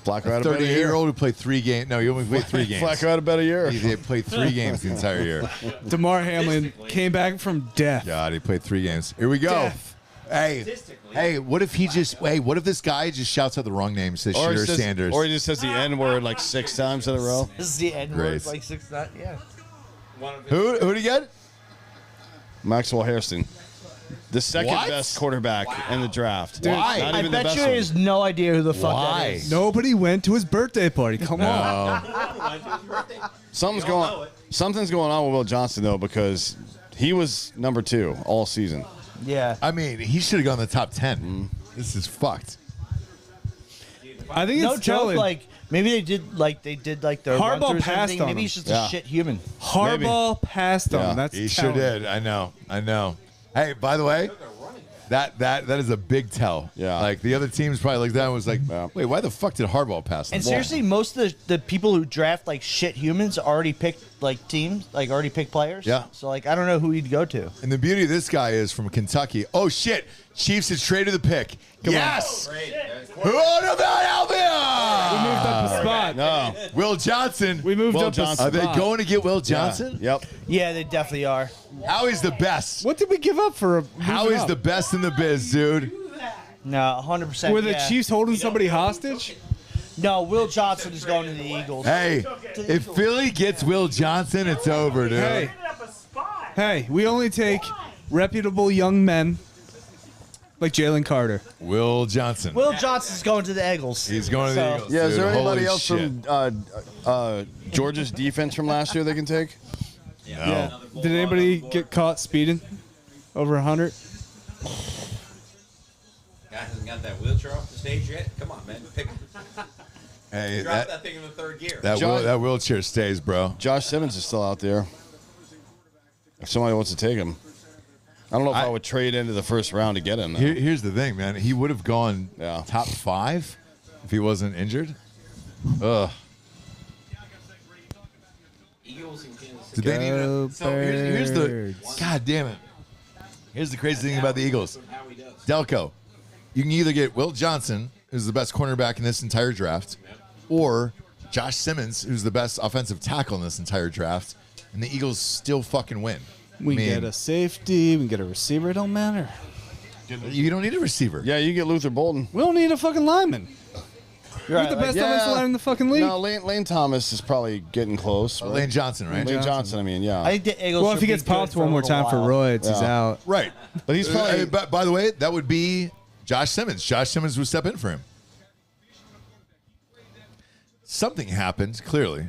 Flacco had a better year. 38-year-old who played 3 games. No, he only played 3 games. Flacco had a better year. He played 3 games the entire year. DeMar Hamlin came back from death. God, he played 3 games. Here we go. Death. Hey, what if what if this guy just shouts out the wrong name, says Or he Shooter says- Sanders? Or he just says the N word like 6 times in a row. This is the N Grace. word, like 6 9. Yeah. Who did he get? Maxwell Hairston. The second What? best quarterback in the draft. Dude, Why? Not I even the bet best you one. he has no idea who the fuck Why? that is. Nobody went to his birthday party. Come on. Something's going on with Will Johnson though, because he was number 2 all season. Yeah. I mean, he should have gone the top 10. This is fucked. I think No it's joke, telling. like maybe they did like their Harbaugh run-throughs and passed everything. on Maybe him. he's just Yeah. a shit human. Harbaugh passed on Yeah. him. That's He sure telling. did. I know. Hey, by the way, that is a big tell. Yeah. Like the other teams probably looked at it and was like, Yeah. wait, why the fuck did Harbaugh pass? And him? seriously, most of the people who draft like shit humans already picked like teams, like already picked players. Yeah. So like I don't know who he'd go to. And the beauty of this guy is from Kentucky. Oh shit! Chiefs has traded the pick. Yes. What about Albion? We moved up a spot. No. Will Johnson. We moved Will up Johnson. a Are they spot. going to get Will Johnson? Yep. Yeah, they definitely are. Howie's the best. What did we give up for? Howie's the best in the biz, dude. No, 100%. Were the yeah. Chiefs holding somebody hostage? No, Will Johnson is going to the Eagles. Hey, if Philly gets Will Johnson, it's over, dude. Hey, hey, we only take reputable young men like Jalen Carter. Will Johnson. Will Johnson's going to the Eagles. He's going to the Eagles. Yeah, is dude. there anybody Holy else shit. from Georgia's defense from last year they can take? Yeah. Did anybody get caught speeding over 100? Guy hasn't got that wheelchair off the stage yet. Come on, man. Pick him. Hey, Drop that thing in the third gear. that wheelchair stays, bro. Josh Simmons is still out there. If somebody wants to take him. I don't know if I would trade into the first round to get him. though. Here's the thing, man. He would have gone top 5 if he wasn't injured. Ugh. Eagles and Kansas City. Did they need Go so here's the Birds. God damn it. Here's the crazy thing about the Eagles. How he does. Delco. You can either get Will Johnson, who's the best cornerback in this entire draft, or Josh Simmons, who's the best offensive tackle in this entire draft, and the Eagles still fucking win. We I mean, get a safety. We get a receiver. It don't matter. You don't need a receiver. Yeah, you get Luther Bolton. We don't need a fucking lineman. You're We're right, the like, best yeah. offensive line in the fucking league. No, Lane Thomas is probably getting close. right? Lane Johnson, right? Lane Johnson, I mean, yeah. I think the Eagles. Well, if should he gets be good popped for one a more little time for while. roids, he's Yeah. out. Right. But he's probably- by the way, that would be Josh Simmons. Josh Simmons would step in for him. Something happened, clearly.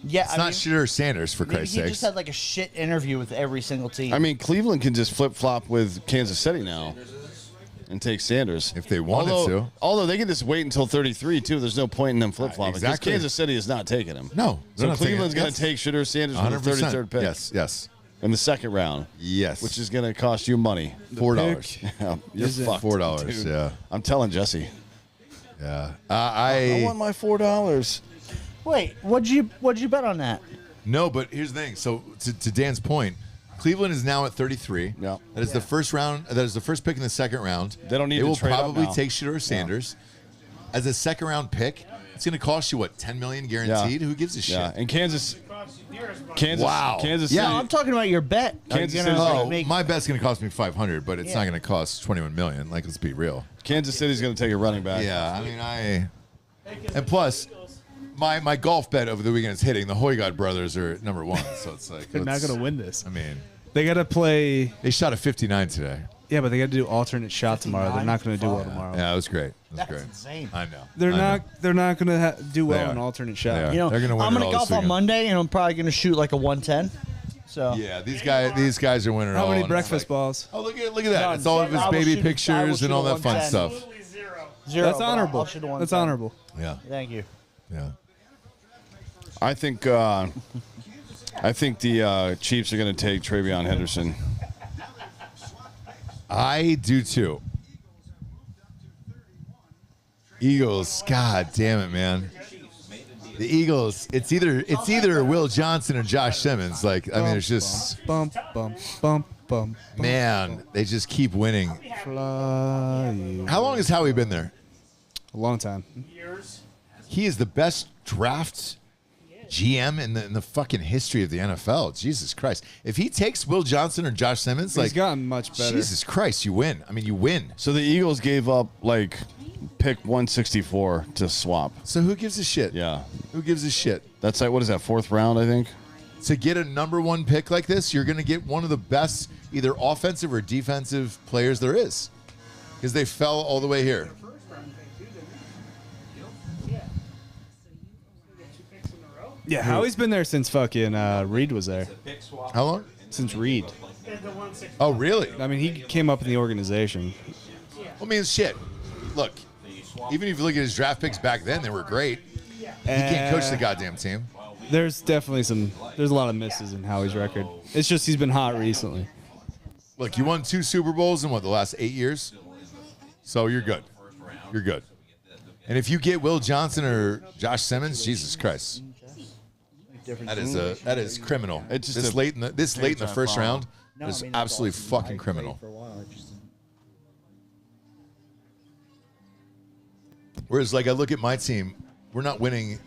Yeah, It's not Shooter Sanders, for maybe Christ's he sakes. just had like a shit interview with every single team. I mean, Cleveland can just flip-flop with Kansas City now and take Sanders. If they wanted to. Although they can just wait until 33, too. There's no point in them flip-flopping. Because Exactly. Kansas City is not taking him. No. they're So not taking Cleveland's it. going to That's take Shooter Sanders with the 100%. 33rd pick. Yes. In the second round. Yes. Which is going to cost you money. $4. Yeah, you're Is it fucked. $4, dude. yeah. I'm telling Jesse. Yeah. I want my $4. Wait, what'd you bet on that? No, but here's the thing. So to Dan's point, Cleveland is now at 33. Yeah. That is the first round. That is the first pick in the second round. They don't need They to will trade up probably now. take Shooter Sanders as a second round pick. It's going to cost you what, $10 million guaranteed? Who gives a shit? Yeah, and Kansas. Wow. Kansas Yeah. City. No, I'm talking about your bet. Kansas Are you gonna, City's like, Oh, make- my bet's going to cost me $500, but it's Yeah. not going to cost $21 million. Like, let's be real. Kansas City's going to take a running back. Yeah, I mean, and plus, my golf bet over the weekend is hitting. The Hoygaard brothers are number 1, so it's like They're not let's- going to win this. I mean, They got to play. they shot a 59 today. Yeah, but they got to do alternate shot tomorrow. They're not going to do well tomorrow. Yeah, it was great. It was That's great. insane. I know. They're I know. not. They're not going to do They well are. in alternate They shot. are. You know, They're gonna win I'm it gonna all golf this on weekend. Monday, and I'm probably gonna shoot like a 110. So Yeah, these guys are winning. How all many and it's breakfast like, balls? Oh, look at that! No, It's all of his I will baby shoot- I will pictures shoot and all a that fun 110. stuff. Absolutely zero. zero. That's but I'll honorable. shoot a 110. That's honorable. Yeah, Thank you. yeah. I think the Chiefs are going to take Travion Henderson. I do too. Eagles, God damn it, man. The Eagles, it's either Will Johnson or Josh Simmons. Like, I mean, it's just, Bump, bump, bump, bump. man, they just keep winning. Fly you. How long has Howie been there? A long time. Years. He is the best draft GM in the fucking history of the NFL. Jesus Christ. If he takes Will Johnson or Josh Simmons, He's like, gotten much better. Jesus Christ, you win. I mean, you win. So the Eagles gave up, like, pick 164 to swap. So who gives a shit? Yeah. Who gives a shit? That's like, what is that, 4th round, I think? To get a number 1 pick like this, you're going to get one of the best either offensive or defensive players there is, because they fell all the way here. Yeah, Howie's been there since fucking Reed was there. How long? Since Reed. Oh, really? I mean, he came up in the organization. I mean, shit. Look, even if you look at his draft picks back then, they were great. He can't coach the goddamn team. There's definitely there's a lot of misses in Howie's record. It's just he's been hot recently. Look, you won 2 Super Bowls in, what, the last 8 years? So you're good. You're good. And if you get Will Johnson or Josh Simmons, Jesus Christ. That is criminal. It's just this late in the first round is absolutely fucking criminal. Whereas, like, I look at my team, we're not winning.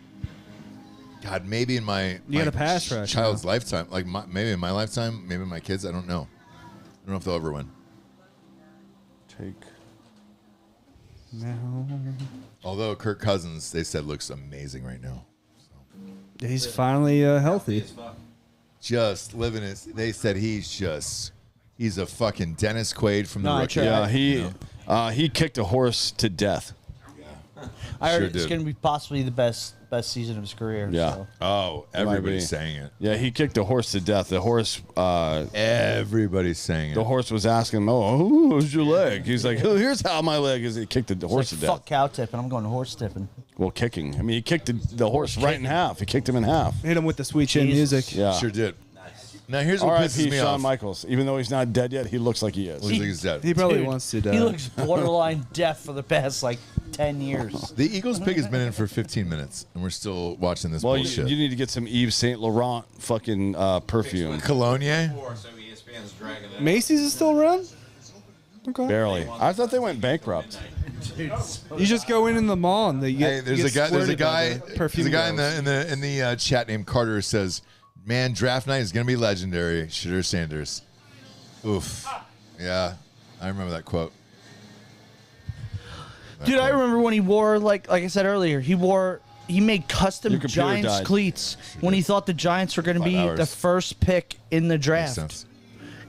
God, maybe in my got a pass rush, child's lifetime, like maybe in my lifetime, maybe my kids. I don't know. I don't know if they'll ever win. Take. No. Although Kirk Cousins, they said, looks amazing right now. He's finally healthy. Just living his. They said he's a fucking Dennis Quaid from the rookie. Yeah, he kicked a horse to death. I heard Sure it's did. going to be possibly the best season of his career. Yeah. So. Oh, everybody's saying it. Yeah, he kicked a horse to death. The horse. Everybody's saying it. The horse was asking him, "Oh, who's your leg?" He's like, "Oh, here's how my leg is." He kicked the horse It's to like, death. fuck cow tipping. I'm going horse tipping. Well, kicking. I mean, he kicked the horse right in half. He kicked him in half. Hit him with the sweet chin Jesus. music. Yeah. Sure did. Now here's what pisses R.I.P. me Shawn off. Michaels. Even though he's not dead yet, he looks like he is. Looks like he's dead. He probably Dude, wants to die. He looks borderline deaf for the past, 10 years. The Eagles pick has been in for 15 minutes, and we're still watching this Well, bullshit. you need to get some Yves Saint Laurent fucking perfume. Cologne? Macy's is still around? Okay. Barely. I thought they went bankrupt. You just go in the mall and you get, There's you a get guy. There's a squirted by guy. the There's perfume a guy in girls. the chat named Carter who says, "Man, draft night is gonna be legendary." Shadur Sanders. Oof. Yeah, I remember that quote. Dude, I remember when he wore, like I said earlier, he made custom Your computer Giants died. cleats when he thought the Giants were going to 5 be hours. the first pick in the Makes draft. sense.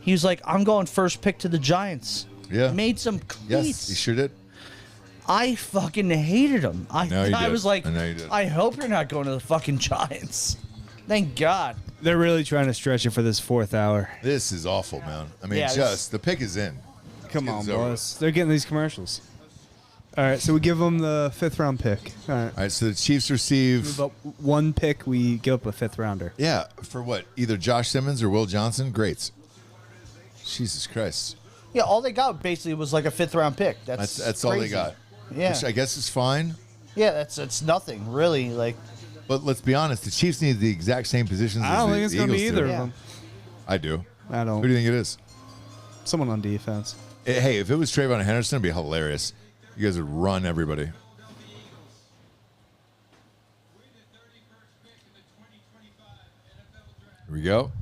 He was like, I'm going first pick to the Giants. Yeah. Made some cleats. Yes, he sure did. I fucking hated him. know you I did. was like, I know you did. I hope you're not going to the fucking Giants. Thank God. They're really trying to stretch it for this 4th hour. This is awful, man. I mean, Yeah, the pick is in. Come on, It's over. boys. They're getting these commercials. All right, so we give them the 5th round pick. All right. All right, so the Chiefs receive. About one pick, we give up a 5th rounder. Yeah, for what? Either Josh Simmons or Will Johnson? Great. Jesus Christ. Yeah, all they got basically was like a 5th round pick. That's all they crazy. got. Yeah. Which I guess is fine. Yeah, it's nothing, really. But let's be honest, the Chiefs need the exact same positions I as don't the think it's going to be Eagles either do. of them. I do. I don't. Who do you think it is? Someone on defense. Hey, if it was Trayvon Henderson, it'd be hilarious. You guys would run everybody. Here we go.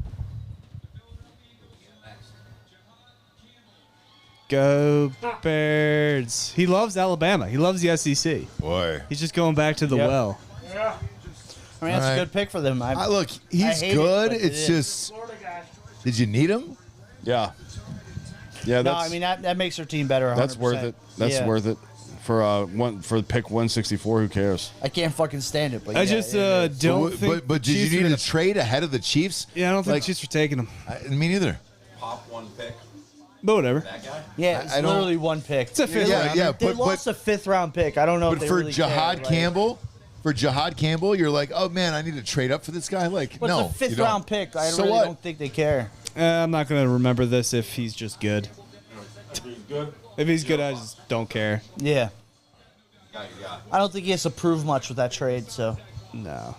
Go Birds. He loves Alabama. He loves the SEC. Boy. He's just going back to the Yep. well. Yeah. I mean, that's All right. a good pick for them. Look, he's hate it, good. but it It's is. just, Florida guy. did you need him? Yeah. Yeah, No, that's, I mean that makes their team better. 100%. that's worth it. That's Yeah. worth it. For pick 164, who cares? I can't fucking stand it. But I yeah, just it is. don't But, think. but did you Chiefs need are a gonna- trade ahead of the Chiefs? Yeah, I don't think Like, the Chiefs are taking him. Me neither. Pop one pick. But whatever. That guy. Yeah, it's I don't- literally one pick. It's a 5th Yeah, round. yeah, They but lost a 5th round pick. I don't know if but they for really Jahad care, Campbell, you're like, oh man, I need to trade up for this guy. Like, But no, it's a 5th you don't. round pick. I So really what? don't think they care. I'm not going to remember this if he's just good. Good. If he's good, I just don't care. Yeah, Got you got. I don't think he has to prove much with that trade. So No.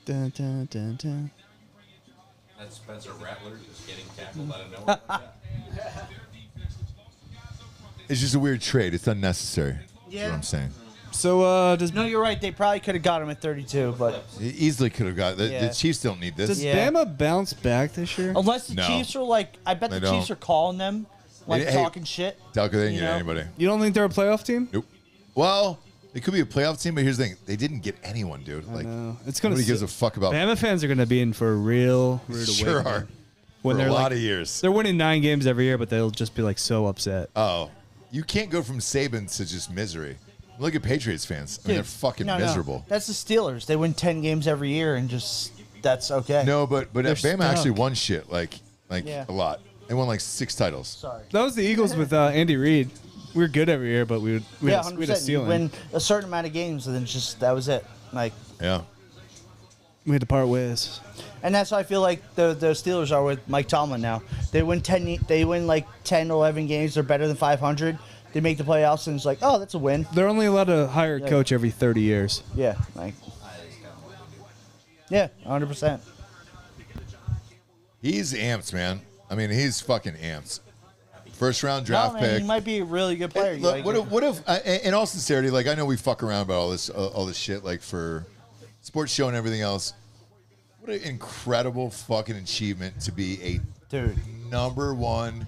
Dun, dun, dun, dun. That's Spencer Rattler just getting tackled out of nowhere. It's just a weird trade. It's unnecessary. That's what I'm saying. So, does no, you're right. They probably could have got him at 32, but He easily could have got the Yeah. Chiefs don't need this. does Yeah. Bama bounce back this year? unless the No. Chiefs are like, I bet They the Chiefs don't. are calling them, like Hey, talking shit. Delco, they didn't You get know? anybody. You don't think they're a playoff team? Nope. Well, They could be a playoff team, but here's the thing: they didn't get anyone, dude. Like, it's gonna. Nobody gives a fuck about. Bama fans are gonna be in for a real rude Sure awakening. are. When For they're a lot like, of years. They're winning 9 games every year, but they'll just be like so upset. Oh, you can't go from Saban to just misery. Look at Patriots fans. I mean, they're fucking miserable. No. That's the Steelers. They win 10 games every year, and just that's okay. No, but They're Bama stuck. actually won shit like Yeah. a lot. They won like 6 titles. Sorry. That was the Eagles with Andy Reid. We were good every year, but we had a 100%. You ceiling. win a certain amount of games, and then just that was it. Like, Yeah. We had to part ways. and that's how I feel like the Steelers are with Mike Tomlin now. They win 10. They win like 10, 11 games. They're better than 500. They make the playoffs, and it's like, oh, that's a win. They're only allowed to hire a coach every 30 years. Yeah, like, yeah, 100%. He's amped, man. I mean, he's fucking amped. First round draft No, man, pick. he might be a really good player. Look, what if in all sincerity, like I know we fuck around about all this shit, like for sports show and everything else. What an incredible fucking achievement to be a number 1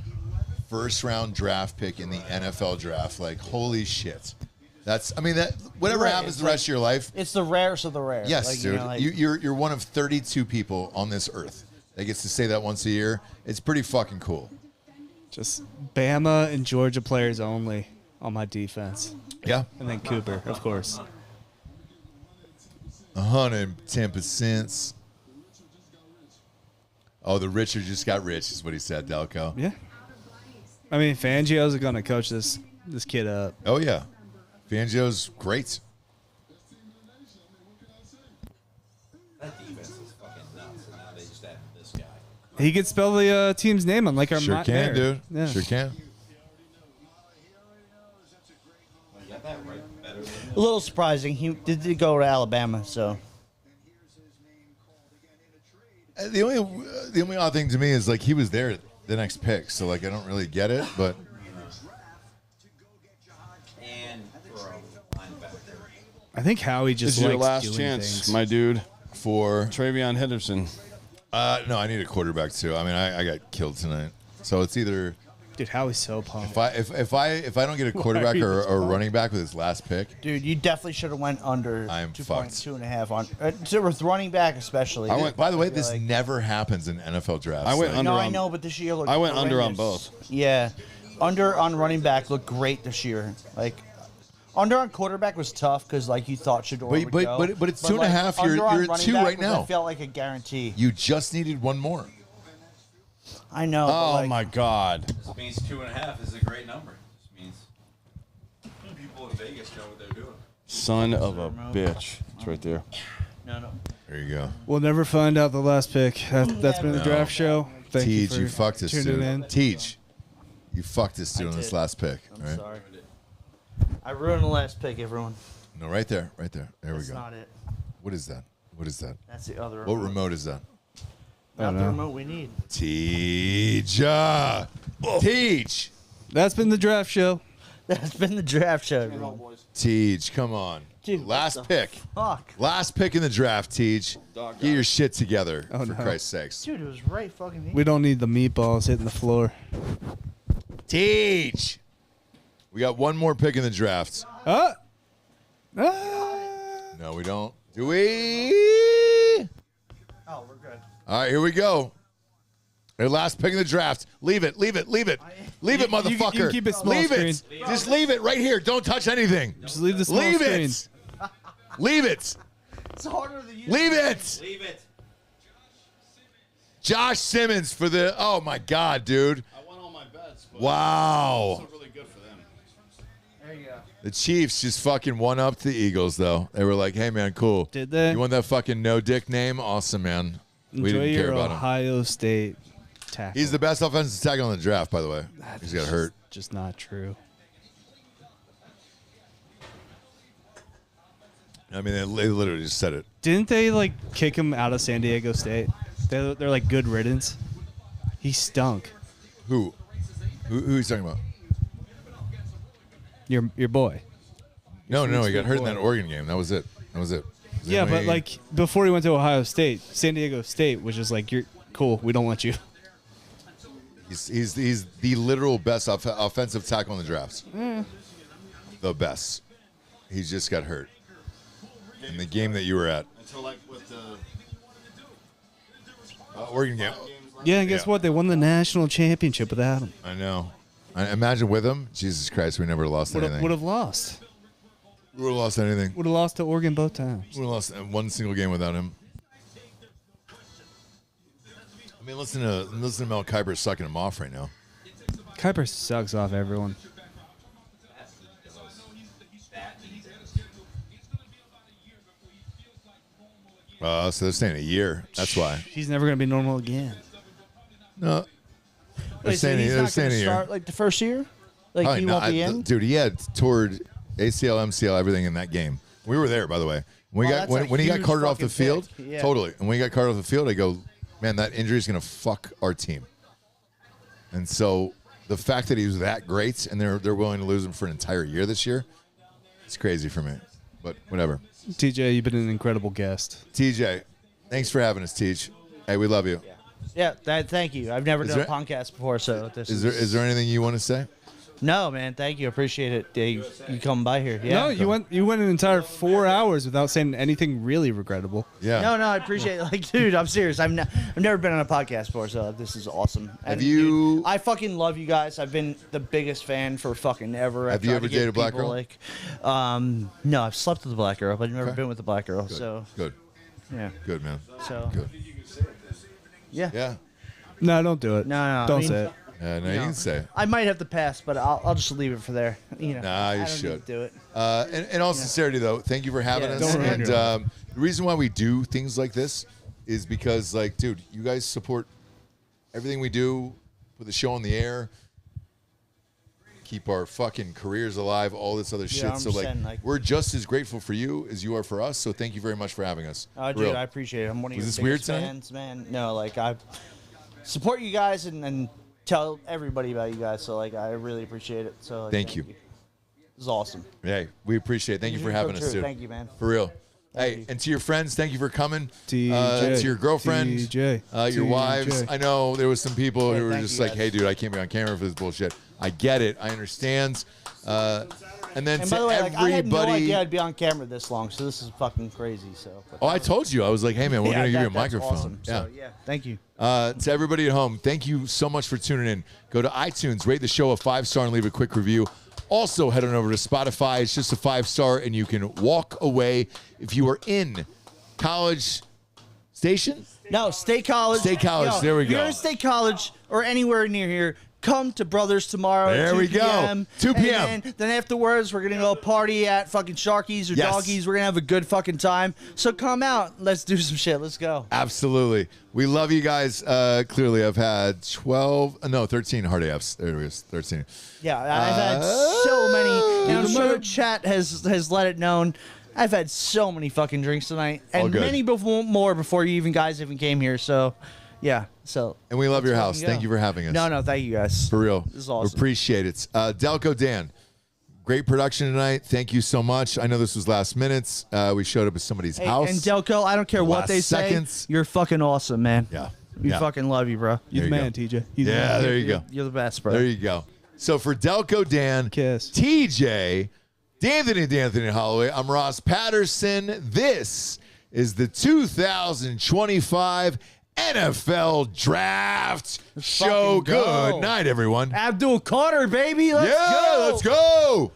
first round draft pick in the NFL draft. Like, holy shit. That's, I mean, that whatever Right, happens it's the rest of your life. It's the rarest of the rare. Yes, like, dude. You know, like, You're one of 32 people on this earth that gets to say that once a year. It's pretty fucking cool. Just Bama and Georgia players only on my defense. Yeah. And then Cooper, of course. 110%. Oh, the Richard just got rich, is what he said, Delco. Yeah. I mean, Fangio's going to coach this kid up. Oh, yeah. Fangio's great. That defense is fucking nuts, and now they just added this guy. He could spell the team's name on like our Sure Matt can, Mayer. dude. Yeah. Sure can. You got that right better than a little surprising. He did go to Alabama, so. The only odd thing to me is like he was there the next pick, so like I don't really get it, but and for a linebacker. I think Howie just This is your likes last doing chance, things. my dude. for Travion Henderson. no, I need a quarterback too. I mean, I got killed tonight, so it's either Dude, Howie's so pumped. if I don't get a quarterback are you or so a running back with his last pick. Dude, you definitely should have went under I'm 2.5 on with running back especially. By the way, I feel this like- never happens in NFL drafts. I went Like, under No, on, I know, but this year looked I went under on horrendous. both. Yeah, under on running back looked great this year. Like under on quarterback was tough because like you thought Shador would go. but it's 2.5. under on You're at running 2 back right was, now. I felt like a guarantee. You just needed one more. I know. but, Oh like, my God! This means 2.5 is a great number. This means people in Vegas know what they're doing. Son of a bitch! It's right there. No. There you go. We'll never find out the last pick. That's been the No. draft show. Thank you Teej, you for fucked us, tuning dude. in. Teej, you fucked us, dude, on this did. last pick. I'm all right? sorry. I ruined the last pick, everyone. No, right there. There That's we go. not it. What is that? What is that? That's the other What remote. remote is that? Not the know. remote we need. Teej. Teej. That's been the draft show. That's been the draft show, everyone. Teej, come on. Dude, what last the pick. Fuck. Last pick in the draft, Teej. Get your shit together, for no. Christ's sakes. Dude, it was right fucking here. We don't need the meatballs hitting the floor. Teej. We got one more pick in the draft. No, we don't. Do we? Oh, we're good. All right, here we go. Our last pick in the draft. Leave it, motherfucker. you keep it small leave screen. it. Just leave it right here. Don't touch anything. Just leave the small Leave screen. it. Leave it. It's harder than you. Leave it. Leave it. Josh Simmons for the. Oh my God, dude. I won all my bets. But Wow. it's really good for them. There you go. The Chiefs just fucking won up to the Eagles, though. They were like, "Hey, man, cool. Did they? You want that fucking no dick name? Awesome, man. We Enjoy didn't care your about him. Ohio State tackle. He's the best offensive tackle in the draft, by the way. He's got hurt. Just not true. I mean, they literally just said it. Didn't they like kick him out of San Diego State? They're like good riddance. He stunk. Who are you talking about? Your boy. No, he got hurt in that Oregon game. That was it. Does Yeah, but anybody- like before he went to Ohio State, San Diego State was just like, "You're cool. We don't want you." he's the literal best offensive tackle in the draft. The best. he just got hurt in the game that you were at. Until like with the Oregon game. Yeah, and guess what? They won the national championship without him. I know. I imagine with him, Jesus Christ, we never lost anything. Would have lost. We would have lost anything. Would have lost to Oregon both times. We would have lost one single game without him. I mean, listen to Mel Kiper sucking him off right now. Kuiper sucks off everyone. So they're saying a year. That's why. He's never going to be normal again. No. They're Wait, so saying, he's they're not saying going a to year. start like the first year? Like Probably he not. won't be in? Dude, he had toured ACL, MCL, everything in that game. We were there, by the way. When, Oh, that's a when he got huge carted off the fucking field, pick. Yeah. totally. And when he got carted off the field, I go, man, that injury is going to fuck our team. And so the fact that he was that great and they're willing to lose him for an entire year this year, it's crazy for me. But whatever. TJ, you've been an incredible guest. TJ, thanks for having us, Teach. Hey, we love you. Yeah, thank you. I've never done a there- podcast before, so this Is there anything you want to say? No, man, thank you. Appreciate it. You come by here. Yeah. No, you went an entire 4 hours without saying anything really regrettable. Yeah. No, I appreciate it. Like, dude, I'm serious. I've never been on a podcast before, so this is awesome. And, you- dude, I fucking love you guys. I've been the biggest fan for fucking ever. Have I've you tried ever to get dated a black people, girl? Like, no, I've slept with a black girl, but I've never Okay. been with a black girl. So, Good. yeah. Good, man. So, Good. yeah. Yeah. No, don't do it. No, Don't I mean, say it. No, you can say it. I might have to pass, but I'll just leave it for there. You know, Nah, you I don't should. need to do it. In all sincerity, though, thank you for having Yeah, us. don't ruin And your life. the reason why we do things like this is because, like, dude, you guys support everything we do, put the show on the air, keep our fucking careers alive, all this other shit. So, like, 100%, we're just as grateful for you as you are for us. So, thank you very much for having us. Oh, For dude, real. I appreciate it. I'm one of Was your this weird biggest tonight? fans, man. No, like I support you guys and tell everybody about you guys. So like I really appreciate it. So like, Thank you. This is awesome. Hey, we appreciate it. Thank you for having us, dude. Thank you, man. For real. Hey, you. and to your friends, thank you for coming. TJ, To your girlfriend, TJ, your wives. TJ. I know there was some people Hey, who were thank just you, like, guys. "Hey, dude, I can't be on camera for this bullshit." I get it. I understand. And then And to by the way, like, I had no everybody. idea I'd be on camera this long, so this is fucking crazy. So. But Oh, I told you. I was like, "Hey, man, we're yeah, gonna give you a that's microphone." Awesome. So yeah, thank you. To everybody at home, thank you so much for tuning in. Go to iTunes, rate the show a 5-star, and leave a quick review. Also, head on over to Spotify. It's just a 5-star, and you can walk away if you are in College Station. No, State College. State College, Yo, there we go. You're in State College or anywhere near here. Come to Brothers tomorrow. There at 2 we go. p.m. 2 p.m. And then afterwards, we're gonna go party at fucking Sharkies or Yes. Doggies. We're gonna have a good fucking time. So come out. Let's do some shit. Let's go. Absolutely. We love you guys. Clearly, I've had 13 hard AFs. There it is, 13. Yeah, I've had so many, and I'm sure chat has let it known. I've had so many fucking drinks tonight, All and good. many more before you guys even came here. So, yeah. So. And we love your let's house. fucking Thank go. you for having us. No, thank you guys. For real. This is awesome. We appreciate it. Delco Dan, great production tonight. Thank you so much. I know this was last minute. We showed up at somebody's Hey, house. and Delco, I don't care what Last they say. seconds. You're fucking awesome, man. Yeah. We Yeah. fucking love you, bro. You're the There you man, go. TJ. You're the Yeah, man. there you go. You're the best, bro. There you go. So for Delco Dan, Kiss. TJ, D'Anthony Holloway, I'm Ross Patterson. This is the 2025 NFL Draft Show. fucking go. Good night, everyone. Abdul Carter, baby. Let's Yeah, go. let's go.